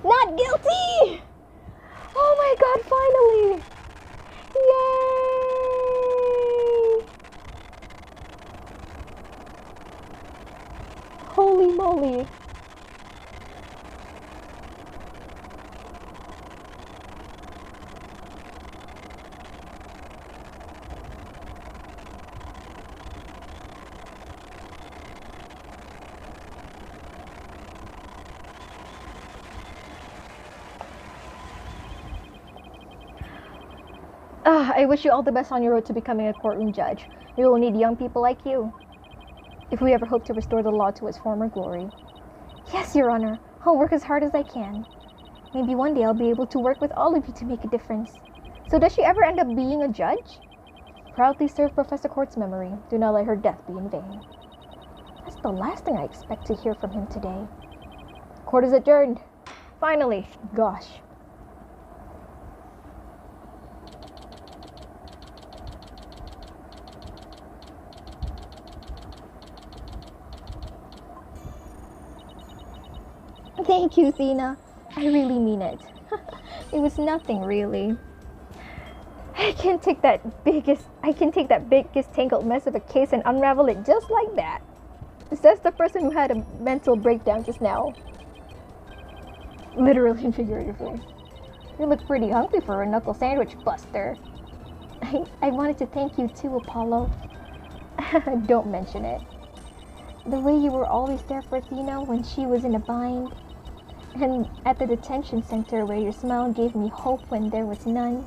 not guilty! Oh my god, finally! Yay! Holy moly. I wish you all the best on your road to becoming a courtroom judge. We will need young people like you, if we ever hope to restore the law to its former glory. Yes, Your Honor. I'll work as hard as I can. Maybe one day I'll be able to work with all of you to make a difference. So does she ever end up being a judge? Proudly serve Professor Court's memory. Do not let her death be in vain. That's the last thing I expect to hear from him today. Court is adjourned. Finally. Gosh. Thank you, Thena. I really mean it. It was nothing, really. I can take that biggest tangled mess of a case and unravel it just like that. Says the person who had a mental breakdown just now. Literally and figuratively. You look pretty hungry for a knuckle sandwich, Buster. I wanted to thank you too, Apollo. Don't mention it. The way you were always there for Athena when she was in a bind. And at the detention center where your smile gave me hope when there was none.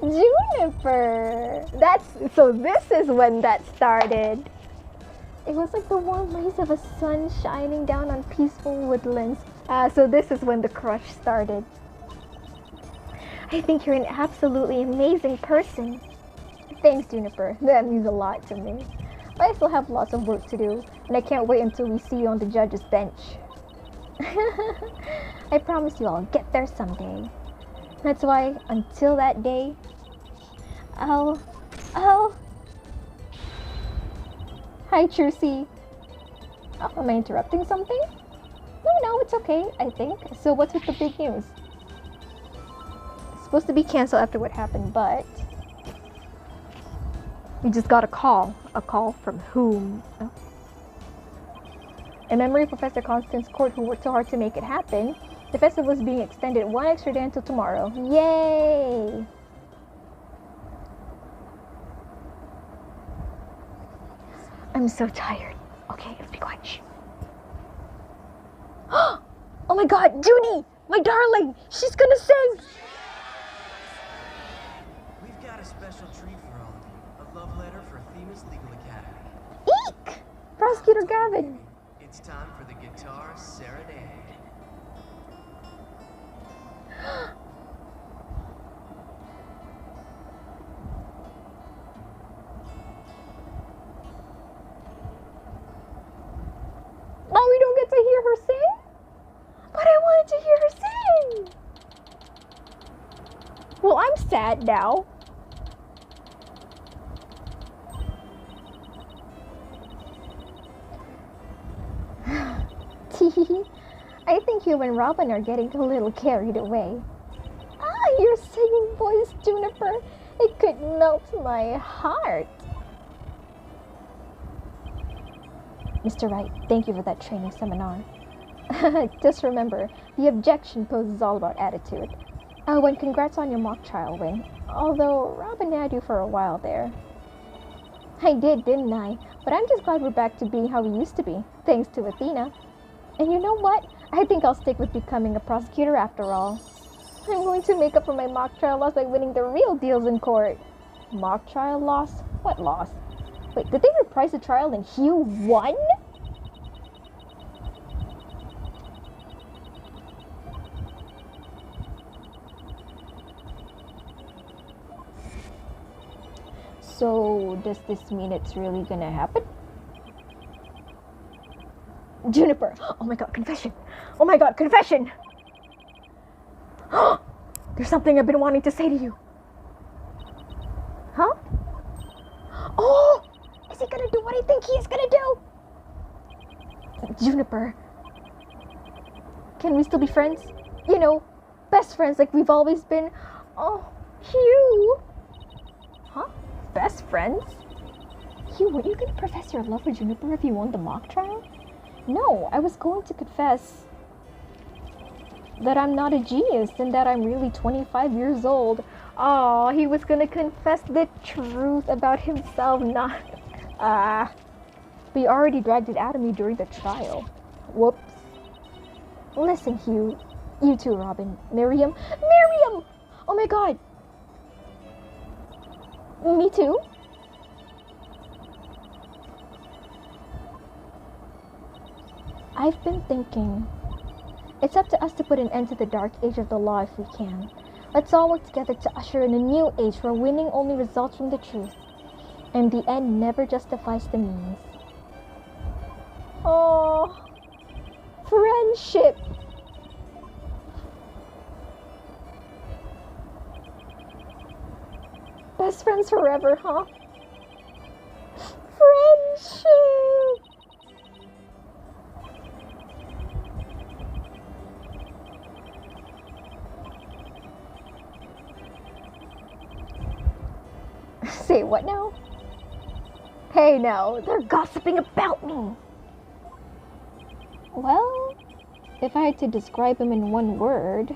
Juniper! So this is when that started. It was like the warm rays of a sun shining down on peaceful woodlands. So this is when the crush started. I think you're an absolutely amazing person. Thanks, Juniper. That means a lot to me. But I still have lots of work to do, and I can't wait until we see you on the judge's bench. I promise you I'll get there someday. That's why, until that day, I'll... Hi, Trucy. Oh, am I interrupting something? No, it's okay, I think. So what's with the big news? It's supposed to be canceled after what happened, but... we just got a call. A call from whom? Oh. In memory of Professor Constance Court, who worked so hard to make it happen, the festival is being extended one extra day until tomorrow. Yay! I'm so tired. Okay, let's be quiet. Shh. Oh my god, Junie! My darling! She's gonna sing! We've got a special treat for all of you. A love letter for Themis Legal Academy. Eek! Prosecutor Gavin. It's time for the guitar serenade. Oh, we don't get to hear her sing? But I wanted to hear her sing! Well, I'm sad now. I think you and Robin are getting a little carried away. Ah, your singing voice, Juniper. It could melt my heart. Mr. Wright, thank you for that training seminar. Just remember, the objection pose is all about attitude. Oh, and congrats on your mock trial win. Although, Robin had you for a while there. I did, didn't I? But I'm just glad we're back to being how we used to be, thanks to Athena. And you know what? I think I'll stick with becoming a prosecutor after all. I'm going to make up for my mock trial loss by winning the real deals in court. Mock trial loss? What loss? Wait, did they reprise the trial and Hugh won? So, does this mean it's really gonna happen? Juniper! Oh my god, confession! Oh my god, confession! There's something I've been wanting to say to you. Huh? Oh! Is he gonna do what I think he is gonna do? Juniper. Can we still be friends? You know, best friends like we've always been. Oh, Hugh! Huh? Best friends? Hugh, were you gonna profess your love for Juniper if you won the mock trial? No, I was going to confess that I'm not a genius and that I'm really 25 years old. Oh, he was gonna confess the truth about himself, not... we already dragged it out of me during the trial. Whoops. Listen, Hugh. You too, Robin. Miriam? Miriam! Oh my god! Me too? I've been thinking. It's up to us to put an end to the dark age of the law if we can. Let's all work together to usher in a new age where winning only results from the truth. And the end never justifies the means. Oh, friendship. Best friends forever, huh? Friendship. Say what now? Hey now, they're gossiping about me. Well, if I had to describe him in one word.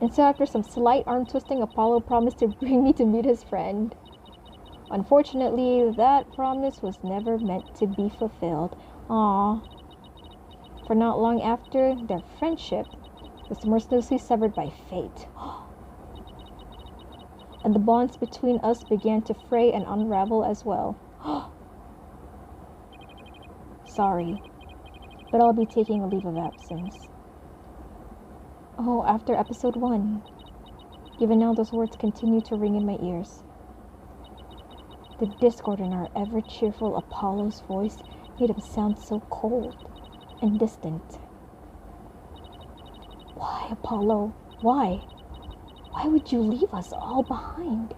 And so after some slight arm twisting, Apollo promised to bring me to meet his friend. Unfortunately, that promise was never meant to be fulfilled. Aww. For not long after, their friendship was mercilessly severed by fate. And the bonds between us began to fray and unravel as well. Sorry, but I'll be taking a leave of absence. Oh, after episode 1. Even now those words continue to ring in my ears. The discord in our ever-cheerful Apollo's voice made him sound so cold and distant. Why, Apollo? Why? Why would you leave us all behind?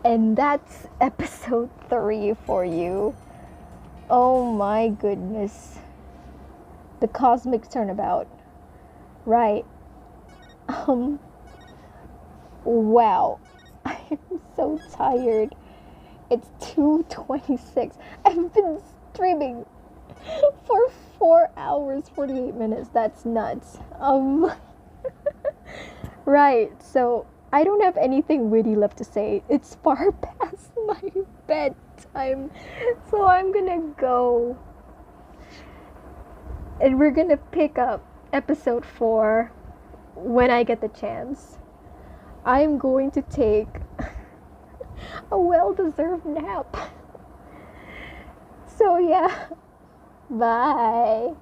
And that's episode 3 for you. Oh my goodness. The cosmic turnabout. Right. Wow. I am so tired. It's 2:26. I've been streaming for 4 hours, 48 minutes. That's nuts. Right. So I don't have anything witty left to say. It's far past my bedtime. So I'm gonna go. And we're gonna pick up episode 4 when I get the chance. I'm going to take a well-deserved nap. So yeah. Bye.